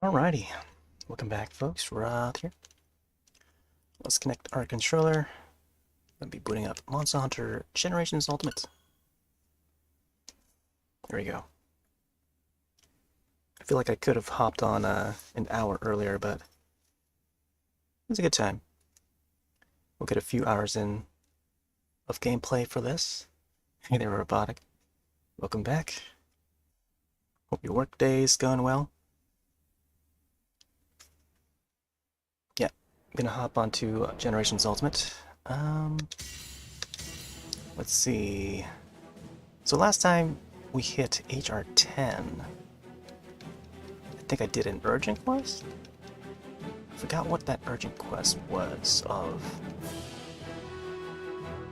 Alrighty, welcome back folks, Roth here. Let's connect our controller. I'll be booting up Monster Hunter Generations Ultimate. There we go. I feel like I could have hopped on an hour earlier, but it was a good time. We'll get a few hours in of gameplay for this. Hey there, Robotic. Welcome back. Hope your work day is going well. Yeah, I'm gonna hop onto Generations Ultimate. Let's see. So last time we hit HR10. I think I did an urgent quest? Forgot what that urgent quest was of.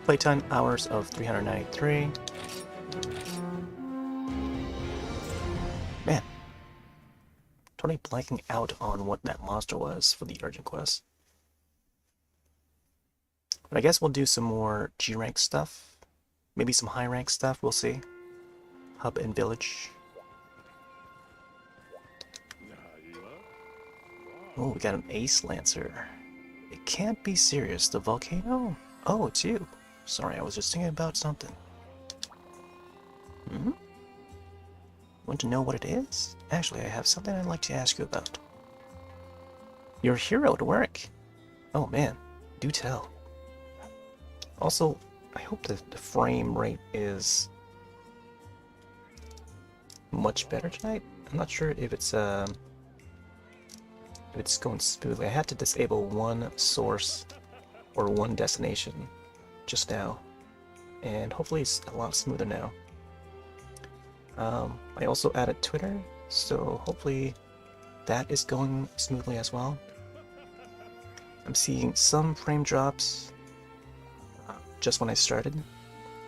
Playtime hours of 393. Man. Totally blanking out on what that monster was for the urgent quest. But I guess we'll do some more G rank stuff. Maybe some high rank stuff, we'll see. Hub and village. Oh, we got an Ace Lancer. It can't be serious. The volcano? Oh, it's you. Sorry, I was just thinking about something. Want to know what it is? Actually, I have something I'd like to ask you about. You're a hero at work. Oh man, do tell. Also, I hope that the frame rate is much better tonight. I'm not sure if it's going smoothly. I had to disable one source or one destination just now, and hopefully it's a lot smoother now. I also added Twitter, so hopefully that is going smoothly as well. I'm seeing some frame drops just when I started,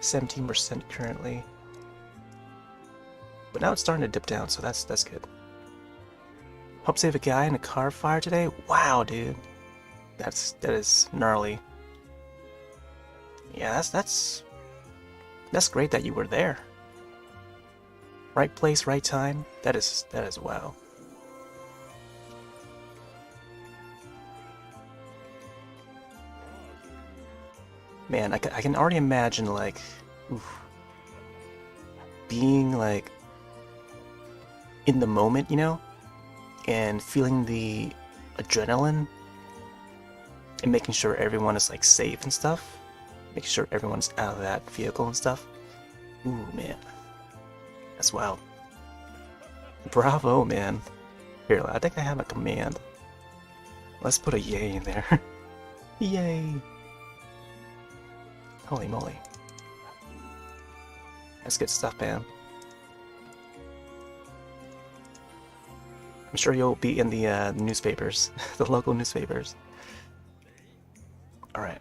17% currently, but now it's starting to dip down, so that's good. Help save a guy in a car fire today? Wow, dude, that is gnarly. Yeah, that's great that you were there. Right place, right time. That is wow. Man, I can already imagine like, being like in the moment, you know, and feeling the adrenaline, and making sure everyone is like safe and stuff. Making sure everyone's out of that vehicle and stuff. Ooh, man. That's wild. Bravo, man. Here, I think I have a command. Let's put a yay in there. Yay! Holy moly. That's good stuff, man. I'm sure you'll be in the newspapers, the local newspapers. Alright.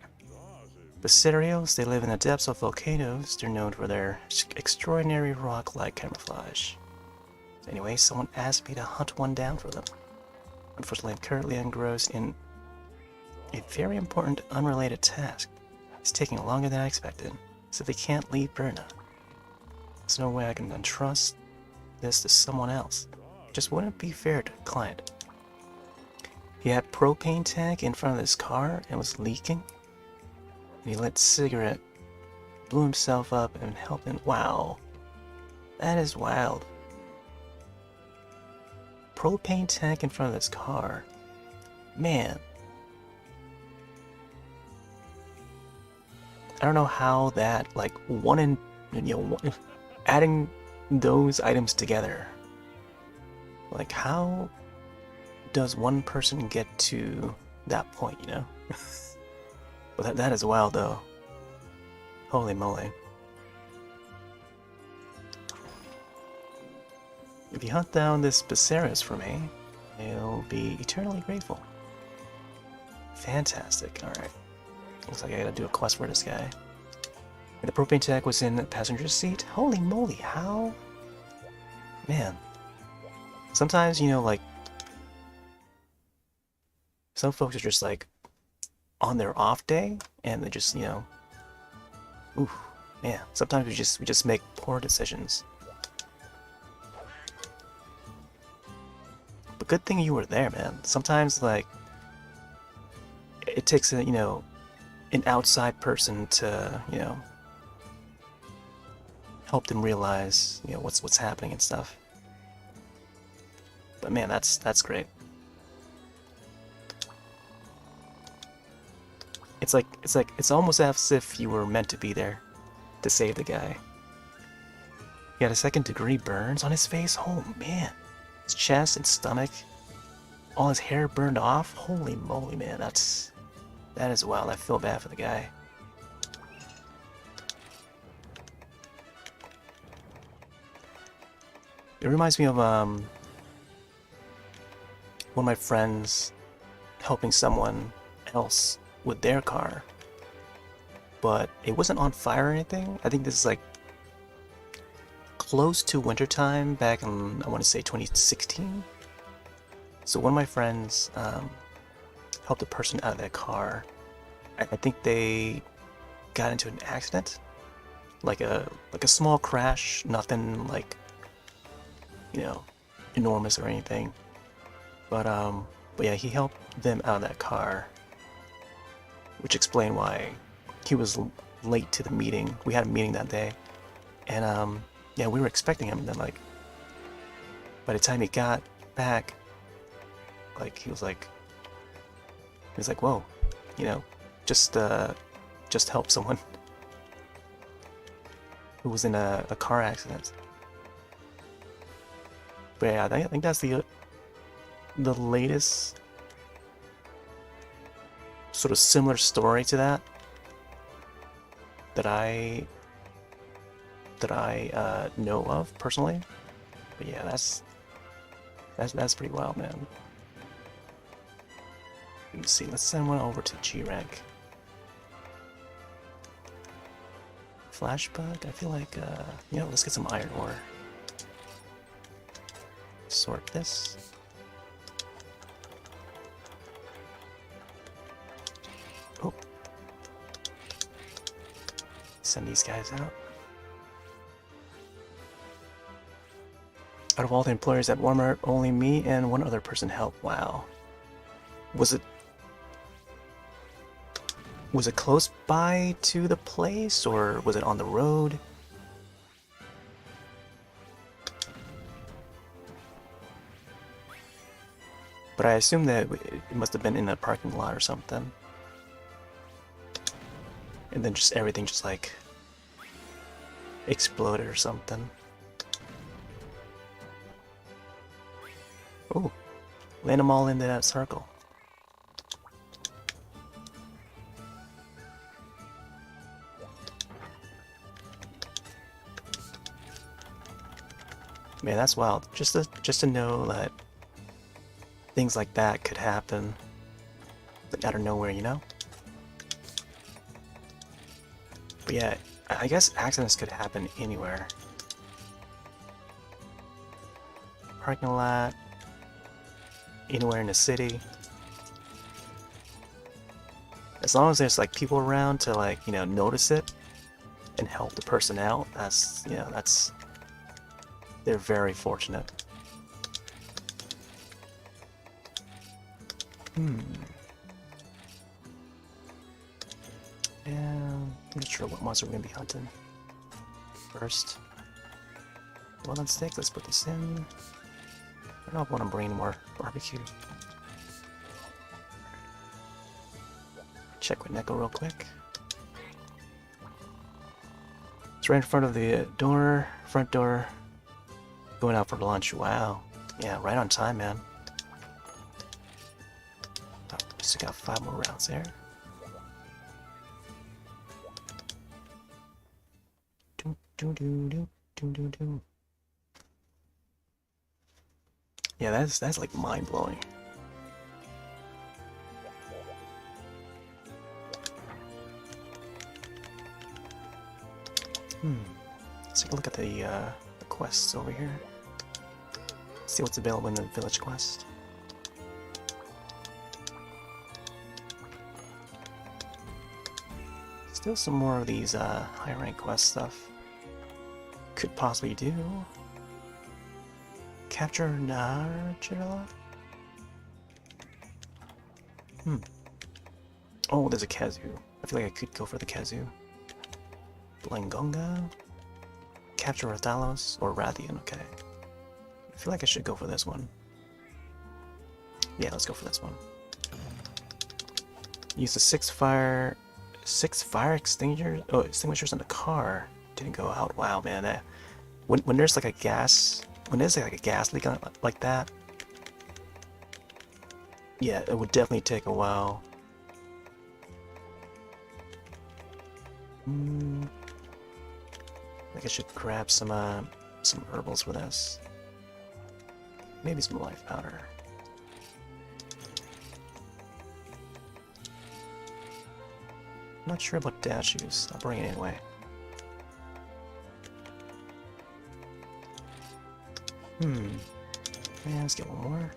The Cereals, they live in the depths of volcanoes. They're known for their extraordinary rock-like camouflage. Anyway, someone asked me to hunt one down for them. Unfortunately, I'm currently engrossed in a very important unrelated task. It's taking longer than I expected, so they can't leave Berna. There's no way I can entrust this to someone else. It just wouldn't be fair to the client. He had propane tank in front of his car and was leaking. He lit cigarette, blew himself up, and helped him. Wow. That is wild. Propane tank in front of his car. Man. I don't know how that, like, adding those items together. Like, how does one person get to that point, you know? But that is wild, though. Holy moly. If you hunt down this Becerris for me, I'll be eternally grateful. Fantastic. Alright. Looks like I gotta do a quest for this guy. And the propane tank was in the passenger seat? Holy moly, how? Man. Sometimes, you know, like, some folks are just like, on their off day, and they just, you know, ooh, man, sometimes we just make poor decisions. But good thing you were there, man. Sometimes, like, it takes a, an outside person to, help them realize, what's happening and stuff. But man, that's great. It's almost as if you were meant to be there to save the guy. He had a second-degree burns on his face. Oh man, his chest and stomach, all his hair burned off. Holy moly, man, that is wild. I feel bad for the guy. It reminds me of one of my friends helping someone else with their car, but it wasn't on fire or anything. I think this is like close to wintertime back in, I want to say 2016. So one of my friends helped a person out of their car. I think they got into an accident, like a small crash, nothing like, enormous or anything. But yeah, he helped them out of that car, which explained why he was late to the meeting. We had a meeting that day, and yeah, we were expecting him, and then like by the time he got back, like he was like, whoa, just help someone who was in a car accident. But yeah, I think that's the latest sort of similar story to that I know of personally. But yeah, that's pretty wild, man. Let's see, let's send one over to G rank. Flashbug, I feel like let's get some iron ore. Sort this. Oh. Send these guys out. Out of all the employers at Walmart, only me and one other person helped. Wow. Was it close by to the place, or was it on the road? But I assume that it must have been in a parking lot or something. And then just everything just like exploded or something. Oh, land them all into that circle. Man, that's wild. Just to know that things like that could happen, like out of nowhere, But yeah, I guess accidents could happen anywhere. Parking lot, anywhere in the city. As long as there's like people around to like, notice it and help the person out, they're very fortunate. Yeah, I'm not sure what monster we're gonna be hunting first. Well, on steak, let's put this in. I don't want to bring more barbecue. Check with Neko real quick. It's right in front of the door, front door. Going out for lunch. Wow. Yeah, right on time, man. Oh, still got 5 more rounds there. Yeah, that's like mind blowing. Let's take a look at the quests over here. See what's available in the village quest. Still some more of these high rank quest stuff. Could possibly do. Capture Narjala? Oh, there's a kazoo. I feel like I could go for the kazoo. Blangonga? Capture Rathalos or Rathian, okay. I feel like I should go for this one. Yeah, let's go for this one. Use the six fire extinguishers in the car. Didn't go out. Wow, man. When there's like a gas leak on it like that, yeah, it would definitely take a while. I think I should grab some herbals for this. Maybe some life powder. Not sure about dash use. I'll bring it anyway. Yeah, let's get one more.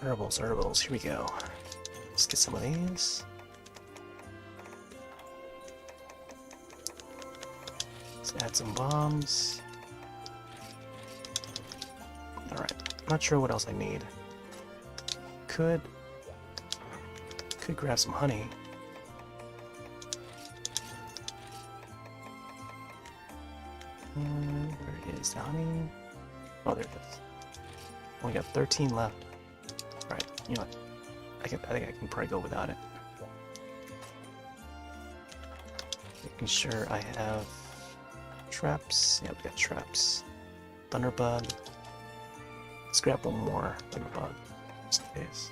Herbals. Here we go. Let's get some of these. Let's add some bombs. Alright. Not sure what else I need. Could grab some honey. Where is the honey? Oh, there it is. Only got 13 left. Right, you know what? I think I can probably go without it. Making sure I have traps. Yeah, we got traps. Thunderbug. Let's grab one more Thunderbug, just in case.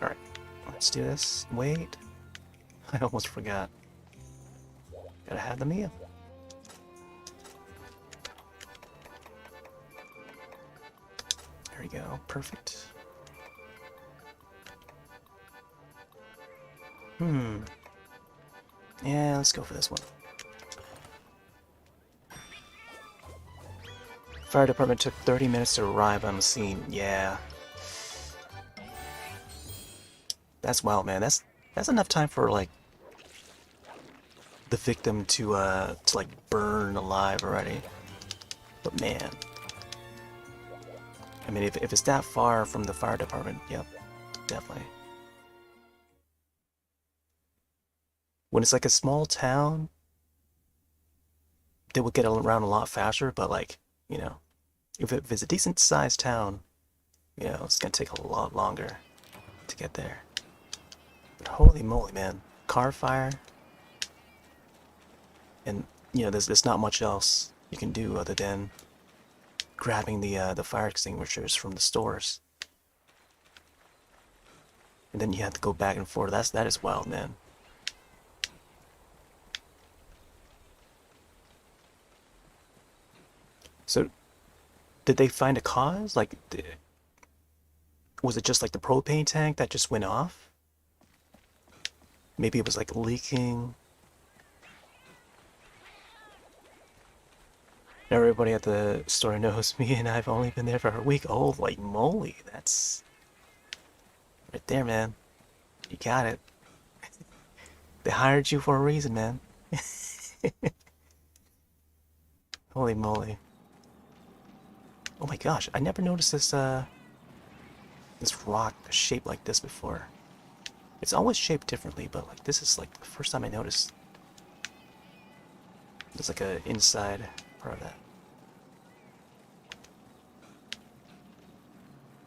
Alright, let's do this. Wait. I almost forgot. Gotta have the meal. There we go. Perfect. Yeah, let's go for this one. Fire department took 30 minutes to arrive on the scene. Yeah. That's wild, man. That's enough time for like the victim to like burn alive already. But man, I mean, if it's that far from the fire department, yep, definitely. When it's like a small town, they would get around a lot faster. But like, you know, if it's a decent sized town, you know, it's gonna take a lot longer to get there. But holy moly, man, car fire. And you know, there's not much else you can do other than grabbing the fire extinguishers from the stores, and then you have to go back and forth. That is wild, man. So, did they find a cause? Like, was it just like the propane tank that just went off? Maybe it was like leaking. Everybody at the store knows me, and I've only been there for a week. Oh, like moly, that's right there, man. You got it. They hired you for a reason, man. Holy moly. Oh my gosh, I never noticed this rock shaped like this before. It's always shaped differently, but like this is like the first time I noticed. There's like a inside part of that.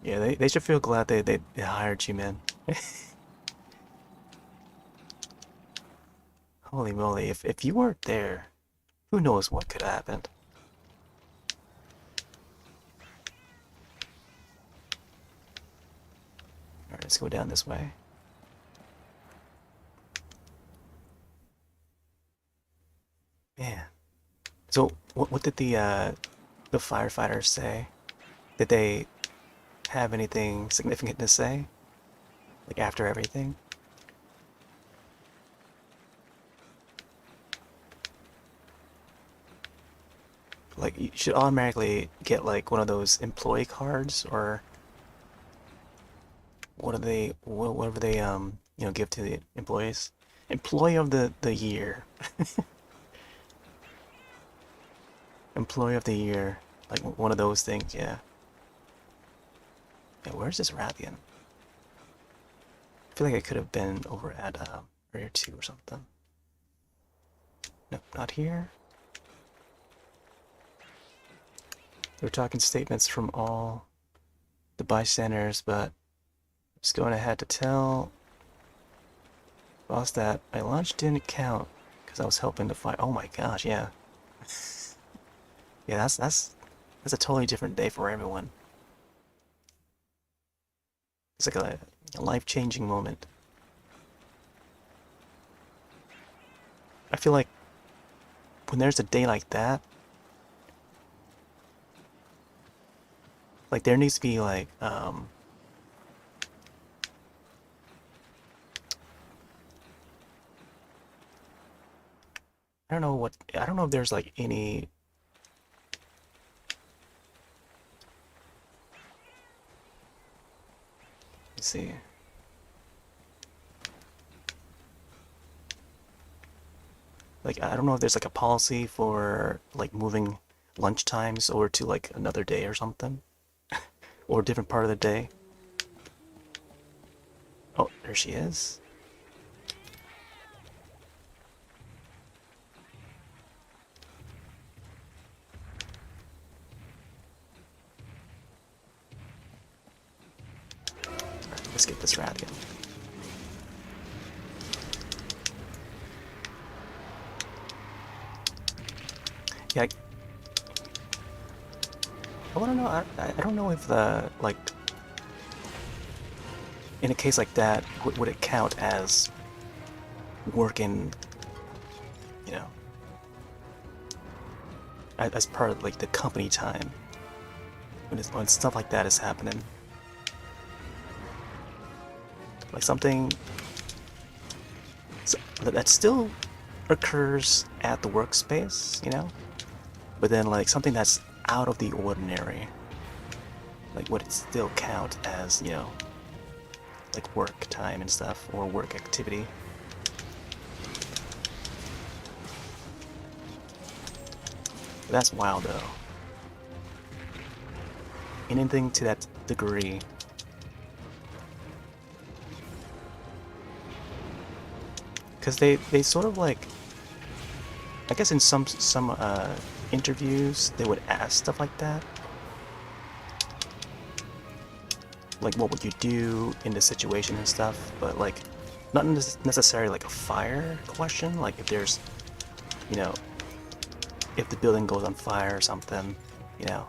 Yeah, they should feel glad they hired you, man. Holy moly, if you weren't there, who knows what could have happened. Alright, let's go down this way. Man. So what did the firefighters say? Did they have anything significant to say? Like after everything? Like you should automatically get like one of those employee cards, or whatever they you know, give to the employees. Employee of the year. Employee of the year. Like one of those things, yeah. Yeah, where's this Rathian? I feel like I could have been over at Area 2 or something. Nope, not here. We're talking statements from all the bystanders, but I'm just going ahead to tell boss that my lunch didn't count because I was helping to fight. Oh my gosh, yeah. Yeah, that's a totally different day for everyone. It's like a life-changing moment. I feel like when there's a day like that, like there needs to be like I don't know if there's like any. Let's see. Like I don't know if there's like a policy for like moving lunch times over to like another day or something, or a different part of the day. Oh, there she is. Let's get this Rathian. Yeah, I want to know. I don't know if the like in a case like that would it count as working, you know, as part of like the company time when stuff like that is happening, like something that still occurs at the workspace, you know, but then like something that's out of the ordinary, like would it still count as, you know, like work time and stuff or work activity? That's wild though. Anything to that degree. Because they sort of like, I guess in some interviews they would ask stuff like that, like what would you do in this situation and stuff, but like not necessarily like a fire question, like if there's, you know, if the building goes on fire or something, you know,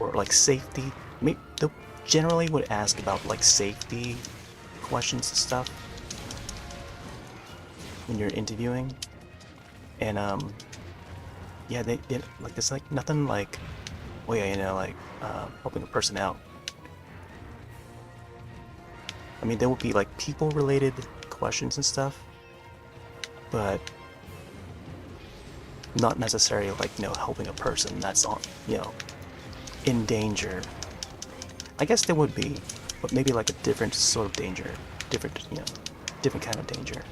or like safety. Maybe they generally would ask about like safety questions and stuff when you're interviewing, and yeah, they like there's like nothing like, oh yeah, you know, like helping a person out. I mean, there would be like people related questions and stuff, but not necessarily like, you know, helping a person that's on, you know, in danger. I guess there would be, but maybe like a different sort of danger, different, you know, different kind of danger.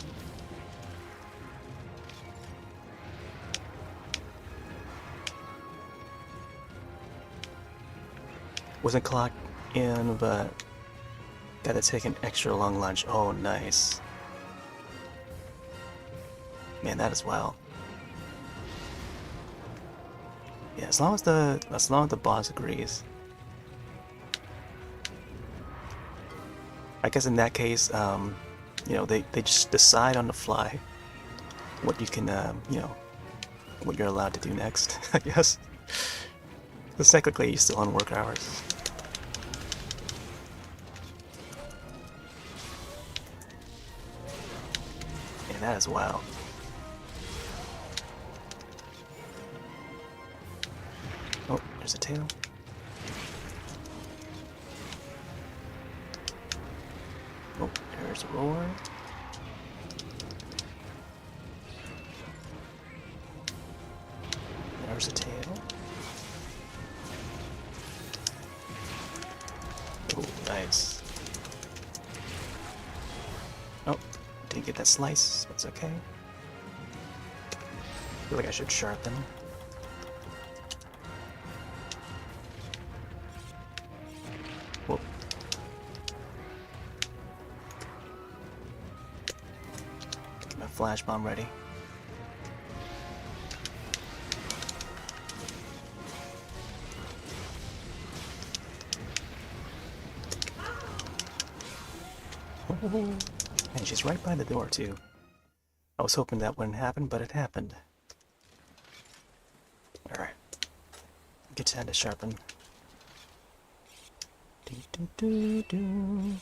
Wasn't clocked in, but got to take an extra long lunch. Oh, nice. Man, that is wild. Yeah, as long as the boss agrees. I guess in that case, you know, they just decide on the fly what you can, you know, what you're allowed to do next. I guess. Because technically, you're still on work hours. Yeah, that is wild. Oh, there's a tail. Oh, there's a roar. There's a tail. Oh, nice. Oh, didn't get that slice. That's okay. I feel like I should sharpen. flash bomb ready. And she's right by the door too. I was hoping that wouldn't happen, but it happened. Alright. Get time to sharpen. Do, do, do, do.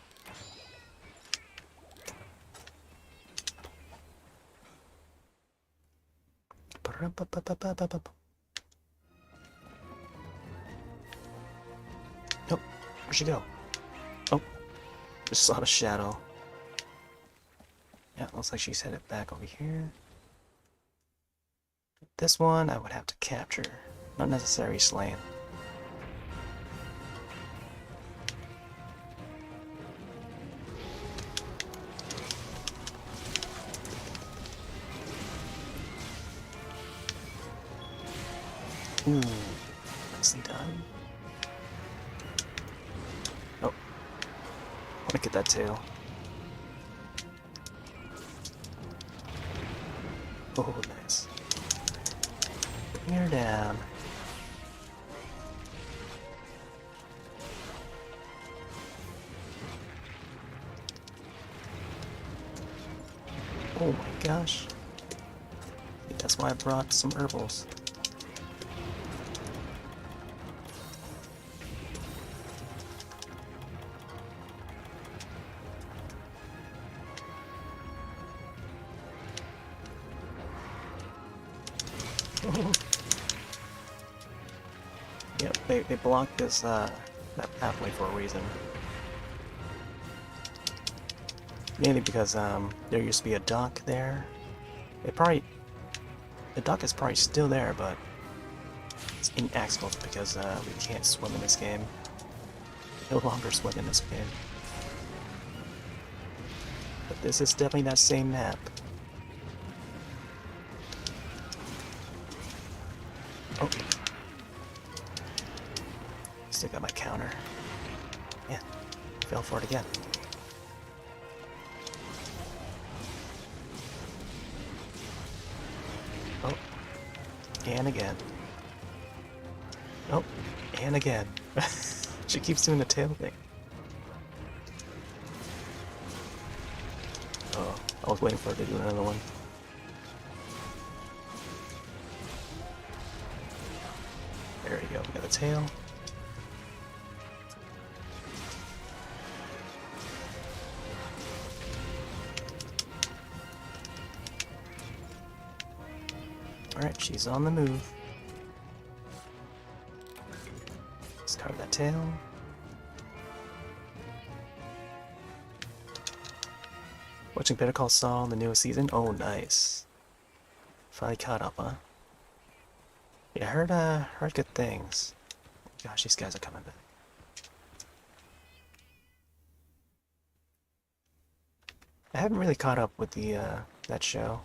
Nope. Where'd she go? Oh. Just saw the shadow. Yeah, looks like she's headed back over here. This one I would have to capture. Not necessarily slain. Ooh, nicely done. Oh, I want to get that tail. Oh, nice. Bring her down. Oh my gosh. That's why I brought some herbals. Yep, they blocked this that pathway for a reason. Mainly because there used to be a dock there. The dock is probably still there, but it's inaccessible because we can't swim in this game. No longer swim in this game. But this is definitely that same map. Oh. Still got my counter. Yeah, fell for it again. Oh, and again. Oh, and again. She keeps doing the tail thing. Oh, I was waiting for her to do another one. There we go, we got the tail. Alright, she's on the move. Let's carve that tail. Watching Better Call Saul, the newest season? Oh, nice. Finally caught up, huh? Yeah, I heard good things. Gosh, these guys are coming back. I haven't really caught up with the that show.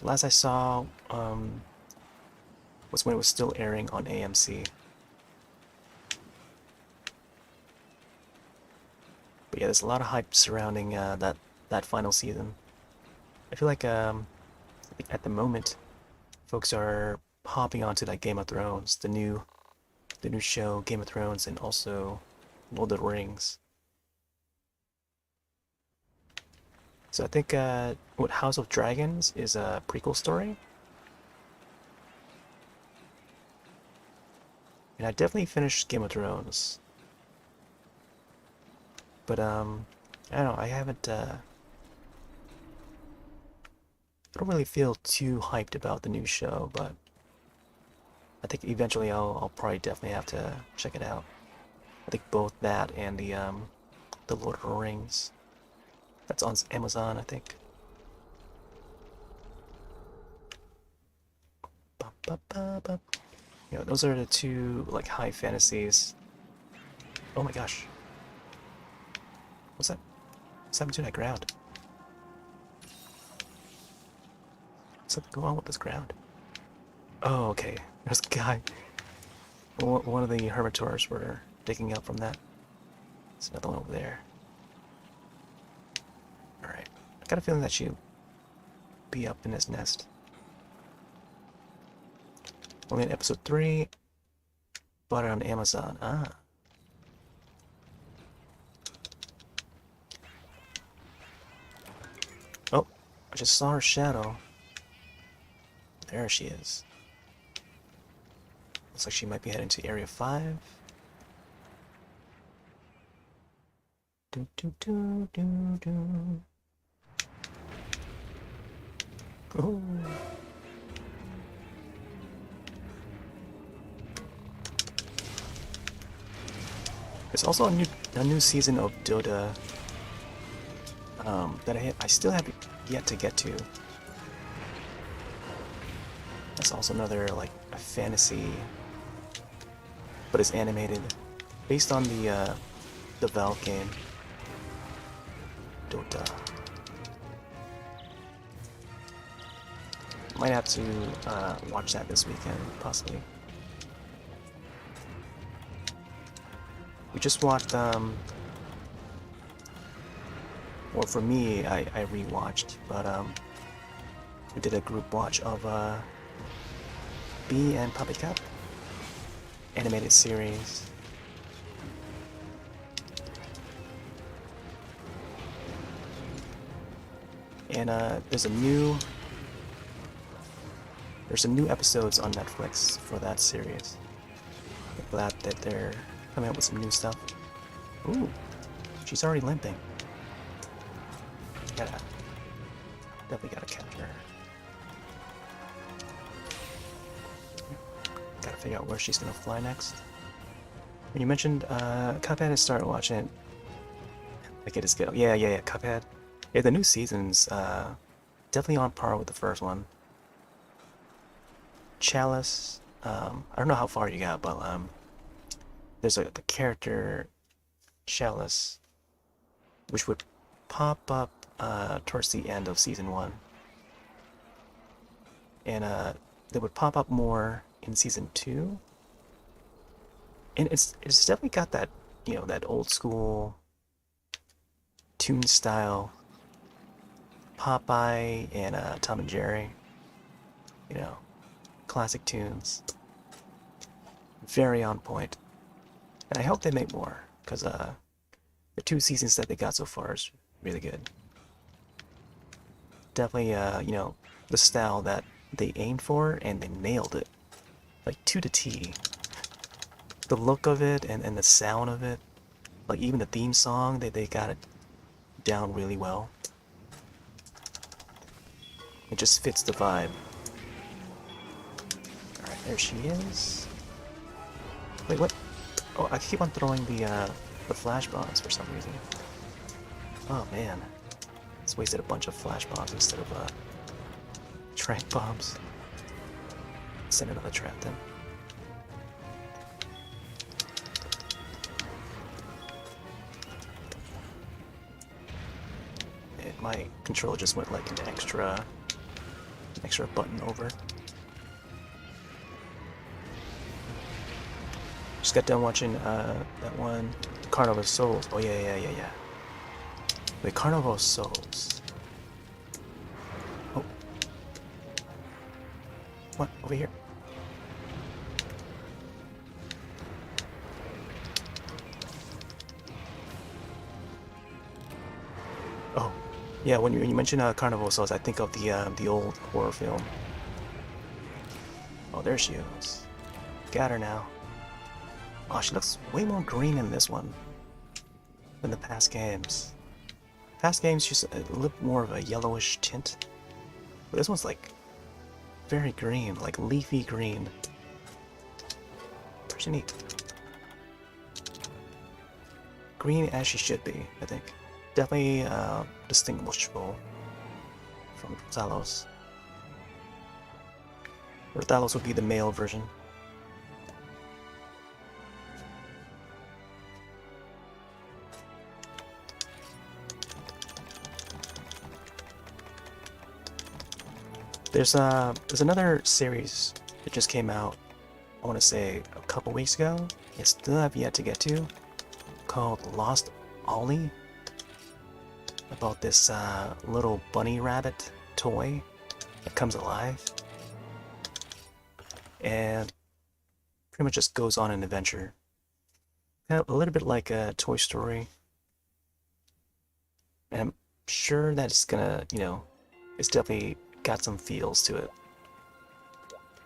Last I saw was when it was still airing on AMC. But yeah, there's a lot of hype surrounding that final season. I feel like at the moment, folks are hopping onto like Game of Thrones, the new show Game of Thrones, and also Lord of the Rings. So I think what House of Dragons is a prequel story. And I definitely finished Game of Thrones. But I don't know, I don't really feel too hyped about the new show, but I think eventually I'll probably definitely have to check it out. I think both that and the Lord of the Rings. That's on Amazon, I think. You know, those are the two like high fantasies. Oh my gosh. What's that? What's happening to that ground? What's something going on with this ground? Oh, okay. There's a guy. One of the hermitours were digging up from that. There's another one over there. Alright. I got a feeling that she'll be up in his nest. Only in episode 3. Bought it on Amazon. Ah. Oh, I just saw her shadow. There she is. Looks like she might be heading to Area 5. Do do do do do. Oh. There's also a new season of Dota that I still have yet to get to. That's also another like a fantasy, but it's animated, based on the Valve game Dota. Might have to watch that this weekend, possibly. We just watched, or for me, I rewatched, but we did a group watch of Bee and Puppy Cup animated series. And there's some new episodes on Netflix for that series. I'm glad that they're coming up with some new stuff. Ooh, she's already limping. Definitely gotta capture her. Gotta figure out where she's gonna fly next. When you mentioned Cuphead, I started watching it. Like it is good. Yeah, Cuphead. Yeah, the new season's definitely on par with the first one. Chalice. I don't know how far you got, but there's the character Chalice, which would pop up towards the end of season 1, and they would pop up more in season 2. And it's definitely got that, you know, that old school tune style. Popeye and Tom and Jerry, you know, classic tunes. Very on point. And I hope they make more, because the 2 seasons that they got so far is really good. Definitely, you know, the style that they aimed for, and they nailed it. Like, to the T. The look of it, and the sound of it. Like, even the theme song, they got it down really well. It just fits the vibe. Alright, there she is. Wait, what? Oh, I keep on throwing the flash bombs for some reason. Oh man. It's wasted a bunch of flash bombs instead of trank bombs. Send another trap then. My controller just went like an extra button over. Just got done watching that one, Carnival of Souls. Oh yeah. Wait, Carnival of Souls. Oh. What? Over here. Oh. Yeah, when you mention Carnival of Souls, I think of the old horror film. Oh, there she is. Got her now. Oh, she looks way more green in this one than the past games. Past games just a little more of a yellowish tint, but this one's like very green, like leafy green. Pretty neat. Green as she should be, I think. Definitely distinguishable from Thalos. Or Thalos would be the male version. There's another series that just came out, I want to say a couple weeks ago. I still have yet to get to, called Lost Ollie. I bought this little bunny rabbit toy that comes alive. And pretty much just goes on an adventure. Kind of a little bit like a Toy Story. And I'm sure that it's gonna, it's definitely got some feels to it.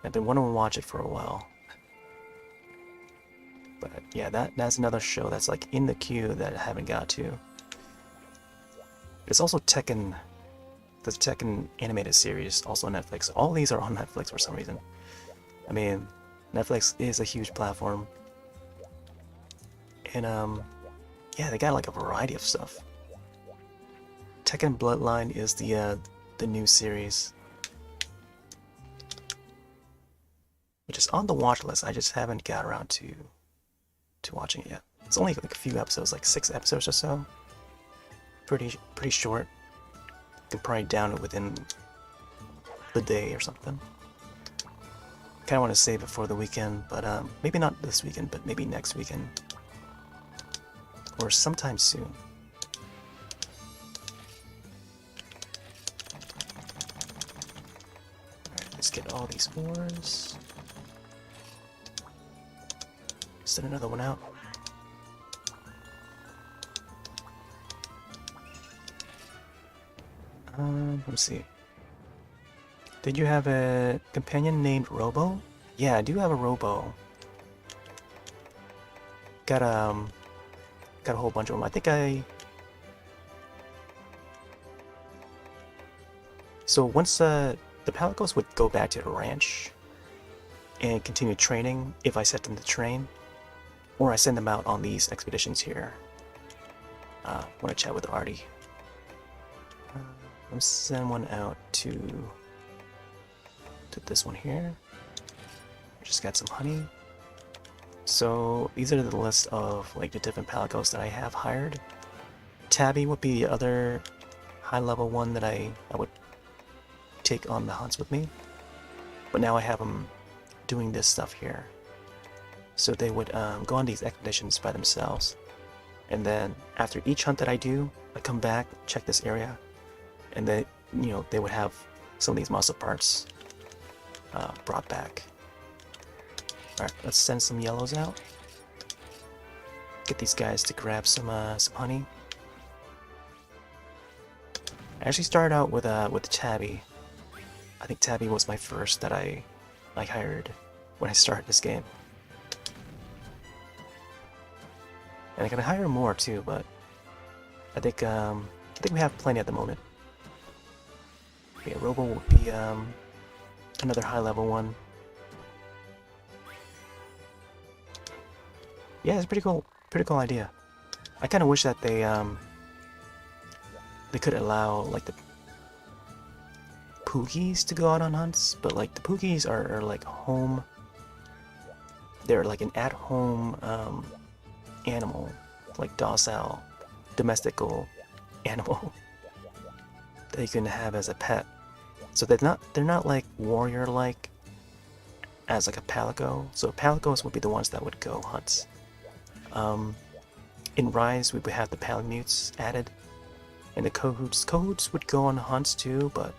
I've been wanting to watch it for a while. But yeah, that's another show that's like in the queue that I haven't got to. It's also Tekken, the Tekken animated series, also on Netflix. All these are on Netflix for some reason. I mean, Netflix is a huge platform. And yeah, they got like a variety of stuff. Tekken Bloodline is the new series, which is on the watch list. I just haven't got around to watching it yet. It's only like a few episodes, like 6 episodes or so. Pretty short. You can probably down it within the day or something. Kind of want to save it for the weekend, but maybe not this weekend, but maybe next weekend or sometime soon. Alright, let's get all these ores. Send another one out. Let me see. Did you have a companion named Robo? Yeah, I do have a Robo. Got a whole bunch of them. I think so once the Palicos would go back to the ranch and continue training if I set them to train, or I send them out on these expeditions here. Want to chat with Artie. Let's send one out to this one here. Just got some honey. So these are the list of like the different Palicos that I have hired. Tabby would be the other high-level one that I would take on the hunts with me. But now I have them doing this stuff here. So they would go on these expeditions by themselves. And then after each hunt that I do, I come back, check this area, and then, they would have some of these muscle parts brought back. Alright, let's send some yellows out. Get these guys to grab some honey. I actually started out with Tabby. I think Tabby was my first that I hired when I started this game. And I can hire more too, but I think we have plenty at the moment. Okay, Robo will be another high-level one. Yeah, it's pretty cool idea. I kind of wish that they could allow like the Poogies to go out on hunts, but like the Poogies are like home. They're like an at-home animal, like docile, domestical animal that you can have as a pet. So they're not like warrior-like as like a Palico. So Palicos would be the ones that would go hunts. In Rise, we would have the Palamutes added, and the Cahoots. Cahoots would go on hunts too, but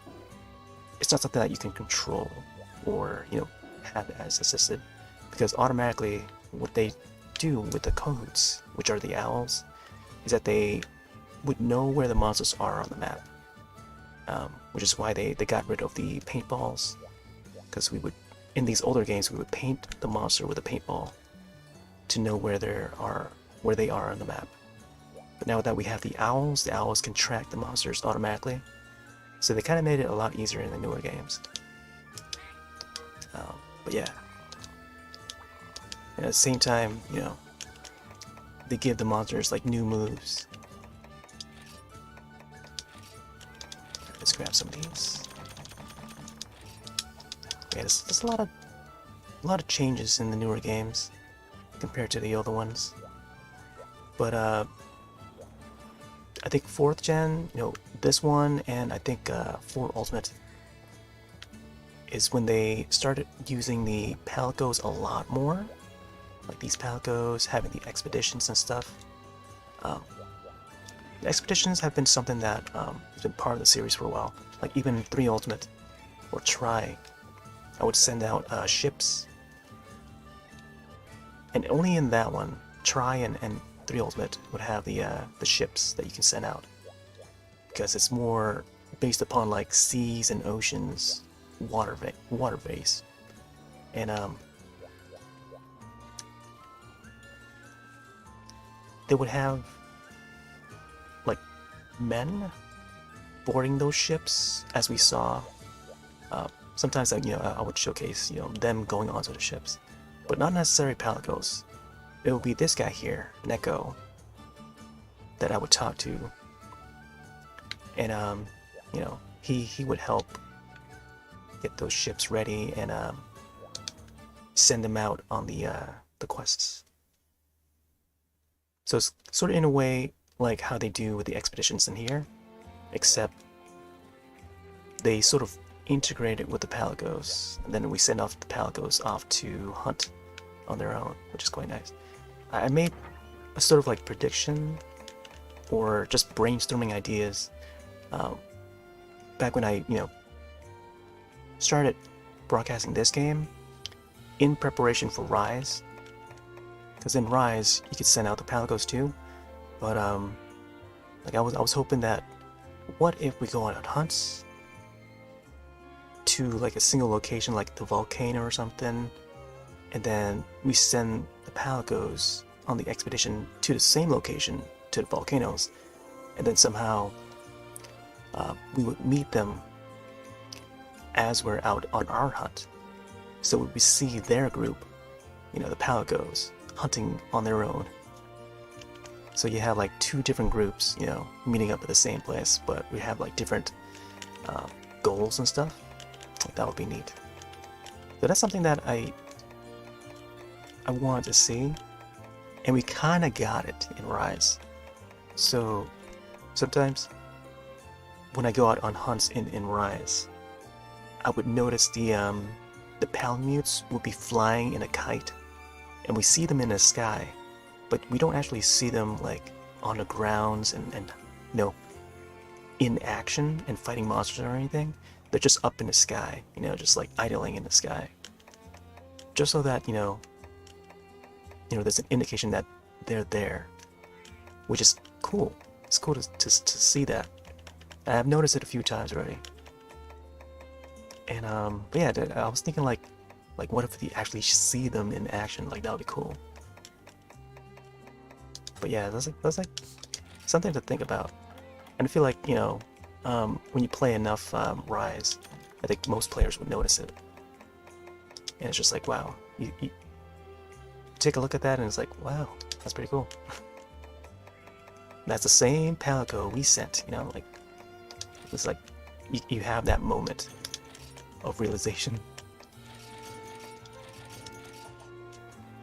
it's not something that you can control or have as assisted, because automatically what they do with the Cahoots, which are the owls, is that they would know where the monsters are on the map, which is why they got rid of the paintballs, because in these older games we would paint the monster with a paintball to know where they are on the map. But now that we have the owls can track the monsters automatically, so they kind of made it a lot easier in the newer games. But yeah, and at the same time, they give the monsters like new moves. Let's grab some of these. Yeah, there's a lot of changes in the newer games compared to the older ones. But I think 4th gen, this one, and I think 4 Ultimate is when they started using the Palicos a lot more. Like these Palicos, having the expeditions and stuff. The expeditions have been something that has been part of the series for a while. Like even 3 Ultimate or Try, I would send out ships. And only in that one, Try and 3 Ultimate would have the ships that you can send out. Because it's more based upon like seas and oceans, water base. And they would have like men boarding those ships, as we saw. Sometimes I would showcase them going onto the ships, but not necessarily Palicos. It would be this guy here, Neko, that I would talk to, and he would help get those ships ready and send them out on the quests. So it's sort of in a way like how they do with the expeditions in here, except they sort of integrate it with the Palicos, and then we send off the Palicos off to hunt on their own, which is quite nice. I made a sort of like prediction or just brainstorming ideas back when I started broadcasting this game in preparation for Rise, because in Rise you could send out the Palicos too, but like I was hoping that what if we go on hunts to like a single location like the volcano or something, and then we send the Palicos on the expedition to the same location, to the volcanoes, and then somehow we would meet them as we're out on our hunt. So we see their group, the Palicos, hunting on their own. So you have like 2 different groups, meeting up at the same place, but we have like different goals and stuff. That would be neat. So that's something that I wanted to see, and we kind of got it in Rise. So sometimes when I go out on hunts in Rise, I would notice the Palamutes would be flying in a kite, and we see them in the sky, but we don't actually see them like on the grounds and in action and fighting monsters or anything. They're just up in the sky, just like idling in the sky. Just so that, there's an indication that they're there, which is cool. It's cool to see that. I've noticed it a few times already. And but yeah, I was thinking like what if you actually see them in action? Like that would be cool. But yeah, that's like something to think about. And I feel like when you play enough Rise, I think most players would notice it. And it's just like, wow, you take a look at that and it's like, wow, that's pretty cool. That's the same Palico we sent, like it's like you have that moment of realization.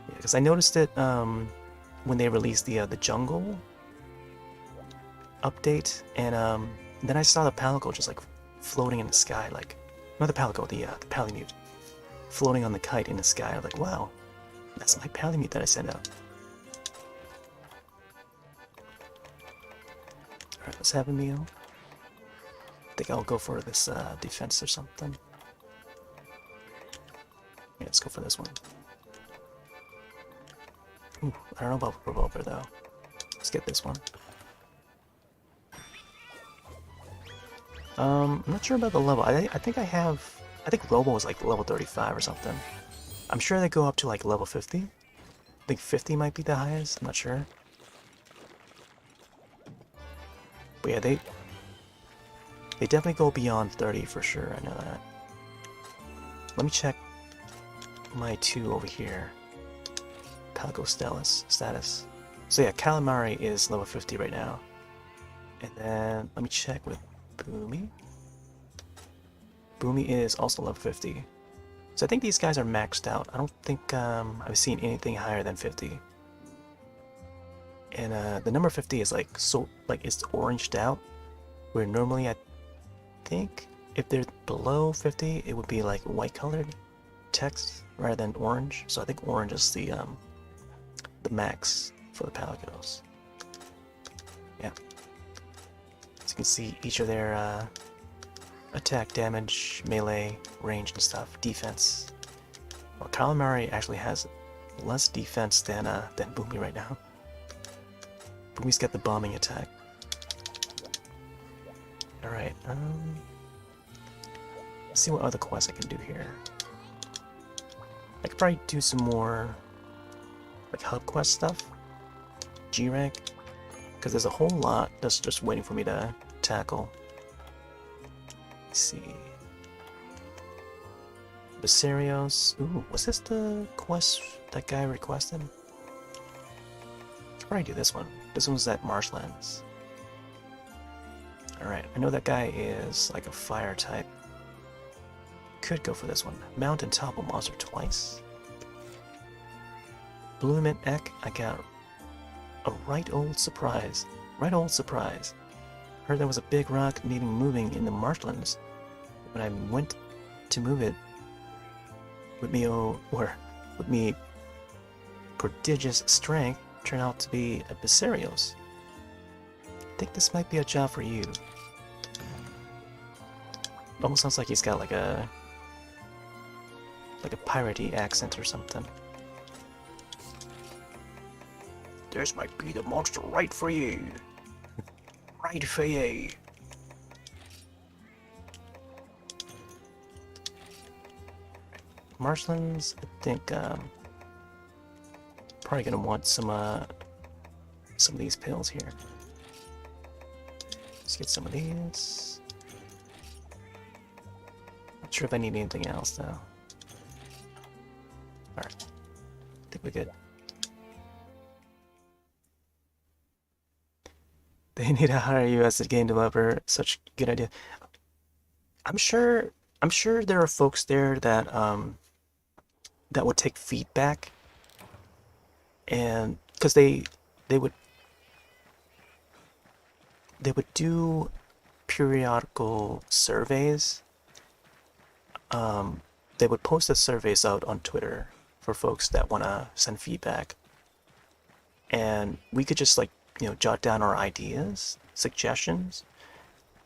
Yeah, because I noticed it when they released the jungle update, and then I saw the Palico just like floating in the sky, like not the Palico, the Palamute floating on the kite in the sky. I'm like, wow, that's my Palamute that I sent out. Alright, let's have a meal. I think I'll go for this defense or something. Yeah, let's go for this one. Ooh, I don't know about revolver though. Let's get this one. I'm not sure about the level. I think I think Robo is like level 35 or something. I'm sure they go up to like level 50. I think 50 might be the highest. I'm not sure. But yeah, they definitely go beyond 30 for sure. I know that. Let me check my 2 over here. Palico status. So yeah, Calamari is level 50 right now. And then let me check with Boomy. Boomy is also level 50. So I think these guys are maxed out. I don't think I've seen anything higher than 50. And the number 50 is like it's oranged out, where normally I think if they're below 50 it would be like white colored text rather than orange. So I think orange is the max for the Palicos. Yeah. you can see each of their attack, damage, melee, range, and stuff. Defense. Well, Calamari actually has less defense than Boomy right now. Boomy's got the bombing attack. Alright, let's see what other quests I can do here. I could probably do some more, like, hub quest stuff. G rank. Because there's a whole lot that's just waiting for me to tackle. Let's see. Basarios. Ooh, was this the quest that guy requested? I'll probably do this one. This one's at Marshlands. Alright, I know that guy is like a fire type. Could go for this one. Mount and topple monster twice. Bloomint Ek, I got a right old surprise. Right old surprise. Heard there was a big rock needing moving in the marshlands. When I went to move it, with me prodigious strength, turned out to be a Basarios. I think this might be a job for you. Almost sounds like he's got like a piratey accent or something. This might be the monster right for you. Right for you. Marshlands, I think probably gonna want some of these pills here. Let's get some of these. Not sure if I need anything else though. Alright. I think we're good. They need to hire you as a game developer. Such a good idea. I'm sure there are folks there that that would take feedback, and because they would do periodical surveys. They would post the surveys out on Twitter for folks that want to send feedback, and we could just, like, you know, jot down our ideas, suggestions.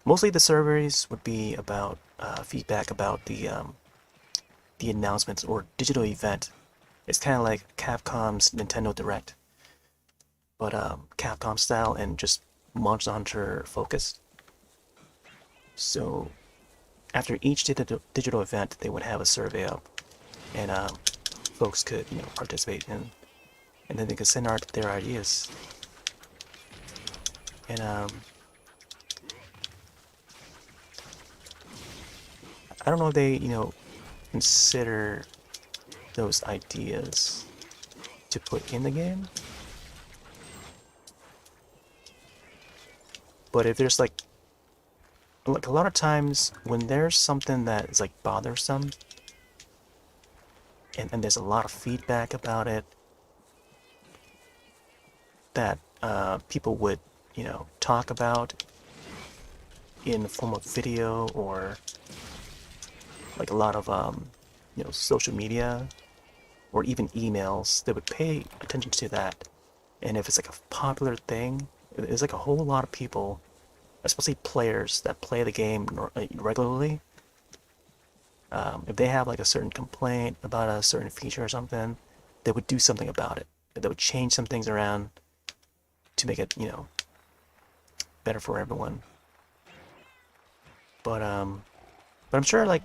Mostly the surveys would be about feedback about the announcements or digital event. It's kind of like Capcom's Nintendo Direct, but Capcom style and just Monster Hunter focused. So after each digital event, they would have a survey up, and folks could, you know, participate in, and then they could send out their ideas. And I don't know if they, you know, consider those ideas to put in the game. But if there's like a lot of times when there's something that is like bothersome, and there's a lot of feedback about it, that people would, you know, talk about in the form of video or like a lot of you know, social media or even emails. They would pay attention to that, and if it's like a popular thing, there's like a whole lot of people, especially players that play the game regularly. If they have like a certain complaint about a certain feature or something, they would do something about it. They would change some things around to make it, you know, better for everyone. But I'm sure, like,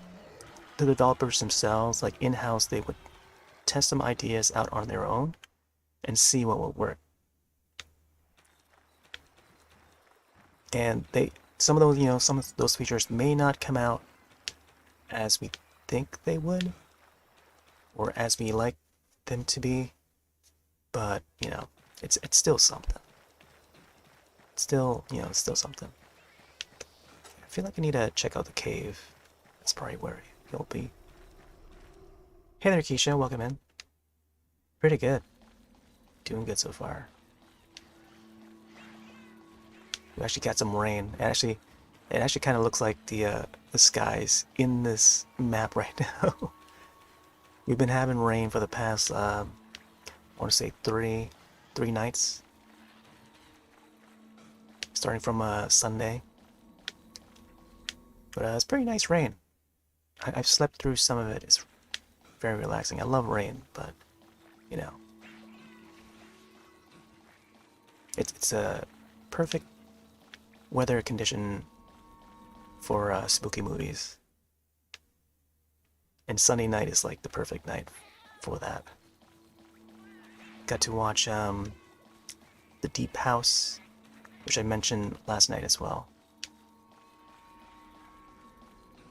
the developers themselves, like in-house, they would test some ideas out on their own and see what would work. And some of those, you know, some of those features may not come out as we think they would, or as we like them to be, but, you know, it's still something. It's still, you know, it's still something. I feel like I need to check out the cave. That's probably where he'll be. Hey there, Keisha, welcome in. Pretty good. Doing good so far. We actually got some rain. It actually kind of looks like the skies in this map right now. We've been having rain for the past, I want to say three nights, starting from Sunday. But it's pretty nice rain. I've slept through some of it. It's very relaxing. I love rain, but you know, it's a perfect weather condition for spooky movies. And Sunday night is like the perfect night for that. Got to watch The Deep House, which I mentioned last night as well.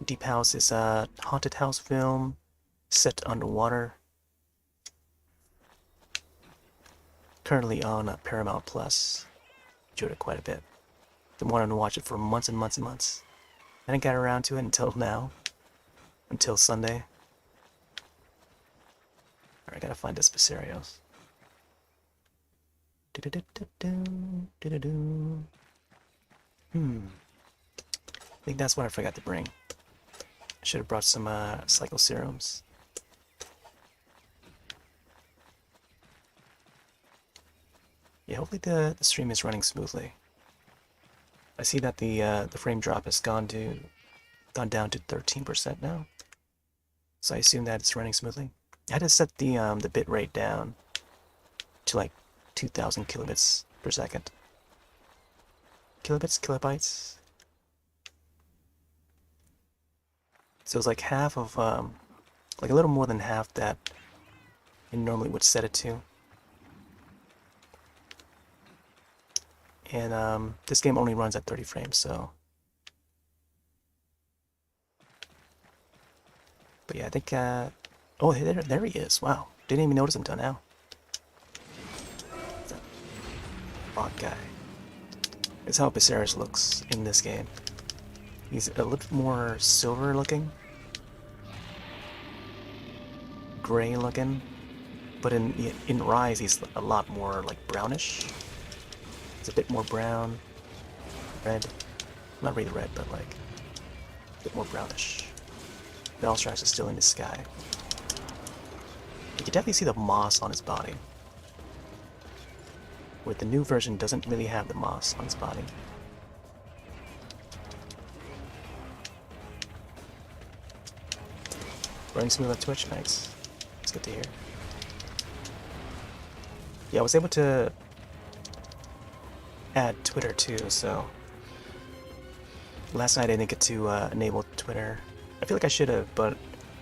Deep House is a haunted house film set underwater. Currently on Paramount Plus. Enjoyed it quite a bit. Been wanting to watch it for months and months and months. I didn't get around to it until now. Until Sunday. Alright, I gotta find Despacerios. I think that's what I forgot to bring. I should have brought some cycle serums. Yeah, hopefully the stream is running smoothly. I see that the frame drop has gone down to 13% now. So I assume that it's running smoothly. I had to set the bit rate down to like 2,000 kilobits per second. Kilobytes. So it's like half of like a little more than half that I normally would set it to. And this game only runs at 30 frames, so. But yeah, I think oh, there he is. Wow, didn't even notice him until now. Bot guy. It's how Viserys looks in this game. He's a little more silver looking, gray looking, but in Rise he's a lot more like brownish. It's a bit more brown, red, not really red, but like a bit more brownish. Velstrax is still in the sky. You can definitely see the moss on his body. Where the new version doesn't really have the moss on his body. Running smooth on Twitch, nice. It's good to hear. Yeah, I was able to add Twitter too, so last night I didn't get to enable Twitter. I feel like I should have, but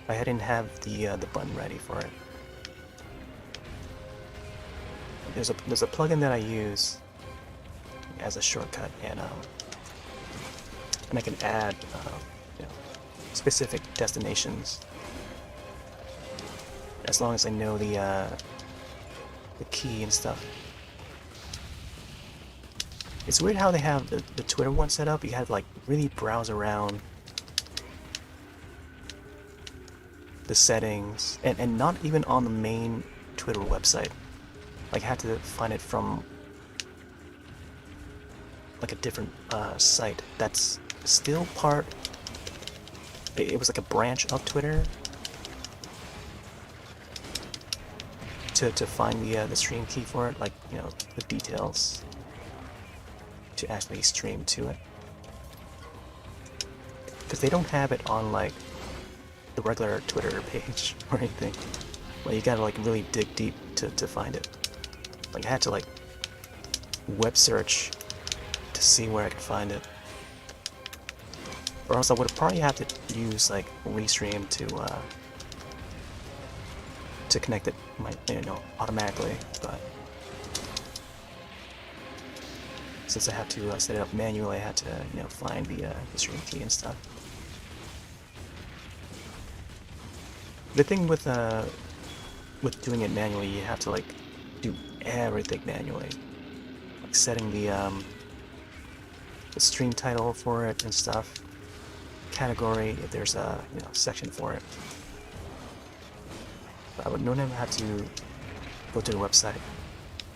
I didn't have the button ready for it. There's a plugin that I use as a shortcut, and I can add you know, specific destinations as long as I know the key and stuff. It's weird how they have the Twitter one set up. You have to like really browse around the settings, and not even on the main Twitter website. Like, I had to find it from like a different site that's still part. It was like a branch of Twitter to find the stream key for it, like, you know, the details to actually stream to it, because they don't have it on like the regular Twitter page or anything. Like, you gotta like really dig deep to find it. Like, I had to like web search to see where I could find it, or else I would probably have to use like Restream to connect it, automatically. But since I have to set it up manually, I had to find the stream key and stuff. The thing with doing it manually, you have to like do everything manually, like setting the stream title for it and stuff, category if there's a section for it. But I would normally have to go to the website,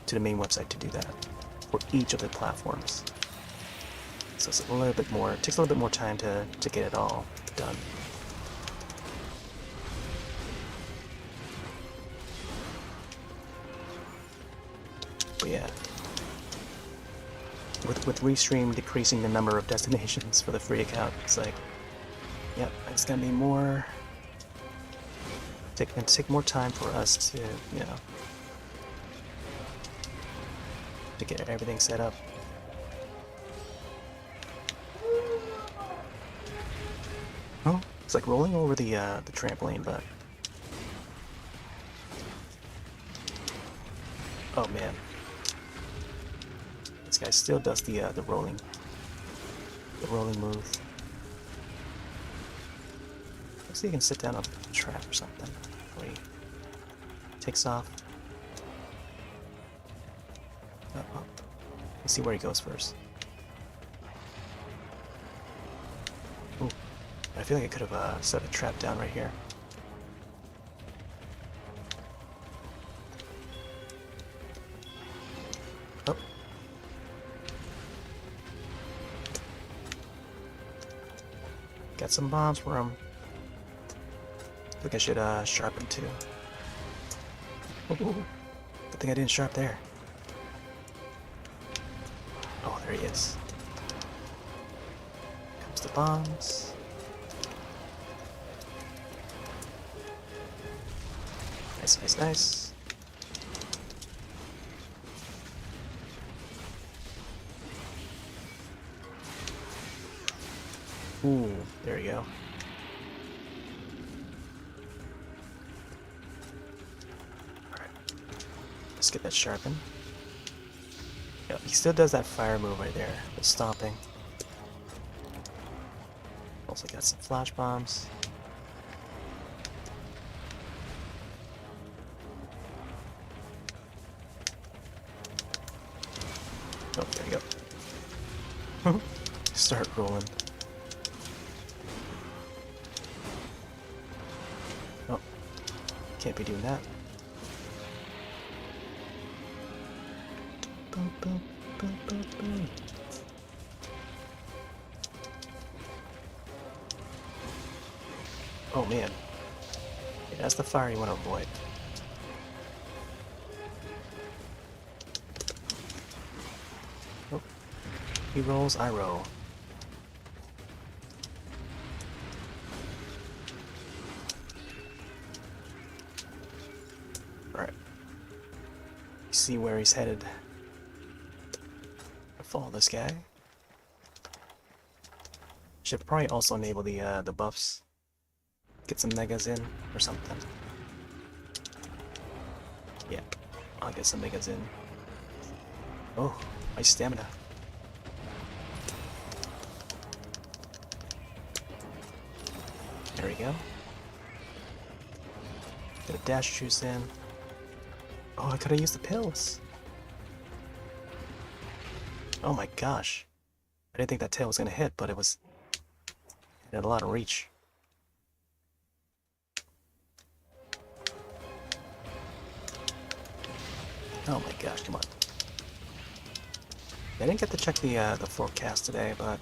to the main website, to do that for each of the platforms. So it's a little bit more, it takes a little bit more time to get it all done. But yeah, with Restream decreasing the number of destinations for the free account, it's like It's gonna be more. Gonna take more time for us to, you know, to get everything set up. Oh, it's like rolling over the trampoline, but oh man, this guy still does the rolling move. Looks like he can sit down on a trap or something before he takes off. Let's see where he goes first. Ooh, I feel like I could have set a trap down right here. Oh. Got some bombs for him. I think I should sharpen too. Ooh, good thing I didn't sharp there. Oh, there he is. Comes the bombs. Nice, nice, nice. Ooh, there we go. Alright. Let's get that sharpened. Yep, he still does that fire move right there, the stomping. Also got some flash bombs. Oh, there you go. Start rolling. Oh, can't be doing that. Boom, boom, boom, boom, boom. Oh man. Yeah, that's the fire you want to avoid. Oh. He rolls, I roll. Alright. See where he's headed. Follow this guy. Should probably also enable the buffs. Get some megas in or something. Yeah, I'll get some megas in. Oh, my stamina. There we go. Get a dash juice in. Oh, I could have used the pills. Oh my gosh. I didn't think that tail was going to hit, but it had a lot of reach. Oh my gosh, come on. I didn't get to check the forecast today, but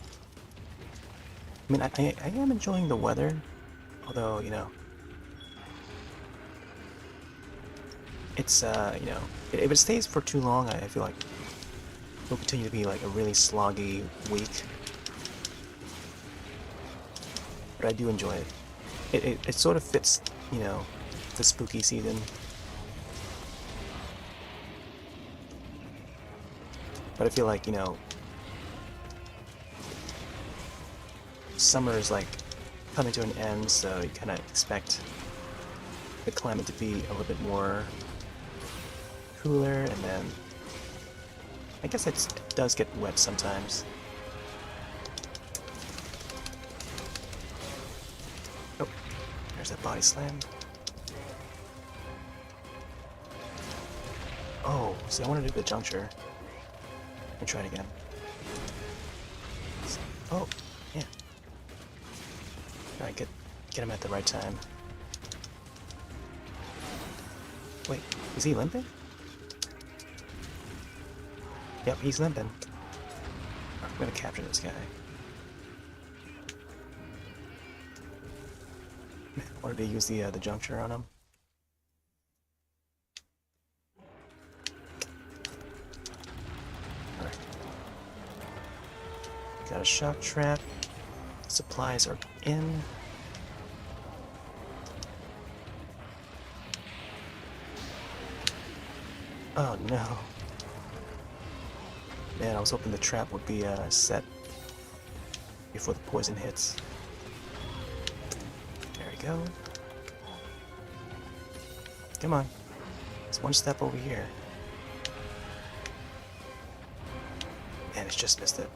I mean, I am enjoying the weather, although, you know, it's, you know, if it stays for too long, I feel like it'll continue to be like a really sloggy week. But I do enjoy it. It sort of fits, you know, the spooky season. But I feel like, you know, summer is like coming to an end, so you kind of expect the climate to be a little bit more cooler, and then I guess it does get wet sometimes. Oh, there's that body slam. Oh, see, I want to do the juncture. Let me try it again. Oh, yeah. Alright, get him at the right time. Wait, is he limping? Yep, he's limping. I'm gonna capture this guy. I wanted to use the juncture on him. Alright. Got a shock trap. Supplies are in. Oh no. Man, I was hoping the trap would be set before the poison hits. There we go. Come on. It's one step over here. Man, it's just missed it.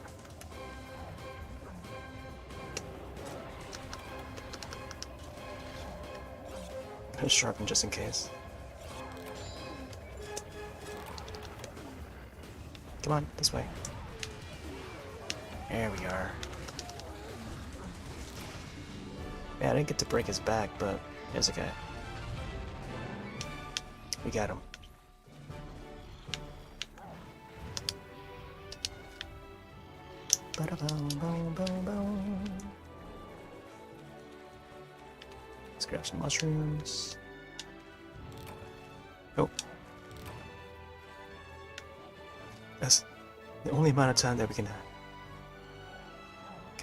Sharpen just in case. Come on, this way. There we are. Man, I didn't get to break his back, but there's a guy. We got him. Let's grab some mushrooms. Oh. That's the only amount of time that we can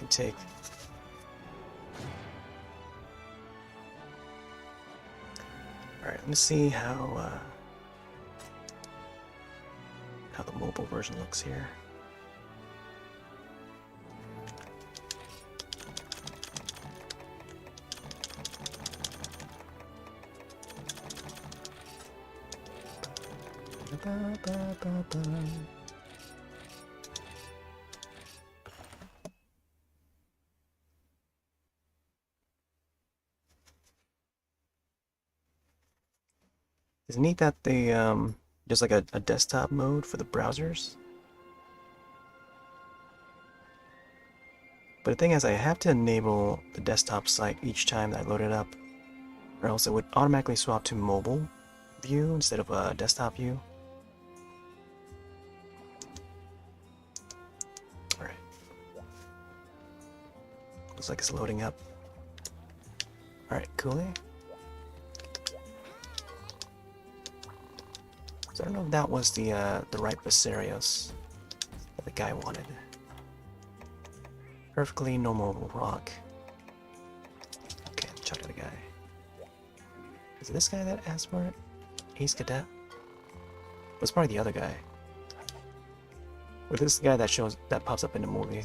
take. Alright, let me see how the mobile version looks here. It's neat that they just like a desktop mode for the browsers. But the thing is, I have to enable the desktop site each time that I load it up, or else it would automatically swap to mobile view instead of a desktop view. Alright. Looks like it's loading up. Alright, coolly. So I don't know if that was the right Viserios that the guy wanted. Perfectly normal rock. Okay, check out the guy. Is it this guy that asked for it? Ace Cadet? Was probably the other guy. Or this is the guy that pops up in the movie.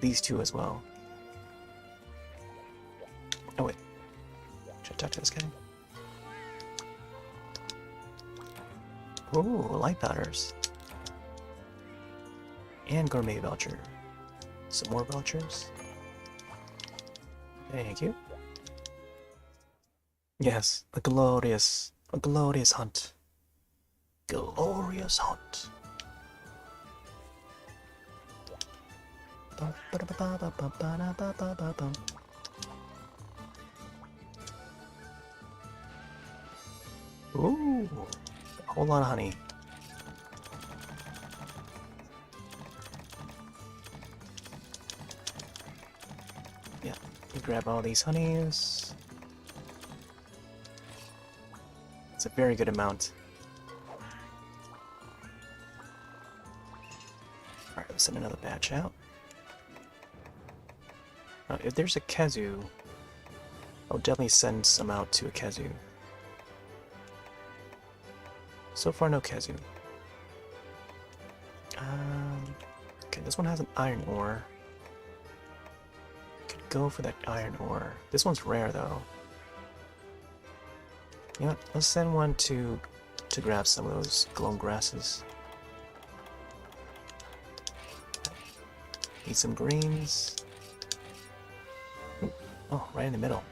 These two as well. Oh wait. Should I talk to this guy? Ooh, light powders. And gourmet voucher. Some more vouchers. Thank you. Yes, a glorious hunt. Glorious hunt. Ooh, a whole lot of honey. Yeah, you grab all these honeys. It's a very good amount. Alright, let's send another batch out. If there's a Kazu, I'll definitely send some out to a Kazu. So far, no Kazu. Okay, this one has an iron ore. Could go for that iron ore. This one's rare though. You know what? Let's send one to grab some of those glowing grasses. Need some greens. Oh, right in the middle.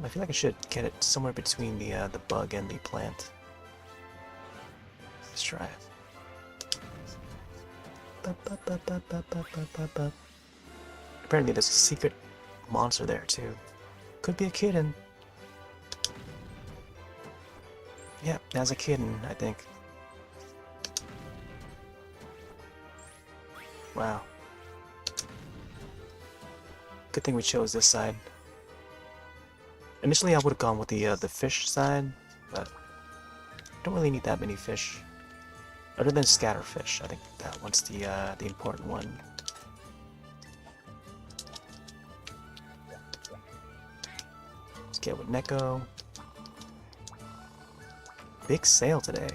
I feel like I should get it somewhere between the bug and the plant. Let's try it. Apparently there's a secret monster there too. Could be a kitten. Yeah, that's a kitten, I think. Wow. Good thing we chose this side. Initially I would have gone with the fish side, but I don't really need that many fish. Other than scatterfish, I think that one's the important one. Let's get with Neko. big sale today.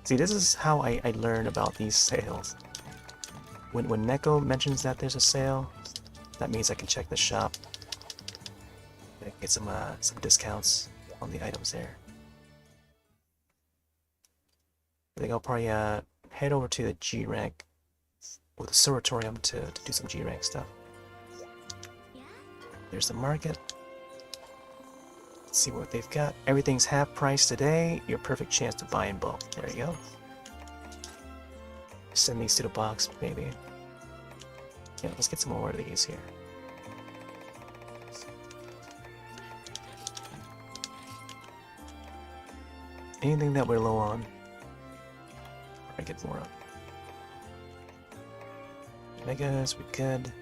See, this is how I learn about these sales. When Neko mentions that there's a sale, that means I can check the shop. And get some discounts on the items there. I think I'll probably head over to the G rank with the Suratorium to do some G rank stuff. There's the market. Let's see what they've got. Everything's half price today. Your perfect chance to buy in bulk. There you go. Send these to the box, maybe. Yeah, let's get some more of these here. Anything that we're low on, I get more of. Megas, we could.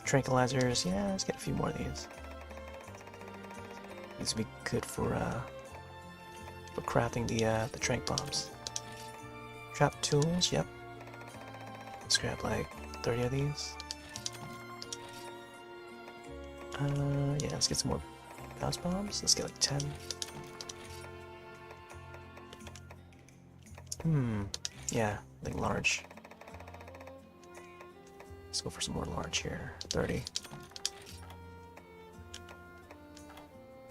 Tranquilizers, yeah, let's get a few more of these. These would be good for crafting the trank bombs. Trap tools, yep. Let's grab like 30 of these. Yeah, let's get some more bounce bombs. Let's get like 10. Yeah, I think large. Let's go for some more large here. 30.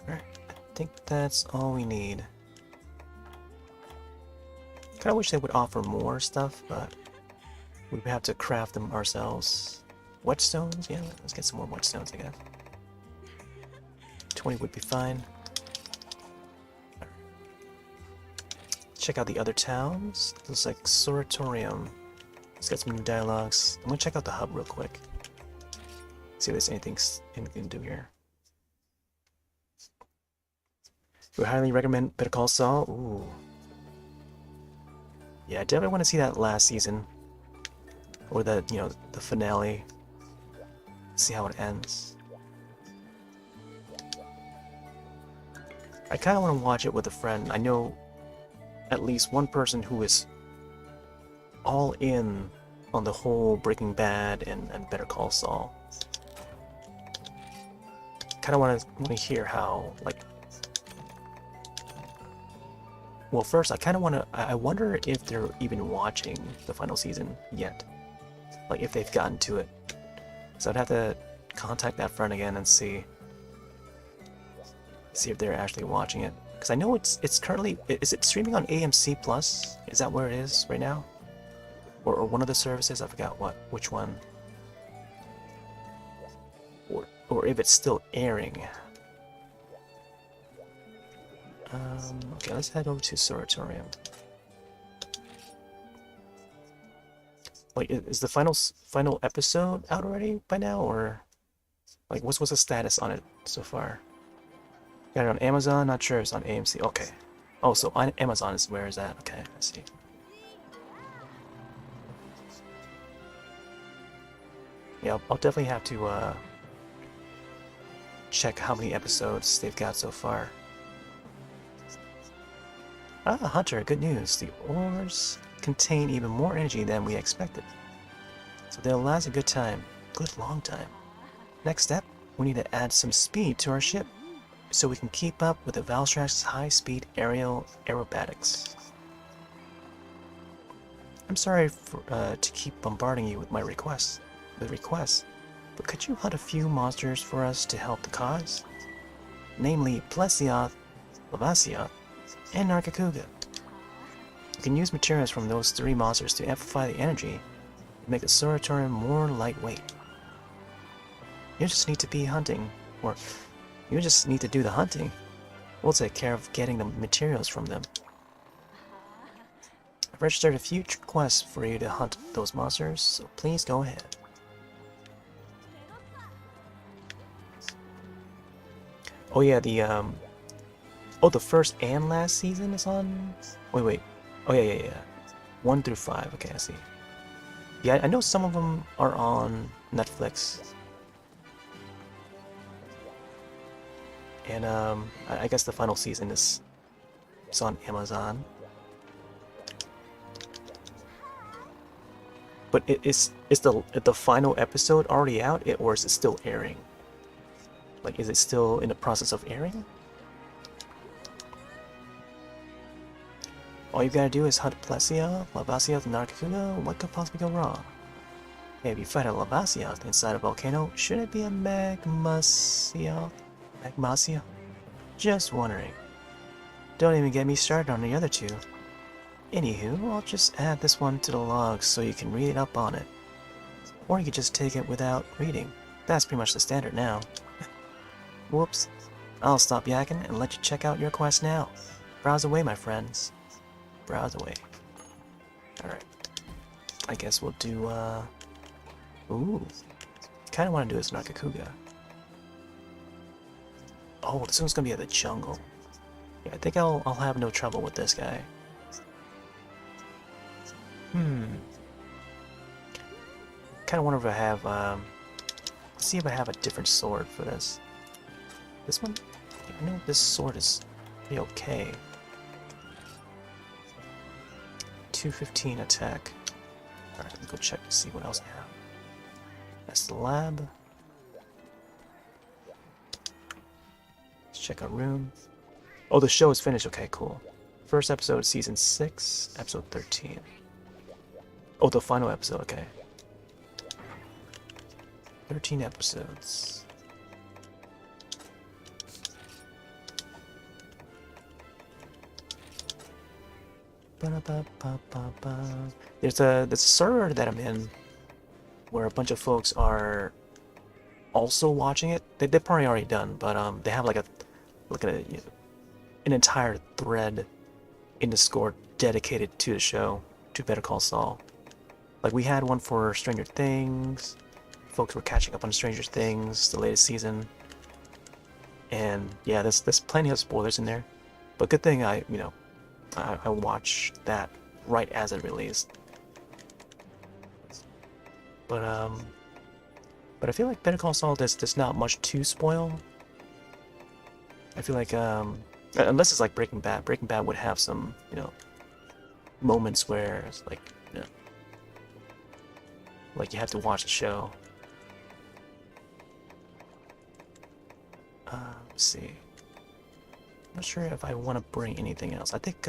Alright, I think that's all we need. Kinda wish they would offer more stuff, but we would have to craft them ourselves. Whetstones? Yeah, let's get some more whetstones, I guess. 20 would be fine. Check out the other towns. Looks like Suratorium. Let's get some new dialogues. I'm gonna check out the hub real quick. See if there's anything we can do here. We highly recommend Better Call Saul. Ooh. Yeah, I definitely want to see that last season. Or the, you know, the finale. See how it ends. I kind of want to watch it with a friend. I know at least one person who is all in on the whole Breaking Bad and Better Call Saul. Kind of want to hear how, like. Well, first I kind of want to. I wonder if they're even watching the final season yet, like if they've gotten to it. So I'd have to contact that friend again and see if they're actually watching it. Because I know it's currently, is it streaming on AMC Plus? Is that where it is right now? Or one of the services? I forgot which one. Or if it's still airing. Okay, let's head over to Suratorium. Like, is the final episode out already by now, or like what's the status on it so far? Got it on Amazon. Not sure if it's on AMC. Okay. Oh, so on Amazon is where is that? Okay, I see. Yeah, I'll definitely have to check how many episodes they've got so far. Ah, Hunter, good news. The ores contain even more energy than we expected. So they'll last a good time. Good long time. Next step, we need to add some speed to our ship, so we can keep up with the Valstrak's high-speed aerial aerobatics. I'm sorry to keep bombarding you with my requests, but could you hunt a few monsters for us to help the cause? Namely, Plesioth, Lavasioth, and Nargacuga. You can use materials from those 3 monsters to amplify the energy and make the Suratorium more lightweight. You just need to be hunting, or you just need to do the hunting. We'll take care of getting the materials from them. I've registered a few quests for you to hunt those monsters, so please go ahead. Oh yeah, the first and last season is on. Wait. Oh yeah. 1 through 5. Okay, I see. Yeah, I know some of them are on Netflix. And I guess the final season is on Amazon. But is the final episode already out, or is it still airing? Like, is it still in the process of airing? All you've got to do is hunt Plesioth, Lavasioth, and Nargacuga. What could possibly go wrong? Hey, if you fight a Lavasioth inside a volcano, should it be a Magmasioth? Magmasioth? Just wondering. Don't even get me started on the other two. Anywho, I'll just add this one to the log so you can read up on it. Or you could just take it without reading. That's pretty much the standard now. Whoops. I'll stop yakking and let you check out your quest now. Browse away, my friends. Browse away. Alright. I guess we'll do, Ooh. Kinda wanna do this Nargacuga. Oh, this one's gonna be at the jungle. Yeah, I think I'll have no trouble with this guy. Kinda wonder if I have, let's see if I have a different sword for this. This one? I know this sword is pretty okay. 215 attack. Alright, let me go check to see what else I have. That's the lab. Let's check our room. Oh, the show is finished. Okay, cool. First episode, season 6, episode 13. Oh, the final episode, okay. 13 episodes. There's a server that I'm in where a bunch of folks are also watching it. They're probably already done, but they have like an entire thread in Discord dedicated to the show, to Better Call Saul. Like we had one for Stranger Things. Folks were catching up on Stranger Things, the latest season. And yeah, there's plenty of spoilers in there. But good thing I watched that right as it released. But I feel like Better Call Saul there's not much to spoil. I feel like unless it's like Breaking Bad. Breaking Bad would have some, moments where it's like, like you have to watch the show. Let's see. I'm not sure if I want to bring anything else. I think,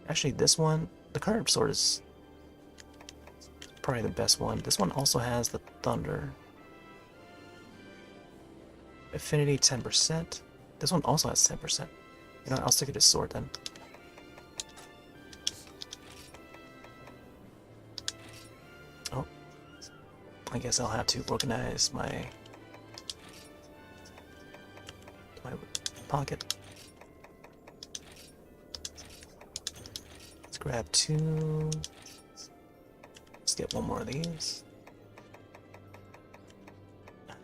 actually this one, the current sword is probably the best one. This one also has the thunder. Affinity 10%. This one also has 10%. You know, I'll stick to this sword then. Oh. I guess I'll have to organize my pocket. Let's grab 2. Let's get one more of these.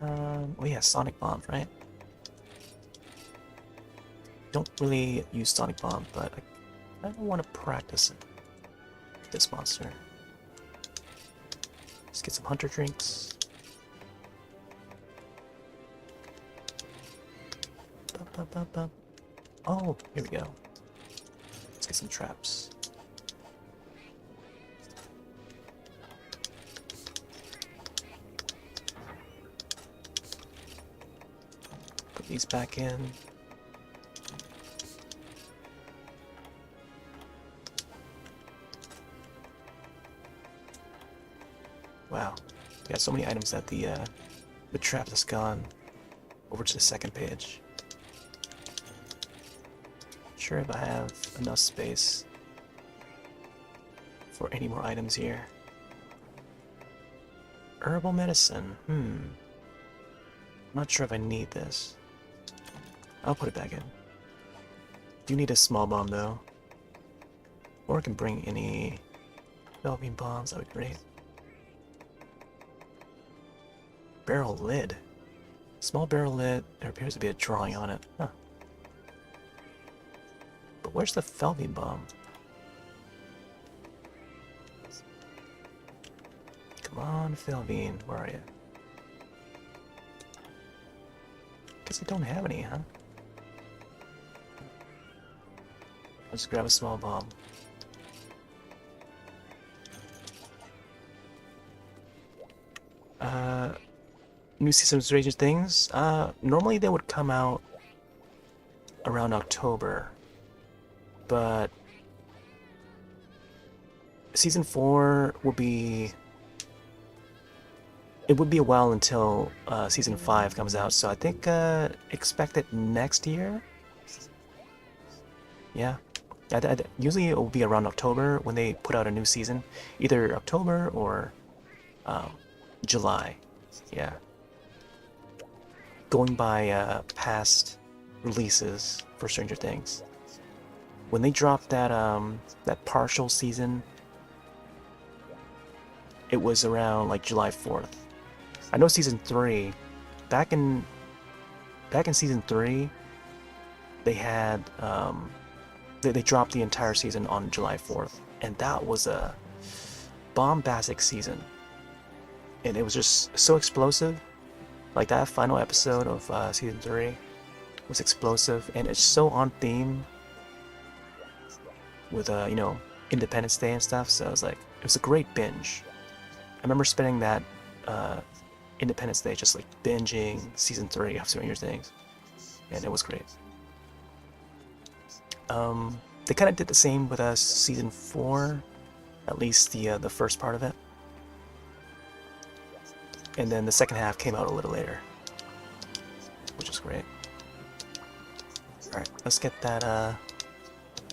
Oh yeah, Sonic Bomb, right? Don't really use Sonic Bomb, but I don't want to practice it with this monster. Let's get some hunter drinks. Oh, here we go. Let's get some traps. Put these back in. Wow, we got so many items that the trap has gone over to the second page. Sure if I have enough space for any more items here. Herbal medicine, not sure if I need this. I'll put it back in. Do need a small bomb though. Or I can bring any Velveteen bombs, that would be great. Barrel lid. Small barrel lid, there appears to be a drawing on it. Huh. But where's the Felvine bomb? Come on, Felvine, where are you? Guess I don't have any, huh? Let's grab a small bomb. New season of Stranger Things. Normally they would come out around October. but season 4 will be. It would be a while until season 5 comes out, so I think expect it next year. Yeah. Usually it will be around October when they put out a new season, either October or July. Yeah. Going by past releases for Stranger Things. When they dropped that partial season, it was around like July 4th. I know season 3, back in season 3, they had they dropped the entire season on July 4th, and that was a bombastic season. And it was just so explosive. Like that final episode of season 3 was explosive, and it's so on theme with Independence Day and stuff. So it was a great binge. I remember spending that Independence Day just like binging season 3 of Stranger Things, and it was great. They kind of did the same with us season 4, at least the first part of it, and then the second half came out a little later, which is great. All right, let's get that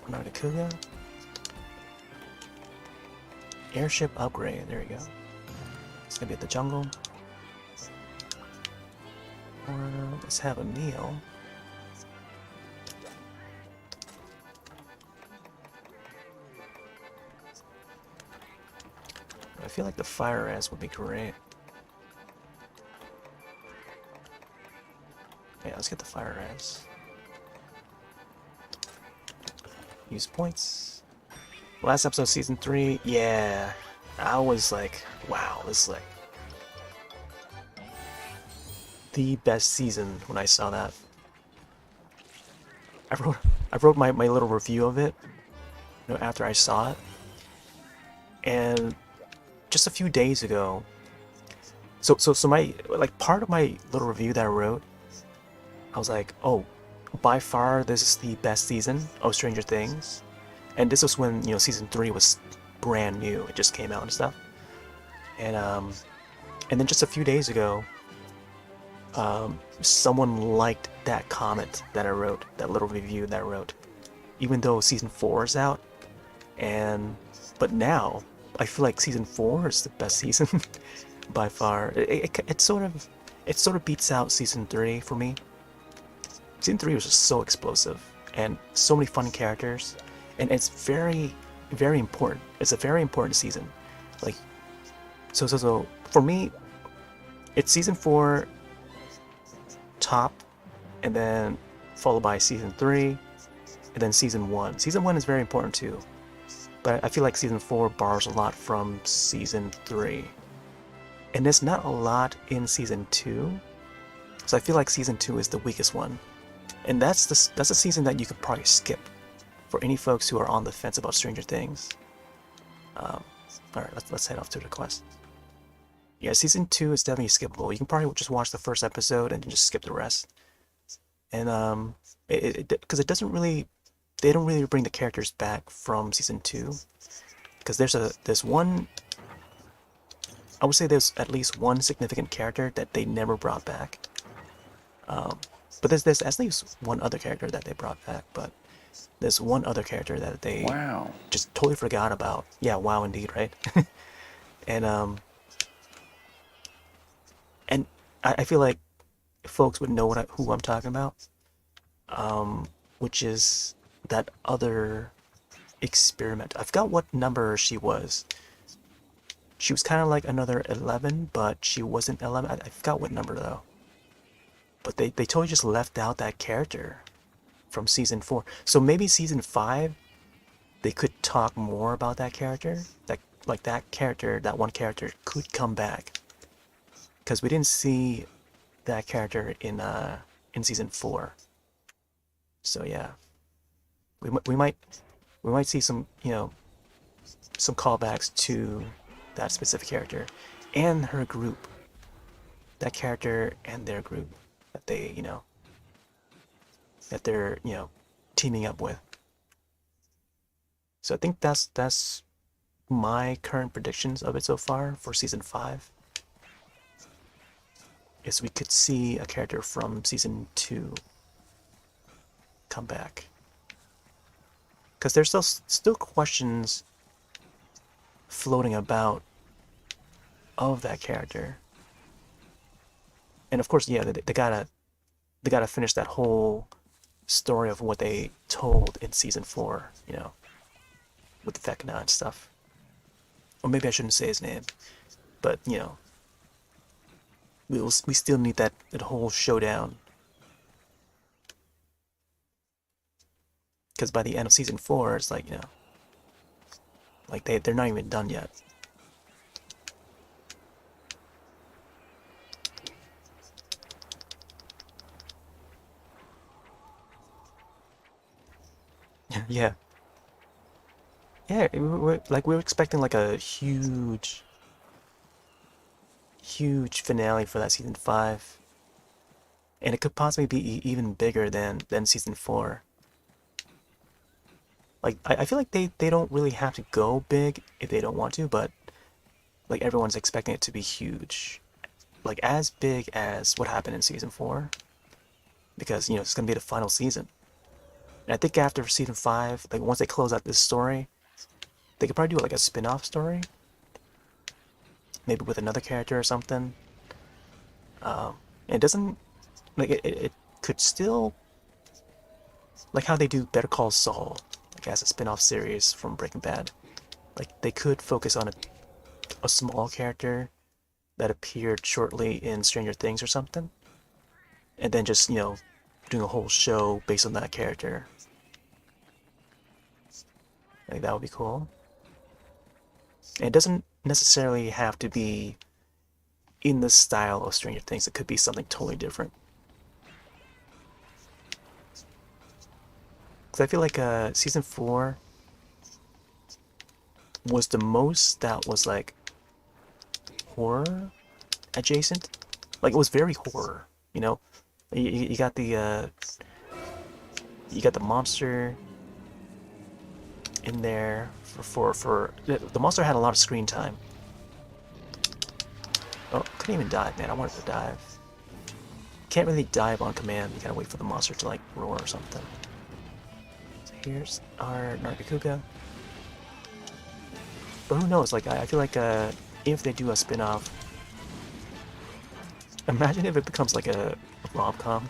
Kuga airship upgrade. There we go. It's gonna be at the jungle, or let's have a meal. I feel like the fire ants would be great. Yeah, let's get the fire ants. Use points. Last episode, season 3. Yeah, I was like, wow, this is like the best season when I saw that. I wrote my little review of it, after I saw it, and just a few days ago. So my part of my little review that I wrote, I was like, oh, by far this is the best season of Stranger Things, and this was when season 3 was brand new. It just came out and stuff, and then just a few days ago, someone liked that comment that I wrote, that little review that I wrote, even though season 4 is out, but now I feel like season 4 is the best season by far. It sort of beats out season 3 for me. Season 3 was just so explosive and so many fun characters, and it's very, very important. It's a very important season. So for me, it's season 4 top, and then followed by season 3, and then season 1. Season 1 is very important too, but I feel like season 4 borrows a lot from season 3, and there's not a lot in season 2, so I feel like season 2 is the weakest one, and that's a season that you could probably skip for any folks who are on the fence about Stranger Things. All right, let's head off to the quest. Yeah, season 2 is definitely skippable. You can probably just watch the first episode and just skip the rest, and because it doesn't really. They don't really bring the characters back from season 2, because there's one. I would say there's at least one significant character that they never brought back. But there's at least one other character that they brought back. But there's one other character that they just totally forgot about. Yeah, wow, indeed, right? and I feel like folks would know who I'm talking about. Which is that other experiment. I forgot what number she was. She was kind of like another 11, but she wasn't 11. I forgot what number though. But they totally just left out that character from season 4. So maybe season 5, they could talk more about that character. That one character could come back, because we didn't see that character in season 4. So yeah, we might see some some callbacks to that specific character and her group. That character and their group that they that they're teaming up with. So I think that's my current predictions of it so far for season 5. Is we could see a character from season 2 come back. Because there's still questions floating about of that character. And of course, yeah, they gotta finish that whole story of what they told in season 4, with the Vecna and stuff. Or maybe I shouldn't say his name, but we still need that whole showdown. Because by the end of season 4, it's like, like they're not even done yet. Yeah. Yeah, we're expecting like a huge finale for that season 5. And it could possibly be even bigger than season 4. Like I feel like they don't really have to go big if they don't want to, but like everyone's expecting it to be huge. Like as big as what happened in season 4. Because, it's gonna be the final season. And I think after season 5, like once they close out this story, they could probably do like a spin-off story. Maybe with another character or something. And it doesn't like it could still, like how they do Better Call Saul, like as a spin-off series from Breaking Bad. Like they could focus on a small character that appeared shortly in Stranger Things or something, and then just doing a whole show based on that character. Like that would be cool. And it doesn't necessarily have to be in the style of Stranger Things. It could be something totally different. Because I feel like season 4 was the most that was like horror adjacent. Like it was very horror, you know. You got the monster in there for the monster had a lot of screen time. Oh, couldn't even dive, man. I wanted to dive. Can't really dive on command. You gotta wait for the monster to like roar or something. So here's our Nargacuga. But who knows? Like I feel like if they do a spin-off, imagine if it becomes like a rom-com.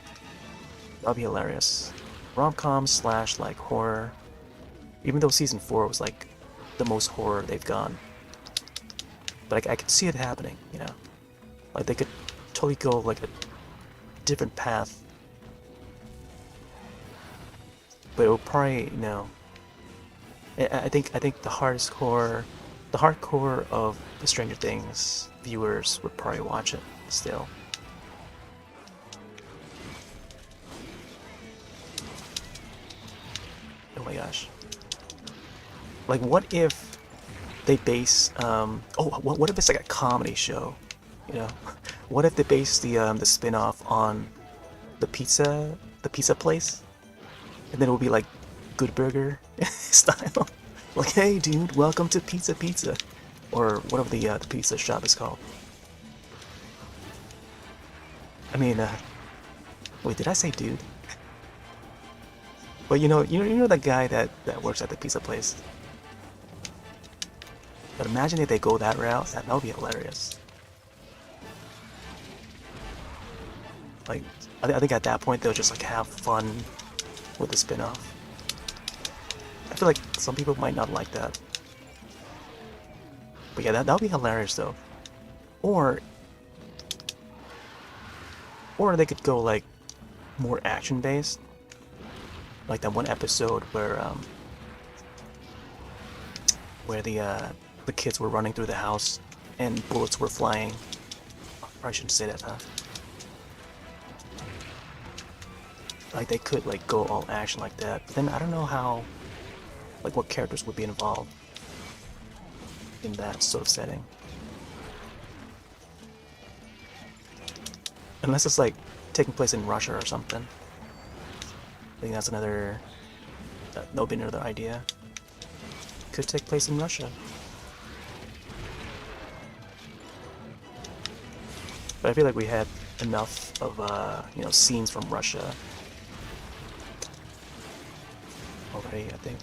That'd be hilarious. Rom-com slash like horror. Even though season 4 was like the most horror they've gone. But I could see it happening, Like they could totally go like a different path. But it would probably, I think the hardcore of the Stranger Things viewers would probably watch it still. Oh my gosh. Like what if they base what if it's like a comedy show? What if they base the spin-off on the pizza place? And then it will be like Good Burger style. Like, hey dude, welcome to Pizza. Or whatever the pizza shop is called. I mean, wait, did I say dude? But you know that guy that works at the pizza place? But imagine if they go that route, that would be hilarious. Like, I think at that point they'll just like have fun with the spin-off. I feel like some people might not like that. But yeah, that would be hilarious though. Or they could go like more action-based. Like that one episode where the kids were running through the house and bullets were flying. Oh, I shouldn't say that, huh? Like they could like go all action like that. But then I don't know how, like what characters would be involved in that sort of setting. Unless it's like taking place in Russia or something. I think that's another, that would be another idea. could take place in Russia. But I feel like we had enough of, you know, scenes from Russia already, I think.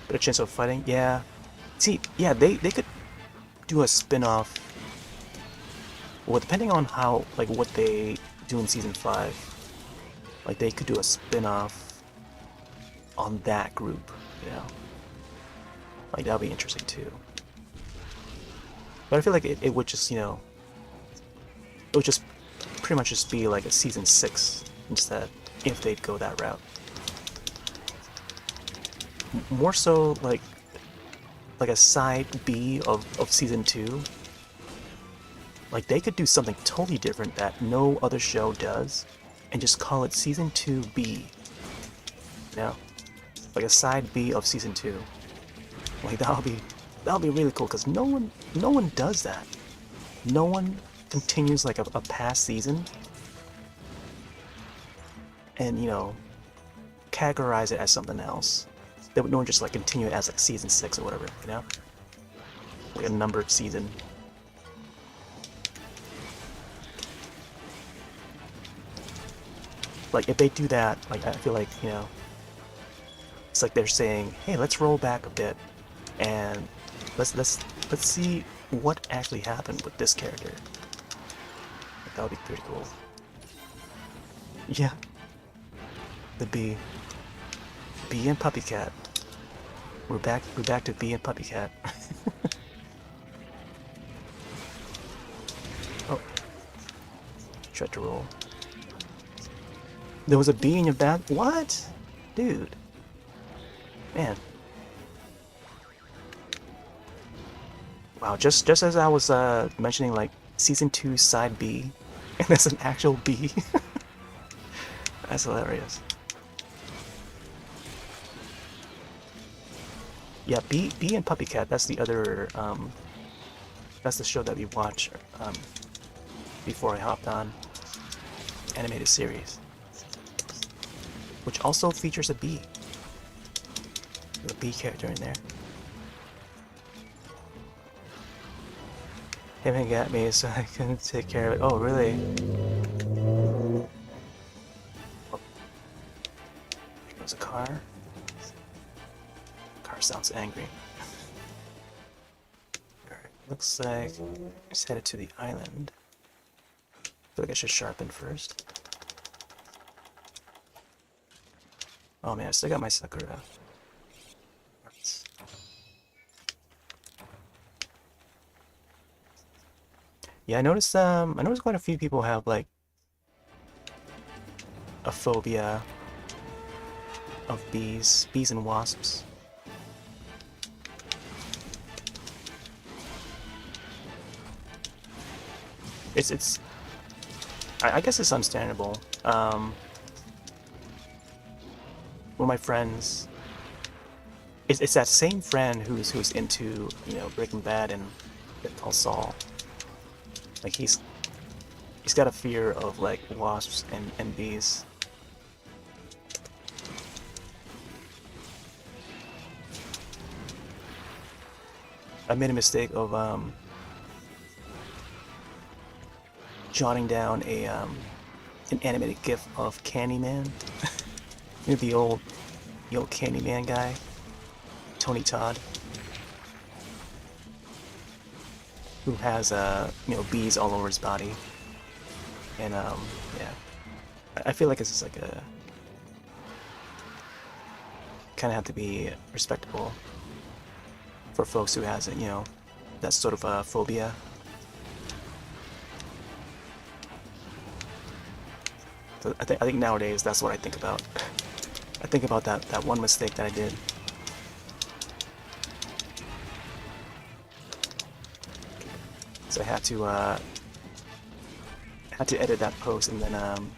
But a chance of fighting, yeah. See, yeah, they could do a spin-off. Well, depending on how, like, what they do in season 5, like, they could do a spin-off on that group, you know? Like, that would be interesting, too. But I feel like it would just, you know, it would just pretty much just be like a season 6 instead, if they'd go that route. More so like a side B of season 2. Like, they could do something totally different that no other show does, and just call it season 2B. You know? Like a side B of season 2. Like, that'll be really cool, because no one does that. No one continues like a past season and, you know, categorize it as something else. They would normally just like continue it as like season 6 or whatever, you know? Like a numbered season. Like, if they do that, like, I feel like, you know, it's like they're saying, hey, let's roll back a bit and let's see what actually happened with this character. Like, that would be pretty cool. Yeah. The bee. Bee and Puppy Cat. We're back to Bee and Puppy Cat. Oh. Tried to roll. There was a bee in your bath? What? Dude. Man. Wow, just as I was mentioning, like, season 2 side B, and there's an actual bee. That's hilarious. Yeah, Bee and Puppy Cat, that's the other, that's the show that we watched before I hopped on. Animated series. Which also features a bee. The bee character in there. Him got me so I couldn't take care of it. Oh, really? Oh. Here goes a car. Car sounds angry. Alright, looks like it's headed to the island. I feel like I should sharpen first. Oh man, I still got my Sakura. Yeah, I noticed quite a few people have like a phobia of bees and wasps. I guess it's understandable. One of my friends, it's that same friend who's into, you know, Breaking Bad and Better Call Saul. Like, he's got a fear of like wasps and bees. I made a mistake of jotting down an animated GIF of Candyman. You know, the old Candyman guy, Tony Todd, who has you know, bees all over his body, and yeah, I feel like it's just like a kind of have to be respectable for folks who has, you know, that sort of a phobia. So I think nowadays that's what I think about. I think about that one mistake that I did. So I had to edit that post and then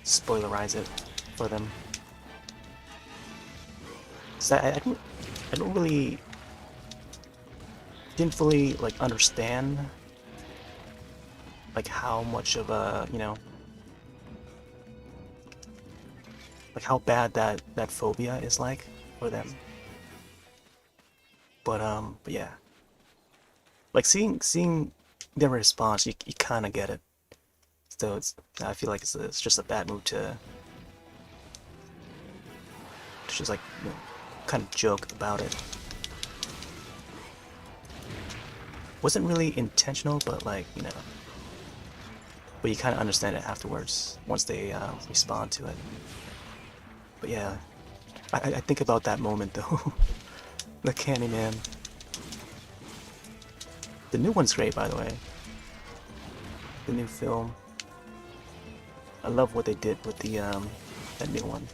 spoilerize it for them. So I didn't fully like understand like how much of a, you know, like how bad that phobia is like for them. But yeah, like seeing their response, you kind of get it. So I feel like it's just a bad move to just like, you know, kind of joke about it. Wasn't really intentional, but like, you know, but you kind of understand it afterwards once they respond to it. But yeah, I think about that moment though. The Candyman. The new one's great, by the way. The new film. I love what they did with the that new one.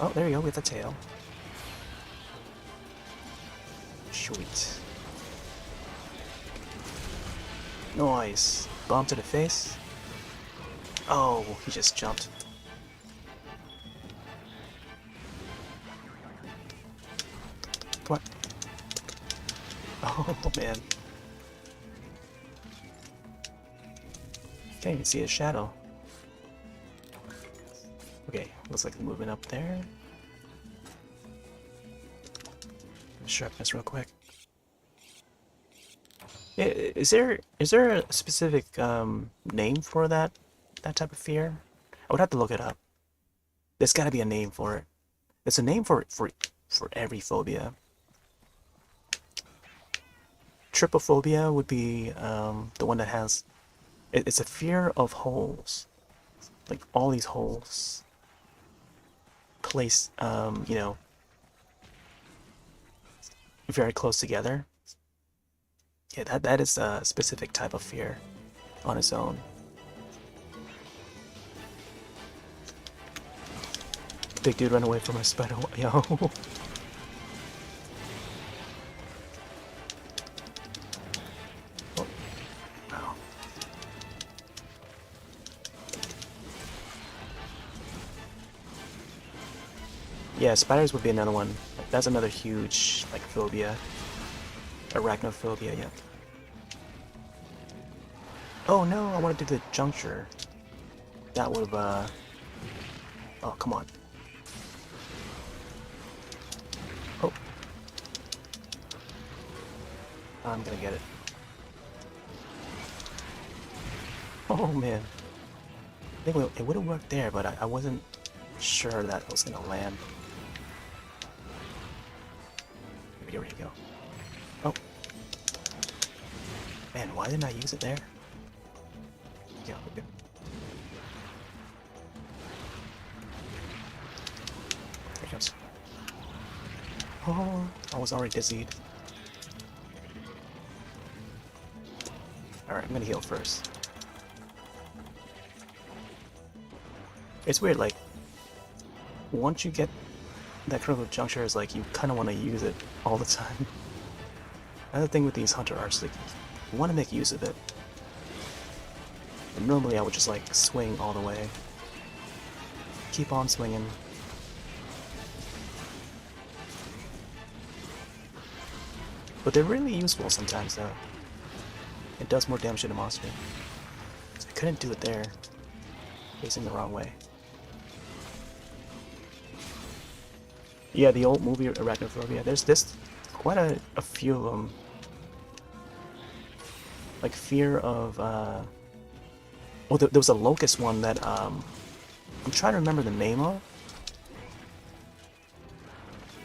Oh, there you go with the tail. Sweet. Nice. Bomb to the face. Oh, he just jumped. Come on. Oh man. Can't even see his shadow. Okay, looks like moving up there. Sharpness real quick. Yeah, is there a specific name for that type of fear? I would have to look it up. There's got to be a name for it. There's a name for every phobia. Trypophobia would be the one that has it's a fear of holes, like all these holes placed you know, very close together. Yeah, that is a specific type of fear on its own. Big dude run away from a spider. Yo. Oh, wow. Yeah, spiders would be another one. That's another huge like phobia. Arachnophobia, yeah. Oh no, I want to do the juncture. That would have oh, come on. Oh. I'm gonna get it. Oh man. I think it would have worked there, but I wasn't sure that it was gonna land. Here we go. Oh. Man, why didn't I use it there? Yeah, we're good. There it goes. Oh, I was already dizzied. Alright, I'm gonna heal first. It's weird, like, once you get that critical juncture, is like you kind of want to use it all the time. Another thing with these hunter arts, like, you want to make use of it. And normally I would just like swing all the way. Keep on swinging. But they're really useful sometimes though. It does more damage to the monster. I couldn't do it there. Facing the wrong way. Yeah, the old movie Arachnophobia. There's quite a few of them. Like fear of oh, there was a locust one that I'm trying to remember the name of.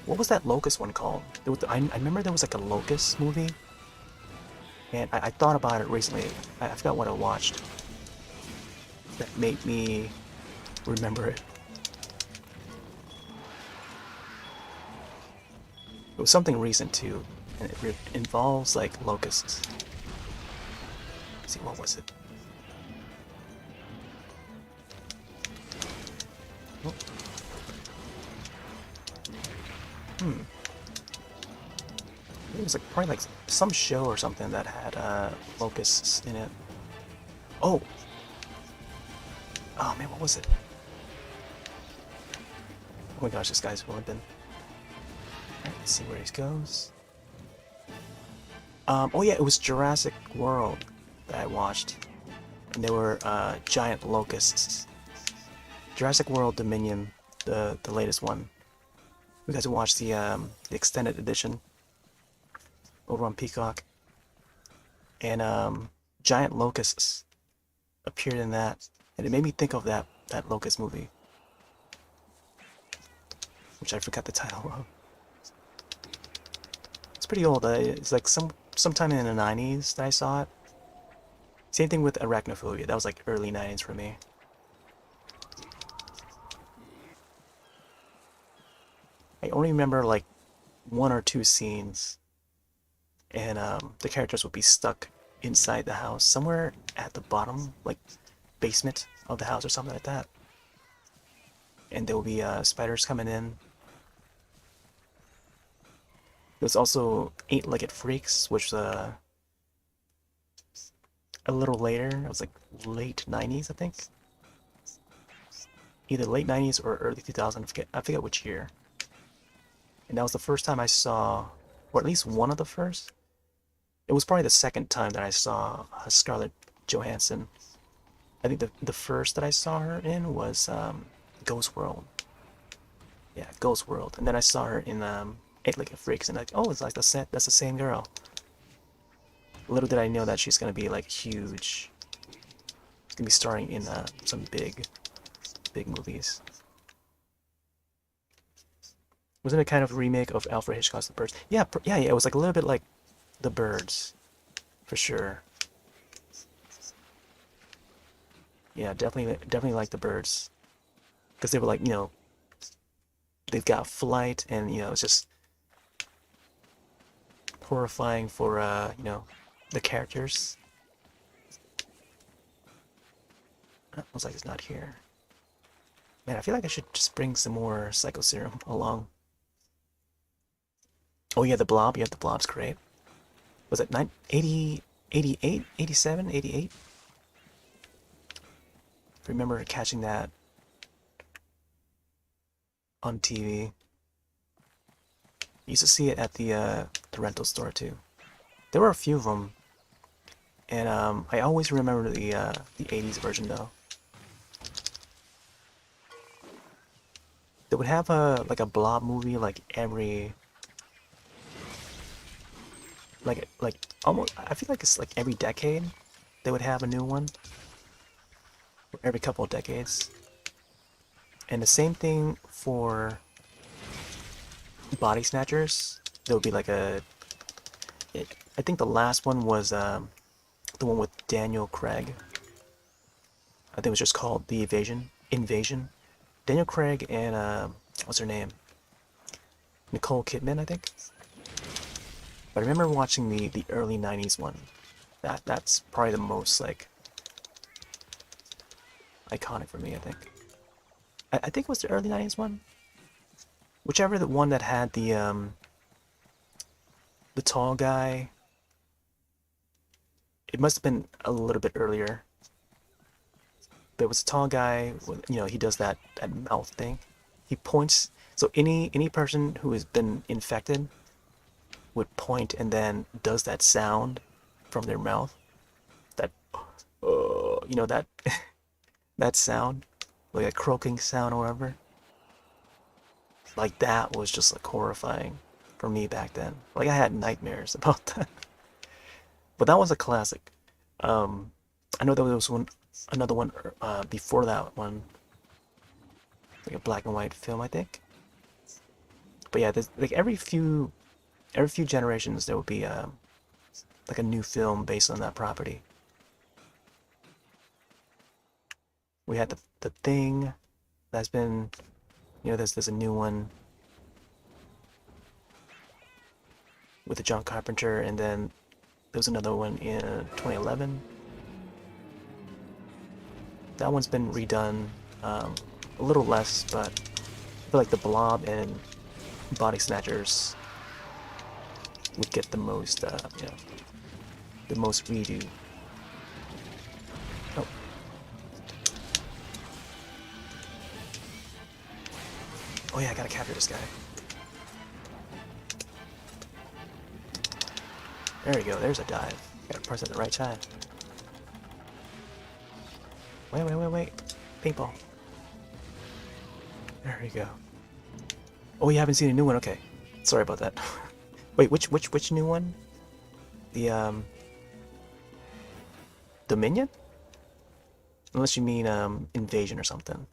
What was that locust one called? I remember there was like a locust movie, and I thought about it recently. I forgot what I watched that made me remember it. It was something recent too, and it involves like locusts. Let's see, what was it? Oh. It was like probably like some show or something that had locusts in it. Oh! Oh man, what was it? Oh my gosh, this guy's ruined. Let's see where he goes. Oh yeah, it was Jurassic World that I watched. And they were giant locusts. Jurassic World Dominion, the latest one. We got to watch the extended edition over on Peacock. And giant locusts appeared in that. And it made me think of that locust movie. Which I forgot the title of. It's pretty old. It's like sometime in the 90s that I saw it. Same thing with Arachnophobia. That was like early 90s for me. I only remember like one or two scenes, and the characters would be stuck inside the house, somewhere at the bottom, like basement of the house or something like that. And there will be spiders coming in. There's also Eight-Legged Freaks, which was a little later. It was like late 90s, I think. Either late 90s or early 2000s. I forget which year. And that was the first time I saw, or at least one of the first. It was probably the second time that I saw Scarlett Johansson. I think the first that I saw her in was Ghost World. Yeah, Ghost World. And then I saw her in Eight-Legged Freaks, and like, oh, it's like that's the same girl. Little did I know that she's gonna be like huge. She's gonna be starring in some big movies. Wasn't it kind of a remake of Alfred Hitchcock's The Birds? Yeah, yeah. It was like a little bit like The Birds, for sure. Yeah, definitely like The Birds, because they were like, they've got flight, and it's just horrifying for the characters. Looks like it's not here. Man, I feel like I should just bring some more Psycho Serum along. Oh yeah, the Blob. Yeah, the Blob's great. Was it 80, 88, 87, 88? Remember catching that on TV. Used to see it at the rental store too. There were a few of them, and I always remember the 80s version though. They would have like a Blob movie like every like almost, I feel like it's like every decade they would have a new one, or every couple of decades. And the same thing for Body Snatchers. There would be like I think the last one was the one with Daniel Craig. I think it was just called The Invasion. Daniel Craig and what's her name? Nicole Kidman, I think. But I remember watching the early 90s one. That's probably the most like iconic for me, I think. I think it was the early 90s one. Whichever the one that had the tall guy. It must have been a little bit earlier. But it was a tall guy with, he does that mouth thing. He points, so any person who has been infected would point and then does that sound from their mouth. That that that sound, like a croaking sound or whatever. Like that was just like horrifying for me back then. Like I had nightmares about that. But that was a classic. I know there was another one before that one, like a black and white film, I think. But yeah, there's, like every few generations there will be like a new film based on that property. We had the Thing, that's been, there's a new one with the John Carpenter, and then there was another one in 2011. That one's been redone, a little less, but I feel like the Blob and Body Snatchers would get the most, the most redo. Oh. Oh yeah, I gotta capture this guy. There we go, there's a dive. Gotta press it at the right time. Wait. Paintball. There we go. Oh, you haven't seen a new one? Okay. Sorry about that. Wait, which new one? The, Dominion? Unless you mean, Invasion or something.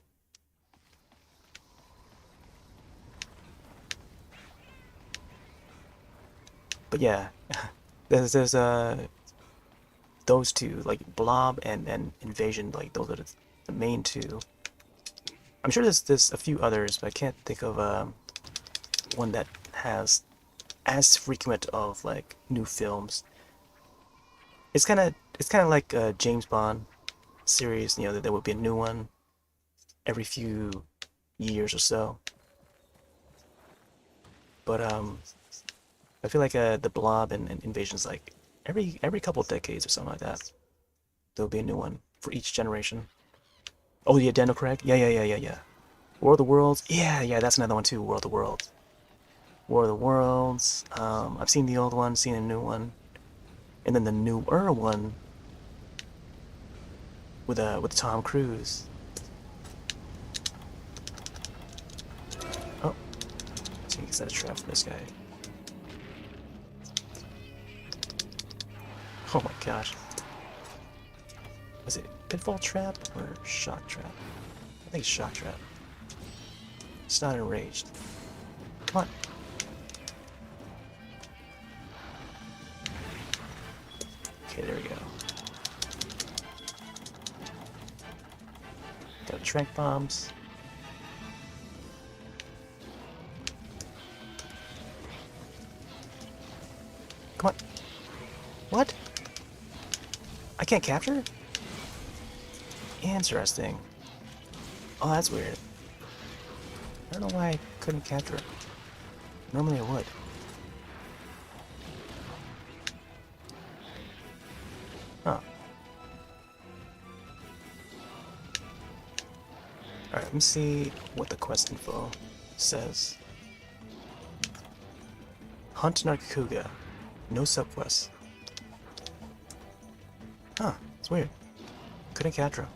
But yeah, there's those two, like Blob and Invasion, like those are the main two. I'm sure there's a few others, but I can't think of one that has as frequent of like new films. It's kind of like a James Bond series. You know, that there would be a new one every few years or so. But I feel like the Blob and Invasion's like every couple of decades or something like that. There'll be a new one for each generation. Oh, the Daniel Craig? Yeah. War of the Worlds? Yeah, that's another one too, War of the Worlds. War of the Worlds. I've seen the old one, seen a new one. And then the newer one with Tom Cruise. Oh, so you can set a trap for this guy. Oh my gosh. Was it Pitfall Trap or Shock Trap? I think it's Shock Trap. It's not enraged. Come on. Okay, there we go. Got trank bombs. Come on. What? I can't capture it? Interesting. Oh, that's weird. I don't know why I couldn't capture it. Normally I would. Huh. Alright, let me see what the quest info says. Hunt Narkuga. No subquests. Huh, it's weird. Couldn't capture him.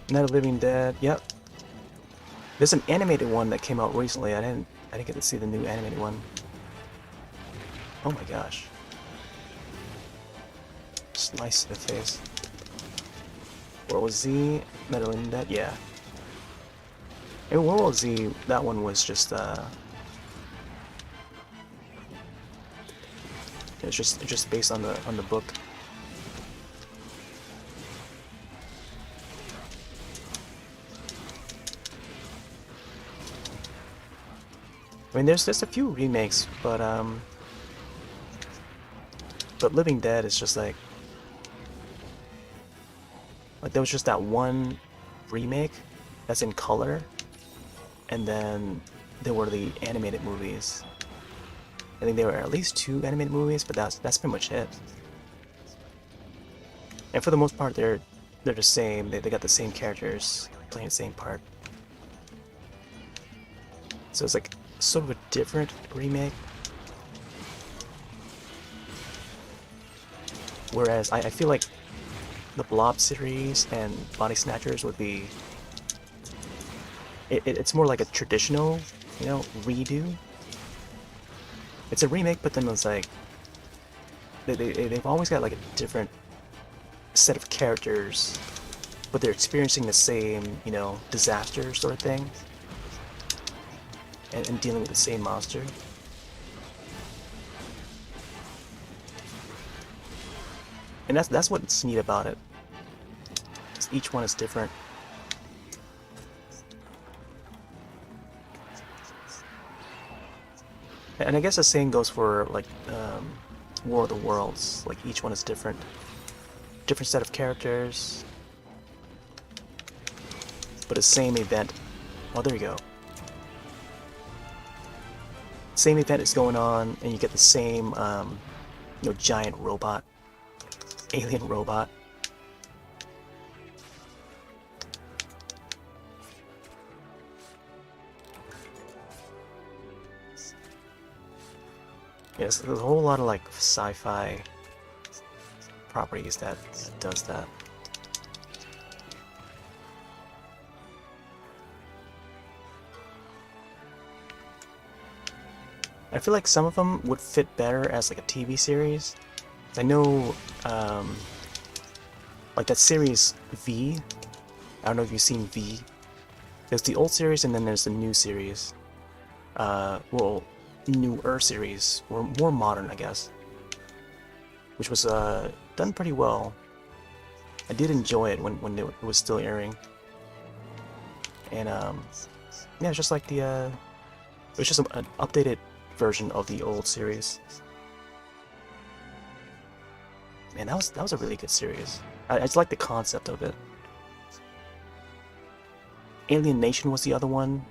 Night of Living Dead, yep. There's an animated one that came out recently. I didn't get to see the new animated one. Oh my gosh. Slice to the face. World War Z, Night of Living Dead, yeah. In World War Z, that one was just it's just based on the book. I mean, there's just a few remakes, but Living Dead is just like there was just that one remake that's in color, and then there were the animated movies. I think there were at least 2 animated movies, but that's pretty much it. And for the most part, they're the same. They got the same characters playing the same part. So it's like sort of a different remake. Whereas I feel like the Blob series and Body Snatchers would be... It's more like a traditional, you know, redo. It's a remake, but then it's like... They've always got like a different set of characters, but they're experiencing the same, you know, disaster sort of thing. And dealing with the same monster. And that's what's neat about it. Just each one is different. And I guess the same goes for like War of the Worlds. Like each one is different. Different set of characters. But the same event. Oh, there you go. Same event is going on, and you get the same, you know, giant robot, alien robot. Yes, there's a whole lot of like sci-fi properties that does that. I feel like some of them would fit better as like a TV series. I know, like that series V. I don't know if you've seen V. There's the old series and then there's the new series. Well, newer series, or more modern, I guess. Which was done pretty well. I did enjoy it when it was still airing. And yeah, it's just like the it was just an updated version of the old series. Man, that was a really good series. I just like the concept of it. Alien Nation was the other one.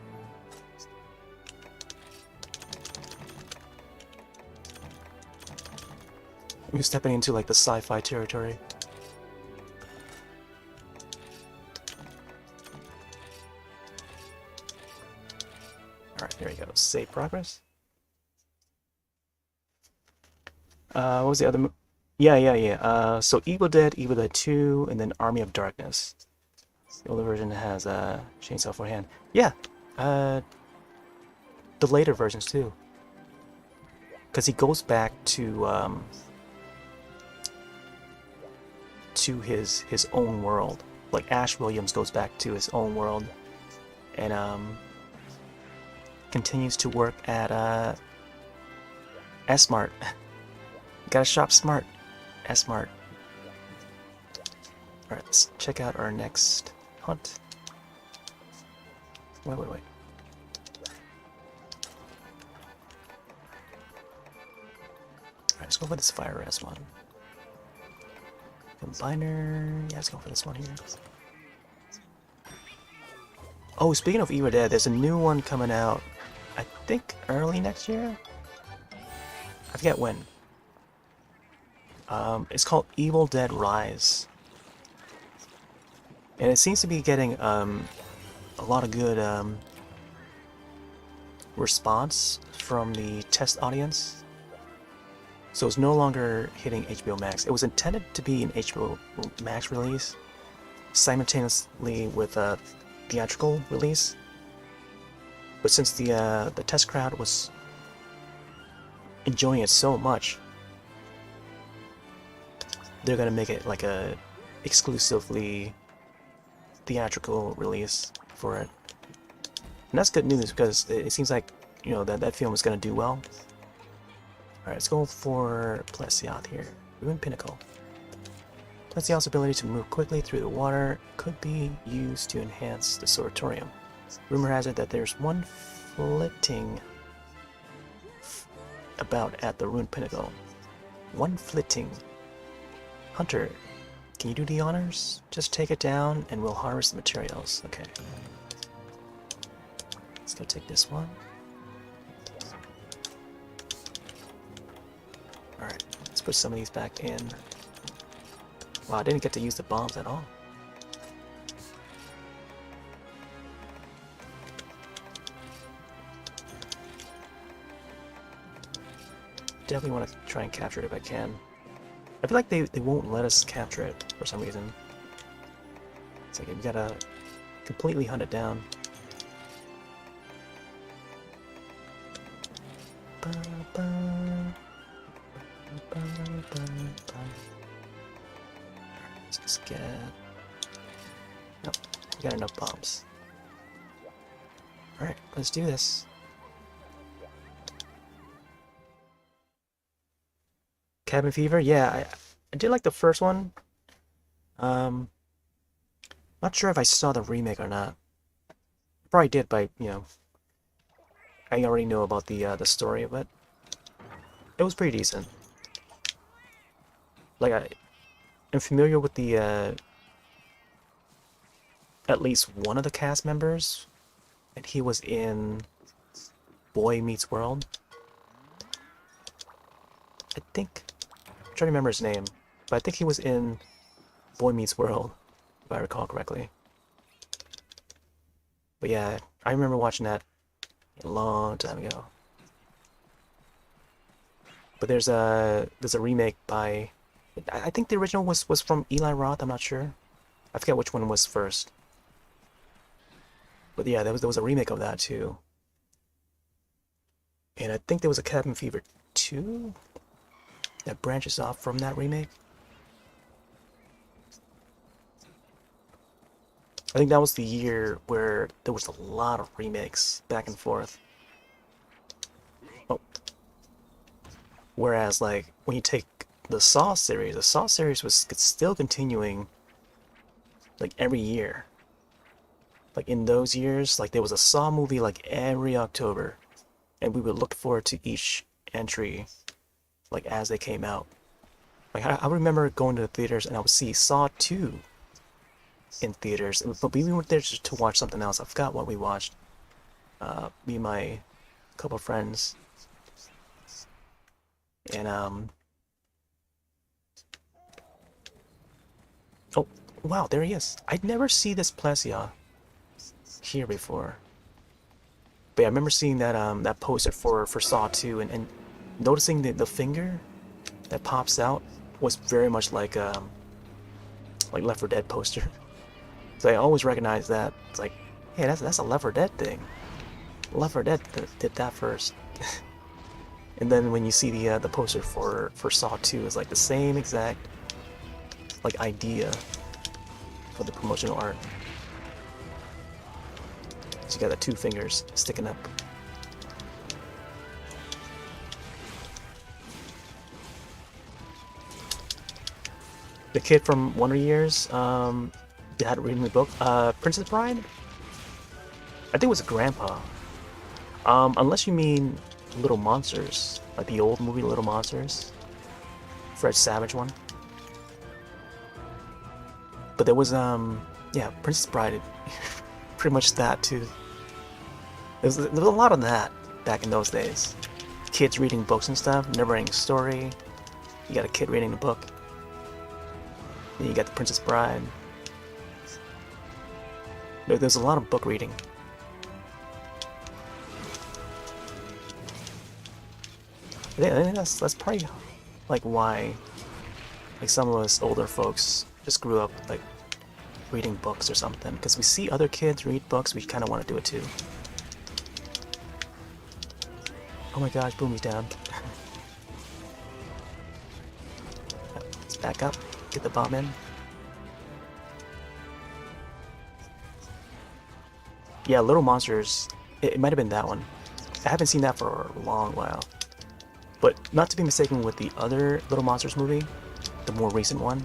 We're stepping into like the sci-fi territory. Alright, there we go. Save progress. What was the other? Yeah. So Evil Dead 2, and then Army of Darkness. The older version has chainsaw for hand. Yeah, the later versions too. Because he goes back to his own world. Like Ash Williams goes back to his own world, and continues to work at S-Mart. Gotta shop smart. S-Mart. Alright, let's check out our next hunt. Wait. Alright, let's go for this fire res one. Combiner. Yeah, let's go for this one here. Oh, speaking of Evil Dead, there's a new one coming out, I think early next year? I forget when. It's called Evil Dead Rise. And it seems to be getting a lot of good response from the test audience. So it's no longer hitting HBO Max. It was intended to be an HBO Max release simultaneously with a theatrical release. But since the test crowd was enjoying it so much, they're gonna make it like a exclusively theatrical release for it. And that's good news because it seems like, you know, that film is gonna do well. Alright, let's go for Plesiath here. Ruined Pinnacle. Plesiath's ability to move quickly through the water could be used to enhance the Sanatorium. Rumor has it that there's one flitting about at the Ruined Pinnacle. One flitting. Hunter, can you do the honors? Just take it down and we'll harvest the materials. Okay. Let's go take this one. Alright, let's put some of these back in. Wow, I didn't get to use the bombs at all. Definitely want to try and capture it if I can. I feel like they won't let us capture it for some reason. It's like we gotta completely hunt it down. Let's just get... Nope, we got enough bombs. Alright, let's do this. Cabin Fever, yeah, I did like the first one. Not sure if I saw the remake or not. Probably did, but you know, I already know about the story of it. It was pretty decent. Like I'm familiar with the at least one of the cast members, and he was in Boy Meets World. I think. I'm trying to remember his name, but I think he was in Boy Meets World, if I recall correctly. But yeah, I remember watching that a long time ago. But there's a remake by, I think the original was from Eli Roth. I'm not sure. I forget which one was first. But yeah, there was a remake of that too. And I think there was a Cabin Fever 2 that branches off from that remake. I think that was the year where there was a lot of remakes back and forth. Oh. Whereas, like, when you take the Saw series was still continuing, like, every year. Like, in those years, like, there was a Saw movie, like, every October. And we would look forward to each entry, like, as they came out. Like, I remember going to the theaters and I would see Saw 2 in theaters, but we went there just to watch something else. I forgot what we watched. Me and my couple friends. And, oh, wow, there he is. I'd never see this Plesia here before. But yeah, I remember seeing that that poster for Saw 2 and noticing the finger that pops out was very much like Left 4 Dead poster. So I always recognize that. It's like, hey, that's a Left 4 Dead thing. Left 4 Dead did that first. And then when you see the poster for Saw 2, it's like the same exact like idea for the promotional art. So you got the two fingers sticking up. The kid from Wonder Years, had reading the book. Princess Bride? I think it was a grandpa. Unless you mean Little Monsters, like the old movie Little Monsters, Fred Savage one. But there was yeah, Princess Bride, pretty much that too. There was a lot of that back in those days. Kids reading books and stuff, never-ending story. You got a kid reading the book. Then you got the Princess Bride. There's a lot of book reading. I think that's probably like why like some of us older folks just grew up like reading books or something, because we see other kids read books, we kind of want to do it too. Oh my gosh, Boomy's down. Let's back up, get the bomb in. Yeah, Little Monsters, it might have been that one. I haven't seen that for a long while. But not to be mistaken with the other Little Monsters movie, the more recent one,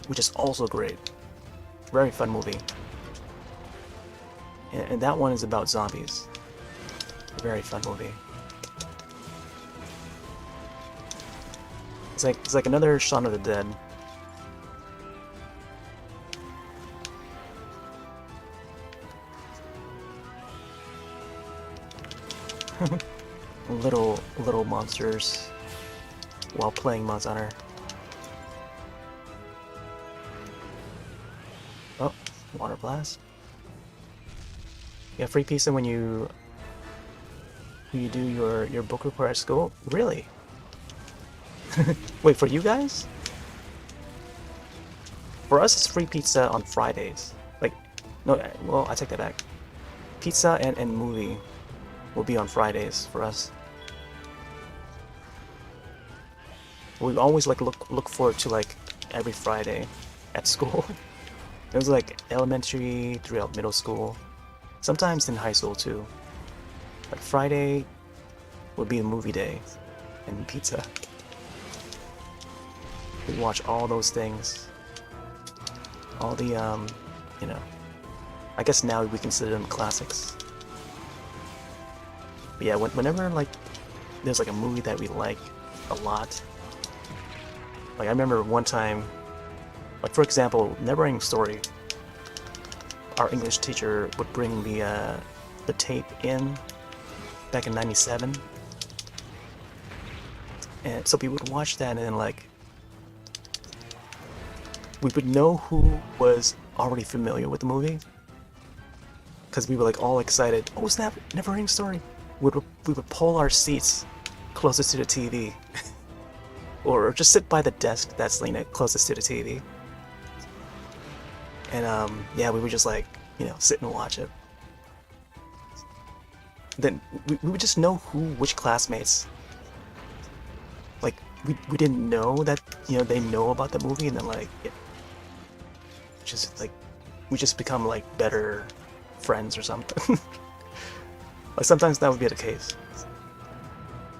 which is also great. Very fun movie. And that one is about zombies. Very fun movie. It's like another Shaun of the Dead. little monsters while playing Monster Hunter. Oh, water blast. Yeah, free pizza when you do your book report at school? Really? Wait, for you guys? For us, it's free pizza on Fridays. Like, no, well, I take that back. Pizza and movie will be on Fridays for us. We always like look forward to like every Friday at school. It was like elementary throughout middle school, sometimes in high school too. Like Friday would be a movie day and pizza. We watch all those things, all the you know, I guess now we consider them classics. But yeah, whenever like there's like a movie that we like a lot. Like I remember one time, like for example, Neverending Story. Our English teacher would bring the tape in back in '97, and so we would watch that, and then like we would know who was already familiar with the movie, because we were like all excited. Oh snap! Neverending Story. We would pull our seats closest to the TV. Or just sit by the desk that's closest to the TV. And yeah, we would just like, sit and watch it. Then we would just know which classmates. Like we didn't know that they know about the movie, and then like just like we just become like better friends or something. Like sometimes that would be the case.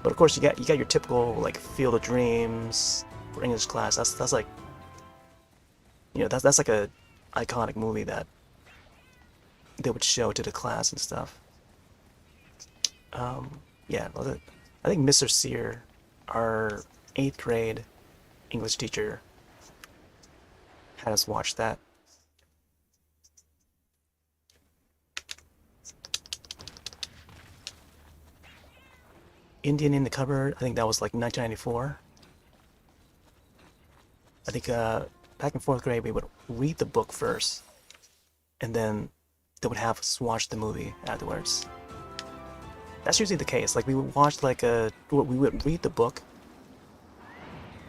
But of course you got your typical like Field of Dreams for English class. That's like that's like a iconic movie that they would show to the class and stuff. Yeah, I think Mr. Sear, our 8th grade English teacher, had us watch that. Indian in the Cupboard, I think that was like 1994. I think back in 4th grade we would read the book first, and then they would have us watch the movie afterwards. That's usually the case. Like we would watch we would read the book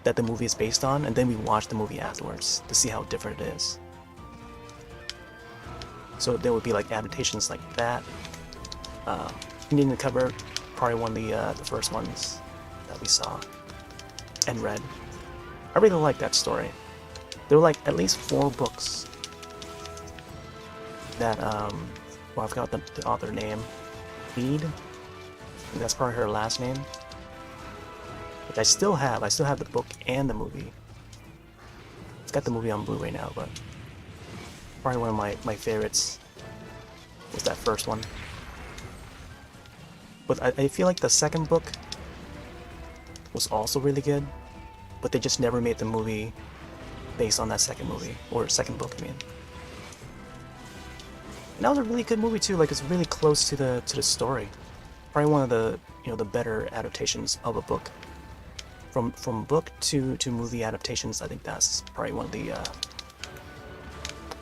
that the movie is based on, and then we watch the movie afterwards to see how different it is. So there would be like adaptations like that. Indian in the Cupboard, probably one of the first ones that we saw and read. I really like that story. There were like at least 4 books that well, I forgot the author name. Reed. That's probably her last name. Which I still have the book and the movie. It's got the movie on Blu-ray now, but probably one of my favorites was that first one. But I feel like the second book was also really good, but they just never made the movie based on that second movie, or second book, I mean. And that was a really good movie too. Like it's really close to the story. Probably one of the the better adaptations of a book. From book to movie adaptations, I think that's probably one of the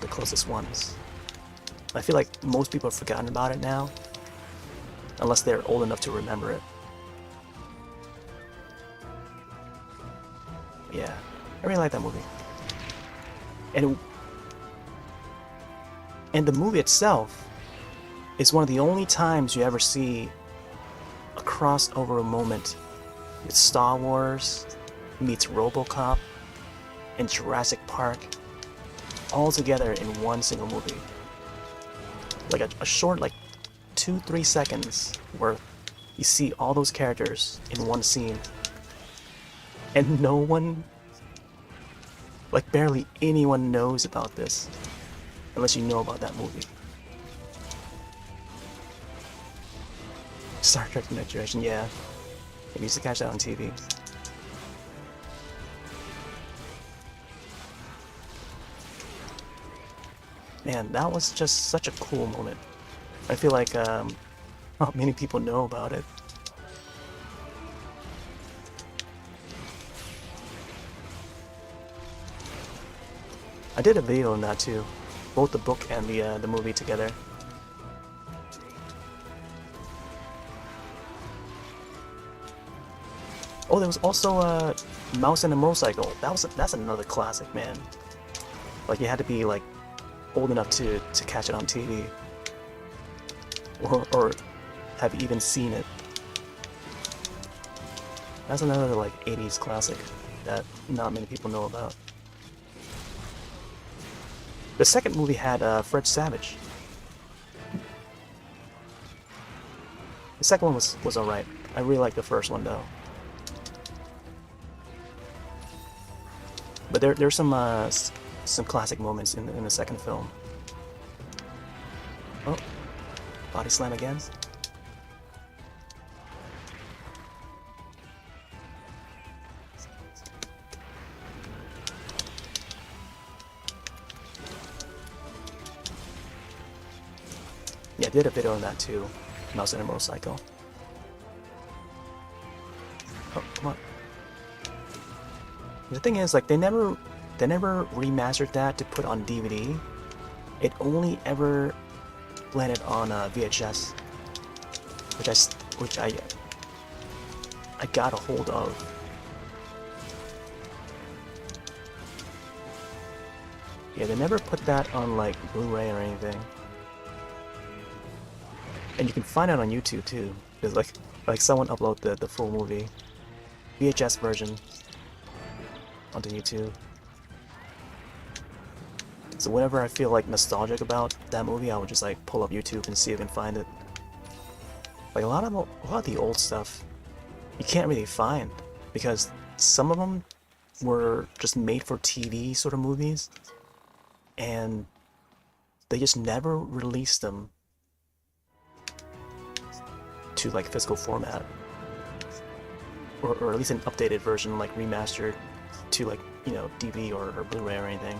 closest ones. I feel like most people have forgotten about it now, unless they're old enough to remember it. Yeah, I really like that movie. And the movie itself is one of the only times you ever see a crossover moment with Star Wars meets RoboCop and Jurassic Park all together in one single movie. Like a short, like 2-3 seconds worth, you see all those characters in one scene, and no one, like barely anyone knows about this unless you know about that movie. Star Trek The Next Generation, yeah. I used to catch that on TV. Man, that was just such a cool moment. I feel like not many people know about it. I did a video on that too, both the book and the movie together. Oh, there was also Mouse and a Motorcycle. That's another classic, man. Like you had to be like old enough to catch it on TV, or have even seen it. That's another like 80s classic that not many people know about. The second movie had Fred Savage. The second one was alright. I really liked the first one though. But there's some classic moments in the second film. Oh, body slam again. Yeah, I did a video on that too. Mouse and a Motorcycle. Oh, come on. The thing is, like, they never remastered that to put on DVD. It only ever landed on VHS, which I I got a hold of. Yeah, they never put that on like Blu-ray or anything. And you can find it on YouTube too. There's like someone uploaded the full movie, VHS version, onto YouTube. So whenever I feel like nostalgic about that movie, I would just like pull up YouTube and see if I can find it. Like a lot of the old stuff, you can't really find because some of them were just made for TV sort of movies, and they just never released them to like physical format, or at least an updated version, like remastered to like, you know, DVD or Blu-ray or anything.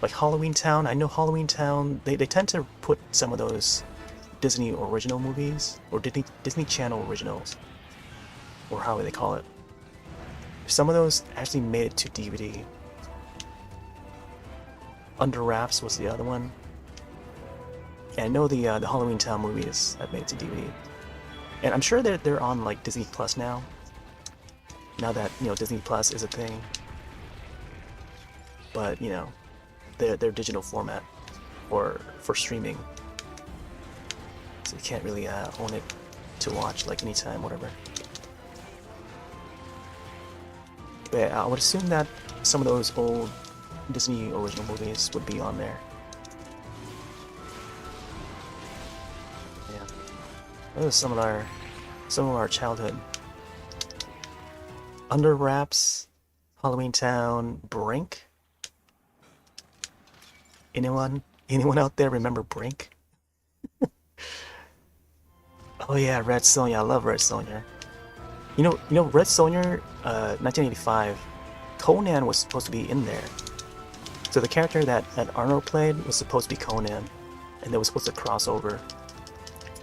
Like Halloween Town, I know Halloween Town, they tend to put some of those Disney original movies, or Disney Channel originals, or how they call it. Some of those actually made it to DVD. Under Wraps was the other one. And I know the Halloween Town movies have made it to DVD. And I'm sure they're on like Disney Plus now. Now that, you know, Disney Plus is a thing. But, you know, they're digital format or for streaming. So you can't really own it to watch like anytime, whatever. But yeah, I would assume that some of those old Disney original movies would be on there. Yeah, that was some of our childhood. Under Wraps, Halloween Town, Brink. Anyone out there remember Brink? Oh yeah, Red Sonja. I love Red Sonja. You know, Red Sonja, 1985. Conan was supposed to be in there. So the character that Arnold played was supposed to be Conan, and they were supposed to cross over.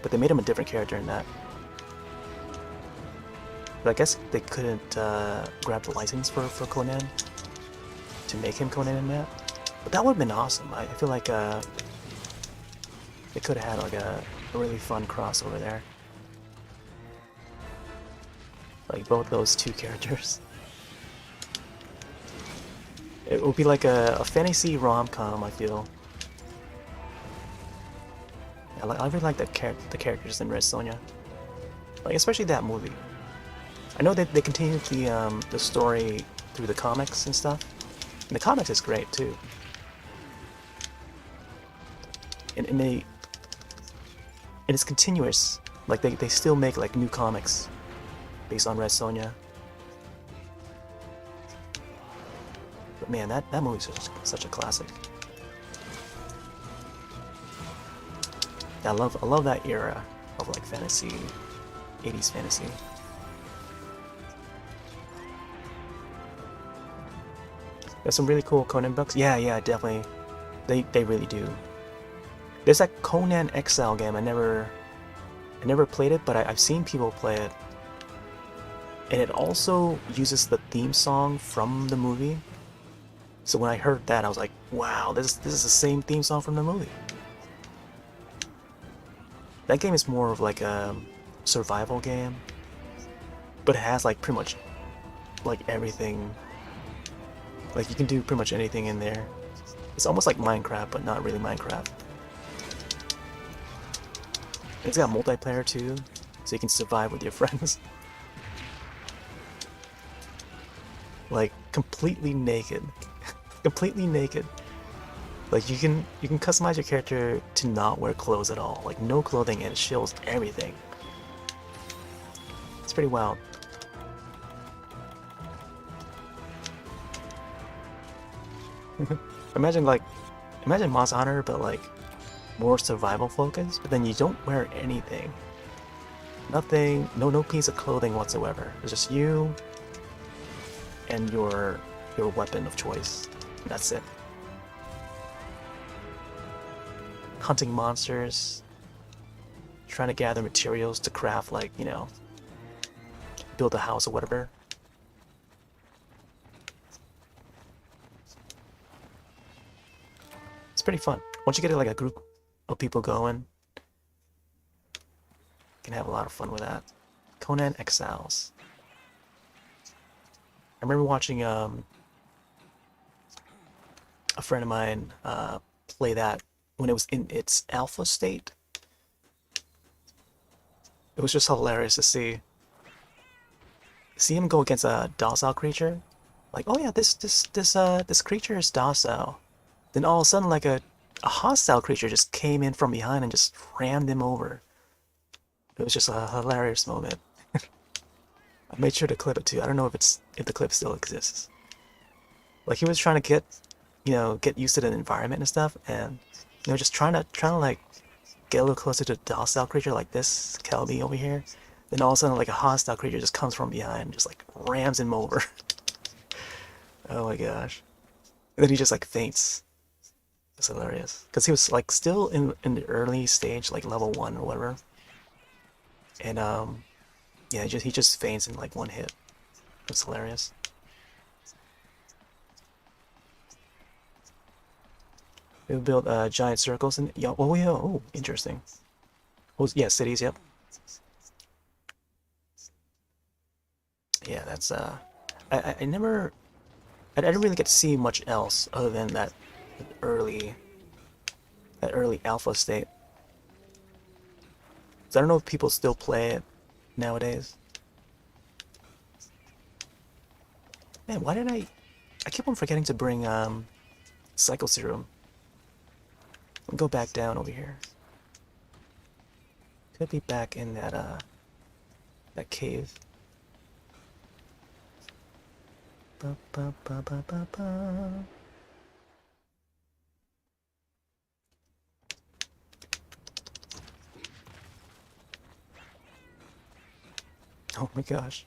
But they made him a different character in that. But I guess they couldn't grab the license for Conan to make him Conan in that. But that would have been awesome. I feel like they could have had like a really fun crossover there. Like both those two characters. It would be like a fantasy rom-com, I feel. I really like the characters in Red Sonja. Like, especially that movie. I know that they continued the story through the comics and stuff. And the comics is great too. And it's continuous. Like they still make like new comics based on Red Sonja. But man, that movie's such a classic. I love that era of like fantasy, 80s fantasy. There's some really cool Conan books. Yeah, definitely. They really do. There's that Conan Exile game. I never played it, but I've seen people play it. And it also uses the theme song from the movie. So when I heard that, I was like, wow, this is the same theme song from the movie. That game is more of like a survival game, but it has like pretty much like everything. Like you can do pretty much anything in there. It's almost like Minecraft, but not really Minecraft. It's got multiplayer too, so you can survive with your friends. Like completely naked. Completely naked. Like you can customize your character to not wear clothes at all. Like no clothing, and it shows everything. It's pretty wild. Imagine Monster Hunter, but like more survival focused, but then you don't wear anything. Nothing, no piece of clothing whatsoever. It's just you and your weapon of choice. And that's it. Hunting monsters, trying to gather materials to craft, like, you know, build a house or whatever. It's pretty fun. Once you get like a group of people going, Can have a lot of fun with that. Conan Exiles. I remember watching a friend of mine play that when it was in its alpha state. It was just hilarious to see him go against a docile creature. Like, oh yeah, this creature is docile. Then all of a sudden, like a hostile creature just came in from behind and just rammed him over. It was just a hilarious moment. I made sure to clip it too. I don't know if the clip still exists. Like he was trying to get used to the environment and stuff, and just trying to like get a little closer to a docile creature like this Kelby over here. Then all of a sudden, like a hostile creature just comes from behind, and just like rams him over. Oh my gosh! And then he just like faints. It's hilarious because he was like still in the early stage, like level 1 or whatever, and yeah, he just faints in like one hit. It's hilarious. We built giant circles and yeah. Oh yeah. Oh, interesting. Oh yeah, cities. Yep. Yeah, that's I never. I didn't really get to see much else other than early that early alpha state. So I don't know if people still play it nowadays. Man, why did I keep on forgetting to bring Cycle Serum. I'll go back down over here. Could be back in that cave. Ba, ba, ba, ba, ba, ba. Oh my gosh.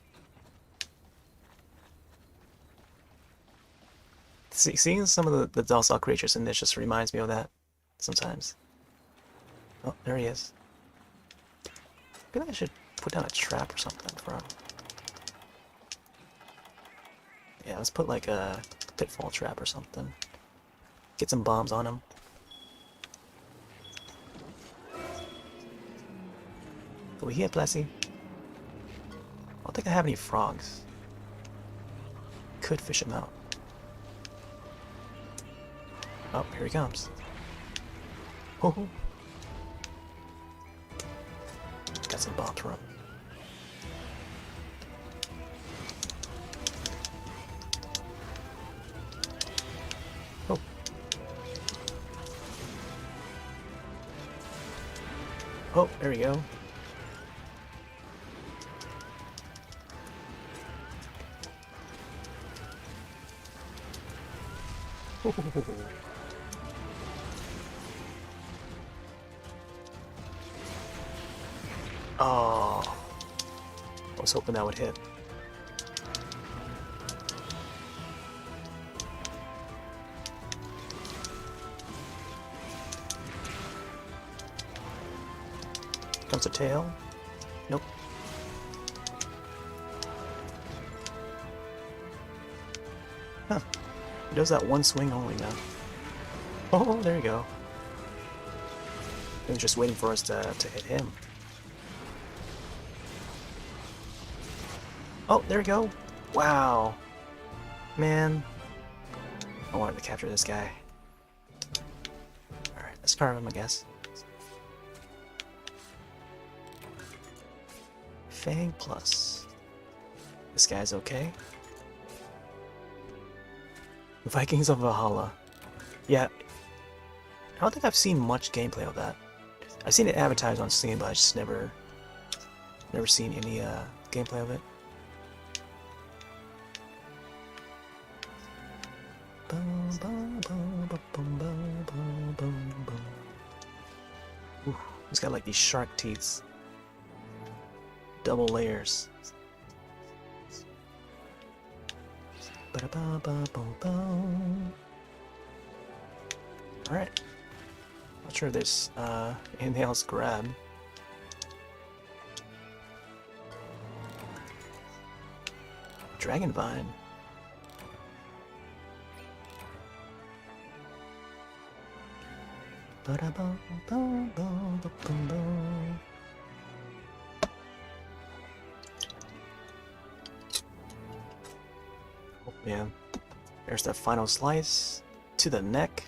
Seeing some of the docile creatures in this just reminds me of that sometimes. Oh, there he is. Maybe I should put down a trap or something for him. Yeah, let's put like a pitfall trap or something. Get some bombs on him. Over here, Blessy. I don't think I have any frogs. Could fish him out. Oh, here he comes. Oh, got some bombs for him. Oh. Oh, there we go. Oh, I was hoping that would hit. Comes a tail. Nope. Huh. He does that one swing only now. Oh, there you go. He was just waiting for us to hit him. Oh, there we go. Wow. Man. I wanted to capture this guy. Alright, let's carve him, I guess. Fang Plus. This guy's okay. Vikings of Valhalla. Yeah. I don't think I've seen much gameplay of that. I've seen it advertised on Steam, but I just never seen any gameplay of it. Ooh, he's got like these shark teeth. Double layers. Alright. Not sure if there's anything else to grab. Dragon Vine. Yeah. There's that final slice to the neck.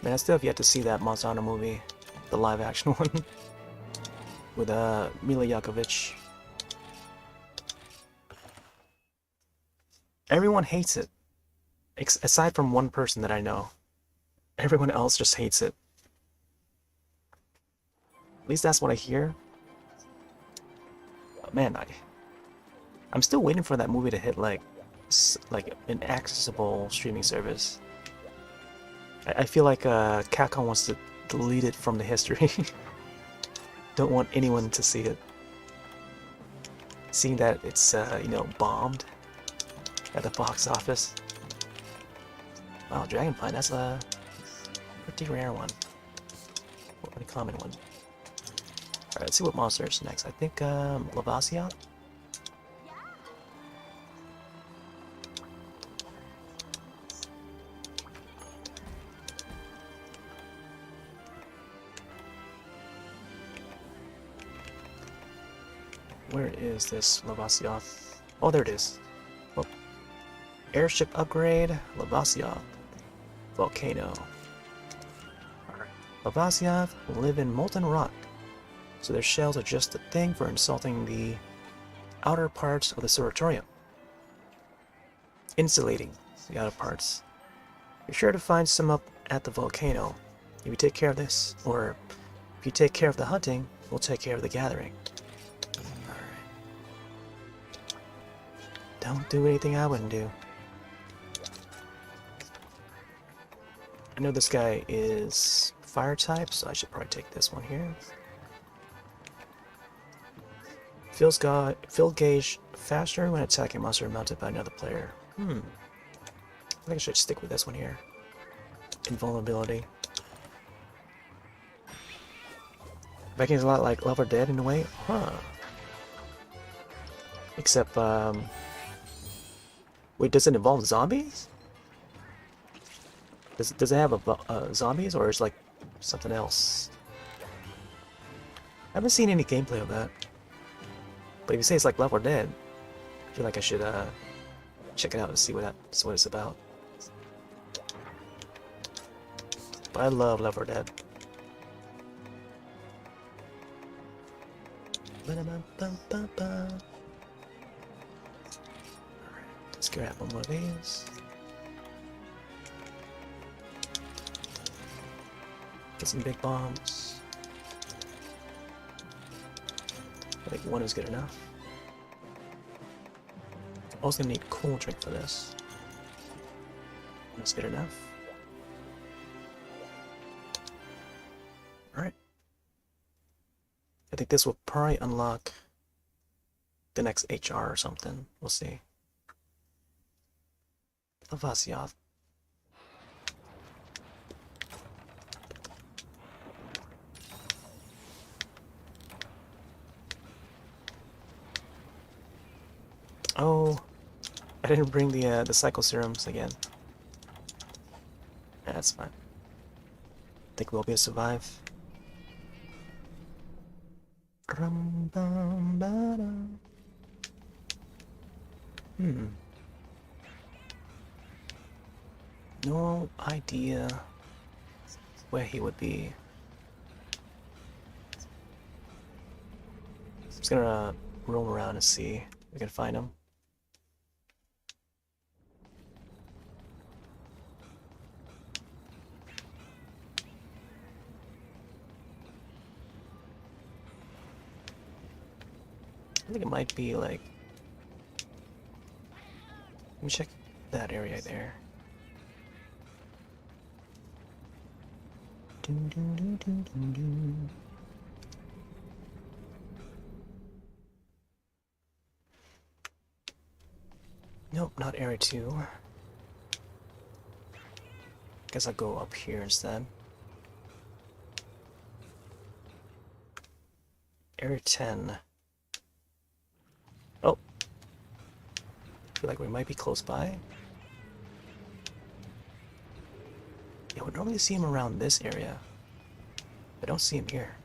Man, I still have yet to see that Monster Hunter movie, the live action one, with Mila Jovovich. Everyone hates it, aside from one person that I know. Everyone else just hates it. At least that's what I hear. But man, I'm still waiting for that movie to hit like an accessible streaming service. I feel like Capcom wants to delete it from the history. Don't want anyone to see it. Seeing that it's you know, bombed at the box office. Wow, Dragonfly, that's a pretty rare one. Pretty common one. Alright, let's see what monster is next. I think Lavasia? Where is this Lavasioth? Oh, there it is. Oh. Airship upgrade, Lavasioth. Volcano. Lavasioth live in molten rock, so their shells are just the thing for insulting the outer parts of the Suratorium. Insulating the outer parts. You're sure to find some up at the volcano. If you take care of this, or if you take care of the hunting, we'll take care of the gathering. Don't do anything I wouldn't do. I know this guy is fire type, so I should probably take this one here. Fill gauge faster when attacking monster mounted by another player. I think I should stick with this one here. Invulnerability. Viking's a lot like Love or Dead in a way. Huh. Except, wait, does it involve zombies? Does it have zombies, or is it like something else? I haven't seen any gameplay of that. But if you say it's like Left 4 Dead, I feel like I should check it out and see what it's about. But I love Left 4 Dead. Alright, let's grab one more of these. Get some big bombs. I think one is good enough. Also gonna need a cool drink for this. One is good enough. Alright. I think this will probably unlock the next HR or something. We'll see. Lavasioth. Oh, I didn't bring the cycle serums again. Yeah, that's fine. Think we'll be able to survive. No idea where he would be. I'm just gonna roam around and see if we can find him. I think it might be like... Let me check that area there. Nope, not area 2. Guess I'll go up here instead. Area 10. Oh. Feel like we might be close by. Yeah, we normally see him around this area. I don't see him here.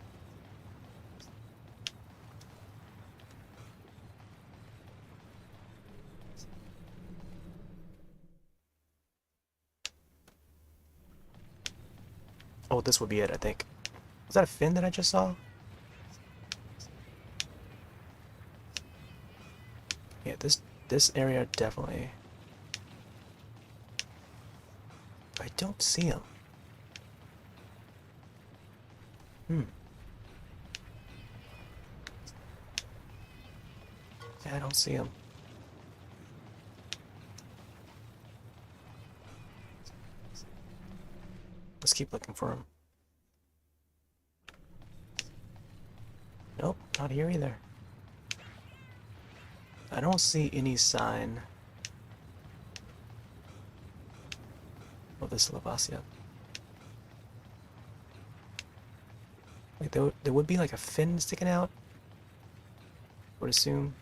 Oh, this would be it, I think. Was that a fin that I just saw? Yeah, this area definitely. I don't see him. Yeah, I don't see him. Let's keep looking for him. Nope, not here either. I don't see any sign of this Lavasia. Like there would be like a fin sticking out, I would assume.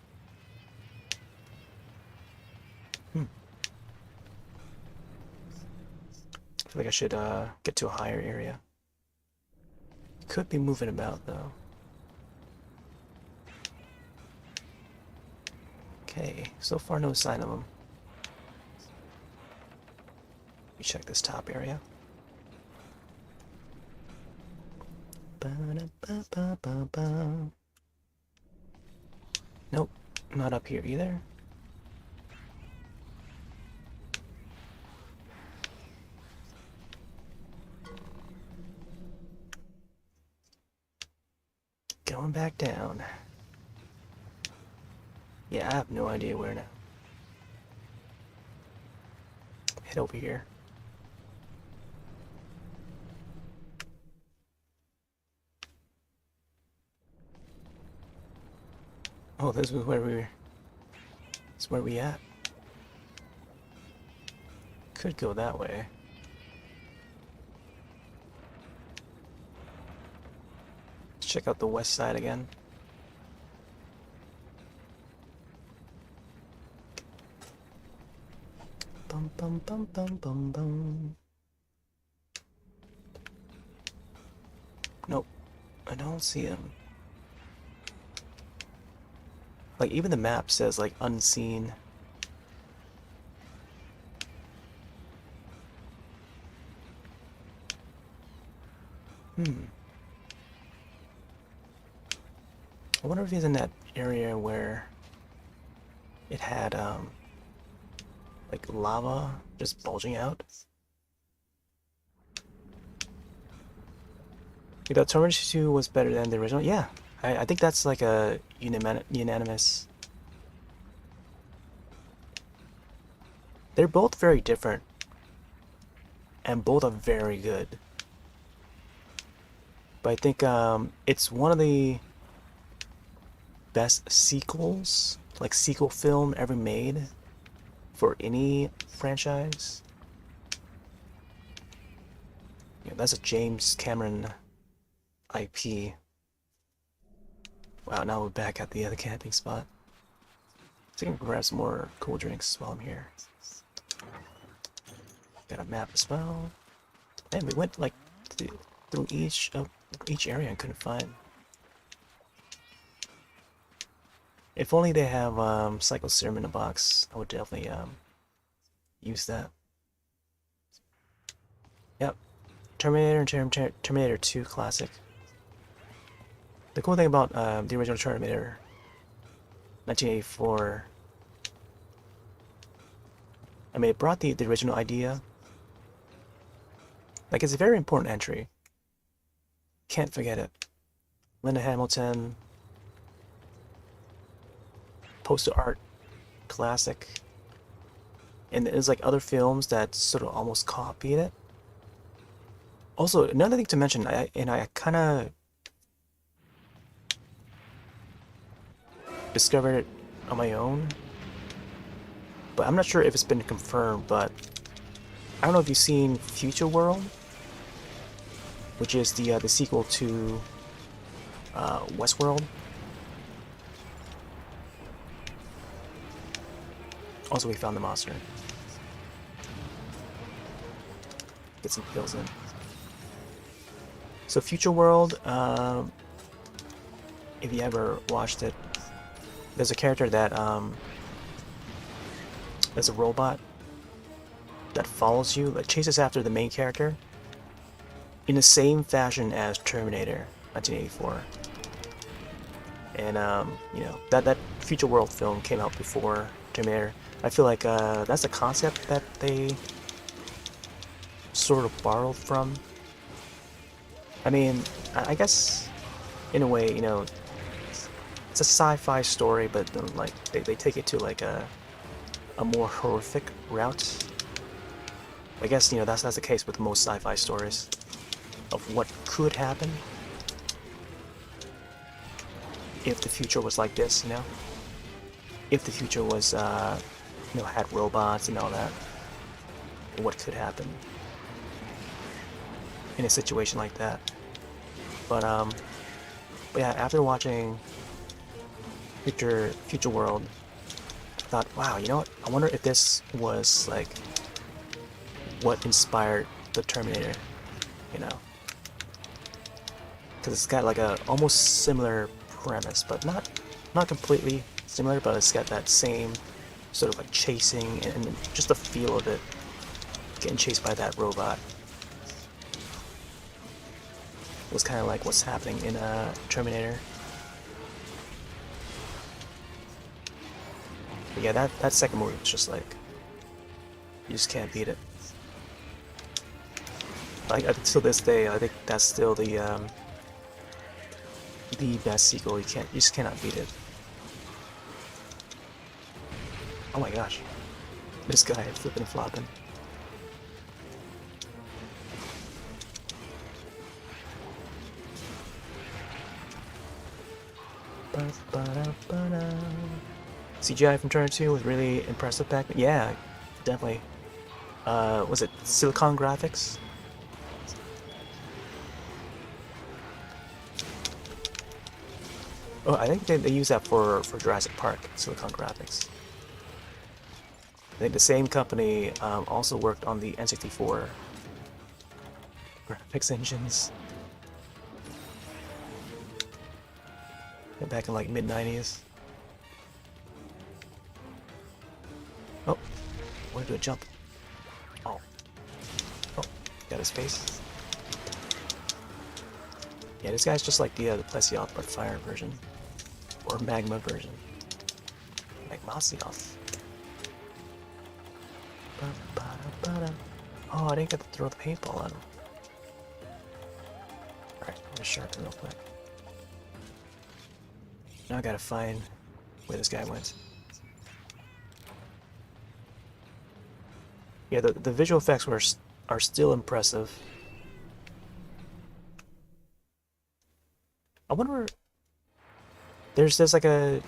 I feel like I should get to a higher area. Could be moving about though. Okay, so far no sign of him. Let me check this top area. Nope, not up here either. Going back down. Yeah, I have no idea where now. Head over here. Oh, this is where we at. Could go that way. Let's check out the west side again. Bum bum bum bum bum bum. Nope, I don't see him. Like, even the map says, like, unseen. I wonder if he's in that area where it had, like, lava just bulging out. You know, Terminator 2 was better than the original? Yeah, I think that's like a unanimous. They're both very different, and both are very good. But I think it's one of the best sequels, like sequel film ever made for any franchise. Yeah, that's a James Cameron IP. Wow, now we're back at the other camping spot. So I can grab some more cool drinks while I'm here. Got a map as well. Man, we went like through each area and couldn't find. If only they have cycle serum in a box, I would definitely use that. Yep, Terminator and Terminator 2 classic. The cool thing about the original Terminator, 1984, I mean, it brought the original idea. Like, it's a very important entry. Can't forget it. Linda Hamilton, poster art, classic. And there's like other films that sort of almost copied it. Also, another thing to mention, I kind of discovered it on my own, but I'm not sure if it's been confirmed, but I don't know if you've seen Future World, which is the sequel to Westworld. Also, we found the monster. Get some kills in. So Future World, if you ever watched it, there's a character that there's a robot that follows you, that chases after the main character. in the same fashion as Terminator 1984. And you know, that Future World film came out before Terminator. I feel like that's a concept that they sort of borrowed from. I mean, I guess in a way, you know, it's a sci-fi story, but like they take it to like a more horrific route. I guess, you know, that's the case with most sci-fi stories of what could happen if the future was like this, you know? If the future was, you know, had robots and all that, what could happen in a situation like that. But yeah, after watching Future World, I thought, wow, you know what? I wonder if this was like what inspired the Terminator, you know? Because it's got like a almost similar premise, but not completely similar, but it's got that same sort of like chasing and just the feel of it, getting chased by that robot. It was kind of like what's happening in Terminator. But yeah, that second movie was just like, you just can't beat it. Like until this day, I think that's still the best sequel. You just cannot beat it. Oh my gosh, this guy flipping and flopping. CGI from Terminator 2 was really impressive back then. Yeah, definitely. Was it Silicon Graphics? Oh, I think they use that for Jurassic Park, Silicon Graphics. I think the same company also worked on the N64 graphics engines back in like mid-90s. Oh, wanted to do a jump. Oh, got his face. Yeah, this guy's just like the Plesioth but fire version. Or magma version. Magmasioth. Oh, I didn't get to throw the paintball at him. Alright, I'm gonna sharpen real quick. Now I gotta find where this guy went. Yeah, the visual effects are still impressive. I wonder. There's like a.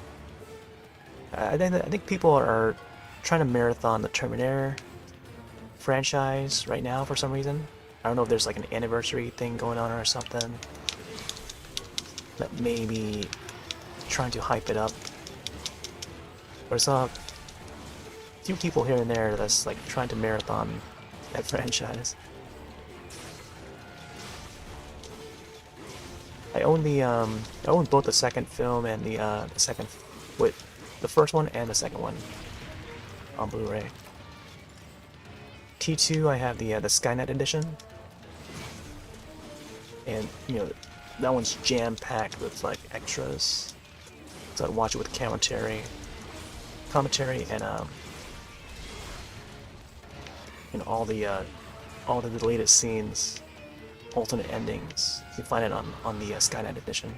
I think people are trying to marathon the Terminator franchise right now for some reason. I don't know if there's like an anniversary thing going on or something. That maybe trying to hype it up. But I saw a few people here and there that's like trying to marathon that franchise. I own both the second film and the second, wait, the first one and the second one on Blu-ray. T2, I have the Skynet edition, and you know that one's jam-packed with like extras. So I'd watch it with commentary, and you know all the deleted scenes, alternate endings. You can find it on the Skynet edition.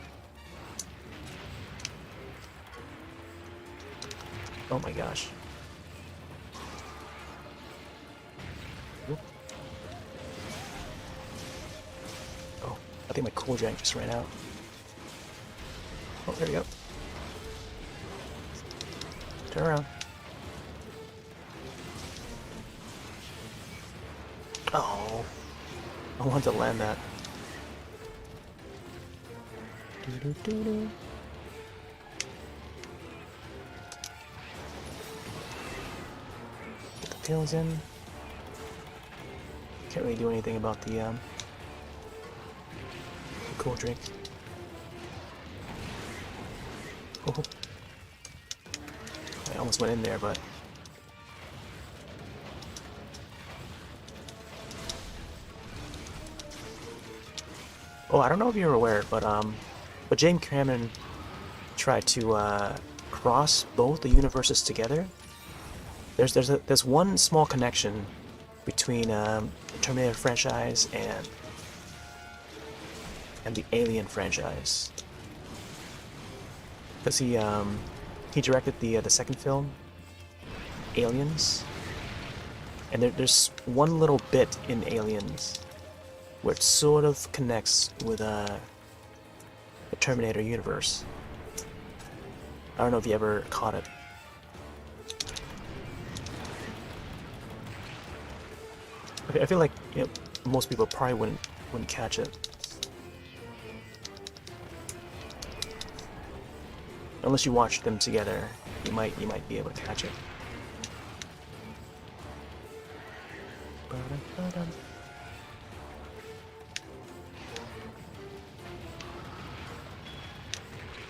Oh my gosh. Oop. Oh, I think my cool drink just ran out. Oh, there we go. Turn around. Oh, I wanted to land that. Doo-doo-doo-doo. Get the pills in. Can't really do anything about the cool drink. Oh. I almost went in there, but Oh, I don't know if you're aware, but James Cameron tried to cross both the universes together. There's one small connection between the Terminator franchise and the Alien franchise, because he directed the second film, Aliens, and there's one little bit in Aliens where it sort of connects with the Terminator universe. I don't know if you ever caught it. I feel like, you know, most people probably wouldn't catch it unless you watch them together. You might be able to catch it.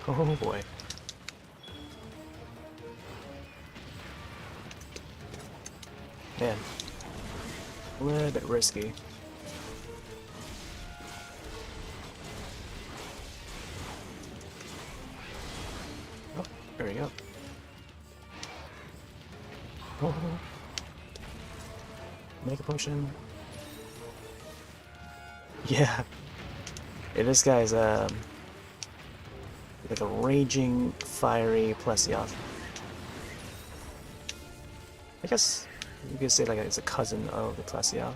Oh boy. Man, a little bit risky. Oh, there we go. Oh, make a potion. Yeah. Yeah, this guy's like a raging, fiery Plesioth. I guess you could say like it's a cousin of the Plesioth.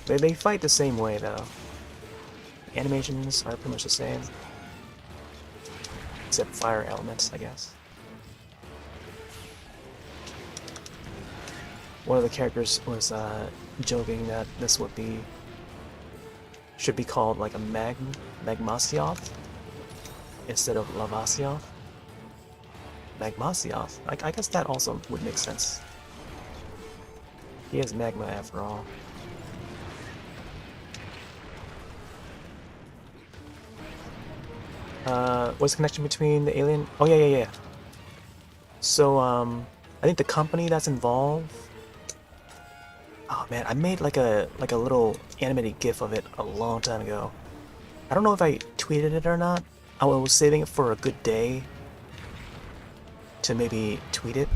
They fight the same way though. Animations are pretty much the same, except fire elements, I guess. One of the characters was joking that this should be called like a Magmasioth instead of Lavasioth. Magmasioth. I guess that also would make sense. He is magma after all. What's the connection between the alien? Oh yeah. So I think the company that's involved. Oh man, I made like a little animated GIF of it a long time ago. I don't know if I tweeted it or not. I was saving it for a good day to maybe tweet it.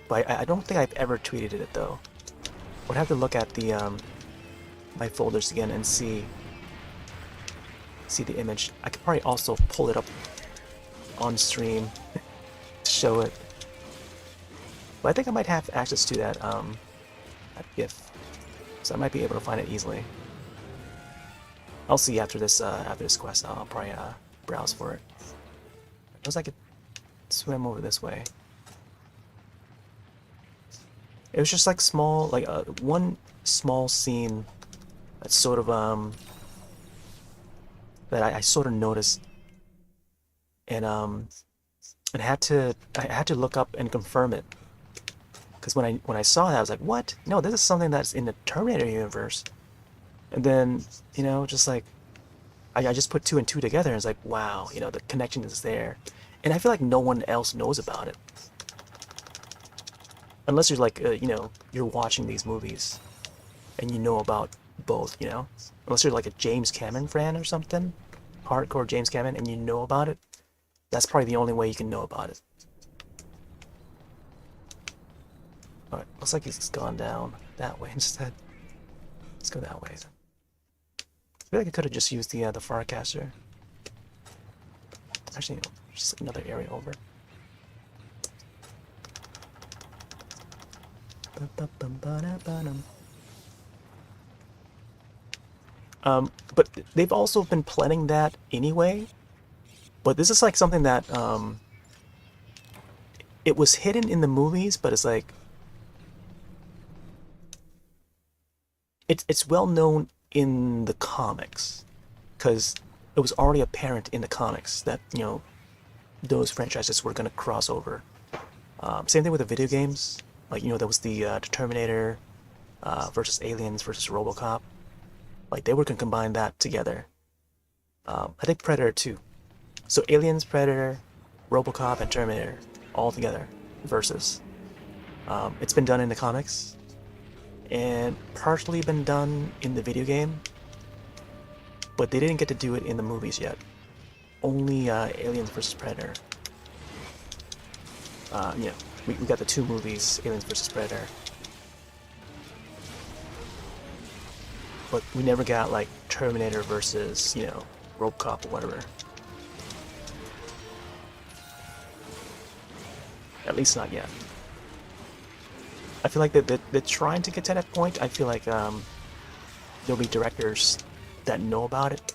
But I don't think I've ever tweeted it though. Would have to look at the my folders again and see the image. I could probably also pull it up on stream to show it. But I think I might have access to that GIF, so I might be able to find it easily. I'll see after this quest. I'll probably browse for it. It was like I could swim over this way. It was just like small, like one small scene that sort of that I sort of noticed, and I had to look up and confirm it, because when I saw that I was like, what? No, this is something that's in the Terminator universe. And then, you know, just like I just put two and two together and it's like, wow, you know, the connection is there, and I feel like no one else knows about it unless you're like you know, you're watching these movies and you know about both, you know, unless you're like a James Cameron fan or something, hardcore James Cameron, and you know about it. That's probably the only way you can know about it. Alright, looks like it's gone down that way instead. Let's go that way. I feel like I could have just used the Farcaster. Actually, no, just another area over. But they've also been planning that anyway. But this is like something that it was hidden in the movies, but it's like it's well known in the comics, because it was already apparent in the comics that, you know, those franchises were gonna cross over. Same thing with the video games. Like, you know, there was the Terminator versus Aliens versus RoboCop. Like, they were gonna combine that together. I think Predator too. So Aliens, Predator, RoboCop, and Terminator all together versus. It's been done in the comics, and partially been done in the video game, but they didn't get to do it in the movies yet. Only Aliens vs. Predator. You know, we got the 2 movies, Aliens vs. Predator. But we never got, like, Terminator versus, you know, RoboCop or whatever. At least not yet. I feel like they're trying to get to that point. I feel like there'll be directors that know about it,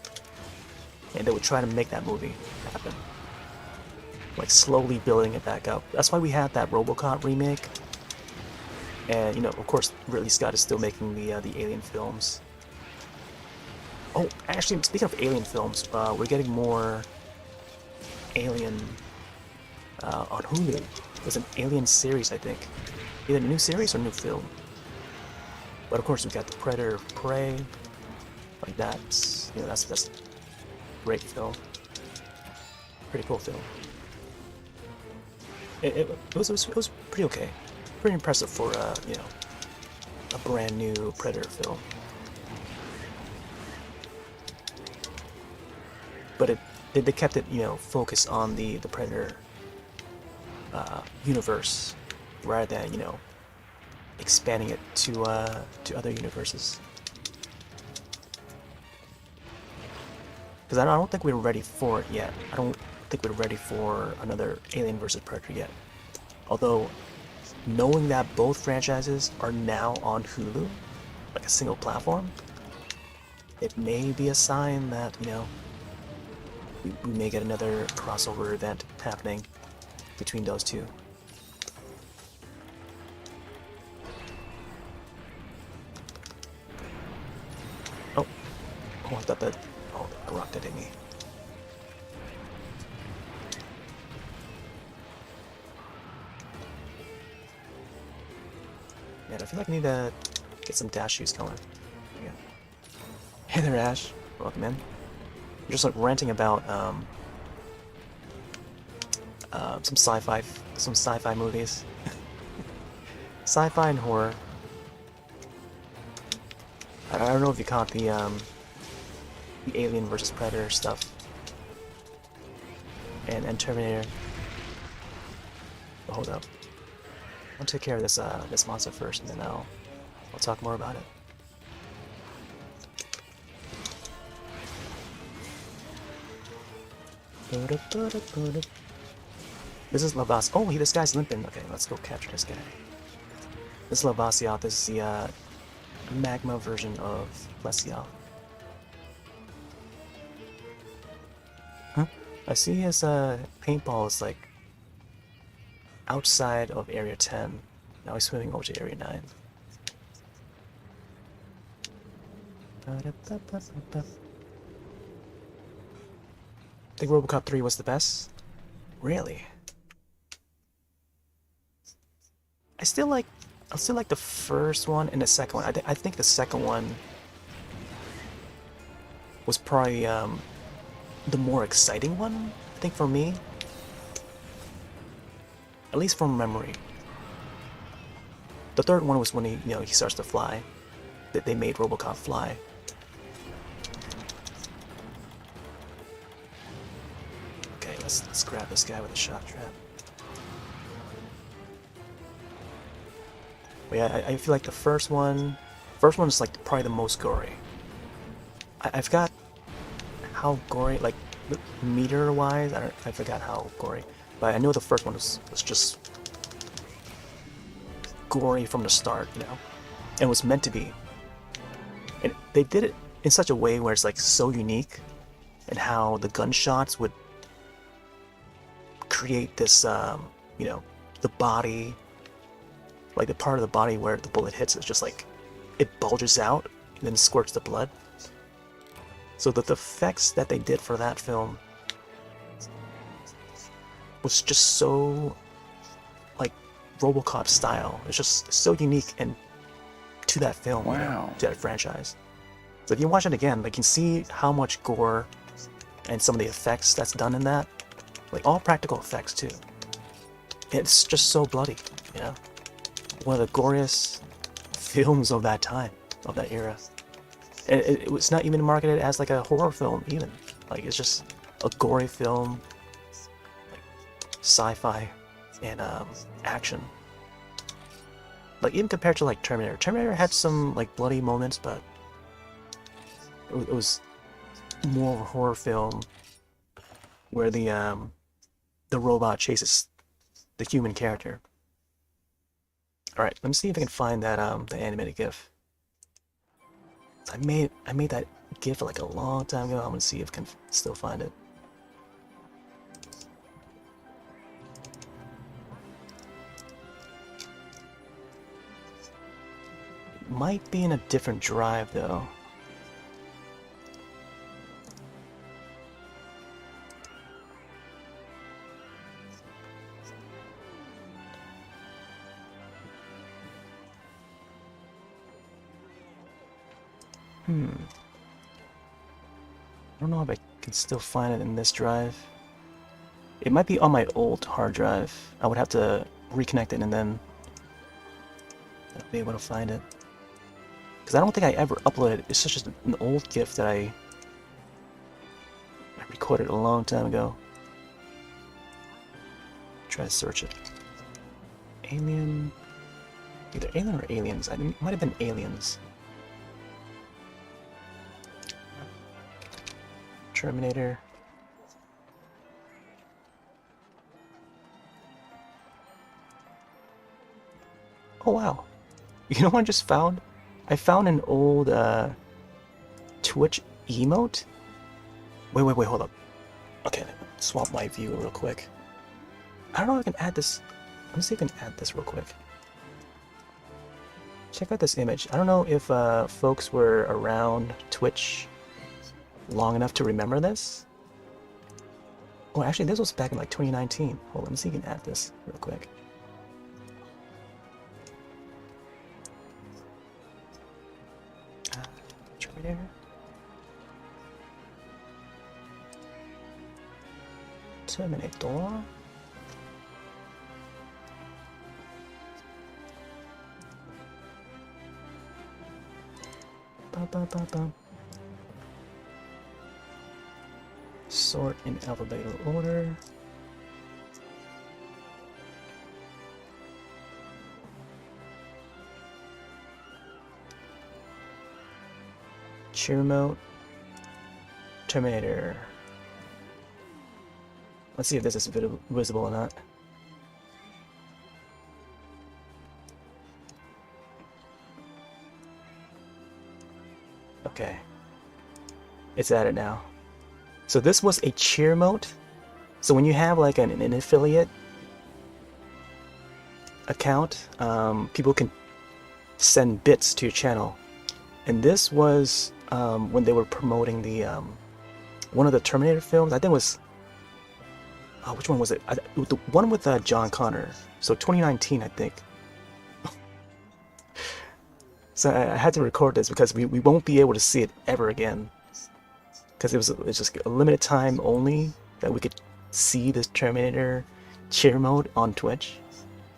and they would try to make that movie happen. Like, slowly building it back up. That's why we had that RoboCop remake. And, you know, of course, Ridley Scott is still making the Alien films. Oh, actually, speaking of Alien films, we're getting more Alien on Hulu. There's an Alien series, I think. Either a new series or new film. But of course, we got the Predator Prey. Like that's, you know, that's a great film. Pretty cool film. It was pretty okay. Pretty impressive for you know, a brand new Predator film. But they kept it, you know, focused on the Predator universe, rather than, you know, expanding it to other universes. Because I don't think we're ready for it yet. I don't think we're ready for another Alien vs. Predator yet. Although, knowing that both franchises are now on Hulu, like a single platform, it may be a sign that, you know, we may get another crossover event happening between those two. Oh, I thought that. Oh, the rock that hit me. Man, I feel like I need to get some dash shoes going. Yeah. Hey there, Ash. Welcome in. You're just like ranting about some sci-fi movies. Sci-fi and horror. I don't know if you caught the Alien vs. Predator stuff. And Terminator. But hold up. I'll take care of this this monster first, and then I'll talk more about it. This is Lavas. Oh, this guy's limping. Okay, let's go capture this guy. This is Lavasioth. This is the magma version of Lesioth. Huh? I see his paintball is like outside of Area 10. Now he's swimming over to Area 9. I think RoboCop 3 was the best. Really? I still like the first one and the second one. I think the second one was probably the more exciting one, I think, for me. At least from memory. The third one was when he starts to fly. That they made RoboCop fly. Okay, let's grab this guy with a shock trap. But yeah, I feel like the first one is like probably the most gory. I forgot how gory, like meter wise, I forgot how gory, but I know the first one was just gory from the start, you know, and was meant to be. And they did it in such a way where it's like so unique, and how the gunshots would create this, you know, the body. Like the part of the body where the bullet hits is just like, it bulges out and then squirts the blood. So the effects that they did for that film was just so like RoboCop style. It's just so unique and to that film, wow, you know, to that franchise. So if you watch it again, like you can see how much gore and some of the effects that's done in that, like all practical effects too. It's just so bloody, you know. One of the goriest films of that time, of that era. And it was not even marketed as like a horror film even. Like it's just a gory film, like sci-fi and action. Like even compared to like Terminator. Terminator had some like bloody moments, but it was more of a horror film where the robot chases the human character. All right, let me see if I can find that the animated GIF. I made that GIF like a long time ago. I'm gonna see if I can still find it. It might be in a different drive though. I don't know if I can still find it in this drive. It might be on my old hard drive. I would have to reconnect it and then I'll be able to find it. Because I don't think I ever uploaded it. It's just an old GIF that I recorded a long time ago. Try to search it. Alien. Either Alien or Aliens. It might have been Aliens. Terminator. Oh wow. You know what I just found? I found an old Twitch emote. Wait, hold up. Okay, swap my view real quick. I don't know if I can add this. Let me see if I can add this real quick. Check out this image. I don't know if folks were around Twitch long enough to remember this. Oh, actually, this was back in like 2019. Hold on, let me see if I can add this real quick. Terminator. Terminator. Ba. Sort in alphabetical order. Cheer mode. Terminator. Let's see if this is visible or not. Okay. It's added now. So this was a cheer mode. So when you have like an affiliate account, people can send bits to your channel. And this was when they were promoting the one of the Terminator films. I think it was which one was it? The one with John Connor. So 2019, I think. So I had to record this because we won't be able to see it ever again. Because it's just a limited time only that we could see this Terminator cheer mode on Twitch.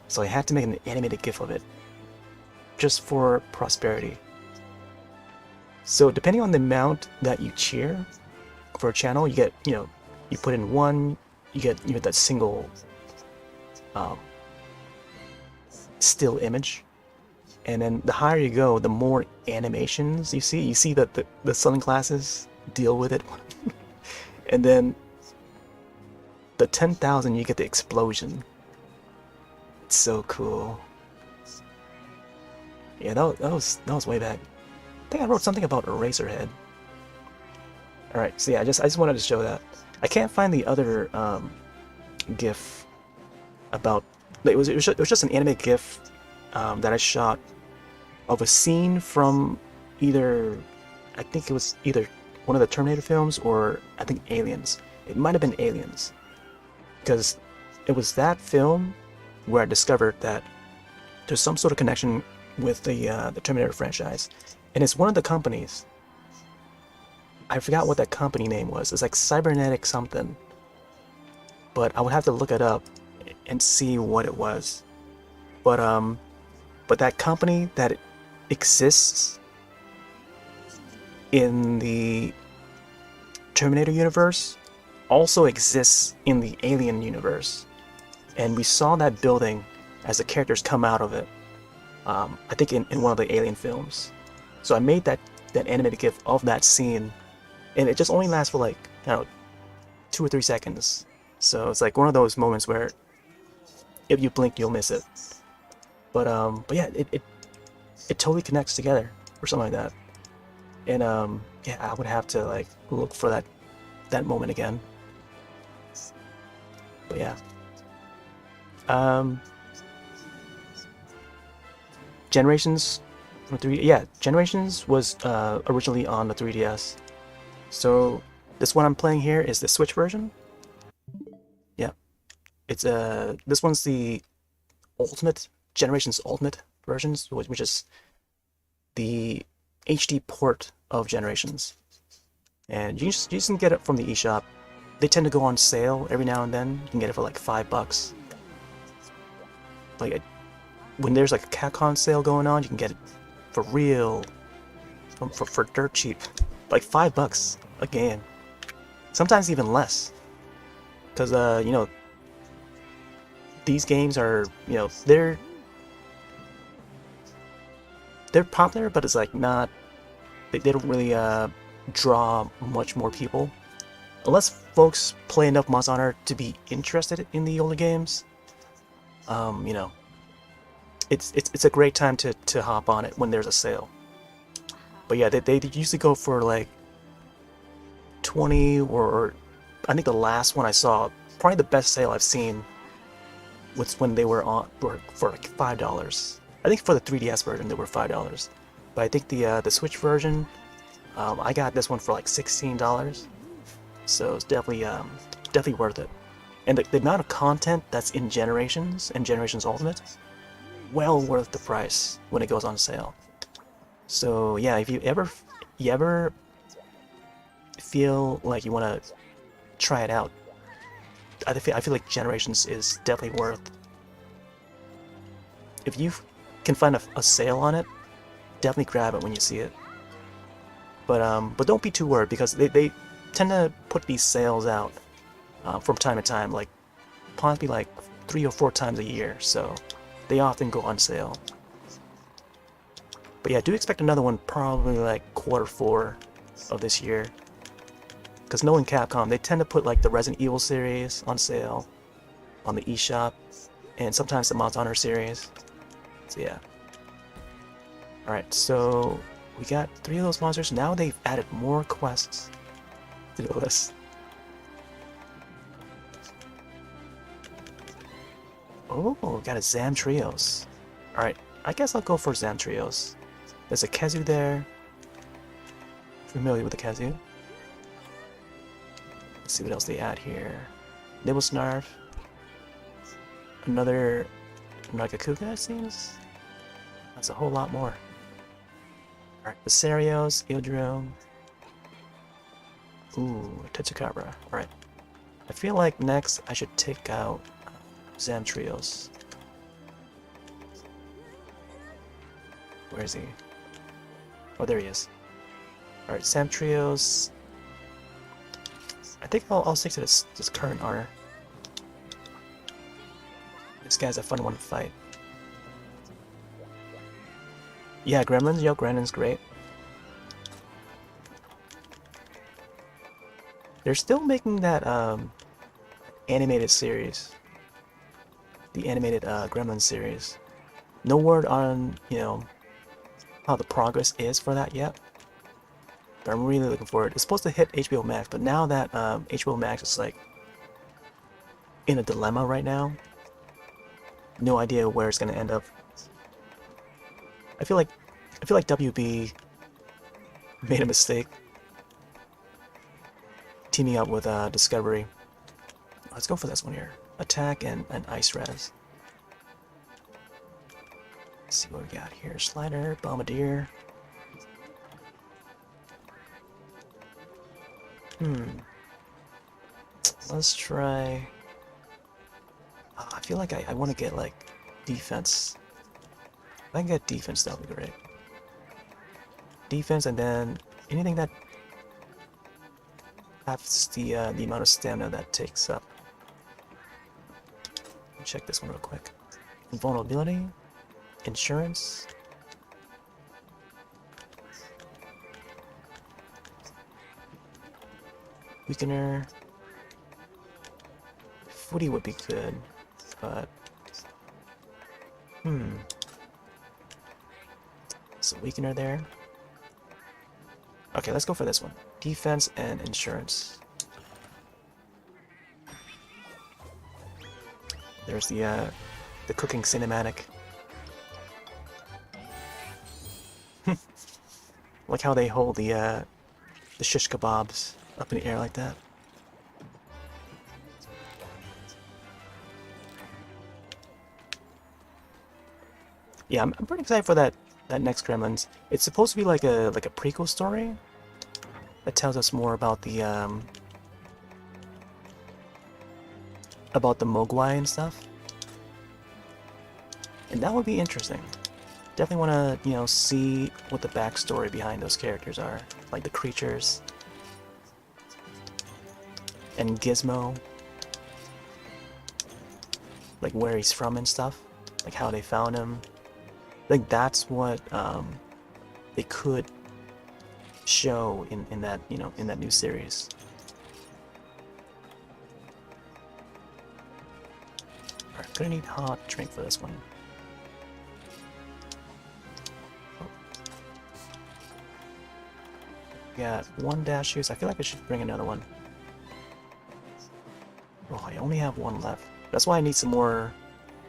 So I had to make an animated GIF of it. Just for prosperity. So depending on the amount that you cheer for a channel, you get, you put in one, you get that single still image. And then the higher you go, the more animations you see. You see that the sunglasses deal with it. And then the 10,000, you get the explosion. It's so cool. Yeah, that was way back. I think I wrote something about Eraserhead. Alright, so yeah, I just wanted to show that. I can't find the other GIF about. It was just an anime GIF that I shot of a scene from either, I think it was either one of the Terminator films or I think Aliens. It might have been Aliens, because it was that film where I discovered that there's some sort of connection with the Terminator franchise, and it's one of the companies. I forgot what that company name was. It's like Cybernetic something, but I would have to look it up and see what it was. But that company that exists in the Terminator universe also exists in the Alien universe. And we saw that building as the characters come out of it. I think in one of the Alien films. So I made that animated GIF of that scene, and it just only lasts for like, I don't know, 2 or 3 seconds. So it's like one of those moments where if you blink, you'll miss it. But yeah, it totally connects together or something like that. And yeah, I would have to like look for that moment again. But yeah. Generations from 3D. Yeah, Generations was originally on the 3DS. So this one I'm playing here is the Switch version. Yeah, it's this one's the Ultimate Generations Ultimate versions, which is the HD port of Generations, and you just can get it from the eShop. They tend to go on sale every now and then. You can get it for like $5. Like when there's like a Capcom sale going on, you can get it for real, for dirt cheap, like $5 a game. Sometimes even less, because you know, these games are, you know, they're popular, but it's like not, they don't really draw much more people, unless folks play enough Monster Hunter to be interested in the older games. You know, it's a great time to hop on it when there's a sale. But yeah, they usually go for like 20, or I think the last one I saw, probably the best sale I've seen, was when they were on for like $5. I think for the 3DS version they were $5, but I think the Switch version, I got this one for like $16. So it's definitely worth it. And the amount of content that's in Generations and Generations Ultimate, well worth the price when it goes on sale. So yeah, if you ever feel like you want to try it out, I feel like Generations is definitely worth. If you can find a sale on it, definitely grab it when you see it. But don't be too worried, because they tend to put these sales out from time to time, like possibly like 3 or 4 times a year. So they often go on sale. But yeah, do expect another one probably like Q4 of this year. Because knowing Capcom, they tend to put like the Resident Evil series on sale on the eShop, and sometimes the Monster Hunter series. So yeah. Alright, so we got 3 of those monsters. Now they've added more quests to the list. Oh, got a Zamtrios. Alright, I guess I'll go for Zamtrios. There's a Khezu there. Familiar with the Khezu. Let's see what else they add here. Nibblesnarf. Another Nagakuga, it seems. That's a whole lot more. Alright, Viserios, Ildrum. Ooh, Tetsukabra. Alright. I feel like next I should take out Zamtrios. Where is he? Oh, there he is. Alright, Zamtrios. I think I'll stick to this current honor. This guy's a fun one to fight. Yeah, Gremlins. Yo, Gremlins, great. They're still making that animated series, the animated Gremlins series. No word on, you know, how the progress is for that yet, but I'm really looking forward. It's supposed to hit HBO Max, but now that HBO Max is like in a dilemma right now, no idea where it's gonna end up. I feel like WB made a mistake teaming up with Discovery. Let's go for this one here. Attack and Ice Res. Let's see what we got here. Slider, Bombardier. Let's try. I feel like I want to get like defense. If I can get defense, that would be great. defense, and then anything that halves the amount of stamina that takes up. Check this one real quick. Vulnerability, insurance. Weakener. Footy would be good, but so weakener there. Okay, let's go for this one. Defense and insurance. There's the cooking cinematic. Like how they hold the shish kebabs up in the air like that. Yeah, I'm pretty excited for that next Gremlins. It's supposed to be like a prequel story that tells us more about the Mogwai and stuff, and that would be interesting. Definitely want to see what the backstory behind those characters are, like the creatures and Gizmo, like where he's from and stuff, like how they found him. I think that's what they could show in that in that new series. Alright, gonna need hot drink for this one. Oh. Got one dash juice. I feel like I should bring another one. Oh, I only have one left. That's why I need some more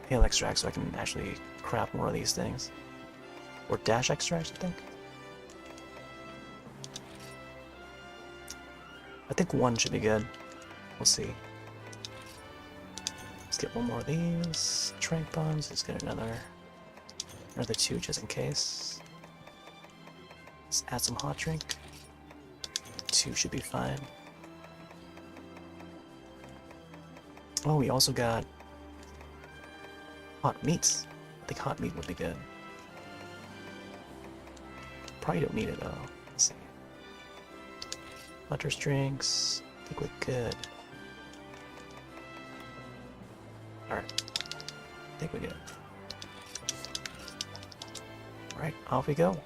hail extract so I can actually craft more of these things. Or dash extracts, I think. I think one should be good. We'll see. Let's get one more of these. Trank bombs. Let's get another two just in case. Let's add some hot drink. Two should be fine. Oh, we also got hot meats. I think hot meat would be good. Probably don't need it though. Let's see. Hunter's drinks. I think we're good. Alright. I think we're good. Alright, off we go.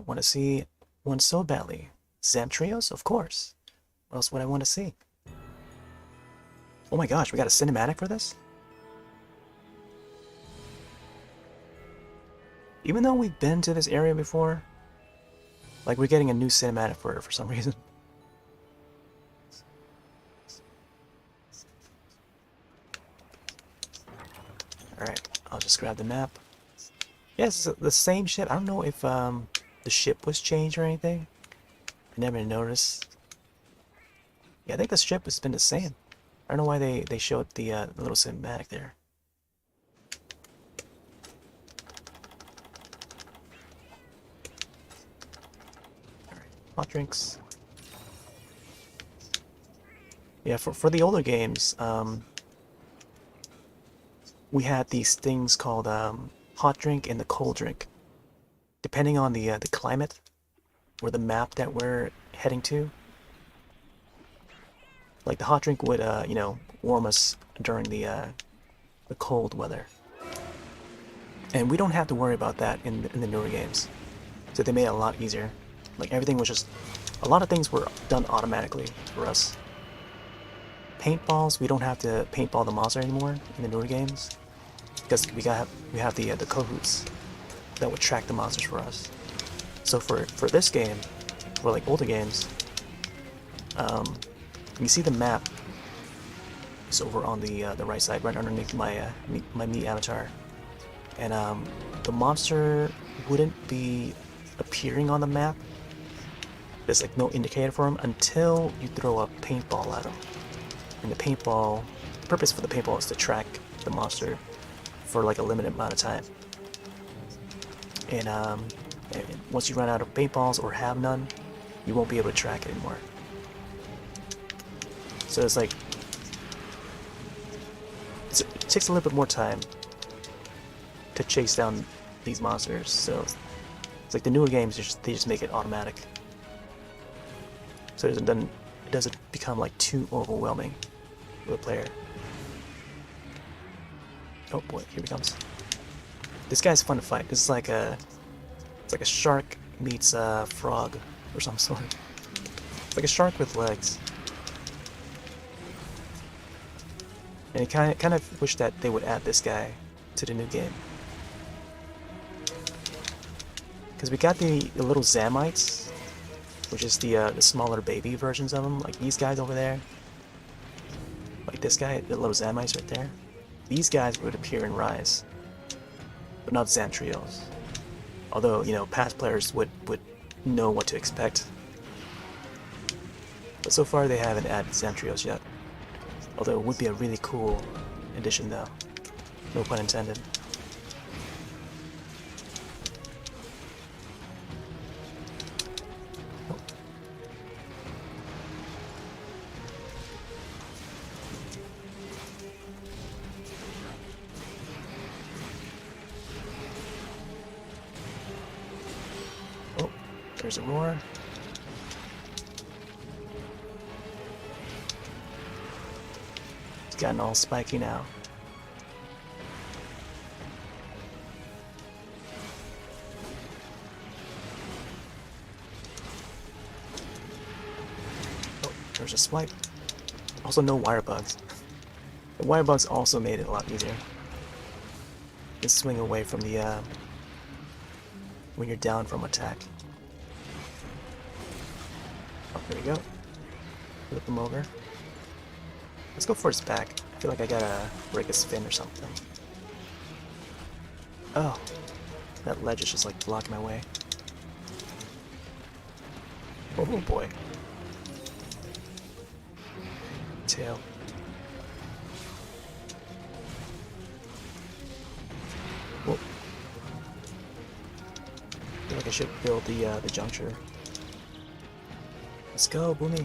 Want to see one so badly. Xantrios, of course. What else would I want to see? Oh my gosh, we got a cinematic for this? Even though we've been to this area before, like we're getting a new cinematic for some reason. Alright, I'll just grab the map. Yes, yeah, the same ship. I don't know if the ship was changed or anything. I never noticed. Yeah, I think the ship has been the same. I don't know why they showed the little cinematic there. Alright, hot drinks. Yeah, for the older games, we had these things called hot drink and the cold drink. Depending on the climate or the map that we're heading to. Like the hot drink would warm us during the cold weather. And we don't have to worry about that in the newer games. So they made it a lot easier. Like everything was just, a lot of things were done automatically for us. Paintballs, we don't have to paintball the monster anymore in the newer games. Because we have the cahoots that would track the monsters for us. So for this game, for like older games, you see the map is over on the right side, right underneath my me avatar, and the monster wouldn't be appearing on the map. There's like no indicator for him until you throw a paintball at him. And the purpose for the paintball is to track the monster for like a limited amount of time. And once you run out of paintballs or have none, you won't be able to track it anymore. So it's like takes a little bit more time to chase down these monsters, so it's like the newer games, they just make it automatic. So it doesn't become like too overwhelming for the player. Oh boy, here he comes. This guy's fun to fight. This is like it's like a shark meets a frog or some sort. It's like a shark with legs. And I kind of wish that they would add this guy to the new game. Because we got the little Zamites, which is the smaller baby versions of them, like these guys over there. Like this guy, the little Zamites right there. These guys would appear in Rise, but not Zantrios. Although, you know, past players would know what to expect. But so far they haven't added Zantrios yet. Although it would be a really cool addition though. No pun intended. Oh, there's a roar. It's gotten all spiky now. Oh, there's a swipe. Also no wire bugs. The wire bugs also made it a lot easier. Just swing away from the when you're down from attack. Oh, there we go. Flip him over. Let's go for his back. I feel like I gotta break his fin or something. Oh, that ledge is just like blocking my way. Oh boy. Tail. Whoa. I feel like I should build the juncture. Let's go, Boomy.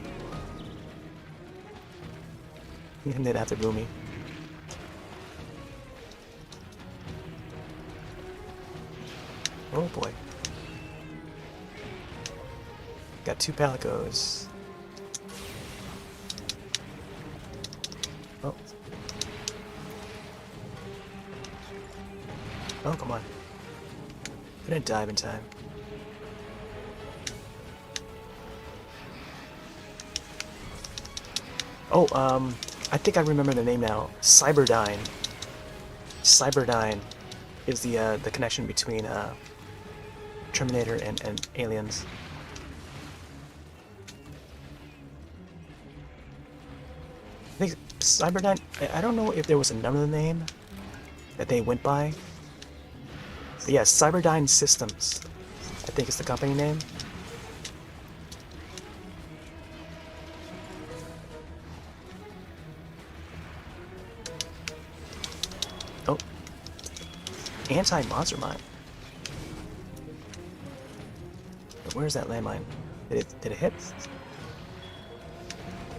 And then after Boomy. Oh boy. Got 2 Palicos. Oh. Oh, come on. Couldn't dive in time. Oh, I think I remember the name now. Cyberdyne. Cyberdyne is the connection between Terminator and aliens. I think Cyberdyne. I don't know if there was another name that they went by. But yeah, Cyberdyne Systems, I think is the company name. Oh, anti-monster mine. But where's that landmine? Did it hit? I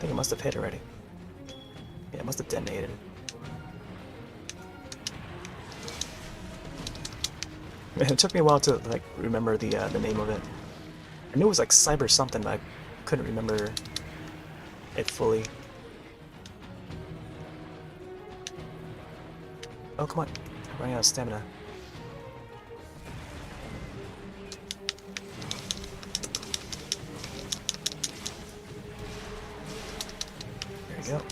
think it must have hit already. Yeah, it must have detonated. It took me a while to like remember the name of it. I knew it was like cyber something, but I couldn't remember it fully. Oh come on, I'm running out of stamina. There we go.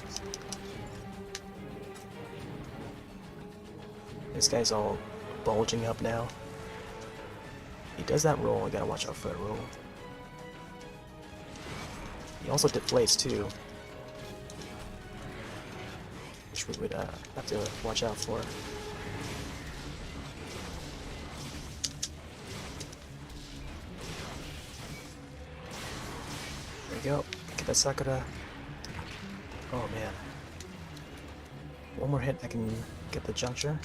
This guy's all bulging up now. He does that roll, I gotta watch out for that roll. He also deflates too, which we would have to watch out for. There we go, get that Sakura. Oh man. One more hit, I can get the juncture.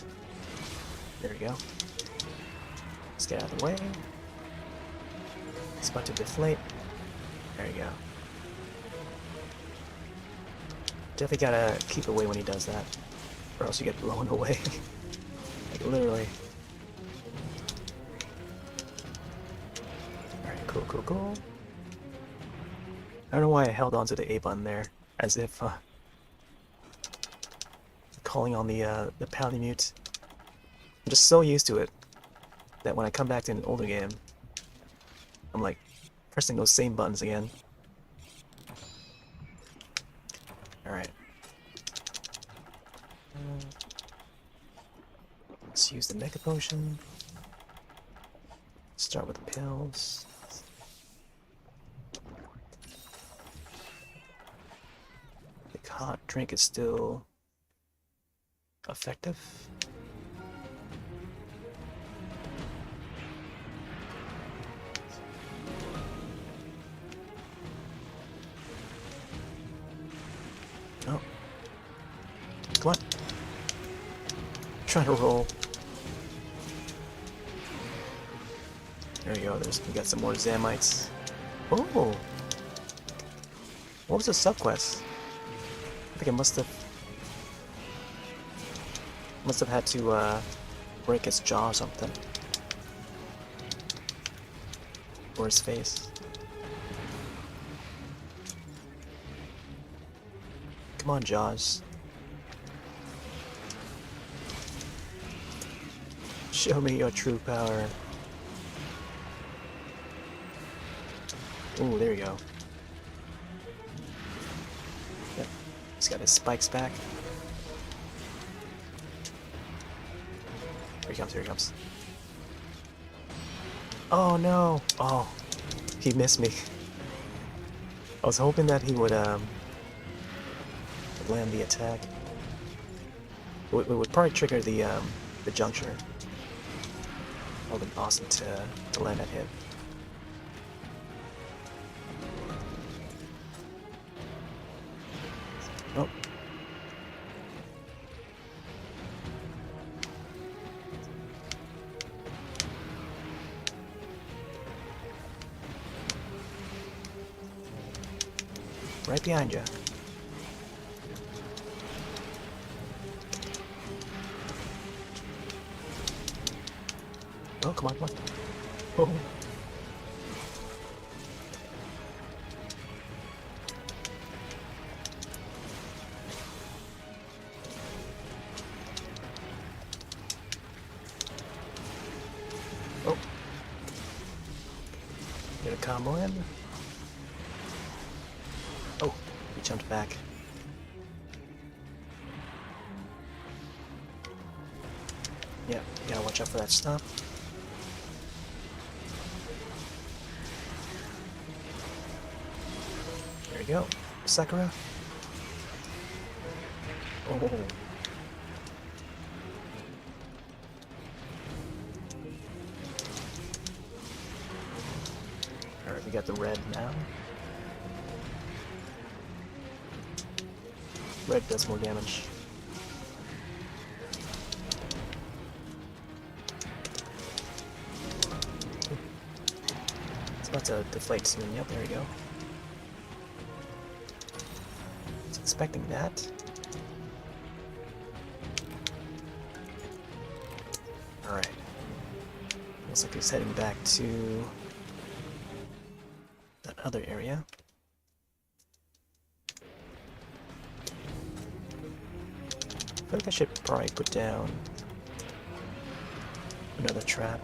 There we go. Let's get out of the way. It's about to deflate. There you go. Definitely gotta keep away when he does that. or else you get blown away. Like, literally. Alright, cool, cool, cool. I don't know why I held onto the A button there, as if calling on the Palamute. I'm just so used to it that when I come back to an older game, I'm like pressing those same buttons again. Alright. Let's use the Mega Potion. Start with the pills. The hot drink is still effective. Oh. Come on. Trying to roll. There we go. We got some more Zamites. Oh! What was the subquest? I think I must have had to break his jaw or something. Or his face. Come on, Jaws. Show me your true power. Ooh, there we go. Yep. He's got his spikes back. Here he comes, here he comes. Oh no! Oh, he missed me. I was hoping that he would land the attack. It would probably trigger the juncture. That would have been awesome to land at him. Oh. Right behind you. Oh, come on, come on. Oh. Oh. Get a combo in. Oh, he jumped back. Yeah, you gotta watch out for that stop. There we go. Sakura. Oh. Alright, we got the red now. Red does more damage. It's about to deflate soon. Yep, there we go. I was expecting that. Alright. Looks like he's heading back to that other area. I feel like I should probably put down another trap.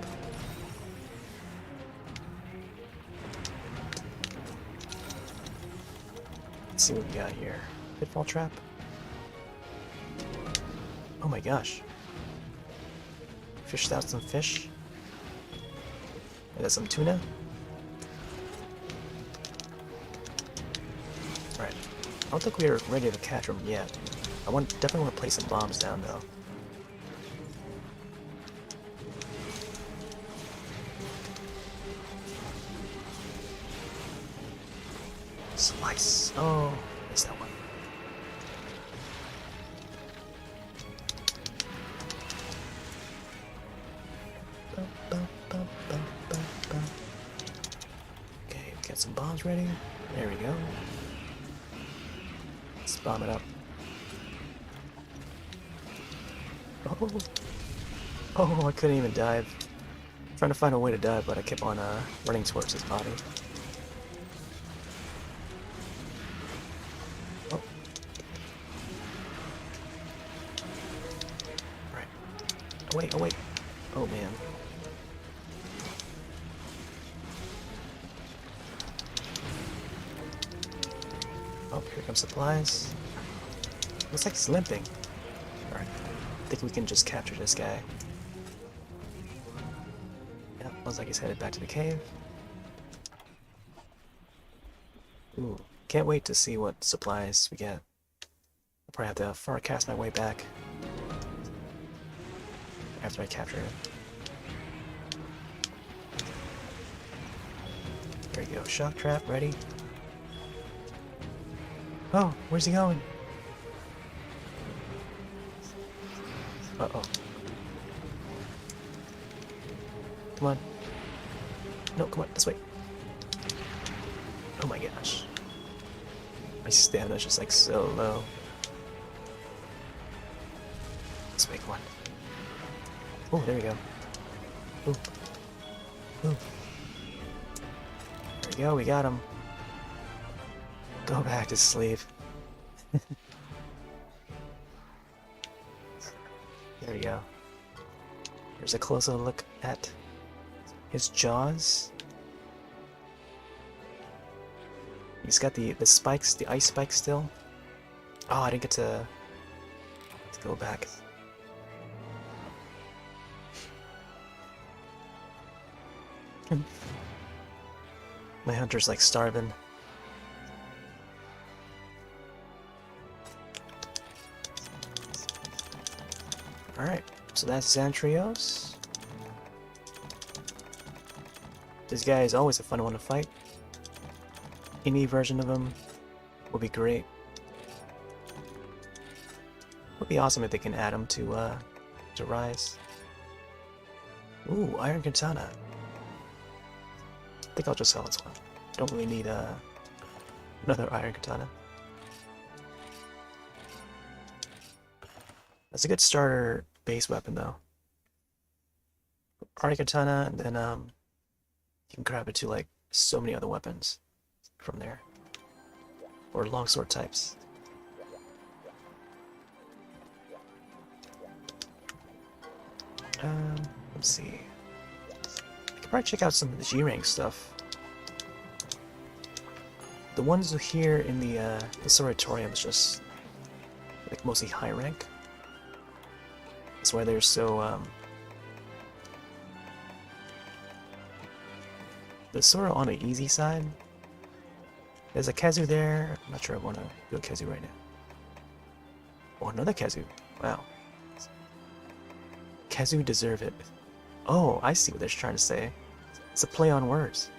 Let's see what we got here. Pitfall trap. Oh my gosh. Fished out some fish. I got some tuna. Alright. I don't think we are ready to catch them yet. I definitely want to place some bombs down though. Slice. Oh, missed that one. Okay, we got some bombs ready. There we go. Let's bomb it up. Oh, oh, I couldn't even dive. Trying to find a way to dive, but I kept on running towards his body. Oh. Right. Oh wait, oh wait. Oh man. Oh, here comes supplies. Looks like he's limping. Alright. I think we can just capture this guy. Yeah, looks like he's headed back to the cave. Ooh, can't wait to see what supplies we get. I'll probably have to forecast my way back after I capture it. There you go, shock trap ready. Oh, where's he going? Uh-oh. Come on. No, come on, this way. Oh my gosh. My stamina's just like so low. This way, come on. Oh, there we go. Ooh. Ooh. There we go, we got him. Go back to sleep. There we go. Here's a closer look at his jaws. He's got the spikes, the ice spikes still. Oh, I didn't get to go back. My hunter's like starving. Alright, so that's Xantrios. This guy is always a fun one to fight. Any version of him would be great. Would be awesome if they can add him to Rise. Ooh, Iron Katana. I think I'll just sell this one. Don't really need another Iron Katana. That's a good starter base weapon though. Iron Katana, and then you can grab it to like so many other weapons from there. Or longsword types. Let's see. I could probably check out some of the G-rank stuff. The ones here in the Sanatorium is just like mostly high rank. That's why they're so they're sort of on the easy side. There's a Kazu there. I'm not sure I want to do a Kazu right now. Oh, another Kazu. Wow. Kazu deserve it. Oh, I see what they're trying to say. It's a play on words.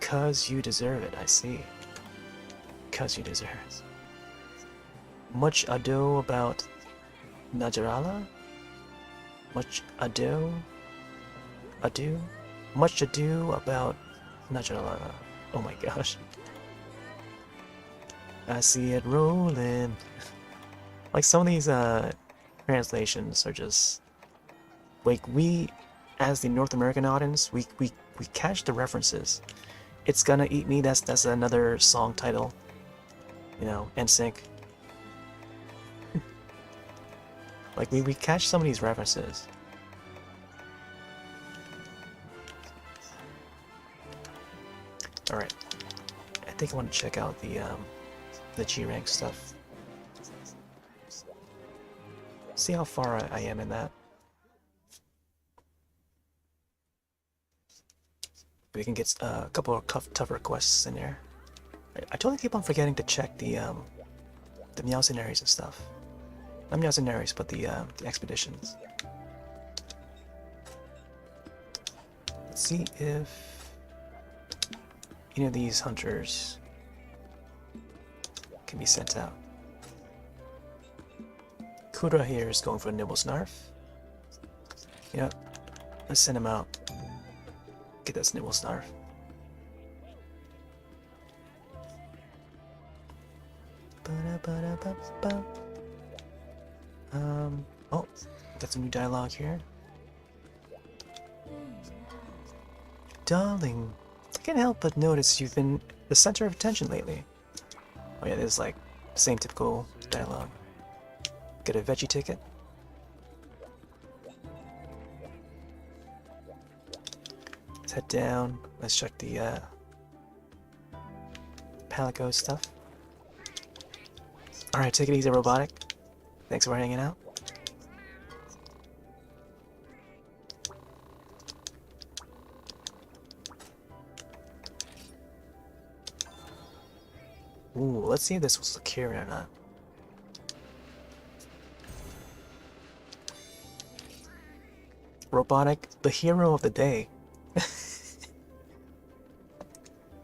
'Cause you deserve it, I see. 'Cause you deserve it. Much ado about Najarala? Much ado? Ado? Much ado about Najarala. Oh my gosh. I see it rolling. Like some of these translations are just like we, as the North American audience, we catch the references. It's Gonna Eat Me. That's another song title. You know, NSYNC. Like we catch some of these references. All right, I think I want to check out the G-rank stuff. See how far I am in that. We can get a couple of tougher quests in there. I totally keep on forgetting to check the Meowcenaries and stuff. Not Meowcenaries, but the expeditions. Let's see if any of these hunters can be sent out. Kura here is going for a Nibble Snarf. Yeah, let's send him out. Get that Nibble Snarf. Oh, Got some new dialogue here. Darling, I can't help but notice you've been the center of attention lately. Oh yeah, there's like same typical dialogue. Get a veggie ticket. Let's head down. Let's check the Palico stuff. Alright, take it easy, Robotic. Thanks for hanging out. Ooh, let's see if this was secure or not. Robotic, the hero of the day.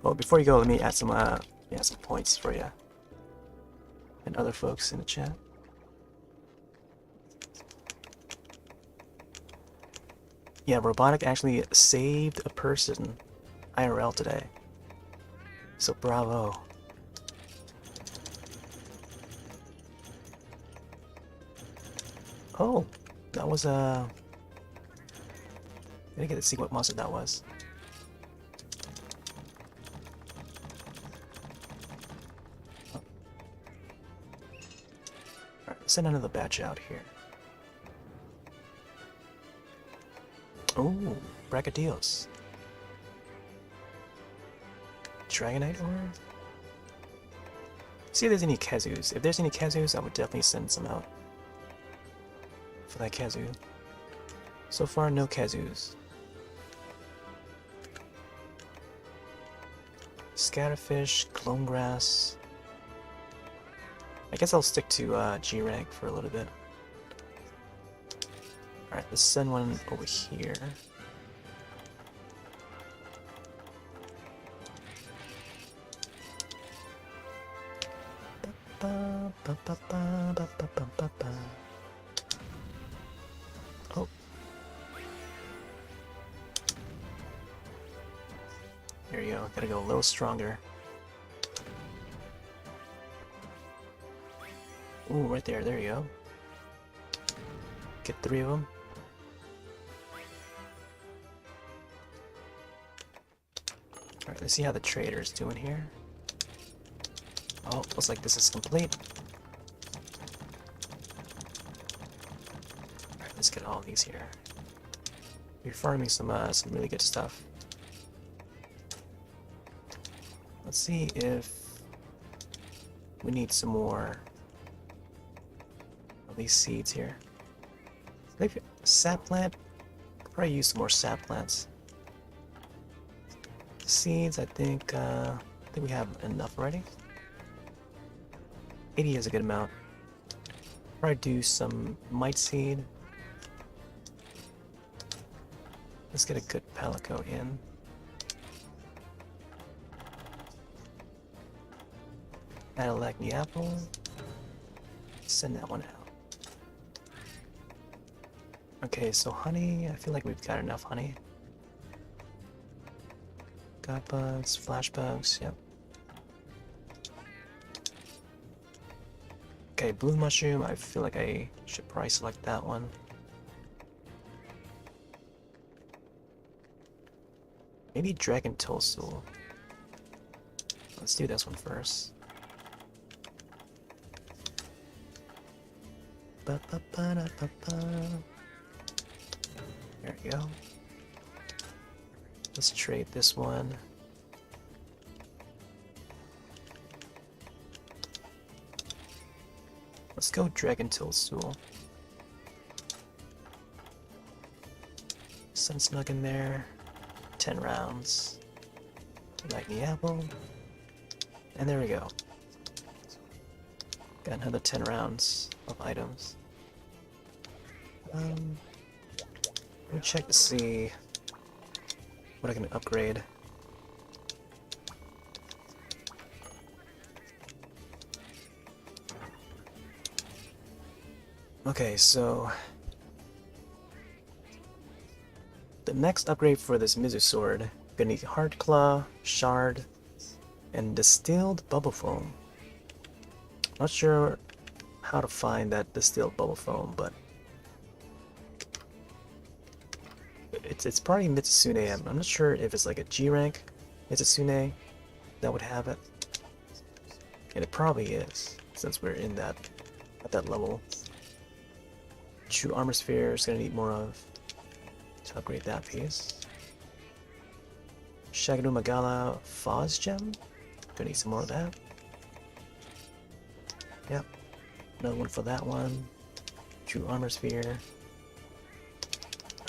Well, before you go, let me add some points for you and other folks in the chat. Yeah, Robotic actually saved a person IRL today. So bravo. Oh, that was I didn't get to see what monster that was. Oh. Alright, let's send another batch out here. Oh, Brachydios. Dragonite ore? See if there's any Kazus. If there's any Kazus, I would definitely send some out. For that Kazu. So far, no Kazus. Scatterfish, clone grass. I guess I'll stick to G-Rank for a little bit. Alright, let's send one over here. Oh. There you go. Gotta go a little stronger. Ooh, right there. There you go. Get 3 of them. Alright, let's see how the trader's doing here. Oh, looks like this is complete. Alright, let's get all these here. We're farming some really good stuff. Let's see if we need some more of these seeds here. Maybe sap plant? Could probably use some more sap plants. Seeds, I think we have enough already. 80 is a good amount. Probably do some mite seed. Let's get a good Palico in. Add a Lacny apple. Send that one out. Okay, so honey, I feel like we've got enough honey. Got bugs, flash bugs, yep. Okay, blue mushroom, I feel like I should probably select that one. Maybe dragon toadstool. Let's do this one first. There we go. Let's trade this one. Let's go Dragon Toadstool. Sun Snug in there. 10 rounds. Lightning Apple. And there we go. Got another 10 rounds of items. Let me check to see what I can upgrade. Okay, so the next upgrade for this Mizu sword, gonna need Hard Claw, Shard, and Distilled Bubble Foam. Not sure how to find that Distilled Bubble Foam, but It's probably Mitsune. I'm not sure if it's like a G rank Mitsune that would have it. And it probably is, since we're in that at that level. True armor sphere is gonna need more of to upgrade that piece. Shagadu Magala Foz gem. Gonna need some more of that. Yep. Another one for that one. True armor sphere.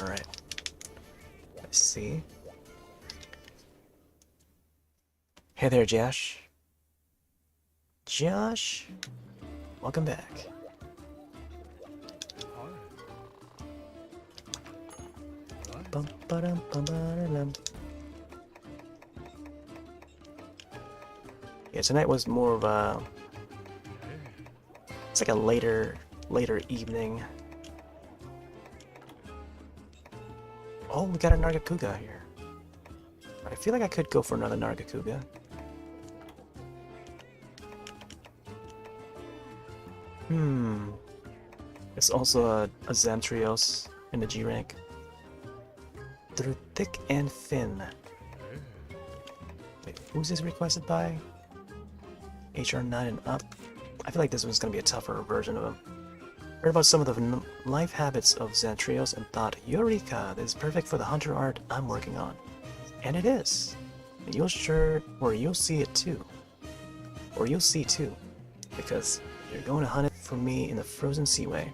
Alright. Let's see. Hey there, Josh. Josh, welcome back. Bum, ba-dum, bum, ba-da-dum. Yeah, tonight was more of a... It's like a later evening. Oh, we got a Nargacuga here. I feel like I could go for another Nargacuga. There's also a Xantrios in the G rank. Through thick and thin. Wait, who's this requested by? HR10 and up. I feel like this one's gonna be a tougher version of him. Heard about some of the life habits of Xantrios and thought, Eureka, this is perfect for the hunter art I'm working on. And it is. And you'll see it too. Or you'll see too. Because you're going to hunt it for me in the frozen seaway.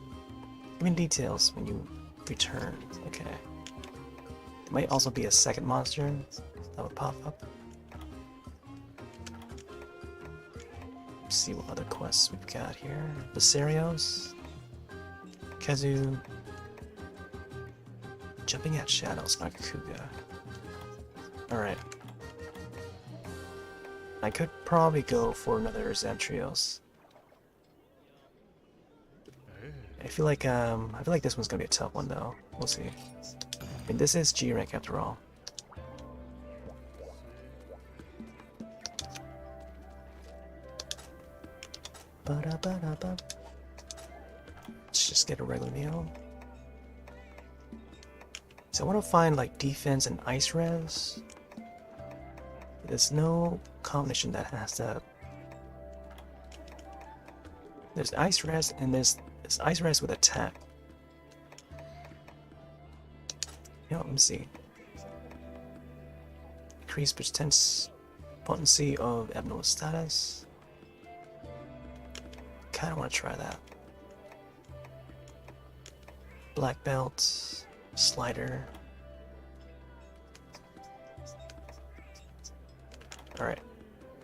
Give me details when you return. Okay. There might also be a second monster that would pop up. Let's see what other quests we've got here. Viserios. Kazu. Jumping at Shadows, Nakakuga. Alright. I could probably go for another Xantrios. I feel like this one's gonna be a tough one though. We'll see. I mean, this is G rank after all. Ba-da-ba-da-ba. Let's just get a regular meal. So I want to find like defense and ice res. There's no combination that has that. There's ice res and there's ice res with attack. You know, let me see. Increase potency of abnormal status. Kind of want to try that. Black belt, slider. Alright,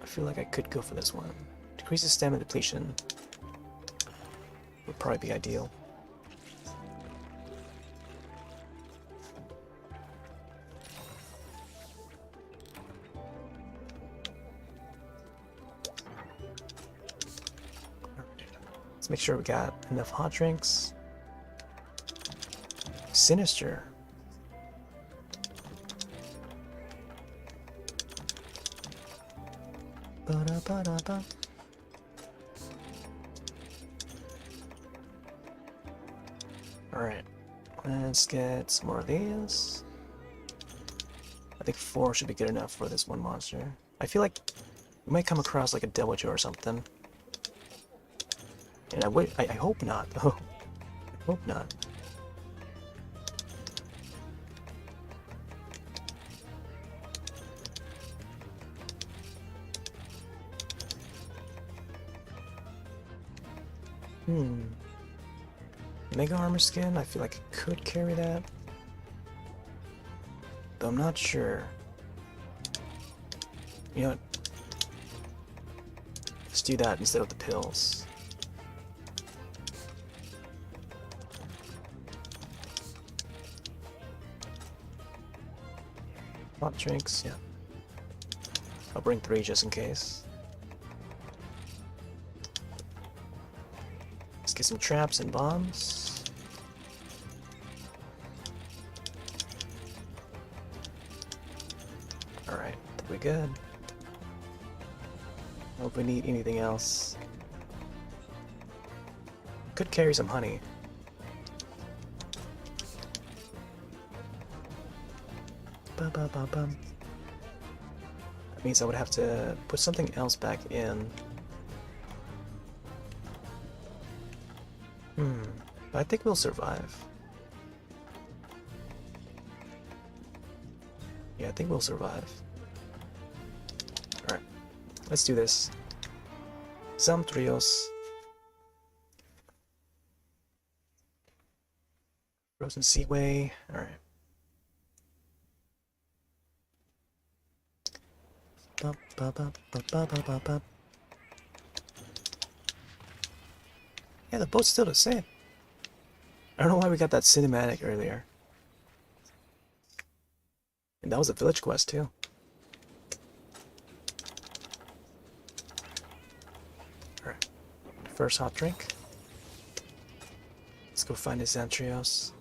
I feel like I could go for this one. Decreases stamina depletion. Would probably be ideal. Let's make sure we got enough hot drinks. Sinister. Ba-da-ba-da-ba. Alright, let's get some more of these. I think 4 should be good enough for this one monster. I feel like we might come across like a Dewager or something. And I hope not, though. I hope not. Mega armor skin, I feel like I could carry that. Though I'm not sure. You know what? Let's do that instead of the pills. Hot drinks, yeah. I'll bring 3 just in case. Let's get some traps and bombs. Alright, we're good. Hope we need anything else. Could carry some honey. That means I would have to put something else back in. But I think we'll survive. Yeah, I think we'll survive. Alright, let's do this. Some trios. Frozen Seaway. Alright. Yeah, the boat's still the same. I don't know why we got that cinematic earlier. And that was a village quest too. Alright. First hot drink. Let's go find the Xantrios.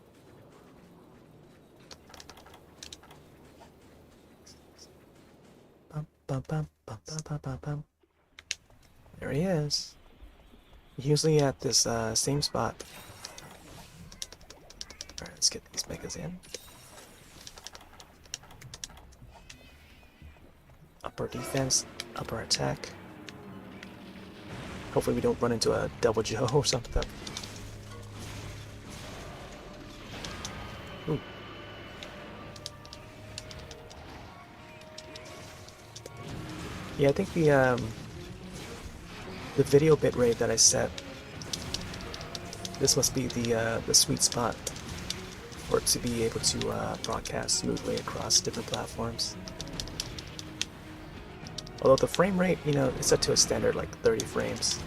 There he is. Usually at this same spot. Alright, let's get these megas in. Upper defense, upper attack. Hopefully we don't run into a double Joe or something. Ooh. Yeah, I think the video bitrate that I set, this must be the sweet spot for it to be able to broadcast smoothly across different platforms. Although the frame rate, you know, is set to a standard like 30 frames.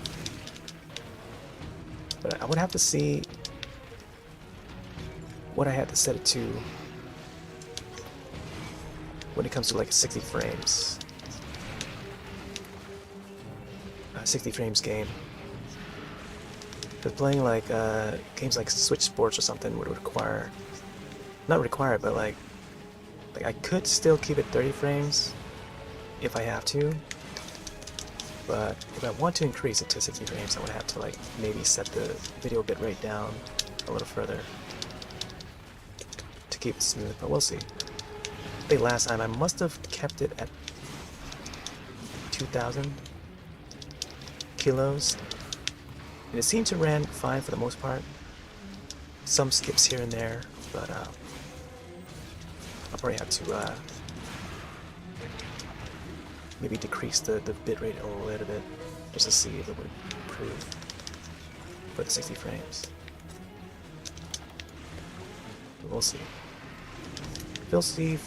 But I would have to see what I had to set it to when it comes to like 60 frames. 60 frames game. Because playing like games like Switch Sports or something would require, not require, but like I could still keep it 30 frames if I have to. But if I want to increase it to 60 frames, I would have to like maybe set the video bitrate down a little further to keep it smooth. But we'll see. I think last time I must have kept it at 2,000 kilos, and it seemed to run fine for the most part. Some skips here and there, but I'll probably have to maybe decrease the bitrate a little bit just to see if it would improve for the 60 frames. But we'll see. We'll see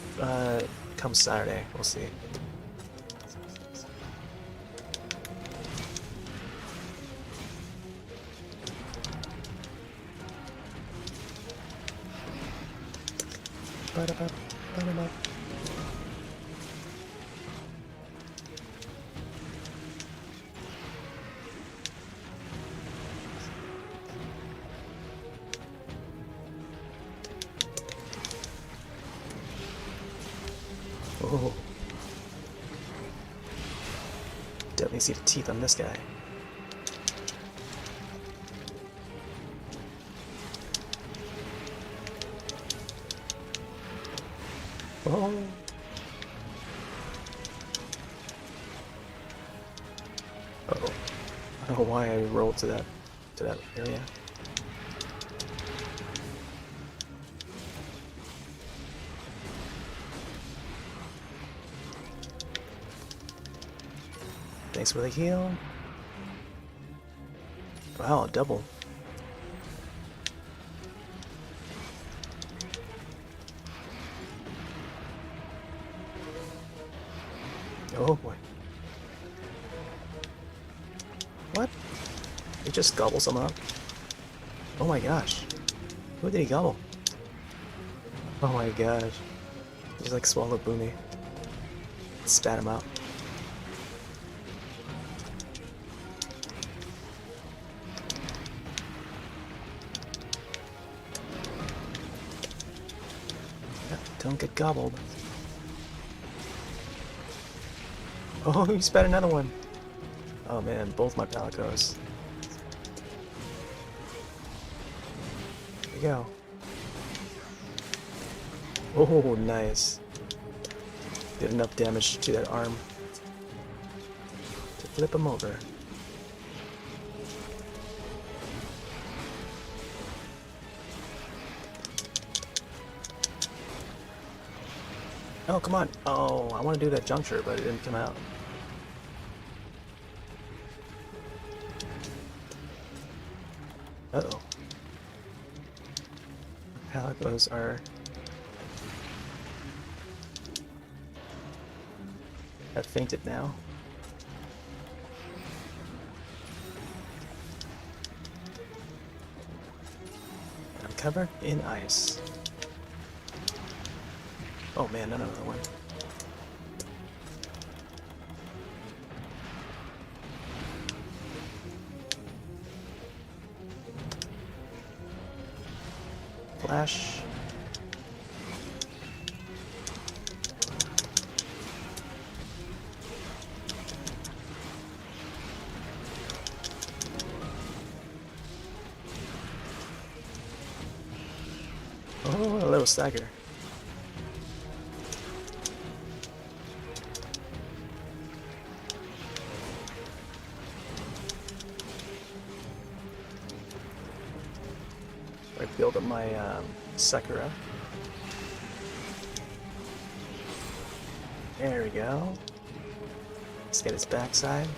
come Saturday. We'll see. Oh. Definitely see the teeth on this guy. Oh. Uh-oh. I don't know why I rolled to that area. Thanks for the heal. Wow, a double. Oh boy. What? He just gobbles them up? Oh my gosh. Who did he gobble? Oh my gosh. He just like swallowed Boomy. Spat him out. Yeah, don't get gobbled. Oh, he spat another one. Oh man, both my palicos. There you go. Oh, nice. Did enough damage to that arm to flip him over. Oh, come on. Oh, I want to do that juncture, but it didn't come out. Uh-oh. Palicos are... have fainted now. I'm covered in ice. Oh man, another one. Flash. Oh, a little stagger. I build up my Sakura. There we go. Let's get his backside.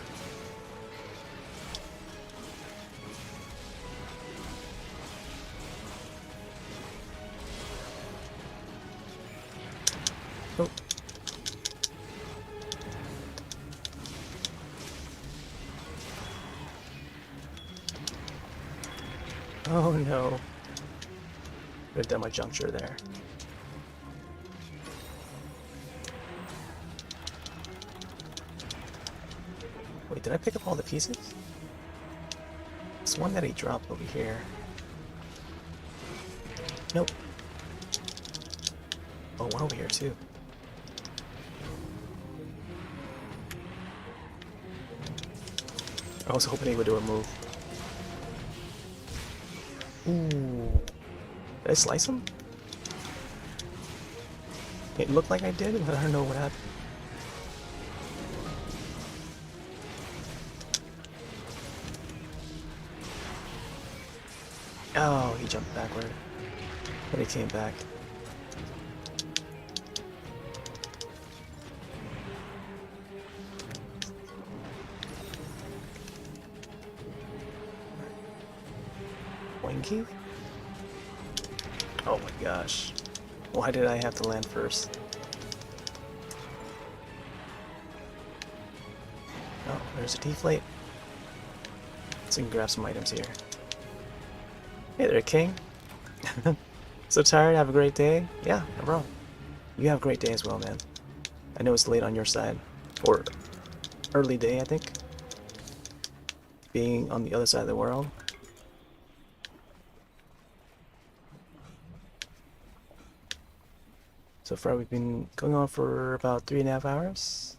Oh. Oh no. Could have done my juncture there. Wait, did I pick up all the pieces? It's one that he dropped over here. Nope. Oh, one over here too. I was hoping he would do a move. Ooh. Did I slice him? It looked like I did, but I don't know what happened. Oh, he jumped backward. But he came back. Winky? Oh my gosh. Why did I have to land first? Oh, there's a deflate. So we can grab some items here. Hey there, King. So tired, have a great day? Yeah, no problem. You have a great day as well, man. I know it's late on your side. Or early day, I think. Being on the other side of the world. So far we've been going on for about 3.5 hours.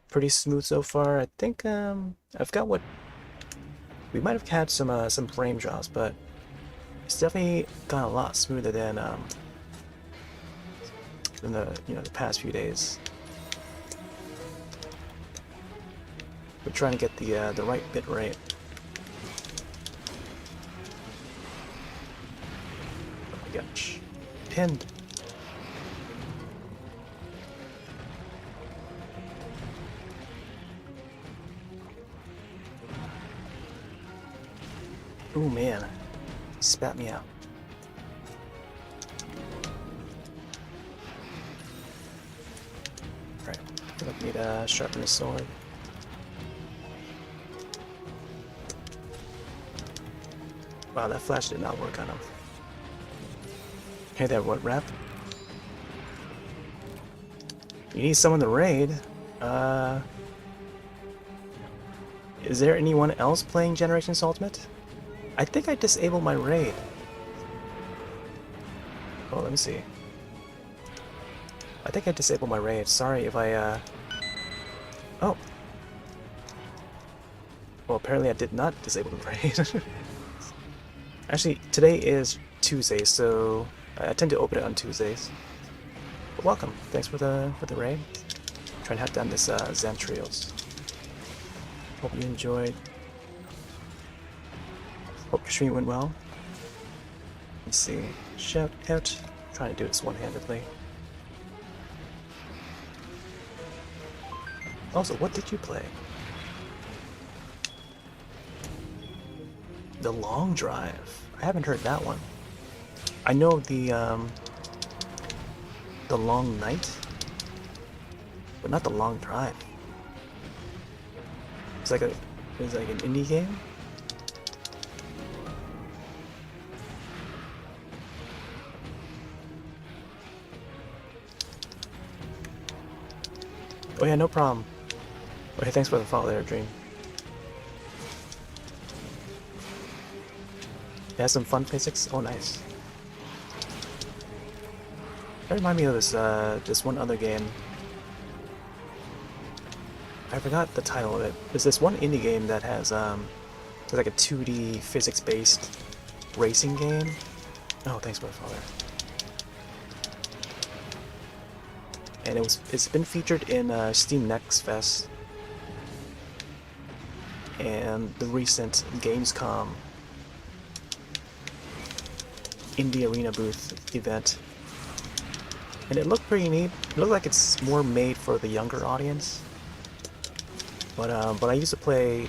Pretty smooth so far. I think I've got what we might have had some frame drops, but it's definitely gone a lot smoother than the the past few days. We're trying to get the right bit rate. Oh my gosh, pinned. Oh man, he spat me out. Alright, I feel like I need to sharpen the sword. Wow, that flash did not work on him. Hey there, what rep? You need someone to raid. Is there anyone else playing Generations Ultimate? I think I disabled my raid. Oh, let me see. I think I disabled my raid. Sorry if I, Oh. Well, apparently I did not disable the raid. Actually, today is Tuesday, so I tend to open it on Tuesdays. But welcome. Thanks for the raid. Trying to hunt down this Zentrios. Hope you enjoyed. Hope your stream went well. Let's see. Shout out. Trying to do this one-handedly. Also, what did you play? The Long Drive. I haven't heard that one. I know the Long Night, but not the Long Drive. It's like an indie game. Oh yeah, no problem. Okay, thanks for the follow there, Dream. It has some fun physics. Oh, nice. That reminds me of this one other game. I forgot the title of it. There's this one indie game that has it's like a 2D physics-based racing game. Oh, thanks for the follow. And it's been featured in Steam Next Fest and the recent Gamescom Indie Arena booth event. And it looked pretty neat. It looked like it's more made for the younger audience. But I used to play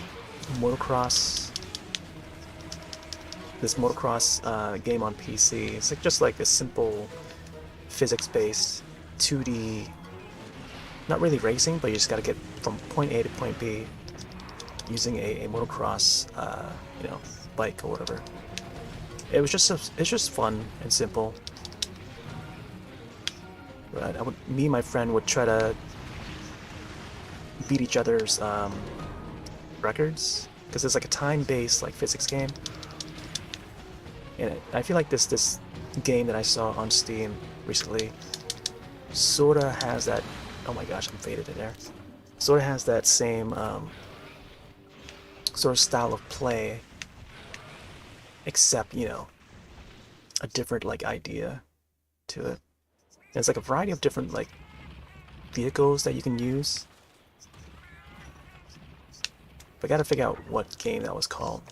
motocross. This motocross game on PC. It's like just like a simple physics-based 2D. Not really racing, but you just got to get from point A to point B using a motocross, you know, bike or whatever. It's just fun and simple. Right, me and my friend would try to beat each other's records because it's like a time-based like physics game. And I feel like this game that I saw on Steam recently sorta has that. Oh my gosh, I'm faded in there. Sorta has that same sort of style of play, except, you know, a different like idea to it. And it's like a variety of different like vehicles that you can use. But I gotta figure out what game that was called.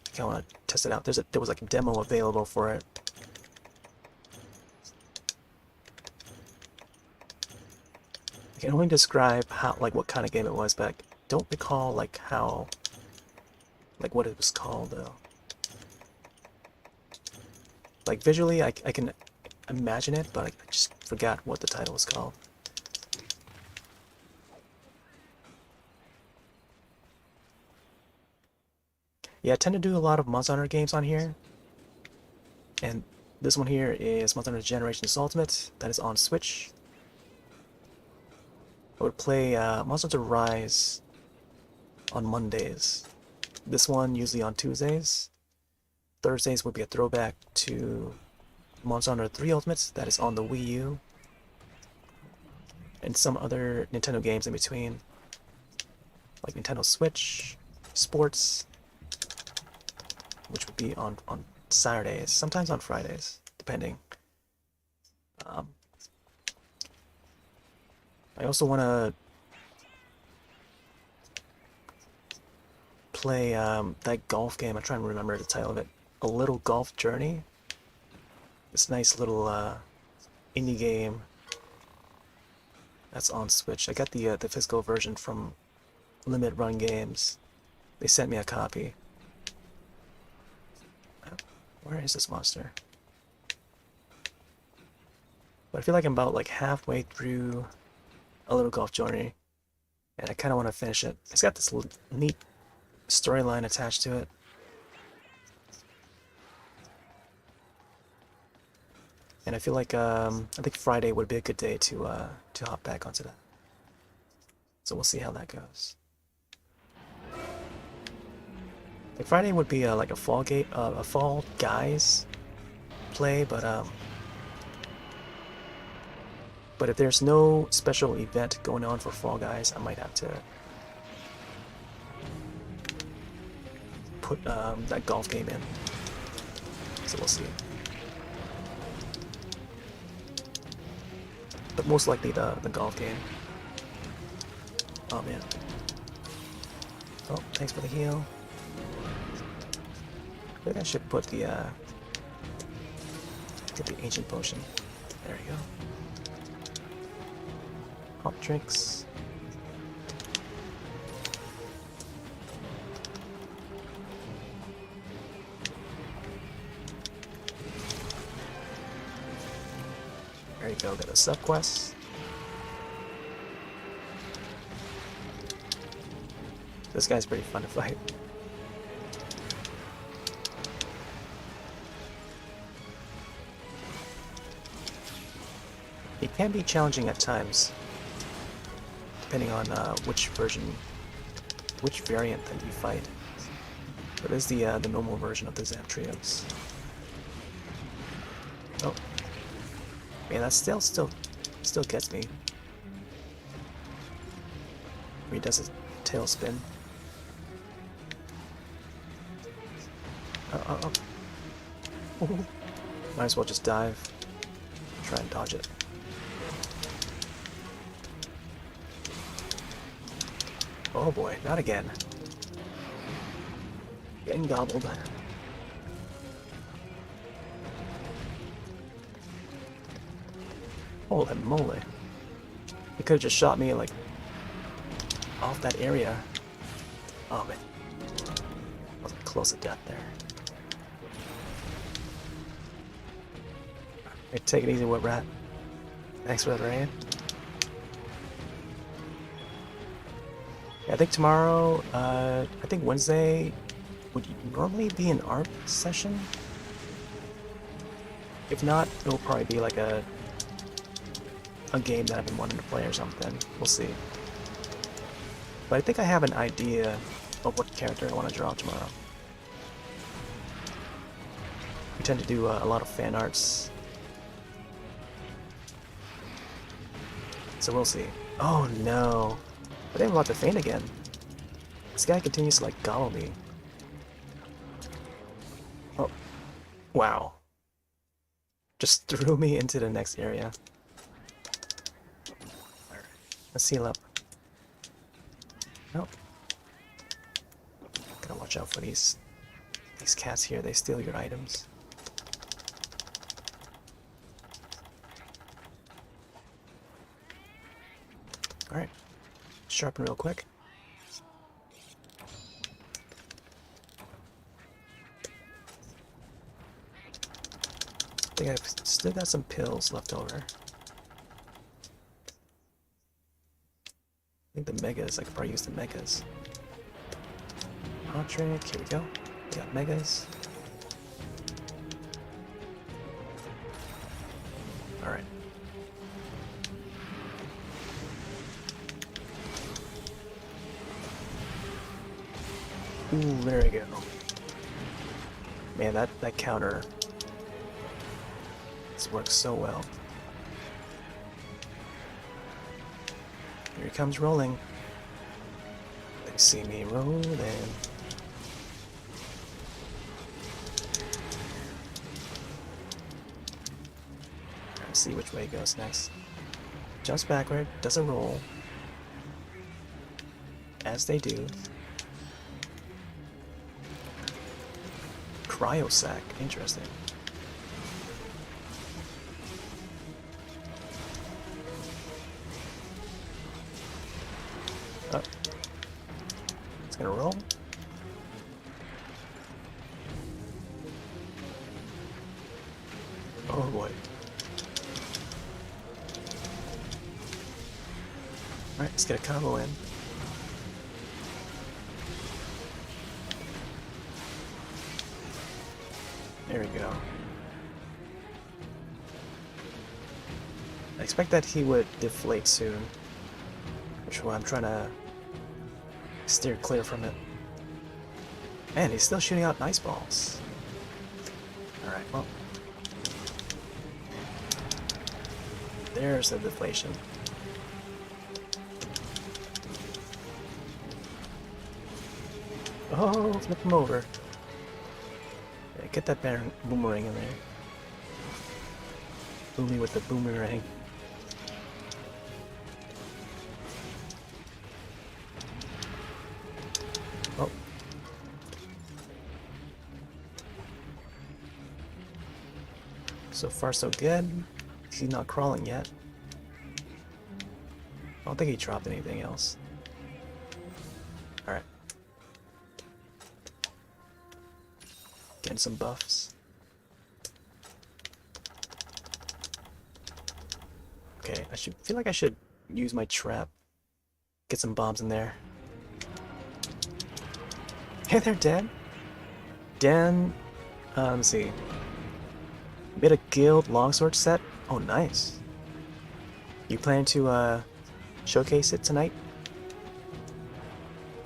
I kinda wanna test it out. There was like a demo available for it. I can only describe how, like, what kind of game it was, but I don't recall like how, like what it was called though. Like visually, I can imagine it, but I just forgot what the title was called. Yeah, I tend to do a lot of Monster Hunter games on here. And this one here is Monster Hunter Generations Ultimate. That is on Switch. I would play Monster Hunter Rise on Mondays. This one usually on Tuesdays. Thursdays would be a throwback to Monster Hunter 3 Ultimate. That is on the Wii U. And some other Nintendo games in between. Like Nintendo Switch, Sports, which would be on Saturdays, sometimes on Fridays, depending. I also want to play that golf game. I'm trying to remember the title of it. A Little Golf Journey. This nice little indie game that's on Switch. I got the physical version from Limit Run Games. They sent me a copy. Where is this monster? But I feel like I'm about like halfway through A Little Golf Journey, and I kind of want to finish it. It's got this neat storyline attached to it. And I feel like I think Friday would be a good day to hop back onto that. So we'll see how that goes. Like Friday would be like a Fall Guys play, but if there's no special event going on for Fall Guys, I might have to put that golf game in. So we'll see. but most likely the golf game. Oh man. Oh, thanks for the heal. I think I should put the get the ancient potion. There you go. Hot drinks. There you go, got a sub-quest. This guy's pretty fun to fight. He can be challenging at times, depending on which variant that you fight. But it is the normal version of the Zap Trios. Oh. Man, that still gets me. When he does his tail spin. Ooh. Might as well just dive. Try and dodge it. Oh boy, not again. Getting gobbled. Holy moly. He could have just shot me, like, off that area. Oh man. I was close to death there. Hey, take it easy, Wood Rat. Thanks for that raid. Yeah, I think tomorrow, I think Wednesday would normally be an ARP session. If not, it'll probably be like a game that I've been wanting to play or something. We'll see. But I think I have an idea of what character I want to draw tomorrow. We tend to do a lot of fan arts. So we'll see. Oh no. I think I'm about to faint again. This guy continues to like gobble me. Oh. Wow. Just threw me into the next area. Alright. Let's heal up. Nope. Gotta watch out for these cats here, they steal your items. Alright. Sharpen real quick. I think I've still got some pills left over. I think the megas, I could probably use the megas. Hot drink, here we go. We got megas. Alright. Ooh, there we go. Man, that counter. This works so well. Here he comes rolling. They see me rolling. Let's see which way he goes next. Jumps backward, does a roll. As they do. Cryo sack, interesting. Oh. It's gonna roll. Oh boy. Alright, let's get a combo in. There we go. I expect that he would deflate soon, which is why I'm trying to steer clear from it. Man, he's still shooting out nice balls. Alright, well. There's the deflation. Oh, flip him over. Yeah, get that boomerang in there. Boomy with the boomerang. So far, so good. He's not crawling yet. I don't think he dropped anything else. Alright. Getting some buffs. Okay, I feel like I should use my trap. Get some bombs in there. Hey there, Dan. Dan, let's see. Made a guild longsword set. Oh, nice. You plan to showcase it tonight?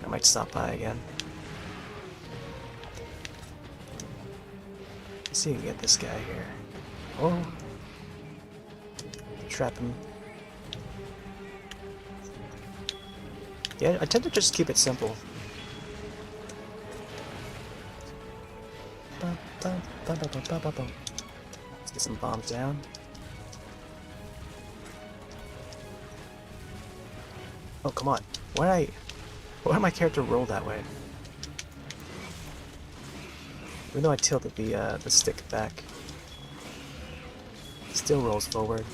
I might stop by again. Let's see if we can get this guy here. Oh. Trap him. Yeah, I tend to just keep it simple. Let's get some bombs down. Oh, come on. Why did my character roll that way? Even though I tilted the stick back, it still rolls forward.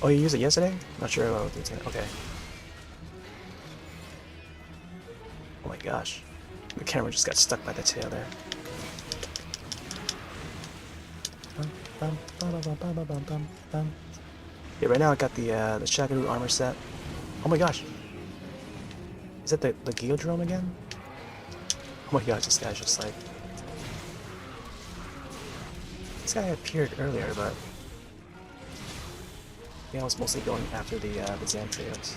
Oh, you used it yesterday? Not sure what I'll do today. Okay. Oh my gosh. The camera just got stuck by the tail there. Yeah, right now I got the Shagaroo armor set. Oh my gosh. Is that the Geodrome again? Oh my gosh, this guy's just like... This guy appeared earlier, but... Yeah, I was mostly going after the Xantrios.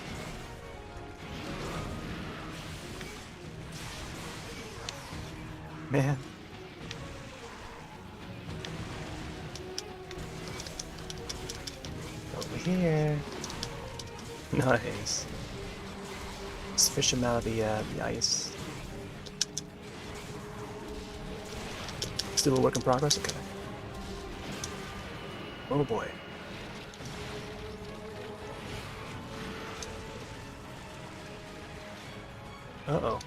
Man. Over here. Nice. Let's fish him out of the ice. Still a work in progress? Okay. Oh boy. Uh-oh.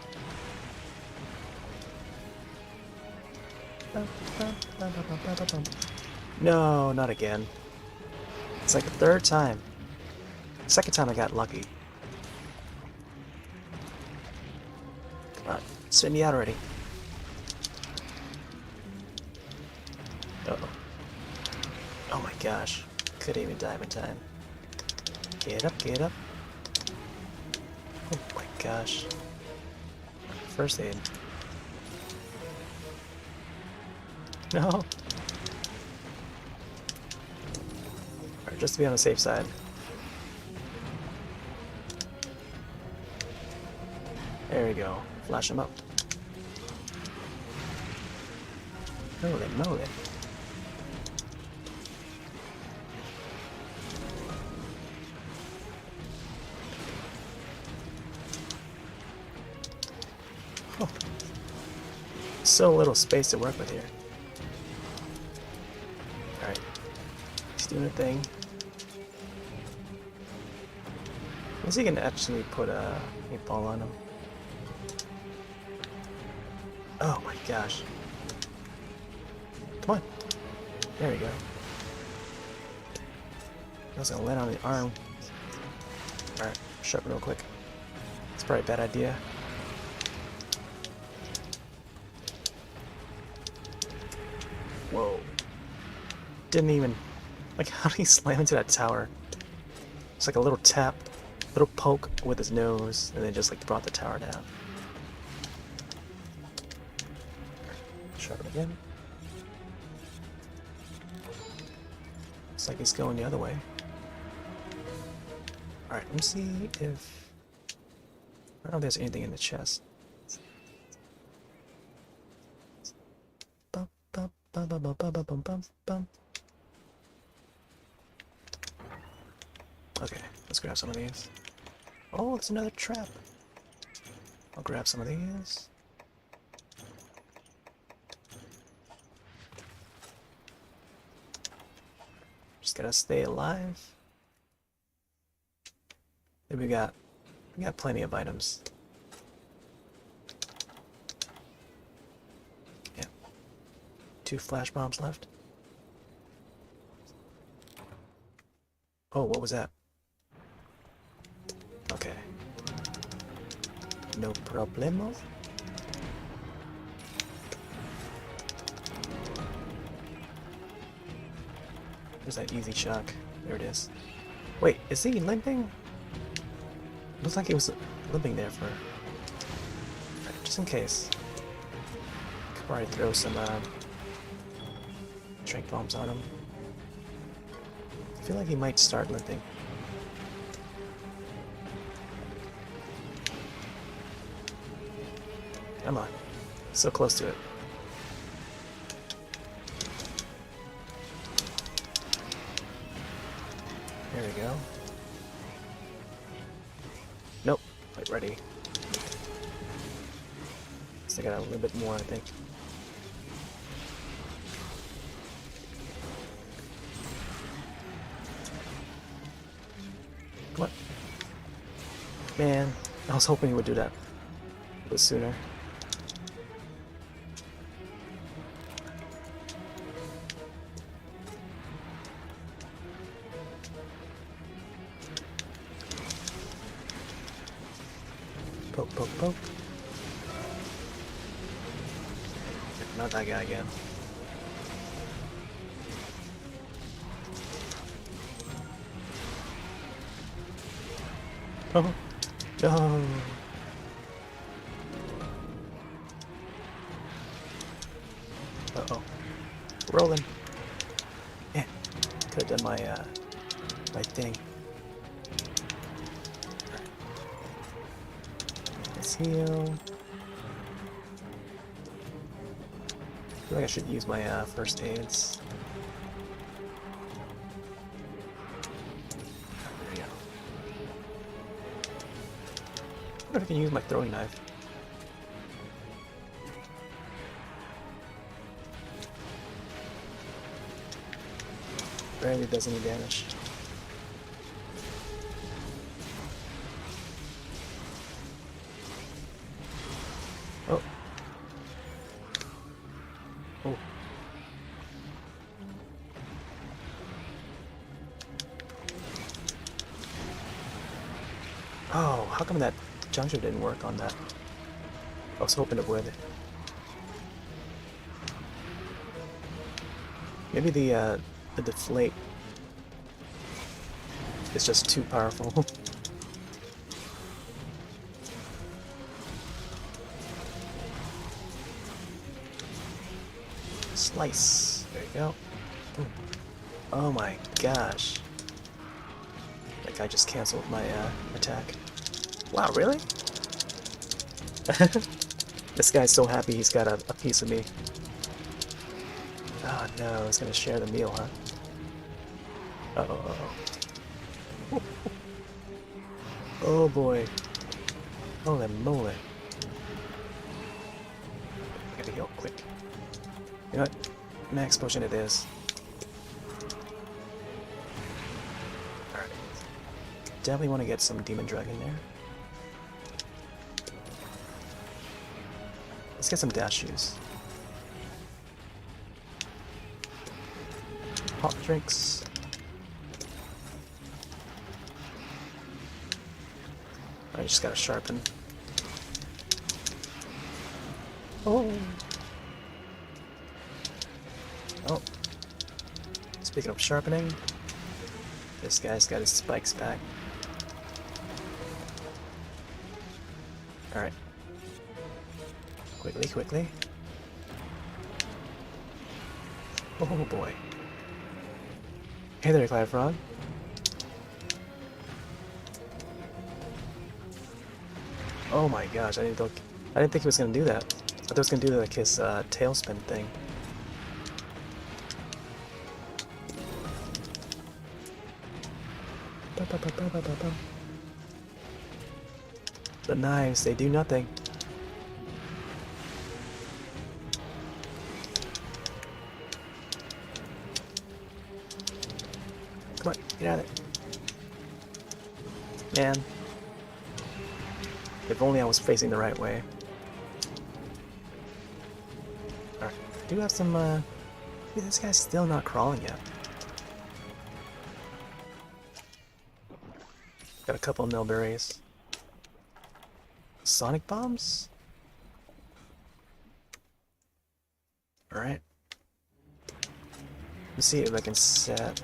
No, not again. It's like the third time. Second time I got lucky. Come on, spin me out already. Uh-oh. Oh my gosh. Couldn't even dive in time. Get up, get up. Oh my gosh. First aid. No. Alright, just to be on the safe side. There we go. Flash him up. Moly, moly. Oh. So little space to work with here. Alright. He's doing a thing. Is he gonna actually put a ball on him? Oh my gosh. Come on. There we go. I was gonna land on the arm. Alright, shut real quick. It's probably a bad idea. Whoa. Didn't even... Like, how did he slam into that tower? It's like a little tap, little poke with his nose, and then just like brought the tower down. Shut him again. Looks like he's going the other way. Alright, let me see if... I don't know if there's anything in the chest. Okay, let's grab some of these. Oh, it's another trap. I'll grab some of these. Just gotta stay alive. Then we got plenty of items. 2 flash bombs left. Oh, what was that? Okay. No problemo. There's that easy shock. There it is. Wait, is he limping? Looks like he was limping there for... just in case. Could probably throw some strength bombs on him. I feel like he might start limping. Come on. So close to it. There we go. Nope. Quite ready. So I got a little bit more, I think. Come on. Man, I was hoping he would do that a bit sooner. Poke, poke, poke. Not that guy again. Oh, no. Uh-oh. Rolling. Yeah. Could have done my, my thing. Let's heal. I feel like I should use my, first aids. There we go. I wonder if I can use my throwing knife. Barely does any damage. Oh. Oh. Oh, how come that juncture didn't work on that? I was hoping it would. Maybe the deflate is just too powerful. Slice. There you go. Boom. Oh my gosh. That guy just canceled my attack. Wow, really? This guy's so happy he's got a piece of me. Oh no, he's gonna share the meal, huh? Uh-oh, uh-oh. Oh boy. Holy moly. I gotta heal quick. You know what? Max potion it is. Alright. Definitely want to get some demon drug in there. Let's get some dash shoes. Hot drinks. I just gotta sharpen. Oh. Oh. Speaking of sharpening, this guy's got his spikes back. Alright. Quickly, quickly. Oh boy. Hey there, Cloud Frog. Oh my gosh, I didn't think he was gonna do that. I thought he was gonna do like his tailspin thing. The knives, they do nothing. Come on, get out of it. Man. If only I was facing the right way. Alright, I do have some Dude, this guy's still not crawling yet. Got a couple of millberries. Sonic bombs? Alright. Let's see if I can set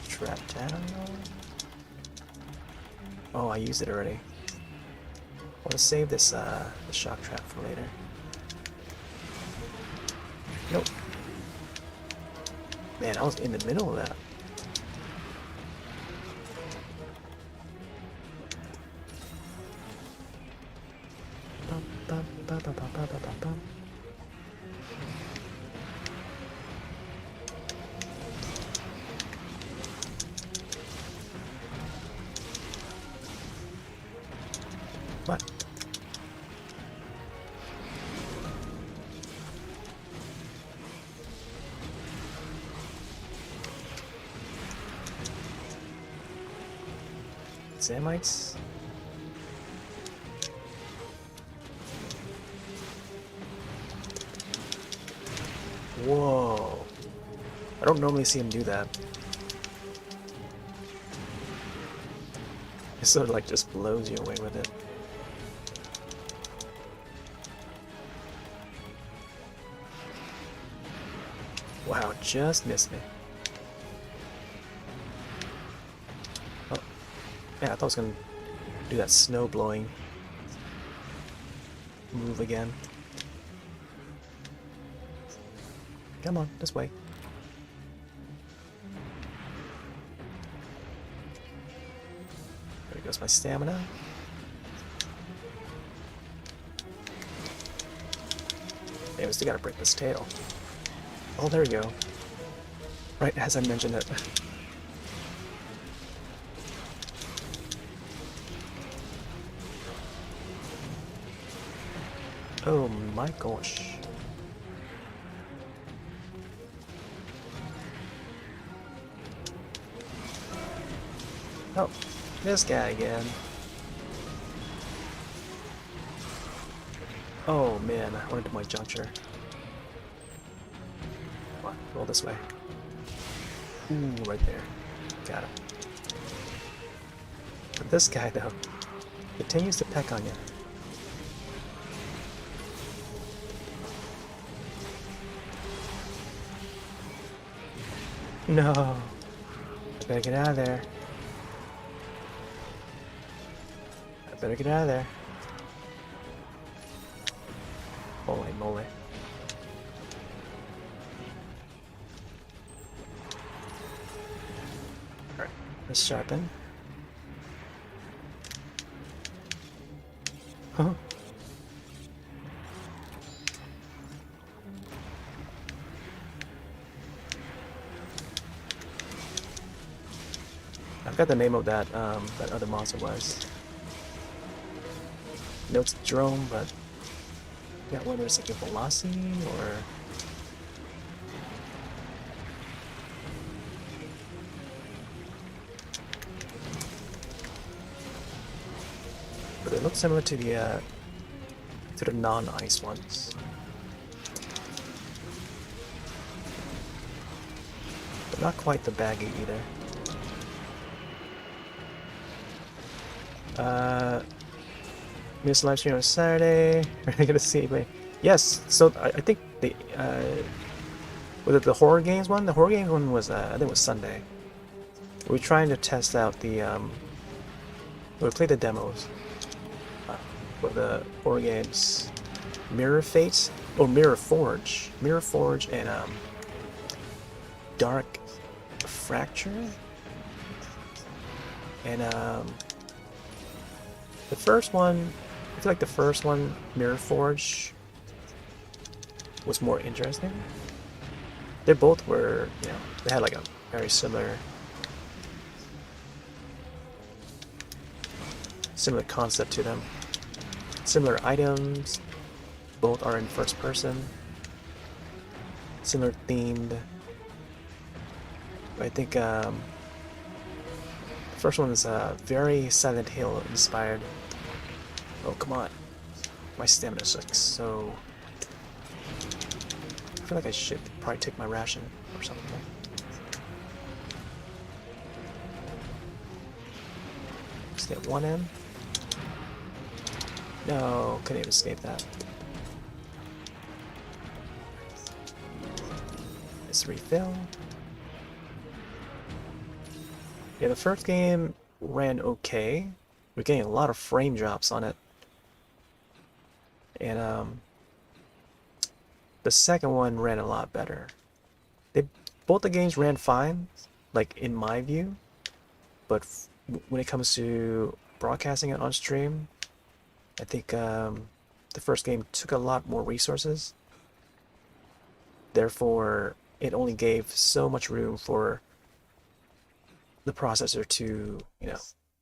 trap down. Oh, I used it already. I want to save this the shock trap for later. Nope. Man, I was in the middle of that. What? Samites? Whoa. I don't normally see him do that. It sort of like just blows you away with it. Wow, just missed me. Oh, yeah, I thought I was gonna do that snow blowing move again. Come on, this way. There goes my stamina. Yeah, we still gotta break this tail. Oh, there we go. Right as I mentioned it. Oh my gosh. Oh, this guy again. Oh man, I wanted to do my juncture. Come on, roll this way. Ooh, right there. Got him. But this guy, though, continues to peck on you. No. I better get out of there. I better get out of there. Holy moly. Alright, let's sharpen. Huh? I forgot the name of that that other monster was. I know it's a drone, but yeah, whether it's like a velocity or but they look similar to the non-ice ones. But not quite the baggy either. Missed live stream on Saturday. Are you gonna see me? Yes. So I think the was it the horror games one? The horror games one was I think it was Sunday. We were trying to test out the we played the demos for the horror games, Mirror Fate or Mirror Forge and Dark Fracture and the first one, I feel like the first one, Mirror Forge, was more interesting. They both were, you know, they had like a very similar concept to them. Similar items, both are in first person. Similar themed. I think the first one is very Silent Hill inspired. Oh, come on. My stamina is like so feel like I should probably take my ration or something. Let's get one in. No, couldn't even escape that. Let's refill. Yeah, the first game ran okay. We're getting a lot of frame drops on it. And the second one ran a lot better. Both the games ran fine, like in my view, but when it comes to broadcasting it on stream, I think the first game took a lot more resources. Therefore, it only gave so much room for the processor to,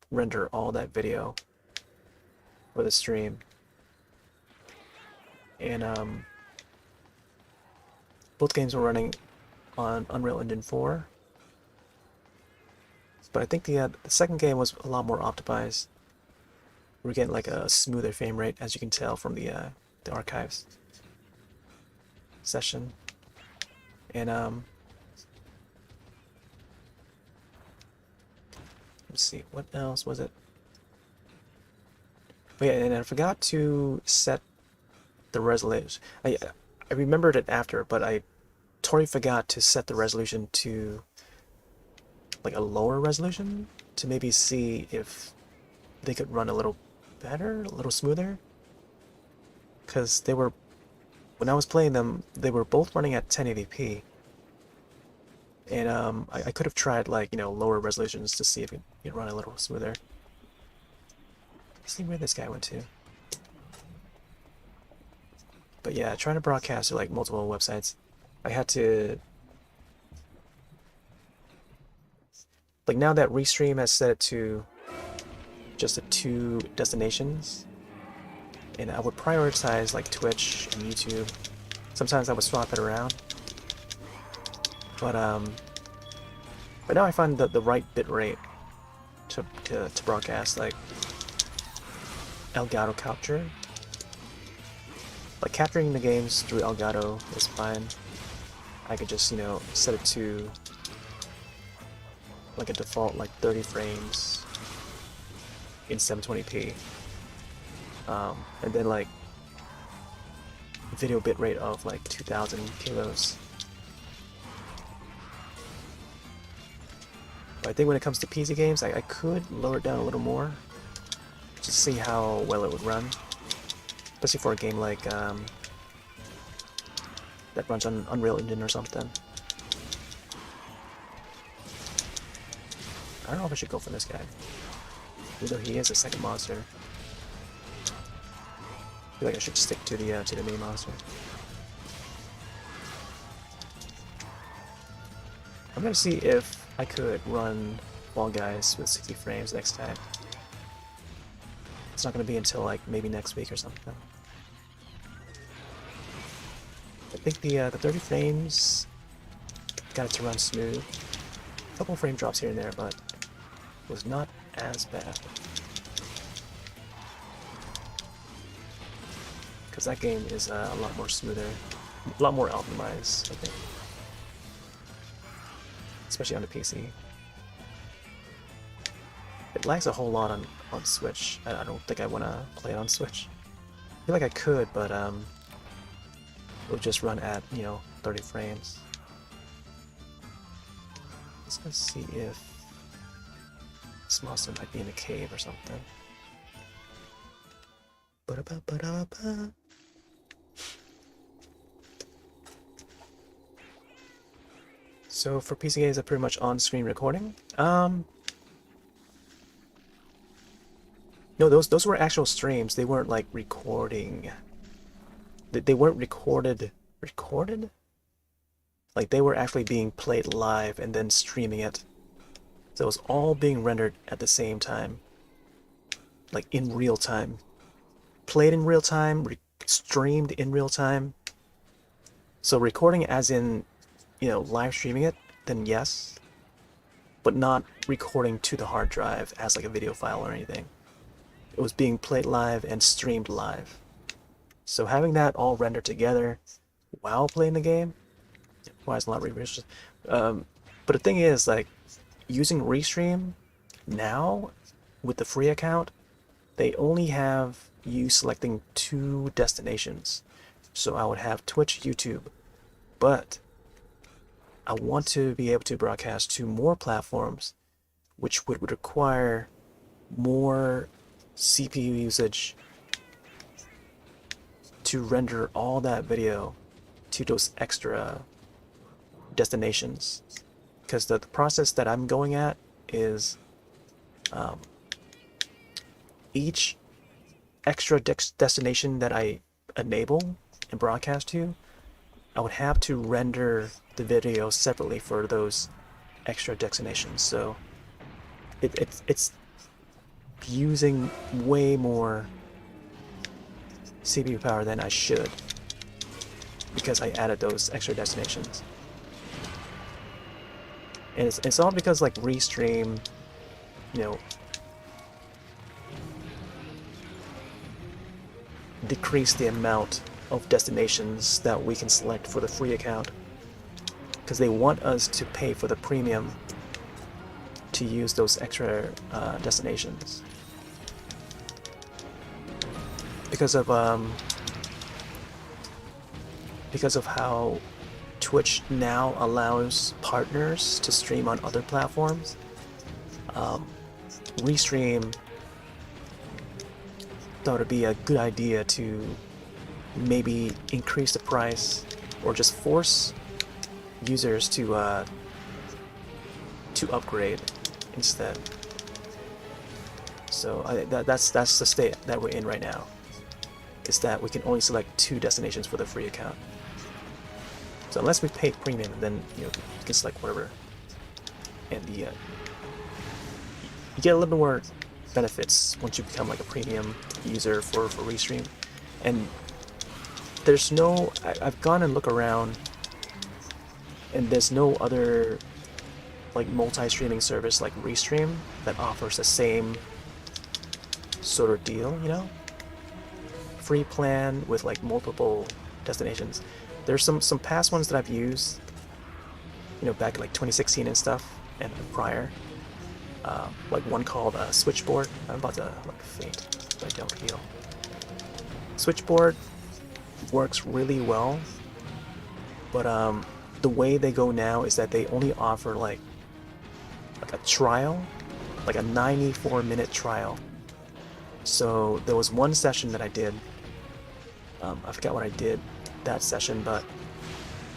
render all that video for the stream. And both games were running on Unreal Engine 4. But I think the second game was a lot more optimized. We're getting like a smoother frame rate, as you can tell from the archives session. And let's see, what else was it? Oh yeah, and I forgot to set the resolution. I remembered it after, but I totally forgot to set the resolution to like a lower resolution to maybe see if they could run a little better, a little smoother. Because they were, when I was playing them, they were both running at 1080p. And I could have tried like, lower resolutions to see if it could run a little smoother. Let's see where this guy went to. But yeah, trying to broadcast to like multiple websites, I had to, like now that Restream has set it to just the 2 destinations, and I would prioritize like Twitch and YouTube. Sometimes I would swap it around, but now I find the right bit rate to broadcast, like Elgato capture. Like capturing the games through Elgato is fine. I could just, set it to like a default like 30 frames in 720p. And then like video bitrate of like 2000 kilos. But I think when it comes to PC games, I could lower it down a little more just to see how well it would run. Especially for a game like that runs on Unreal Engine or something. I don't know if I should go for this guy, even though he is a second monster. I feel like I should stick to the main monster. I'm gonna see if I could run Fall Guys with 60 frames next time. It's not gonna be until like maybe next week or something. I think the 30 frames got it to run smooth. A couple frame drops here and there, but it was not as bad. Because that game is a lot more smoother, a lot more optimized, I think. Especially on the PC. It lags a whole lot on Switch. I don't think I want to play it on Switch. I feel like I could, but it would just run at, 30 frames. Let's see if this monster might be in a cave or something. Ba-da-ba-ba-da-ba. So for PC games, I'm pretty much on-screen recording. No, those were actual streams. They weren't like recording. They weren't recorded. Recorded? Like they were actually being played live and then streaming it. So it was all being rendered at the same time. Like in real time. Played in real time, streamed in real time. So recording as in, live streaming it, then yes. But not recording to the hard drive as like a video file or anything. It was being played live and streamed live. So having that all rendered together while playing the game. It requires a lot of resources. But the thing is, like, using Restream now with the free account, they only have you selecting 2 destinations. So I would have Twitch, YouTube, but I want to be able to broadcast to more platforms, which would require more CPU usage to render all that video to those extra destinations. Because the process that I'm going at is each extra destination that I enable and broadcast to, I would have to render the video separately for those extra destinations. So it's using way more CPU power than I should because I added those extra destinations. And it's all because like Restream, you know, decrease the amount of destinations that we can select for the free account because they want us to pay for the premium to use those extra destinations because of how Twitch now allows partners to stream on other platforms. Restream thought it'd be a good idea to maybe increase the price or just force users to upgrade instead. So that's the state that we're in right now. Is that we can only select 2 destinations for the free account. So unless we pay premium, then you can select whatever, and you get a little bit more benefits once you become like a premium user for Restream. And there's no, I've gone and looked around, and there's no other like multi-streaming service like Restream that offers the same sort of deal, free plan with like multiple destinations. There's some past ones that I've used, back in like 2016 and stuff, and prior. Like one called Switchboard. I'm about to like faint, but I don't heal. Switchboard works really well, but the way they go now is that they only offer like a trial, like a 94-minute trial. So there was one session that I did. I forgot what I did that session, but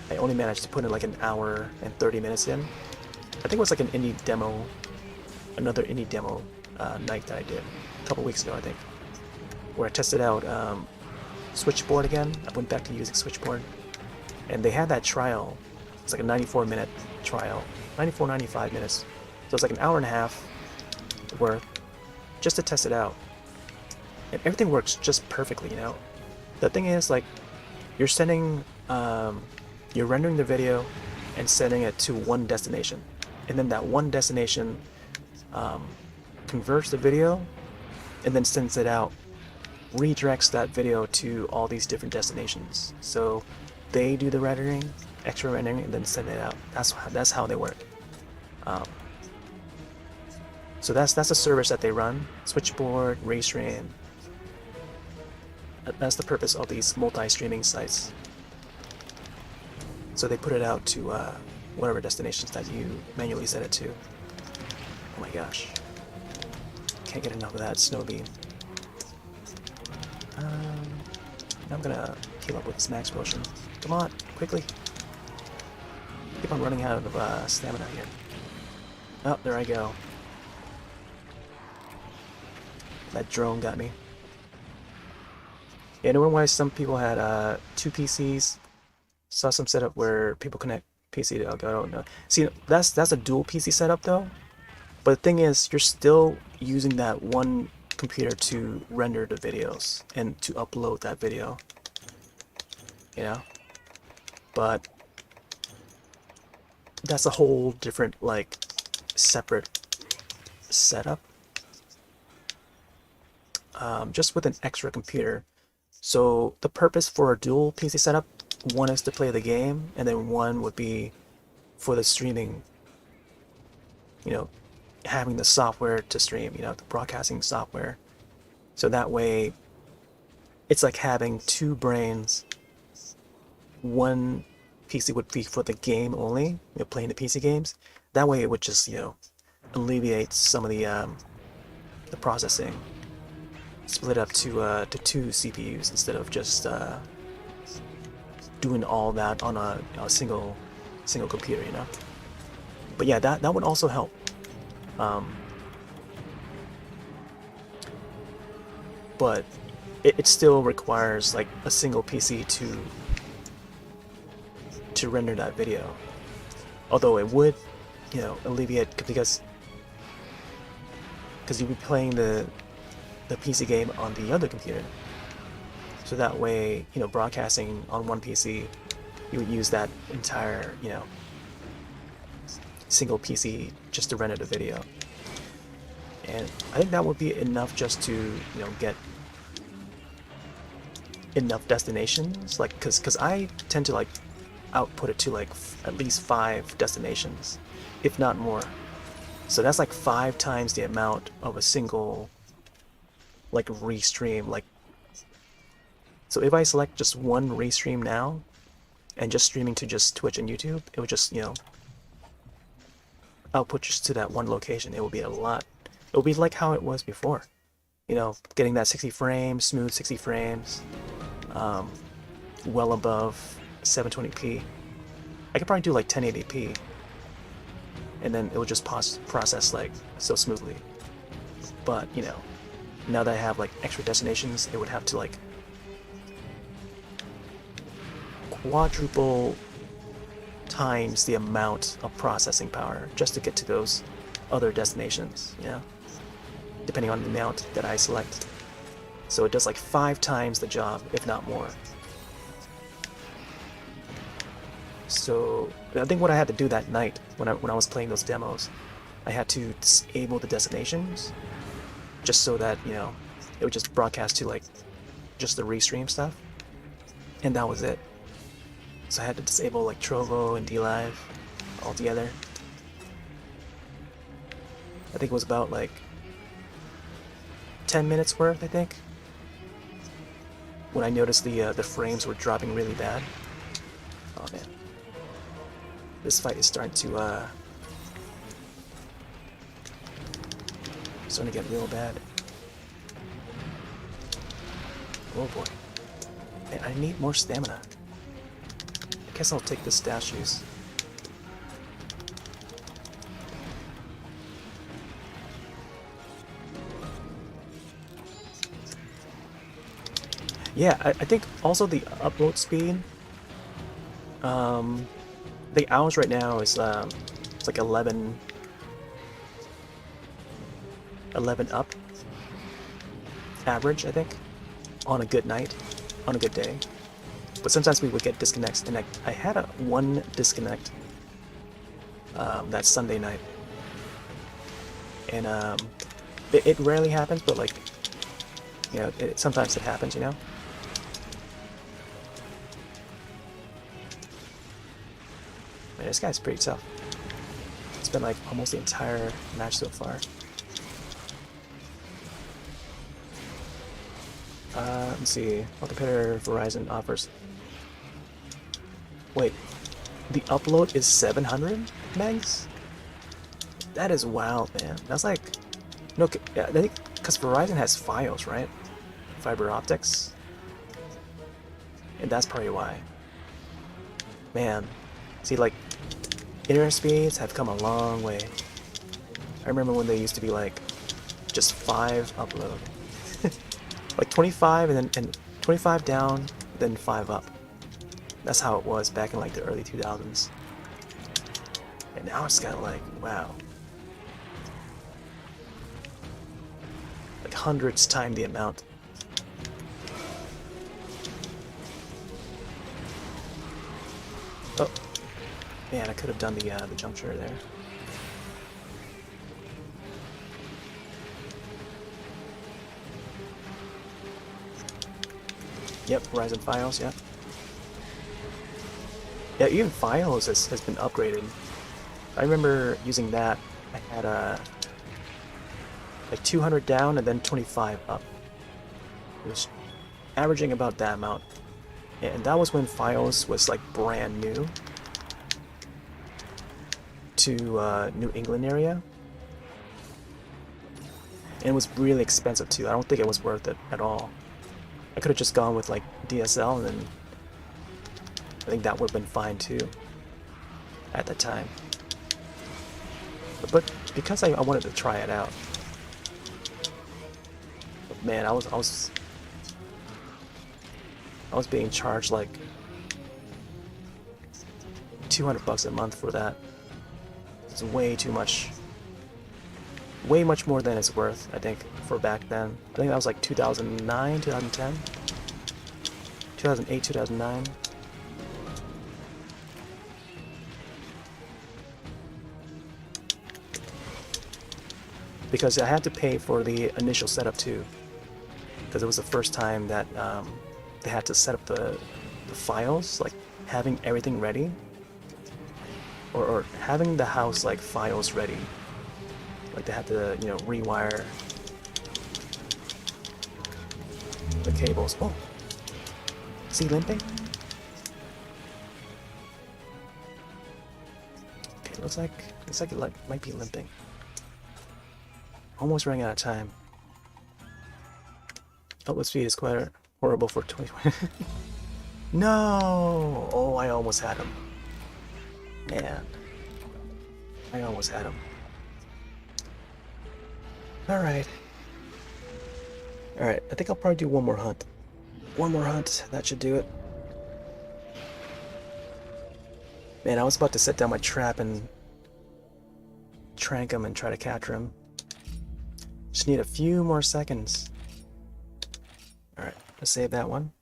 I only managed to put in like an hour and 30 minutes in. I think it was like an indie demo, another indie demo night that I did a couple weeks ago, I think, where I tested out Switchboard again. I went back to using Switchboard, and they had that trial. It's like a 94-minute trial, 95 minutes. So it's like an hour and a half worth just to test it out. And everything works just perfectly, The thing is, like, you're sending, you're rendering the video and sending it to one destination. And then that one destination converts the video and then sends it out, redirects that video to all these different destinations. So they do the rendering, extra rendering, and then send it out. That's how they work. So that's a service that they run. Switchboard, Restream. That's the purpose of these multi-streaming sites. So they put it out to whatever destinations that you manually set it to. Oh my gosh. Can't get enough of that snow beam. I'm gonna heal up with this max potion. Come on, quickly. Keep on running out of stamina here. Oh, there I go. That drone got me. Yeah, knowing why some people had 2 PCs. Saw some setup where people connect PC to Elgato. I don't know. See, that's a dual PC setup though. But the thing is, you're still using that one computer to render the videos and to upload that video. But that's a whole different, like, separate setup. Just with an extra computer. So the purpose for a dual PC setup one is to play the game, and then one would be for the streaming, you know, having the software to stream, you know, the broadcasting software. So that way, it's like having two brains. One PC would be for the game only, you know, playing the PC games. That way it would just, you know, alleviate some of the processing. Split up to two CPUs instead of just doing all that on a single computer, you know. But yeah, that would also help. But it still requires like a single PC to render that video. Although it would, you know, alleviate because you'd be playing the PC game on the other computer. So that way, you know, broadcasting on one PC, you would use that entire, you know, single PC just to render the video. And I think that would be enough just to, you know, get enough destinations, like, cause I tend to like output it to like at least 5 destinations, if not more. So that's like 5 times the amount of a single like restream. Like, so if I select just one restream now and just streaming to just Twitch and YouTube, it would just, you know, output just to that one location. It would be a lot. It would be like how it was before, you know, getting that 60 frames, smooth 60 frames, well above 720p. I could probably do like 1080p, and then it would just process like so smoothly. But you know, now that I have like extra destinations, it would have to like quadruple times the amount of processing power just to get to those other destinations, you know, depending on the amount that I select. So it does like 5 times the job, if not more. So I think what I had to do that night when I was playing those demos, I had to disable the destinations just so that, you know, it would just broadcast to like just the restream stuff, and that was it. So I had to disable like Trovo and DLive altogether. I think it was about like 10 minutes worth, I think, when I noticed the frames were dropping really bad. Oh man, this fight is starting to get real bad. Oh boy, man, I need more stamina. I guess I'll take this dash juice. Yeah, I think also the upload speed. The hours right now is it's like 11 up average, I think, on a good night, on a good day. But sometimes we would get disconnects, and I had one disconnect that Sunday night, and it rarely happens, but like, you know, sometimes it happens, you know. Man, this guy's pretty tough. It's been like almost the entire match so far. Let me see. What competitor Verizon offers? Wait, the upload is 700 megs? That is wild, man. That's like, no, I think because Verizon has Fios, right? Fiber optics, and that's probably why. Man, see, like, internet speeds have come a long way. I remember when they used to be like just 5 upload, like 25 and 25 down, then 5 up. That's how it was back in like the early 2000s. And now it's kind of like, wow, like hundreds times the amount. Oh, man, I could have done the juncture there. Yep, Verizon Fios, yep. Yeah, even Files has been upgraded. I remember using that. I had like 200 down and then 25 up. It was averaging about that amount. And that was when Files was like brand new to New England area. And it was really expensive too. I don't think it was worth it at all. I could have just gone with like DSL and then I think that would have been fine too at the time. But because I wanted to try it out. But man, I was being charged like $200 a month for that. It's way too much. Way much more than it's worth, I think, for back then. I think that was like 2009, 2010, 2008, 2009. Because I had to pay for the initial setup too. Because it was the first time that they had to set up the files, like having everything ready. Or having the house like files ready. Like they had to, you know, rewire the cables. Oh, is he limping? Okay, looks like it might be limping. Almost running out of time. Outlet speed is quite horrible for 2020. No! Oh, I almost had him. Man, I almost had him. Alright. Alright, I think I'll probably do one more hunt. One more hunt, that should do it. Man, I was about to set down my trap and trank him and try to capture him. Just need a few more seconds. Alright, let's save that one.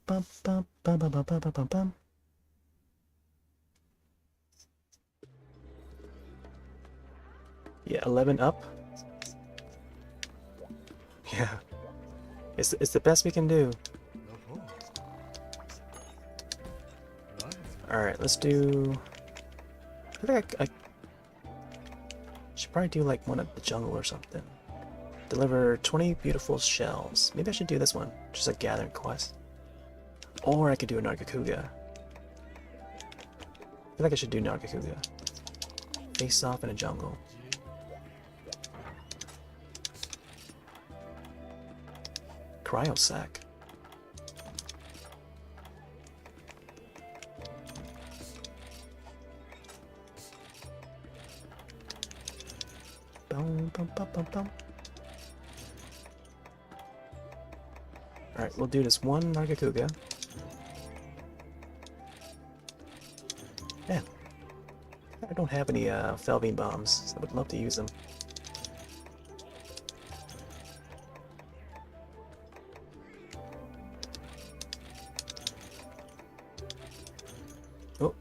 Bum, bum, bum, bum, bum, bum, bum, bum. Yeah, 11 up. Yeah. It's the best we can do. Alright, let's do... I think I should probably do like one at the jungle or something. Deliver 20 beautiful shells. Maybe I should do this one. Just a gathering quest. Or I could do a Nargacuga. I feel like I should do Nargacuga. Face off in a jungle. Cryo sack. Bum, bum, bum, bum, bum. Alright, we'll do this one Nargacuga. Man, I don't have any Felvine bombs, so I would love to use them. Oh.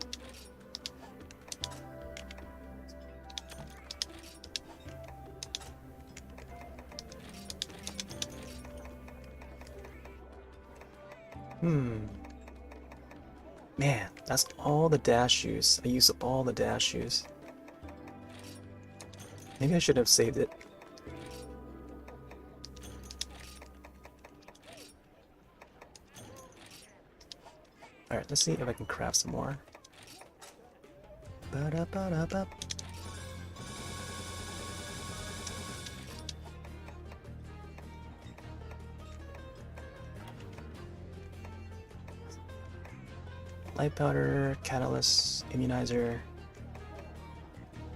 Man, that's all the dash shoes. I used up all the dash shoes. Maybe I should have saved it. Alright, let's see if I can craft some more. Ba-da-ba-da-ba. Light powder, catalyst, immunizer.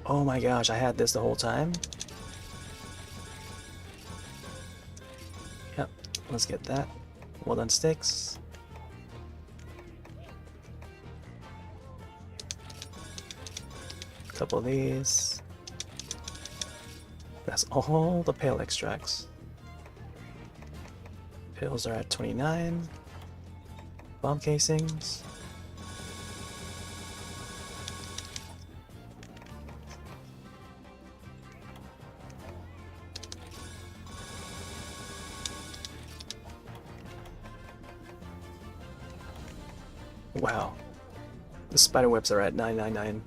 Oh my gosh, I had this the whole time. Yep, let's get that. Well done, sticks. Couple of these. That's all the pale extracts. Pills are at 29. Bomb casings. Wow. The spider webs are at 999.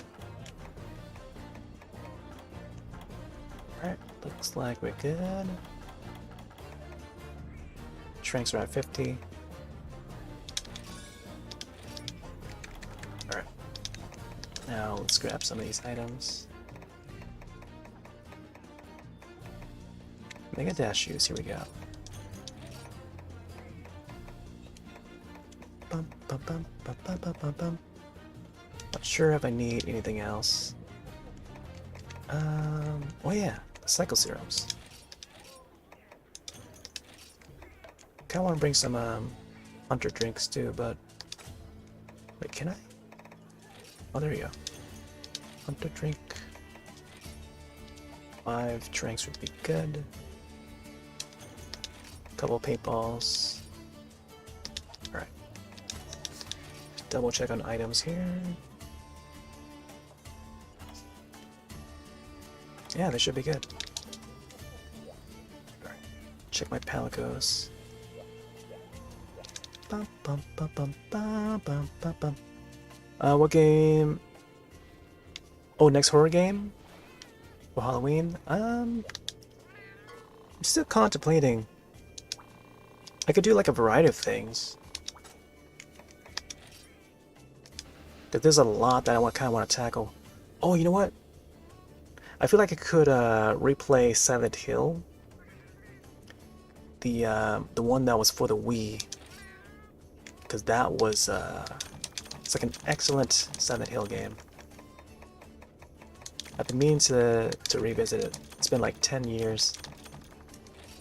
Alright, looks like we're good. Shrinks are at 50. Alright. Now let's grab some of these items. Mega dash shoes, here we go. Bum, bum, bum, bum, bum, bum, bum, bum. Not sure if I need anything else. Oh yeah, the cycle serums. Kinda wanna bring some hunter drinks too, but wait, can I? Oh, there you go. Hunter drink. 5 drinks would be good. Couple paintballs. Alright. Double check on items here. Yeah, they should be good. Alright. Check my palicos. Bum, bum, bum, bum, bum, bum, bum, bum. What game? Oh, next horror game? For Halloween? I'm still contemplating. I could do like a variety of things. There's a lot that I kind of want to tackle. Oh, you know what? I feel like I could replay Silent Hill. The one that was for the Wii. Because that was it's like an excellent Silent Hill game. I've been meaning to revisit it. It's been like 10 years.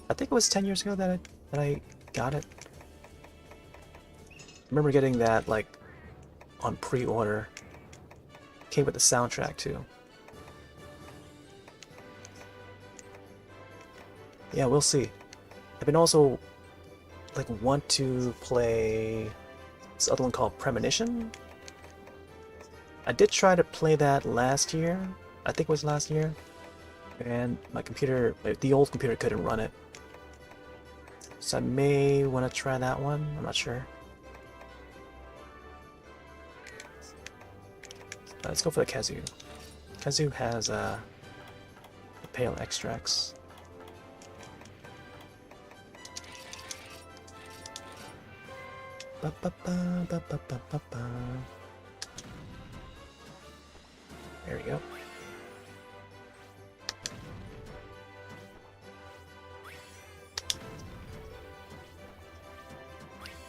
I think it was 10 years ago that I got it. I remember getting that like on pre-order. Came with the soundtrack too. Yeah, we'll see. I've been also like want to play this other one called Premonition. I did try to play that last year. I think it was last year. And my computer, the old computer couldn't run it. So I may want to try that one. I'm not sure. Let's go for the Kazoo. Kazoo has the pale extracts. Ba, ba, ba, ba, ba, ba, ba, ba. There we go.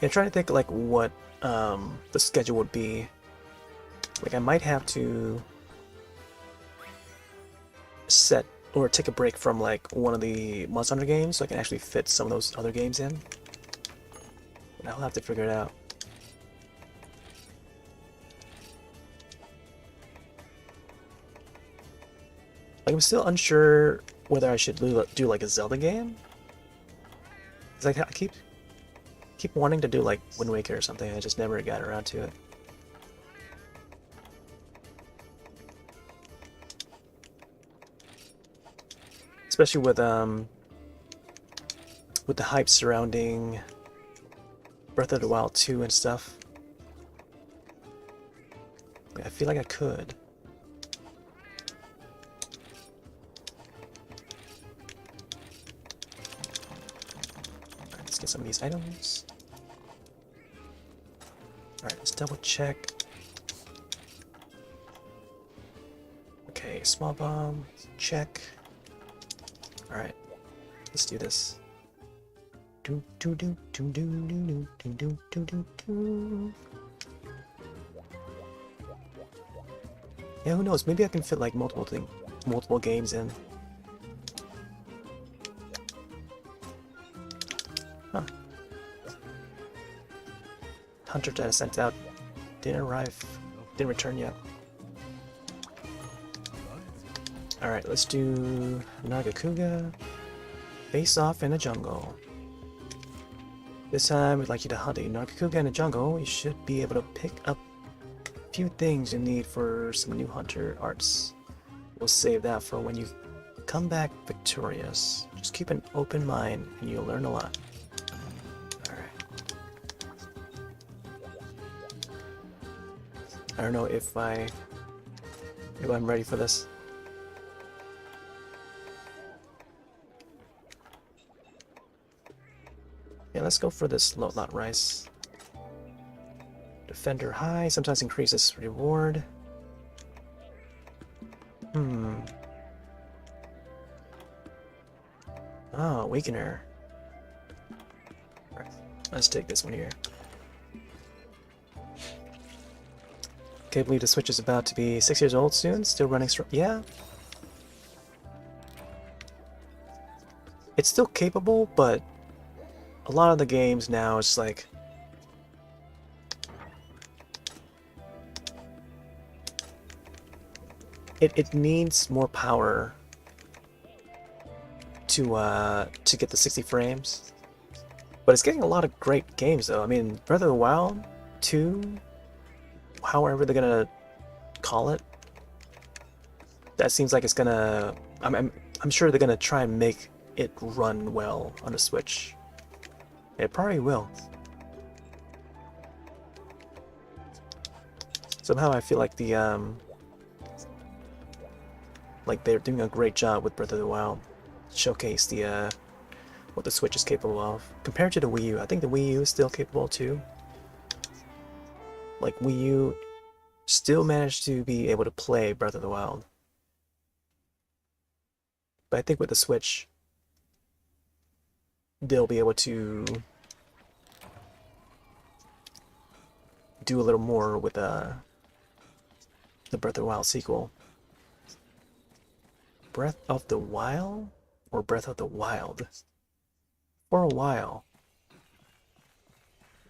Yeah, I'm trying to think like what the schedule would be. Like I might have to set or take a break from like one of the Monster Hunter games so I can actually fit some of those other games in. But I'll have to figure it out. Like I'm still unsure whether I should do like a Zelda game. Cause I keep wanting to do like Wind Waker or something. I just never got around to it. Especially with the hype surrounding Breath of the Wild 2 and stuff. I feel like I could. Alright, let's get some of these items. Alright, let's double check. Okay, small bomb, check. Alright, let's do this. Do do do do do do do do do do do. Yeah, who knows? Maybe I can fit like multiple games in. Huh. Hunter that I sent out didn't arrive, didn't return yet. Alright, let's do Nagakuga. Face off in the jungle. This time, we'd like you to hunt a Nagakuga in the jungle. You should be able to pick up a few things you need for some new hunter arts. We'll save that for when you come back victorious. Just keep an open mind and you'll learn a lot. Alright. I don't know if I'm ready for this. Yeah, let's go for this lot rice. Defender high, sometimes increases reward. Oh, weakener. Right. Let's take this one here. Can't believe the Switch is about to be 6 years old soon. Still running strong. Yeah. It's still capable, but a lot of the games now it's like it needs more power to get the 60 frames. But it's getting a lot of great games though. I mean, Breath of the Wild 2, however they're gonna call it, that seems like it's gonna. I'm sure they're gonna try and make it run well on the Switch. It probably will. Somehow I feel like like they're doing a great job with Breath of the Wild. Showcase the what the Switch is capable of compared to the Wii U. I think the Wii U is still capable too. Like Wii U still managed to be able to play Breath of the Wild. But I think with the Switch, they'll be able to do a little more with the Breath of the Wild sequel. Breath of the Wild or Breath of the Wild? For a while.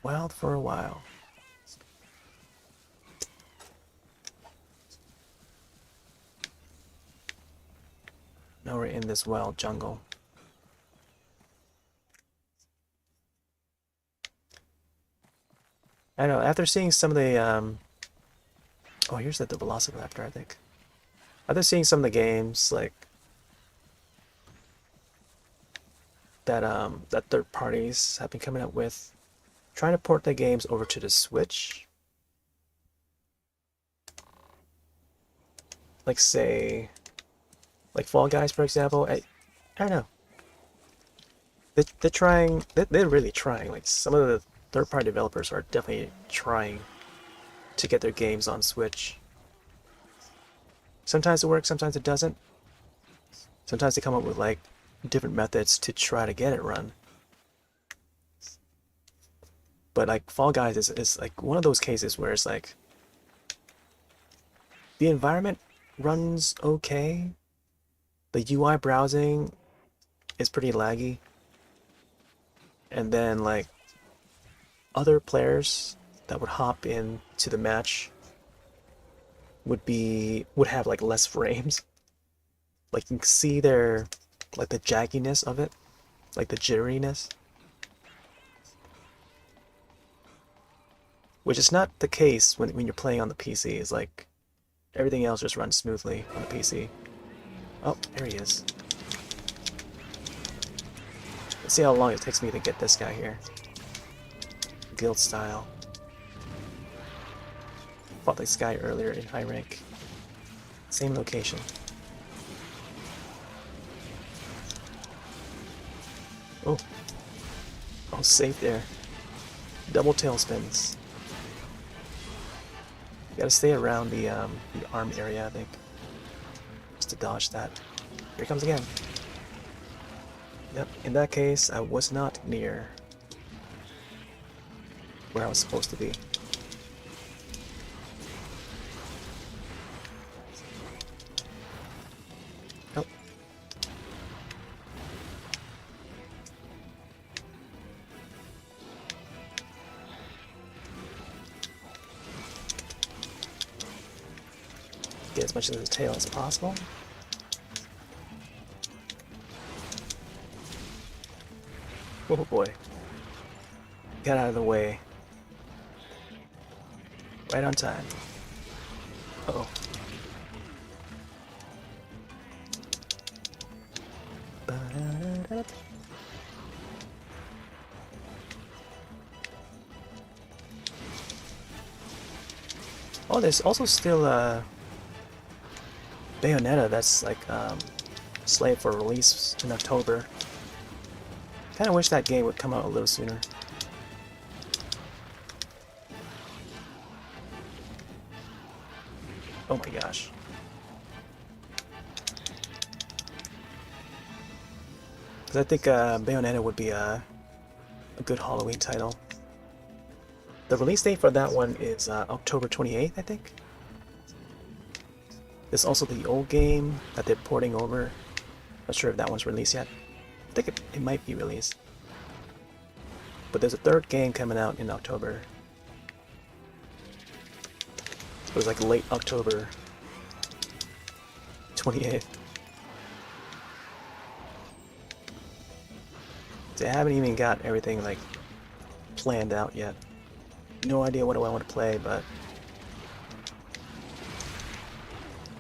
Wild for a while. Now we're in this wild jungle. I know, after seeing some of the, oh, here's the Velociraptor, I think. After seeing some of the games, like, that third parties have been coming up with, trying to port their games over to the Switch. Like, say, like Fall Guys, for example. I don't know. They're trying, they're really trying. Like, some of the third-party developers are definitely trying to get their games on Switch. Sometimes it works, sometimes it doesn't. Sometimes they come up with like different methods to try to get it run. But like Fall Guys is like one of those cases where it's like the environment runs okay. The UI browsing is pretty laggy. And then like other players that would hop into the match would have like less frames. Like you can see their like the jagginess of it, like the jitteriness. Which is not the case when you're playing on the PC. It's like everything else just runs smoothly on the PC. Oh, there he is. Let's see how long it takes me to get this guy here. Guild style. Fought this guy earlier in high rank. Same location. Oh. Oh, safe there. Double tail spins. You gotta stay around the arm area, I think. Just to dodge that. Here it comes again. Yep, in that case, I was not near where I was supposed to be. Oh. Get as much of the tail as possible. Oh boy. Get out of the way. Right on time. Uh-oh. Oh, there's also still Bayonetta that's like slated for release in October. Kind of wish that game would come out a little sooner. Oh my gosh. Because I think Bayonetta would be a good Halloween title. The release date for that one is October 28th, I think. There's also the old game that they're porting over. Not sure if that one's released yet. I think it might be released. But there's a third game coming out in October. It was like late October 28th. They haven't even got everything like planned out yet. No idea what do I want to play, but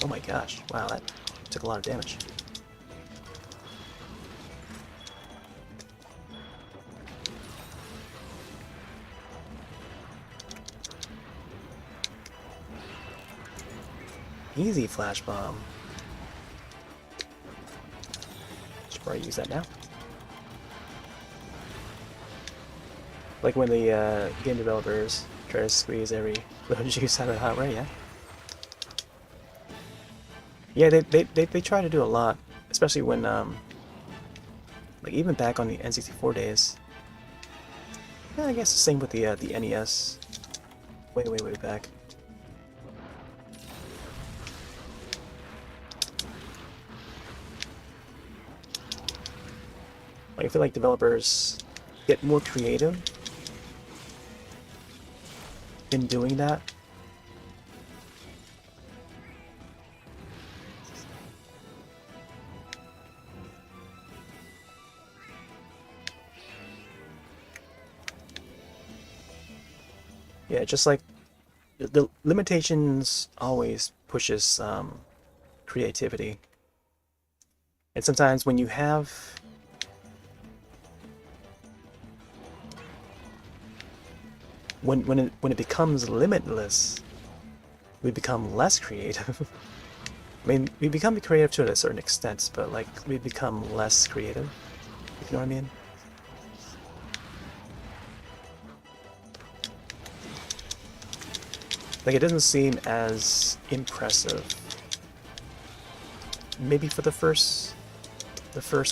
oh my gosh, wow, that took a lot of damage. Easy flash bomb. Should probably use that now. Like when the game developers try to squeeze every little juice out of the hot ray, yeah? Yeah, they try to do a lot, especially when like even back on the N64 days. Yeah, I guess the same with the NES. Way back. Like I feel like developers get more creative in doing that. Yeah, just like the limitations always pushes creativity. And sometimes when you have when it becomes limitless, we become less creative. I mean, we become creative to a certain extent, but like we become less creative. You know what I mean? Like it doesn't seem as impressive. Maybe for the first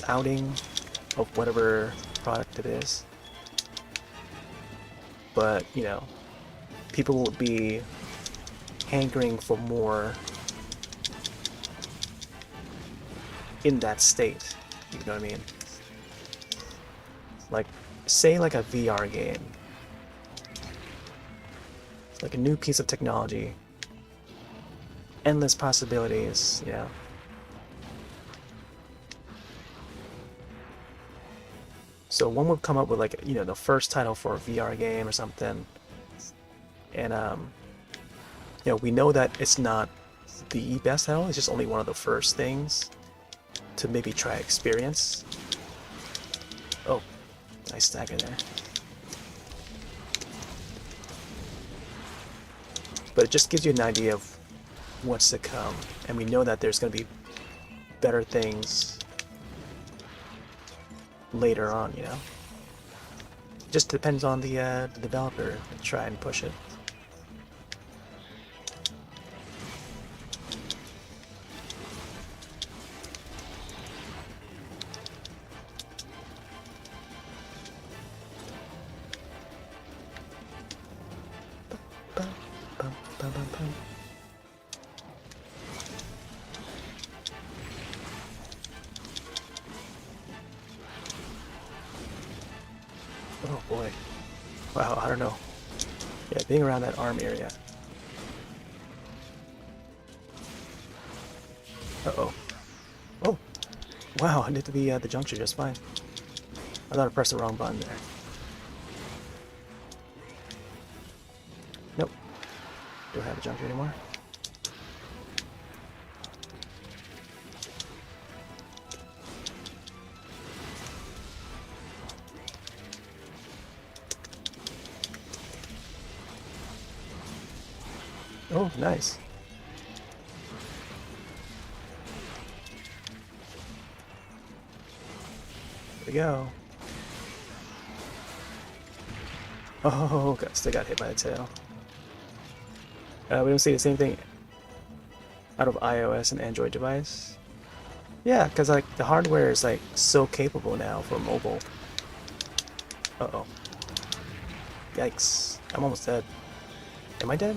outing of whatever product it is. But, you know, people will be hankering for more in that state. You know what I mean? Like, say like a VR game. Like a new piece of technology. Endless possibilities, you know. So one would come up with like, you know, the first title for a VR game or something. And, you know, we know that it's not the best title, it's just only one of the first things to maybe try experience. Oh, nice stagger there. But it just gives you an idea of what's to come. And we know that there's going to be better things later on, you know? Just depends on the developer to try and push it. Oh boy. Wow, I don't know. Yeah, being around that arm area. Uh-oh. Oh! Wow, I did the juncture just fine. I thought I pressed the wrong button there. Nope. Don't have a juncture anymore. Oh, nice. Here we go. Oh, still got hit by the tail. We don't see the same thing out of iOS and Android device. Yeah, because like the hardware is like so capable now for mobile. Uh-oh. Yikes. I'm almost dead. Am I dead?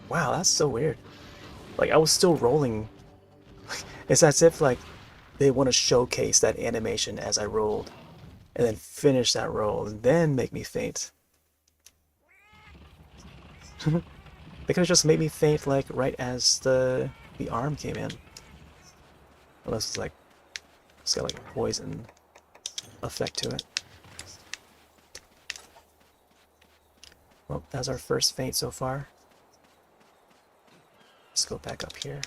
Wow, that's so weird. Like, I was still rolling. It's as if, like, they want to showcase that animation as I rolled. And then finish that roll, and then make me faint. They could have just made me faint, like, right as the arm came in. Unless it's, like, it's got, like, a poison effect to it. Well, that's our first faint so far. Let's go back up here.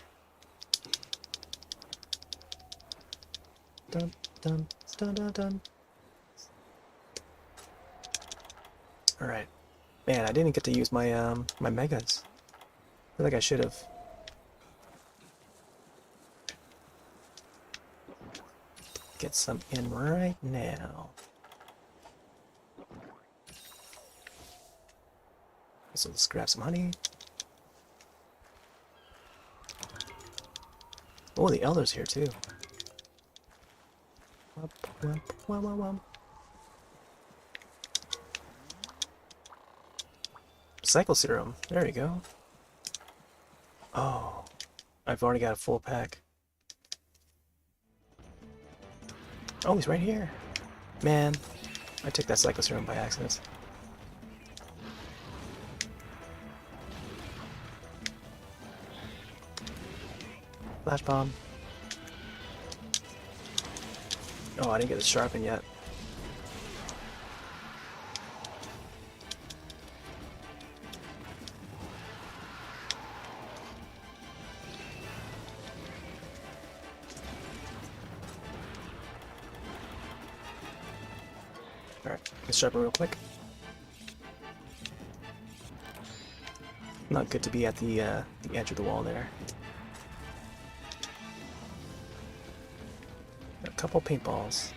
Dun dun dun dun dun. All right, man. I didn't get to use my my megas. I feel like I should have. Get some in right now. So let's grab some honey. Oh, the elder's here too. Wump, wump, wump, wump, wump. Cycle serum. There you go. Oh, I've already got a full pack. Oh, he's right here. Man, I took that cycle serum by accident. Flash bomb. Oh, I didn't get the sharpen yet. Alright, let's sharpen real quick. Not good to be at the edge of the wall there. A couple paintballs.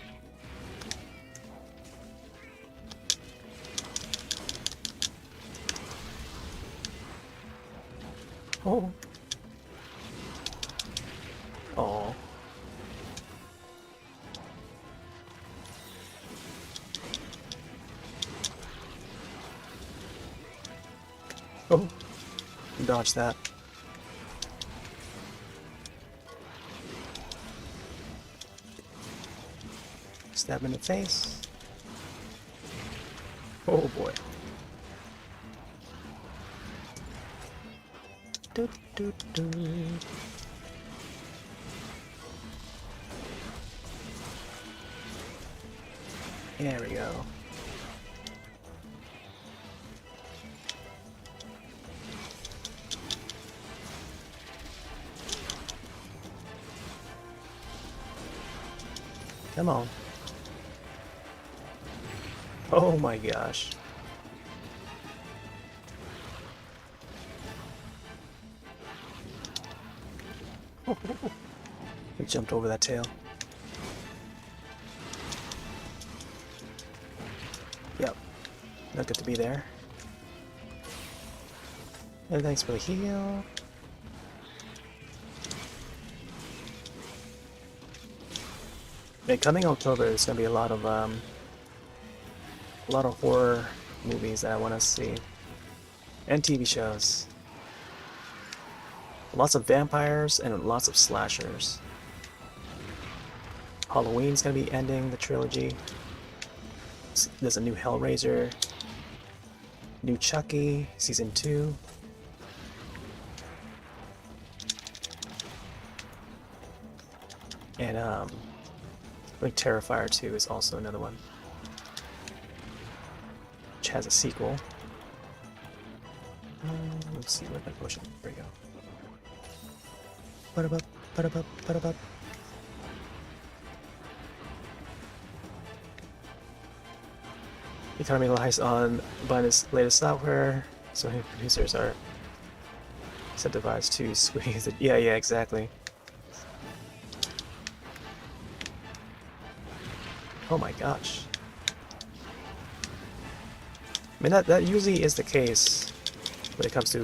Oh. Oh. Oh. Dodge that. Stab him in the face. Oh boy. Do, do, do. There we go. Come on. Oh my gosh. He jumped over that tail. Yep. Not good to be there. And thanks for the heal. Yeah, coming October, there's gonna be a lot of horror movies that I want to see, and TV shows. Lots of vampires and lots of slashers. Halloween's gonna be ending the trilogy. There's a new Hellraiser, new Chucky, season 2. And I think Terrifier 2 is also another one, which has a sequel. Let's see, where's my potion? There we go. Ba-da-bup, ba-da-bup, ba-da-bup. Economy relies on buying this latest software, so many producers are incentivized to squeeze it. Yeah, exactly. Oh my gosh. I mean, that usually is the case when it comes to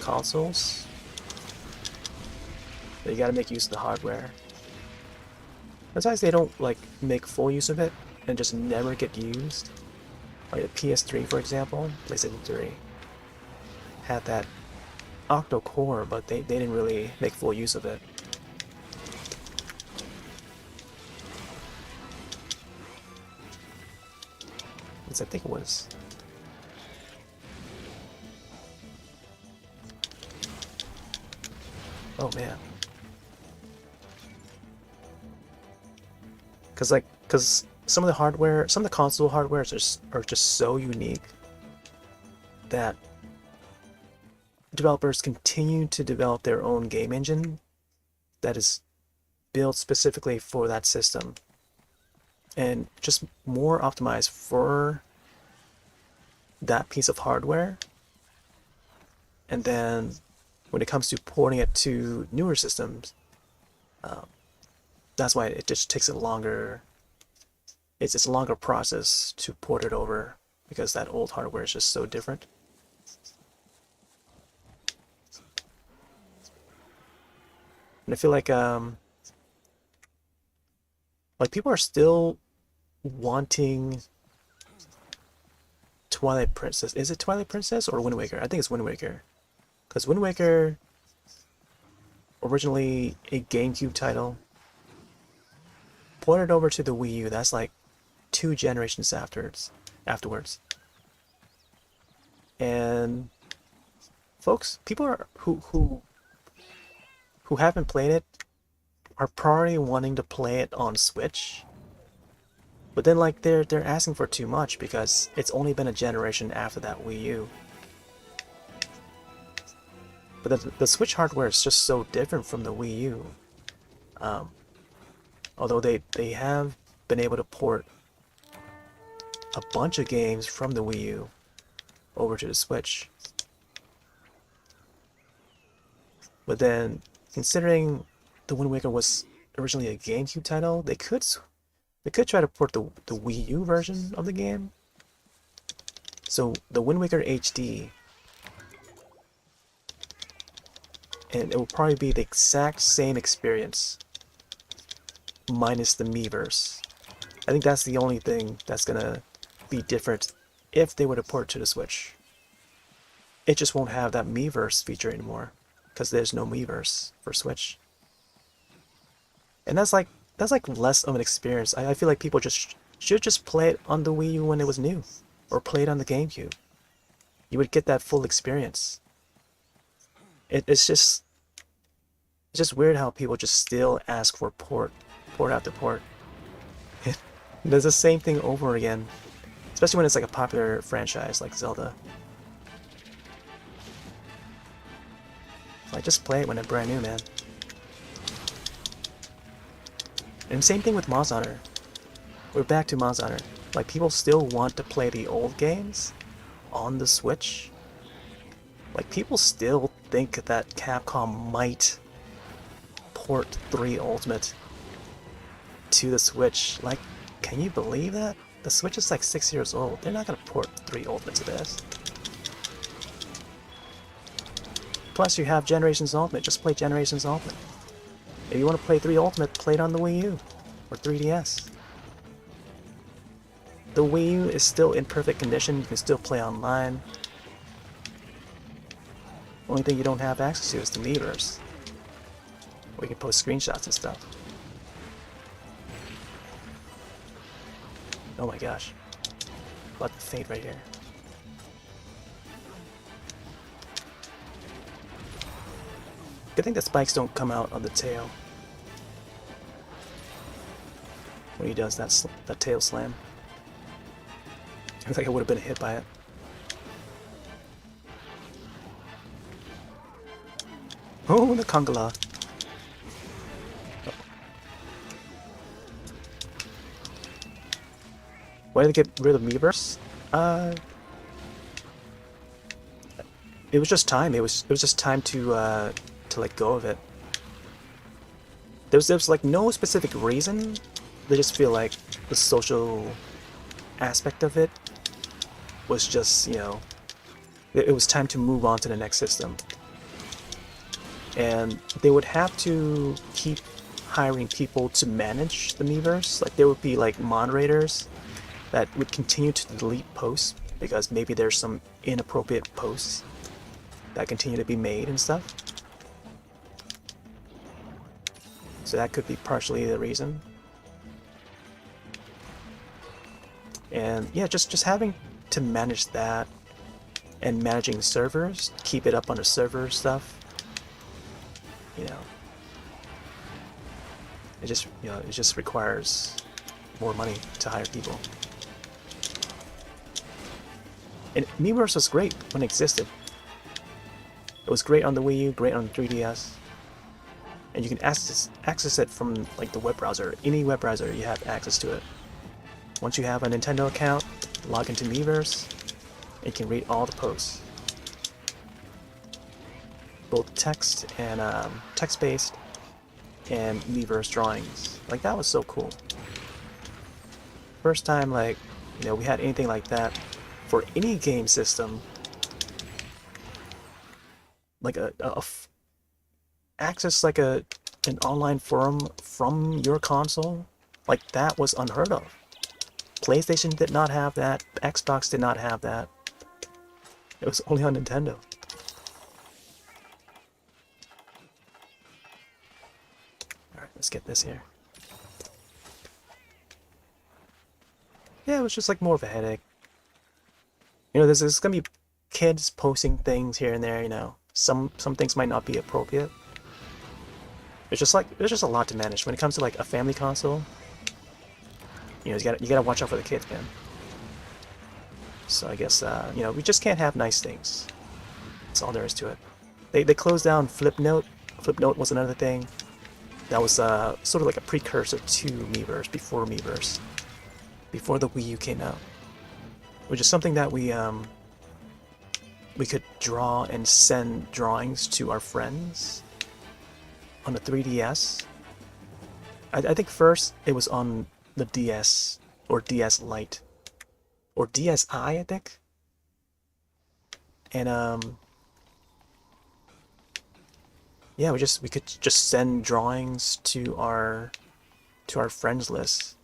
consoles. But you gotta make use of the hardware. Sometimes they don't like make full use of it and just never get used. Like the PS3, for example, PlayStation 3 had that octo-core, but they didn't really make full use of it. Because I think it was... Oh man. Because some of the hardware, some of the console hardware are just so unique that developers continue to develop their own game engine that is built specifically for that system and just more optimized for that piece of hardware. And then when it comes to porting it to newer systems, that's why it just takes a longer. It's a longer process to port it over because that old hardware is just so different. And I feel like people are still wanting Twilight Princess. Is it Twilight Princess or Wind Waker? I think it's Wind Waker. Because Wind Waker, originally a GameCube title, ported over to the Wii U. That's like 2 generations afterwards. And folks, people are who haven't played it are probably wanting to play it on Switch. But then like they're asking for too much because it's only been a generation after that Wii U. But the Switch hardware is just so different from the Wii U. Although they have been able to port a bunch of games from the Wii U over to the Switch. But then, considering the Wind Waker was originally a GameCube title, they could try to port the Wii U version of the game. So the Wind Waker HD, and it will probably be the exact same experience, minus the Miiverse. I think that's the only thing that's gonna be different if they were to port it to the Switch. It just won't have that Miiverse feature anymore because there's no Miiverse for Switch. And that's like less of an experience. I feel like people should just play it on the Wii U when it was new, or play it on the GameCube. You would get that full experience. It's just weird how people just still ask for port after port. There's the same thing over again, especially when it's like a popular franchise like Zelda. Like, just play it when it's brand new, man. And same thing with Monster Hunter. We're back to Monster Hunter. Like, people still want to play the old games on the Switch. Like, people still think that Capcom might port 3 Ultimate to the Switch. Like, can you believe that? The Switch is like 6 years old. They're not gonna port 3 Ultimate to this. Plus, you have Generations Ultimate. Just play Generations Ultimate. If you want to play 3 Ultimate, play it on the Wii U or 3DS. The Wii U is still in perfect condition. You can still play online. Only thing you don't have access to is the Miiverse, where you can post screenshots and stuff. Oh my gosh. About to faint right here. Good thing the spikes don't come out on the tail when he does that tail slam. I think I would have been hit by it. Oh, the Kongala. Why did they get rid of Miiverse? it was just time. It was just time to let go of it. There was like no specific reason. They just feel like the social aspect of it was just, you know, it was time to move on to the next system. And they would have to keep hiring people to manage the Miiverse. Like there would be like moderators that would continue to delete posts because maybe there's some inappropriate posts that continue to be made and stuff. So that could be partially the reason. And yeah, just having to manage that and managing servers, keep it up on the server stuff. You know, it just requires more money to hire people. And Miiverse was great when it existed. It was great on the Wii U, great on the 3DS. And you can access it from like the web browser. Any web browser, you have access to it. Once you have a Nintendo account, log into Miiverse, and you can read all the posts. Both text and text-based and Miiverse drawings. Like that was so cool. First time, like, you know, we had anything like that for any game system. Like access like an online forum from your console, like that was unheard of. PlayStation did not have that. Xbox did not have that. It was only on Nintendo. Alright, let's get this here. Yeah, it was just like more of a headache. You know, there's gonna be kids posting things here and there, you know. Some things might not be appropriate. It's just a lot to manage. When it comes to like a family console, you know, you gotta watch out for the kids, man. So I guess you know, we just can't have nice things. That's all there is to it. They closed down Flipnote. Flipnote was another thing. That was sort of like a precursor to Miiverse, before Miiverse, before the Wii U came out, which is something that we could draw and send drawings to our friends on the 3DS. I think first it was on the DS or DS Lite or DSi, I think. And yeah, we could just send drawings to our friends list.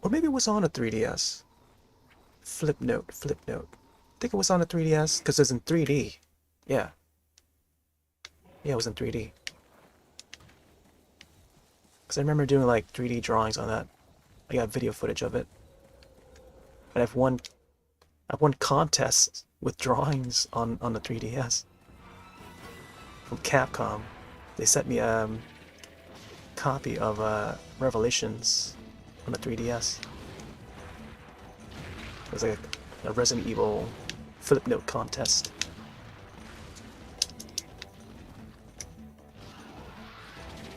Or maybe it was on a 3DS. Flipnote. I think it was on a 3DS because it's in 3D. Yeah. Yeah, it was in 3D. Because I remember doing like 3D drawings on that. I got video footage of it. And I've won contests with drawings on the 3DS. From Capcom. They sent me a copy of Revelations on the 3DS. It was like a Resident Evil Flipnote contest.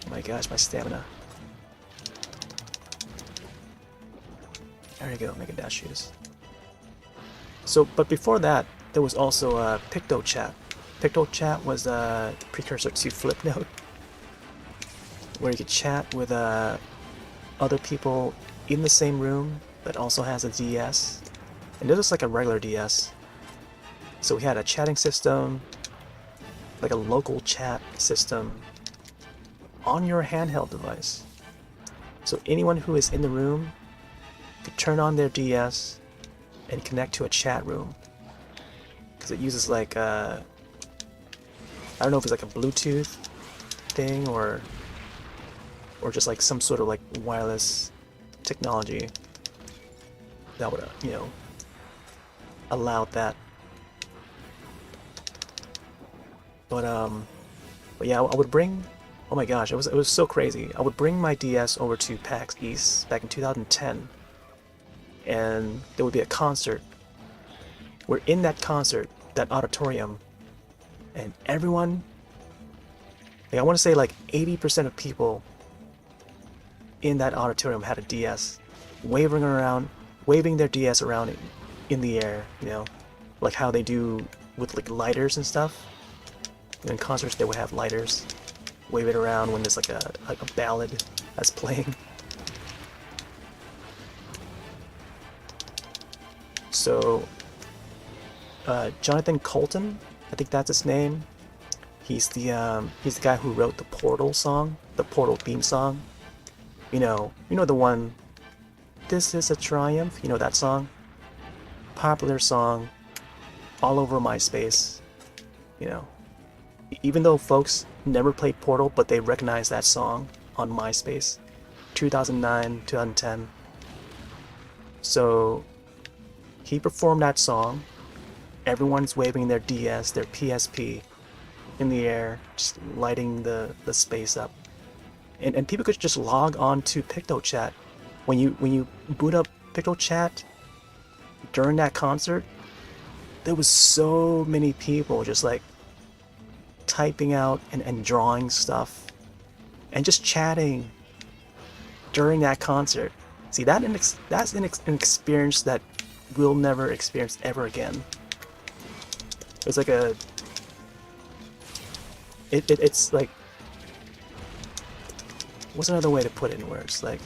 Oh my gosh, my stamina. There you go, Mega Dash shoes. So, but before that, there was also PictoChat. PictoChat was a precursor to Flipnote, where you could chat with other people in the same room that also has a DS. And this was like a regular DS. So we had a chatting system, like a local chat system, on your handheld device. So anyone who is in the room could turn on their DS and connect to a chat room. Because it uses like I don't know if it's like a Bluetooth thing or just like some sort of like wireless technology that would, you know, allow that. But yeah, I would bring, oh my gosh, it was so crazy. I would bring my DS over to PAX East back in 2010, and there would be a concert. We're in that concert, that auditorium, and everyone, like I want to say like 80% of people in that auditorium had a DS, waving around, waving their DS around in the air, you know, like how they do with like lighters and stuff. In concerts, they would have lighters, wave it around when there's like a ballad that's playing. So, Jonathan Colton, I think that's his name. He's the guy who wrote the Portal song, the Portal theme song. You know the one. This is a triumph. You know that song. Popular song, all over MySpace. You know, even though folks never played Portal, but they recognize that song on MySpace, 2009, 2010. So he performed that song. Everyone's waving their DS, their PSP in the air, just lighting the space up. And people could just log on to PictoChat. When you boot up PictoChat during that concert, there was so many people just like typing out and drawing stuff and just chatting during that concert. See, that's an experience that we'll never experience ever again. It's like it's like, what's another way to put it in words? Like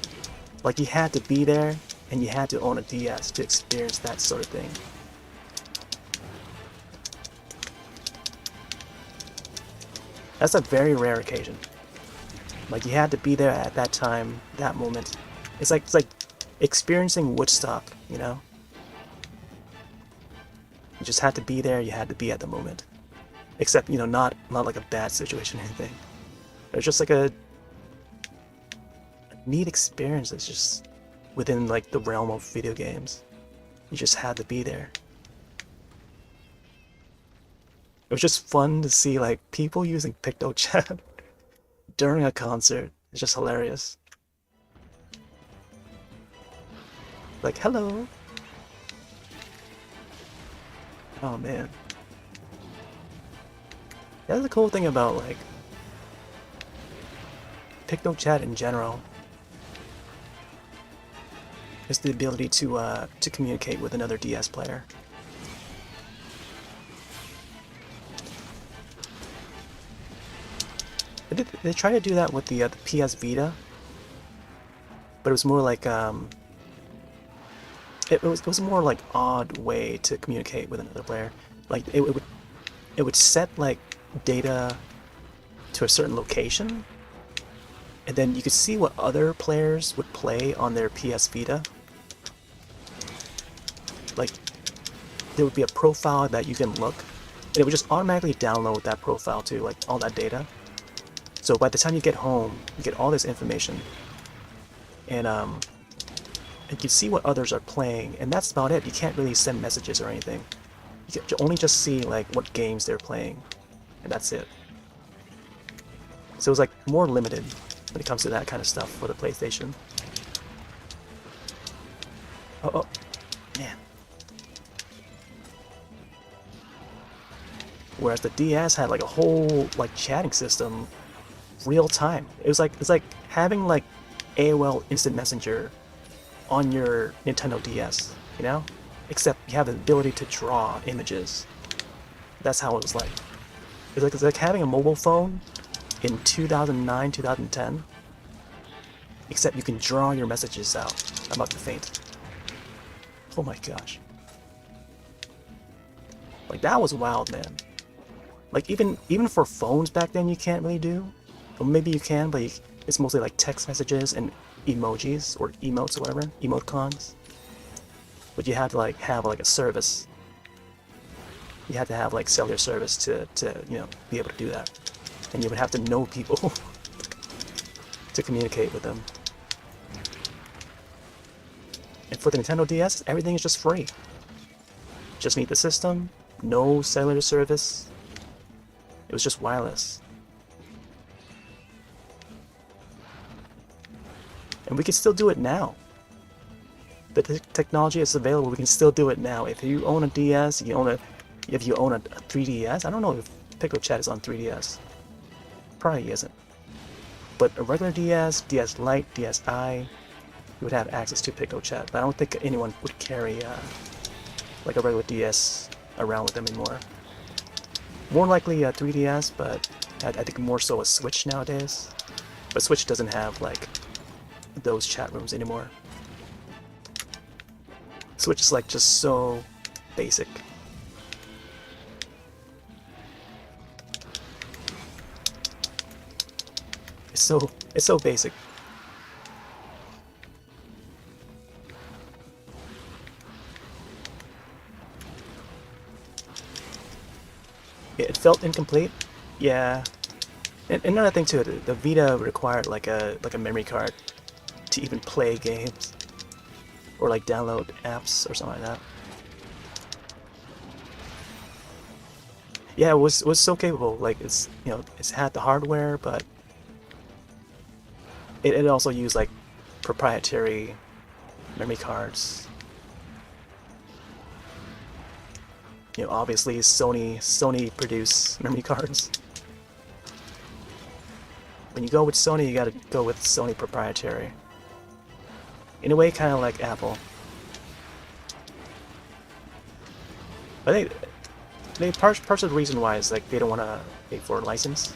you had to be there and you had to own a DS to experience that sort of thing. That's a very rare occasion. Like you had to be there at that time, that moment. It's like experiencing Woodstock, you know? You just had to be there, you had to be at the moment. Except, you know, not like a bad situation or anything. It's just like a neat experience that's just within like the realm of video games. You just had to be there. It was just fun to see like people using PictoChat during a concert. It's just hilarious. Like, hello. Oh man. That's the cool thing about like PictoChat in general. Is the ability to communicate with another DS player. They tried to do that with the PS Vita, but it was more like it was a more like odd way to communicate with another player. Like it would set like data to a certain location, and then you could see what other players would play on their PS Vita. Like there would be a profile that you can look, and it would just automatically download that profile to like all that data. So by the time you get home, you get all this information, and you can see what others are playing, and that's about it. You can't really send messages or anything. You can only just see like what games they're playing, and that's it. So it was like more limited when it comes to that kind of stuff for the PlayStation. Oh, man. Whereas the DS had like a whole like chatting system, real time. It's like having like AOL Instant Messenger on your Nintendo DS, you know? Except you have the ability to draw images. That's how it was like. It's like having a mobile phone in 2009, 2010. Except you can draw your messages out. I'm about to faint. Oh my gosh. Like that was wild, man. Like even for phones back then you can't really do. Or maybe you can, but it's mostly like text messages and emojis or emotes or whatever, emoticons. But you had to like have like a service. You had to have like cellular service to you know be able to do that, and you would have to know people to communicate with them. And for the Nintendo DS, everything is just free. Just need the system, no cellular service. It was just wireless. And we can still do it now. The technology is available. We can still do it now. If you own a DS, if you own a 3DS, I don't know if PictoChat is on 3DS. Probably isn't. But a regular DS, DS Lite, DSi, you would have access to PictoChat. But I don't think anyone would carry like a regular DS around with them anymore. More likely a 3DS, but I think more so a Switch nowadays. But Switch doesn't have like those chat rooms anymore. Switch is like just so basic. It's so basic. It felt incomplete. Yeah. And another thing too, the Vita required like a memory card to even play games or like download apps or something like that. Yeah, it was so capable. Like it's it's had the hardware, but it also used like proprietary memory cards. Obviously Sony produce memory cards. When you go with Sony, you gotta go with Sony proprietary. In a way, kind of like Apple. But part of the reason why is like they don't want to pay for a license.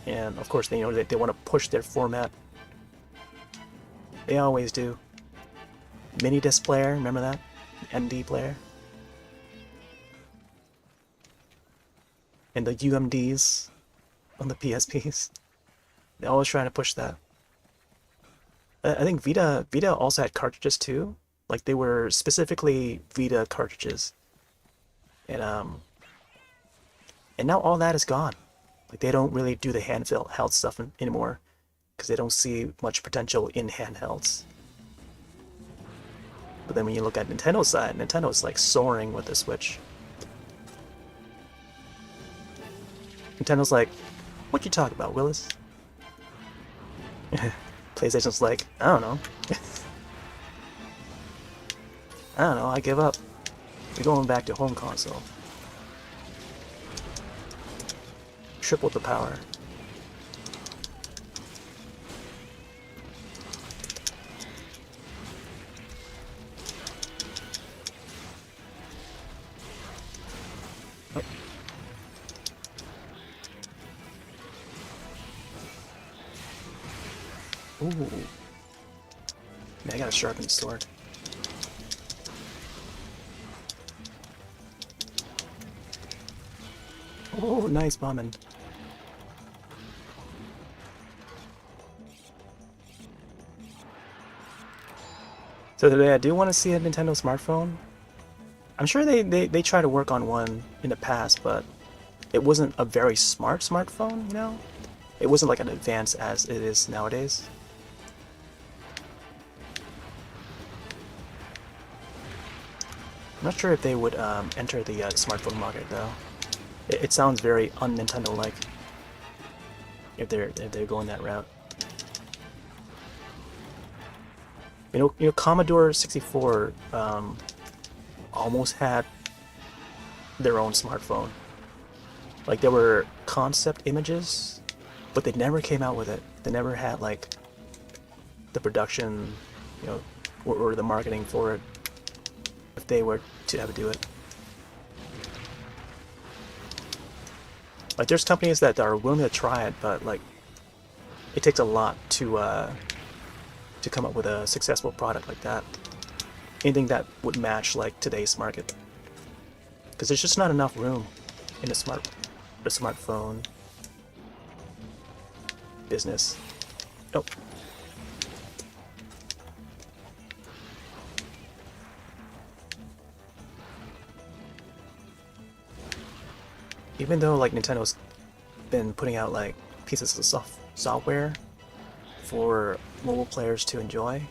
And of course, they want to push their format. They always do. Mini disc player, remember that? MD player. And the UMDs on the PSPs. They're always trying to push that. I think Vita also had cartridges too. Like they were specifically Vita cartridges. And now all that is gone. Like they don't really do the handheld stuff anymore because they don't see much potential in handhelds. But then when you look at Nintendo's side, Nintendo's like soaring with the Switch. Nintendo's like, what you talking about, Willis? PlayStation's like, I don't know. I don't know, I give up. We're going back to home console. Triple the power. Oh. Ooh. Man, I gotta sharpen the sword. Oh, nice bombing. So today I do want to see a Nintendo smartphone. I'm sure they tried to work on one in the past, but it wasn't a very smart smartphone, you know? It wasn't like an advanced as it is nowadays. I'm not sure if they would enter the smartphone market though. It sounds very un-Nintendo-like if they're going that route. You know, Commodore 64 almost had their own smartphone. Like there were concept images, but they never came out with it. They never had like the production, or the marketing for it. If they were to ever do it, like there's companies that are willing to try it, but like it takes a lot to come up with a successful product like that. Anything that would match like today's market, because there's just not enough room in the smartphone business. Oh. Even though like Nintendo's been putting out like pieces of software for mobile players to enjoy,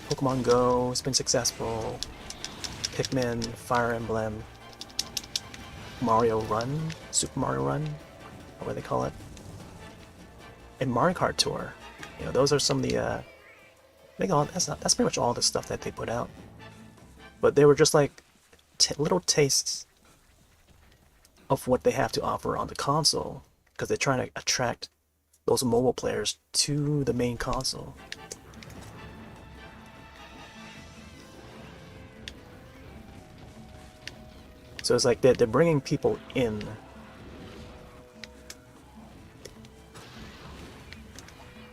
Pokemon Go has been successful, Pikmin, Fire Emblem, Mario Run, Super Mario Run, or what they call it, and Mario Kart Tour. Those are some of the that's pretty much all the stuff that they put out. But they were just like little tastes. of what they have to offer on the console, because they're trying to attract those mobile players to the main console. So it's like they're bringing people in.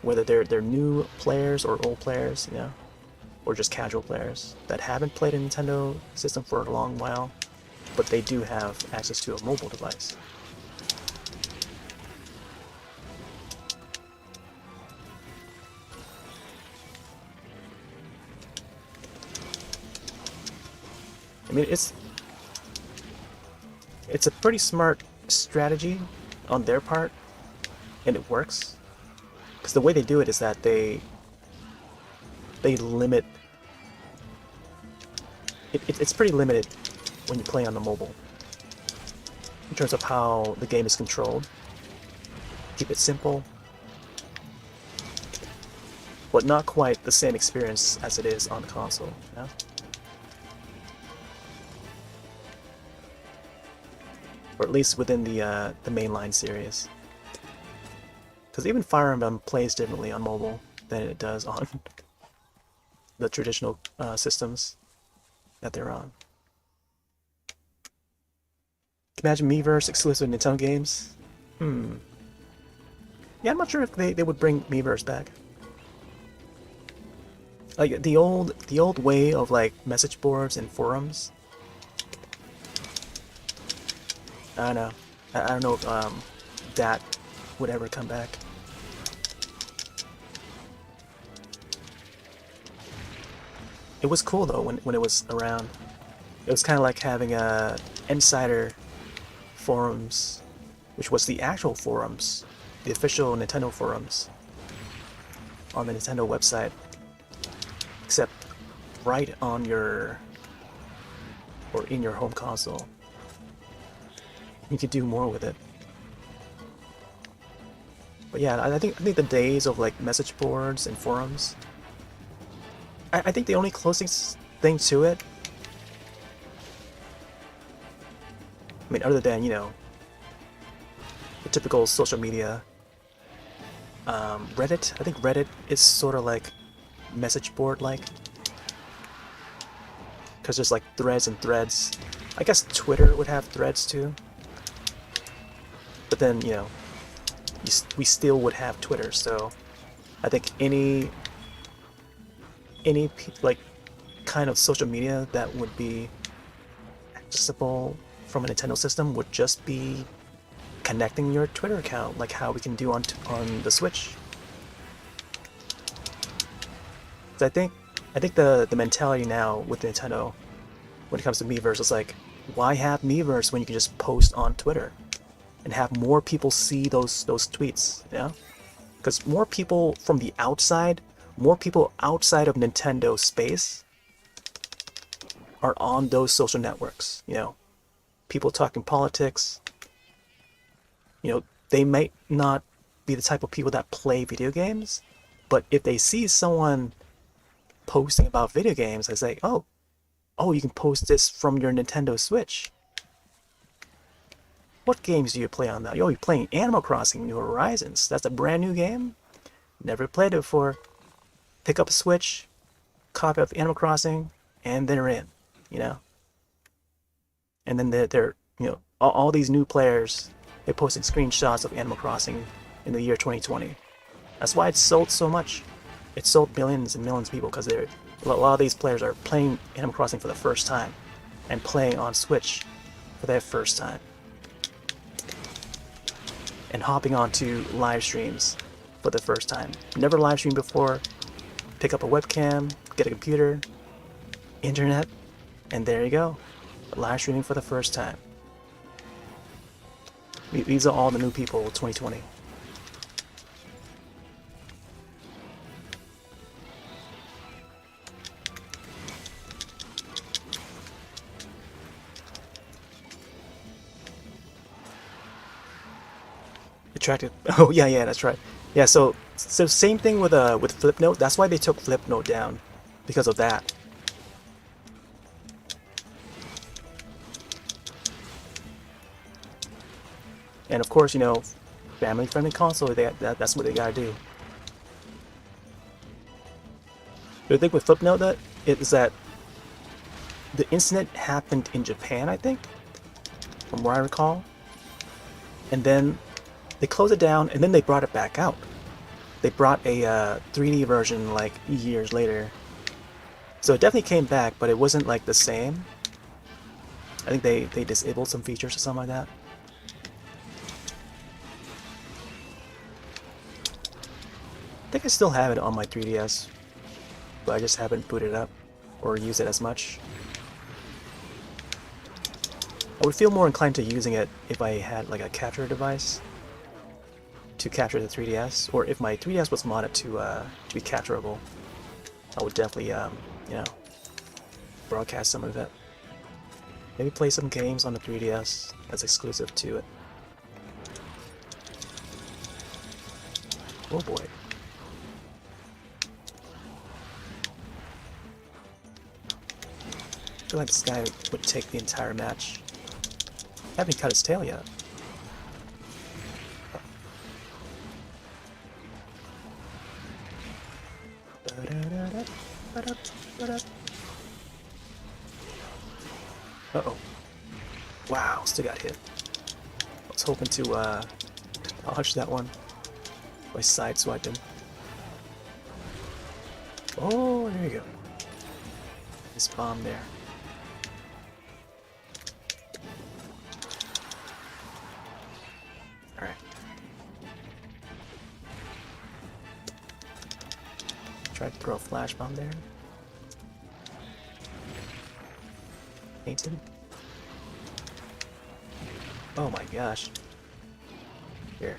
Whether they're new players or old players, you know, or just casual players that haven't played a Nintendo system for a long while, but they do have access to a mobile device. I mean, it's a pretty smart strategy on their part, and it works. Because the way they do it is that they limit. It's pretty limited when you play on the mobile in terms of how the game is controlled. Keep it simple, but not quite the same experience as it is on the console. You know? Or at least within the mainline series. Because even Fire Emblem plays differently on mobile than it does on the traditional systems that they're on. Can you imagine Miiverse exclusive Nintendo games? Yeah, I'm not sure if they would bring Miiverse back. Like the old way of like message boards and forums. I don't know. I don't know if that would ever come back. It was cool though when it was around. It was kind of like having a insider forums, which was the actual forums, the official Nintendo forums on the Nintendo website, except right on your or in your home console. You could do more with it. But yeah, I think the days of like message boards and forums. I think the only closest thing to it, I mean, other than, you know, the typical social media, Reddit. I think Reddit is sort of like message board like, because there's like threads and threads. I guess Twitter would have threads too. But then, you know, we still would have Twitter, so I think any like kind of social media that would be accessible from a Nintendo system would just be connecting your Twitter account, like how we can do on the Switch. So I think the mentality now with Nintendo when it comes to Miiverse is like, why have Miiverse when you can just post on Twitter and have more people see those tweets, yeah? Because more people from the outside, more people outside of Nintendo space are on those social networks, you know? People talking politics, you know, they might not be the type of people that play video games, but if they see someone posting about video games, they say, oh, you can post this from your Nintendo Switch. What games do you play on that? Oh, you're playing Animal Crossing New Horizons. That's a brand new game? Never played it before. Pick up a Switch, copy of Animal Crossing, and they're in, you know? And then they're you know, all these new players, they posted screenshots of Animal Crossing in the year 2020. That's why it sold so much. It sold millions and millions of people, because a lot of these players are playing Animal Crossing for the first time and playing on Switch for their first time. And hopping onto live streams for the first time. Never live streamed before. Pick up a webcam, get a computer, internet, and there you go. Live streaming for the first time. These are all the new people of 2020. Attracted. Oh yeah, that's right. Yeah, so same thing with Flipnote. That's why they took Flipnote down, because of that. And of course, you know, family-friendly console, that's what they gotta do. The thing with Footnote that is that the incident happened in Japan, I think, from where I recall. And then they closed it down, and then they brought it back out. They brought a 3D version like years later. So it definitely came back, but it wasn't like the same. I think they disabled some features or something like that. I think I still have it on my 3DS, but I just haven't booted it up or used it as much. I would feel more inclined to using it if I had like a capture device to capture the 3DS, or if my 3DS was modded to be capturable. I would definitely, you know, broadcast some of it. Maybe play some games on the 3DS that's exclusive to it. Oh boy. I feel like this guy would take the entire match. I haven't cut his tail yet. Uh-oh. Wow, still got hit. I was hoping to dodge that one by sideswiping. Oh, there you go. This bomb there. Alright. Try to throw a flash bomb there. Painted. Oh my gosh. Here.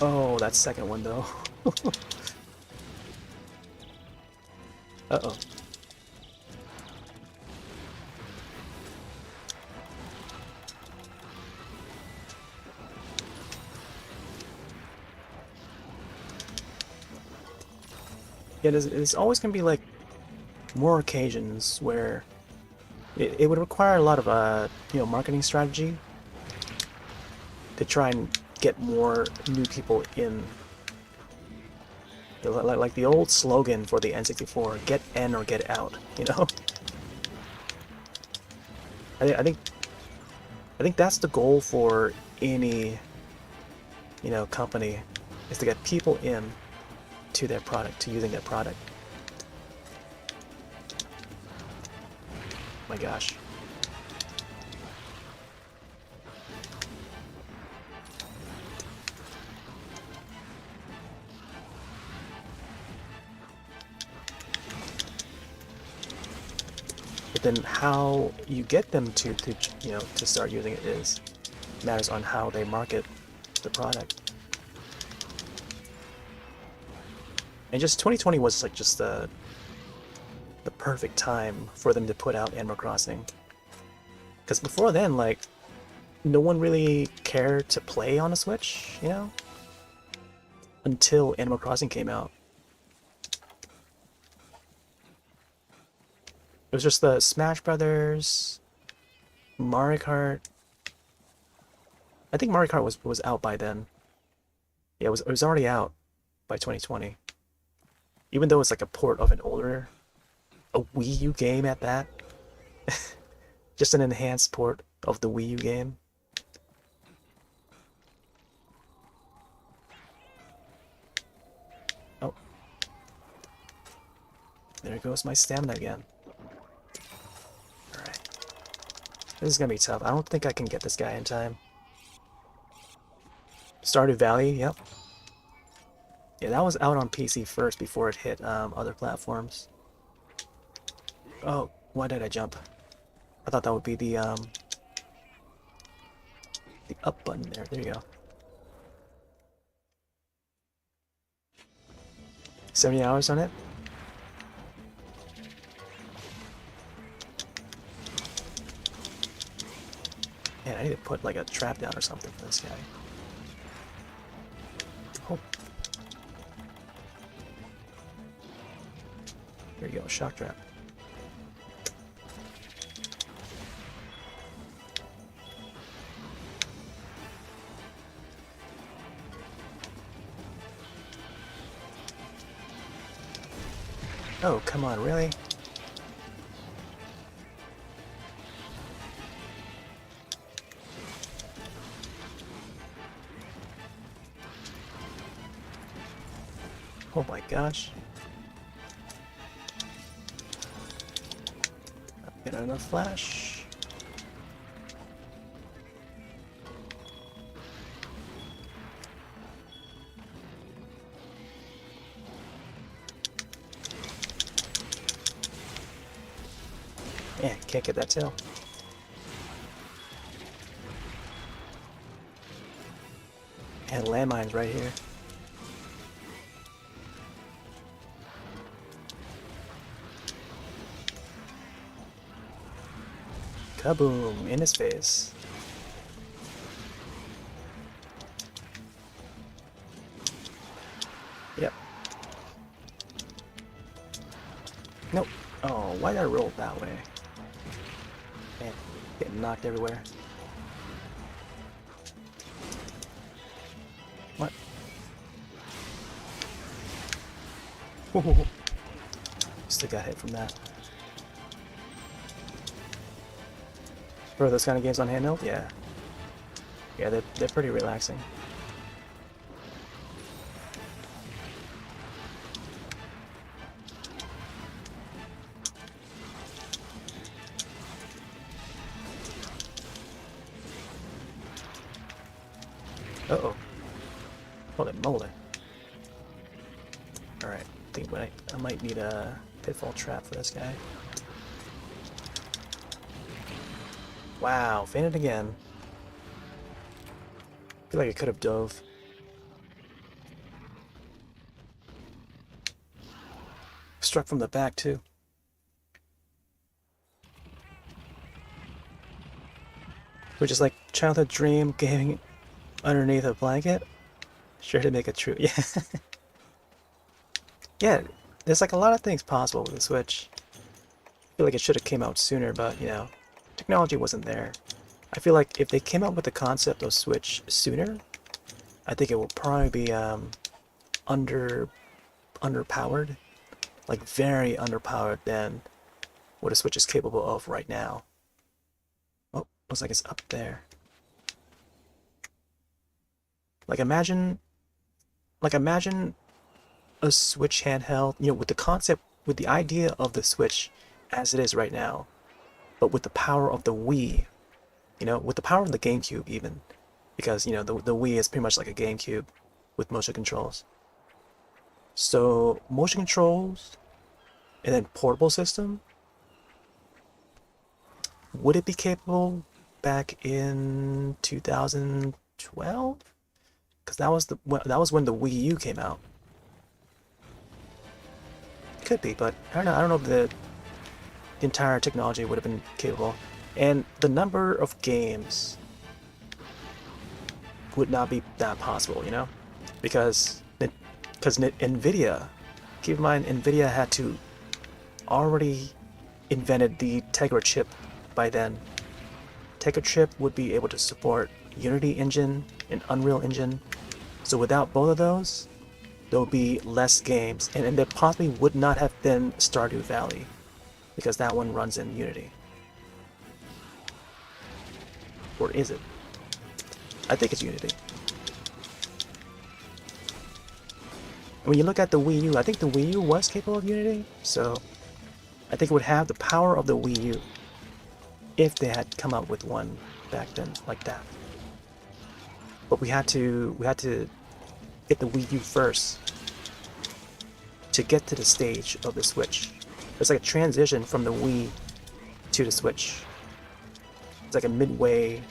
Oh, that second one though. Uh-oh. Yeah, there's always gonna be like more occasions where it would require a lot of you know, marketing strategy to try and get more new people in. Like the old slogan for the N64, "Get in or get out," you know. I think that's the goal for any, you know, company, is to get people in to their product, to using their product. My gosh. But then how you get them to you know, to start using it is matters on how they market the product. And just 2020 was like just the perfect time for them to put out Animal Crossing. Because before then, like, no one really cared to play on a Switch, you know? Until Animal Crossing came out. It was just the Smash Brothers, Mario Kart. I think Mario Kart was out by then. Yeah, it was already out by 2020. Even though it's like a port of an older, a Wii U game at that. Just an enhanced port of the Wii U game. Oh. There goes my stamina again. Alright. This is gonna be tough. I don't think I can get this guy in time. Stardew Valley, yep. Yeah, that was out on PC first before it hit other platforms. Oh, why did I jump? I thought that would be the up button there. There you go. 70 hours on it? Man, I need to put like a trap down or something for this guy. Oh. There you go, shock trap. Oh, come on, really? Oh my gosh. Get another flash. Yeah, can't get that tail. And landmines right here. Kaboom! In his face. Yep. Nope. Oh, why did I roll that way? Man, getting knocked everywhere. What? Still got hit from that. For those kind of games on handheld, yeah. Yeah, they're pretty relaxing. Uh-oh. Holy moly. Alright, I think I might need a pitfall trap for this guy. Wow, fainted again. I feel like I could have dove. Struck from the back, too. Which is like childhood dream gaming underneath a blanket. Sure to make it true. Yeah. Yeah, there's like a lot of things possible with the Switch. I feel like it should have came out sooner, but you know, technology wasn't there. I feel like if they came out with the concept of Switch sooner, I think it will probably be underpowered, like very underpowered than what a Switch is capable of right now. Oh, looks like it's up there. Like imagine a Switch handheld, you know, with the concept, with the idea of the Switch as it is right now, but with the power of the Wii, you know, with the power of the GameCube even, because, you know, the Wii is pretty much like a GameCube with motion controls. So, motion controls and then portable system, would it be capable back in 2012? Because that was when the Wii U came out. Could be, but I don't know. I don't know if the entire technology would have been capable, and the number of games would not be that possible, you know, because Nvidia, keep in mind, Nvidia had to already invented the Tegra chip by then. Tegra chip would be able to support Unity engine and Unreal engine, so without both of those, there will be less games, and there possibly would not have been Stardew Valley, because that one runs in Unity. Or is it? I think it's Unity. When you look at the Wii U, I think the Wii U was capable of Unity, so I think it would have the power of the Wii U if they had come up with one back then like that. But we had to get the Wii U first to get to the stage of the Switch. It's like a transition from the Wii to the Switch. It's like a midway,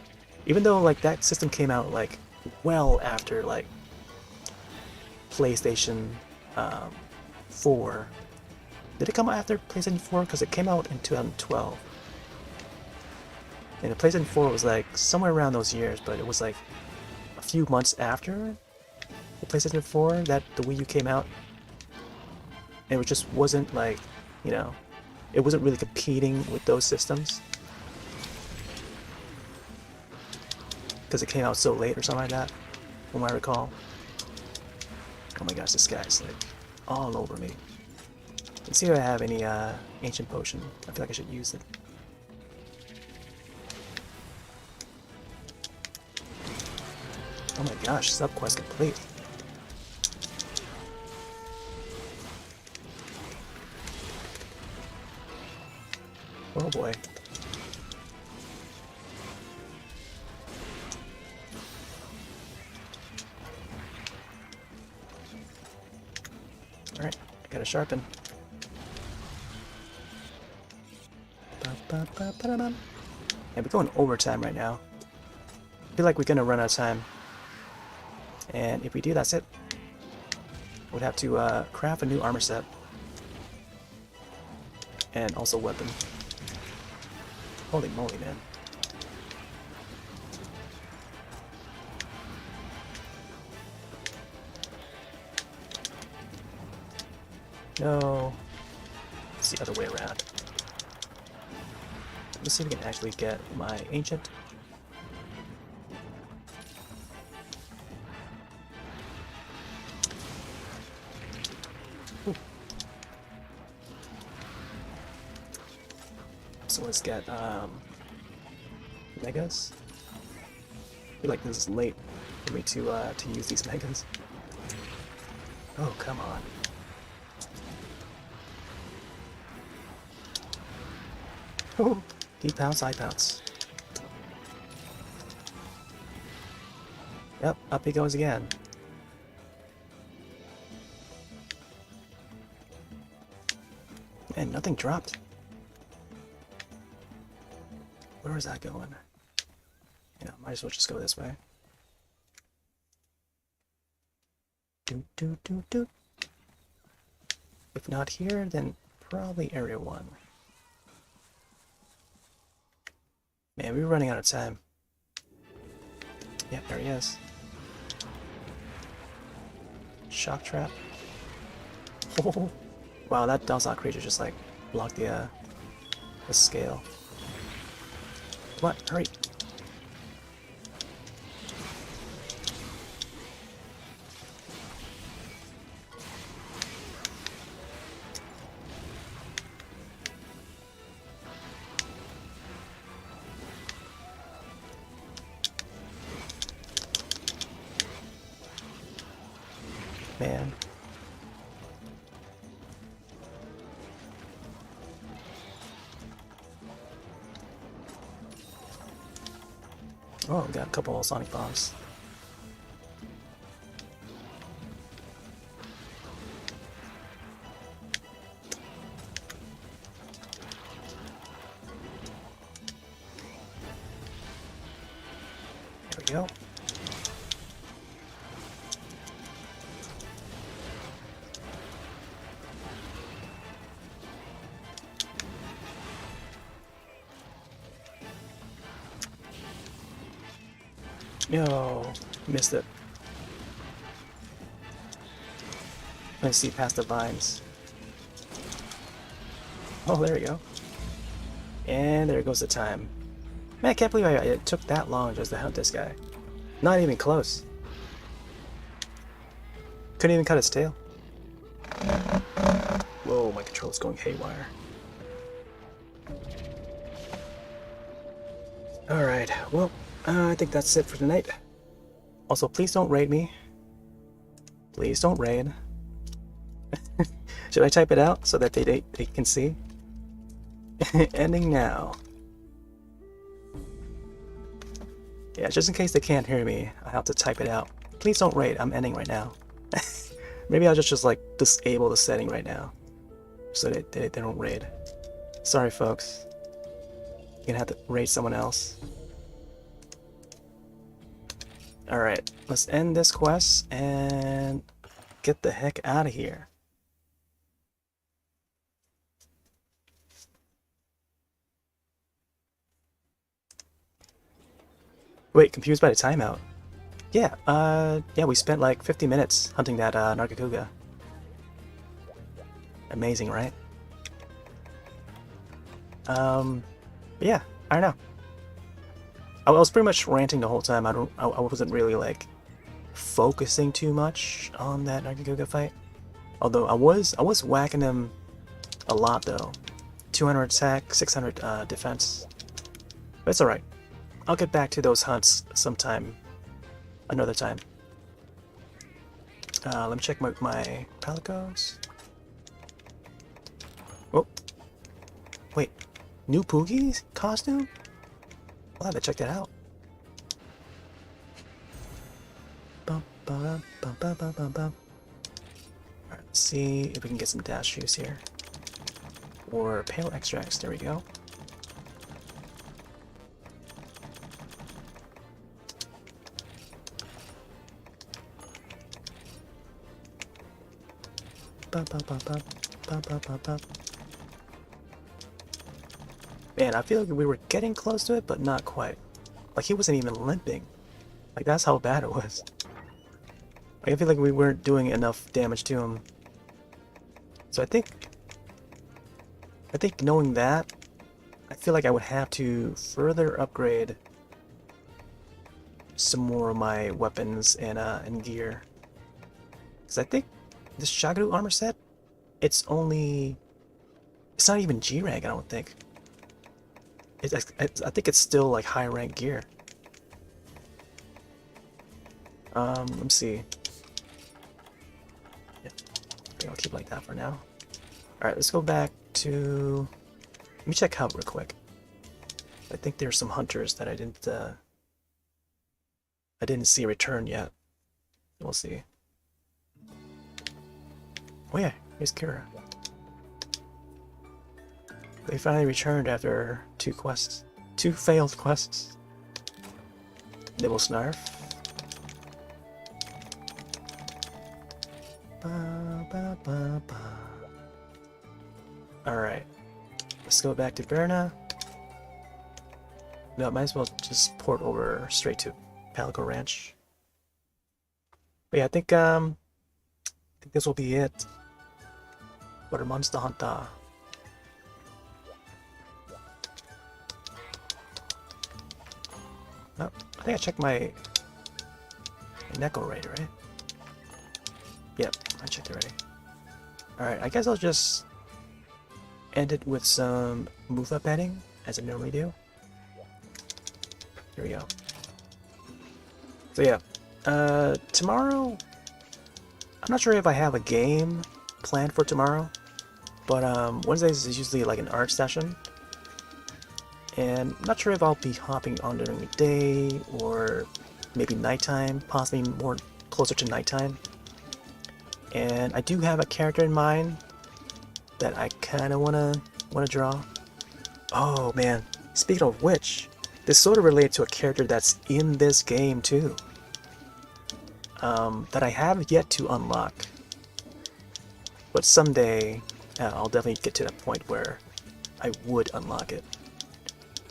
even though like that system came out like well after like PlayStation 4. Did it come out after PlayStation 4? Because it came out in 2012. And the PlayStation 4 was like somewhere around those years, but it was like a few months after the PlayStation 4 that the Wii U came out. And it just wasn't like, you know, it wasn't really competing with those systems. Because it came out so late or something like that, from what I recall. Oh my gosh, this guy's like all over me. Let's see if I have any ancient potion. I feel like I should use it. Oh my gosh, subquest complete. Oh boy. Alright, I gotta sharpen. And we're going overtime right now. I feel like we're gonna run out of time. And if we do, that's it. We'd have to craft a new armor set. And also weapon. Holy moly, man. No. It's the other way around. Let's see if we can actually get my ancient. Ooh. So let's get megas. I feel like this is late for me to use these megas. Oh, come on. Oh, he pounce, I pounce. Yep, up he goes again. Man, nothing dropped. Where is that going? Yeah, might as well just go this way. Do. If not here, then probably area 1. Man, we're running out of time. Yep, there he is. Shock trap. Oh, wow, that Dawson creature just like blocked the scale. Come on, hurry. Man. Oh, we got a couple of sonic bombs. There we go. No, missed it. Let's see past the vines. Oh, there we go. And there goes the time. Man, I can't believe it took that long just to hunt this guy. Not even close. Couldn't even cut his tail. Whoa, my controller's going haywire. Alright, well, I think that's it for tonight. Also, please don't raid me. Please don't raid. Should I type it out so that they can see? Ending now. Yeah, just in case they can't hear me, I have to type it out. Please don't raid. I'm ending right now. Maybe I'll just like disable the setting right now so that they don't raid. Sorry, folks. You're gonna have to raid someone else. Alright, let's end this quest and get the heck out of here. Wait, confused by the timeout. Yeah, yeah, we spent like 50 minutes hunting that Nargacuga. Amazing, right? Yeah, I don't know. I was pretty much ranting the whole time. I wasn't really like focusing too much on that Nargacuga fight. Although I was whacking him a lot though. 200 attack, 600 defense. But it's alright. I'll get back to those hunts sometime. Another time. Let me check my palicos. Oh. Wait. New Poogie's costume? I'll have to check that out. Alright, let's see if we can get some dash juice here. Or pale extracts, there we go. Man, I feel like we were getting close to it, but not quite. Like, he wasn't even limping. Like, that's how bad it was. Like, I feel like we weren't doing enough damage to him. So I think knowing that, I feel like I would have to further upgrade some more of my weapons and gear. Because I think this Shagaru armor set, it's not even G rank, I don't think. I think it's still like high rank gear. Let me see. Yeah, I think I'll keep like that for now. Alright, let's go back to... Let me check out real quick. I think there's some hunters that I didn't see return yet. We'll see. Oh yeah, here's Kira. They finally returned after 2 quests. 2 failed quests. Nibble Snarf. Alright. Let's go back to Berna. No, might as well just port over straight to Palico Ranch. But yeah, I think this will be it. What a Monster Hunter. Oh, I think I checked my Neko already, right? Yep, I checked it already. Alright, I guess I'll just end it with some move-up heading, as I normally do. Here we go. So yeah, tomorrow, I'm not sure if I have a game planned for tomorrow, but Wednesdays is usually like an art session. And I'm not sure if I'll be hopping on during the day or maybe nighttime, possibly more closer to nighttime. And I do have a character in mind that I kind of wanna draw. Oh man, speaking of which, this sort of relates to a character that's in this game too, that I have yet to unlock. But someday, I'll definitely get to that point where I would unlock it.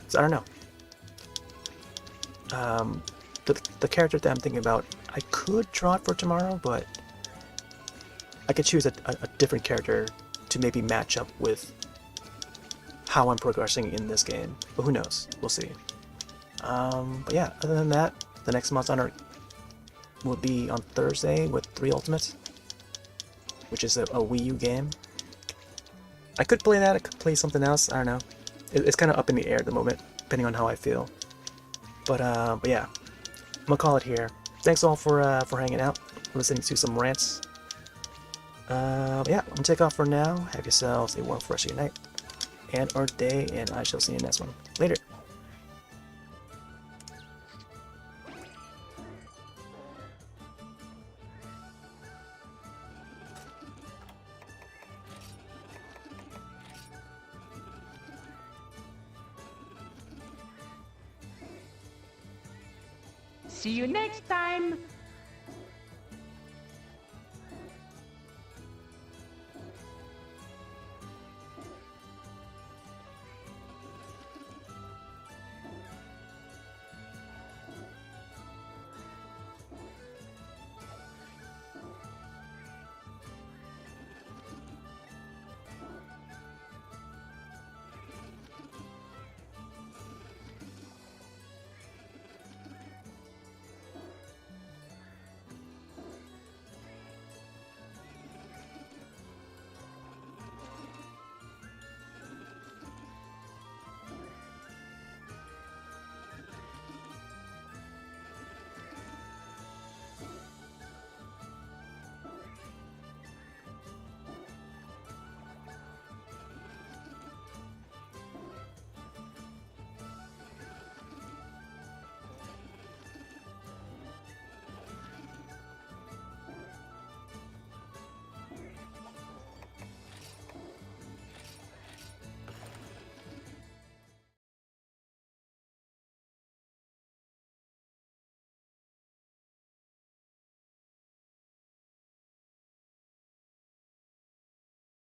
So I don't know. The character that I'm thinking about, I could draw it for tomorrow, but I could choose a different character to maybe match up with how I'm progressing in this game. But who knows? We'll see. But yeah, other than that, the next Monster Hunter will be on Thursday with 3 Ultimate, which is a Wii U game. I could play that, I could play something else, I don't know. It's kind of up in the air at the moment, depending on how I feel. But yeah, I'm gonna call it here. Thanks all for hanging out, listening to some rants. Yeah, I'm gonna take off for now. Have yourselves a wonderful rest of your night and or day, and I shall see you in the next one. Later. See you next time!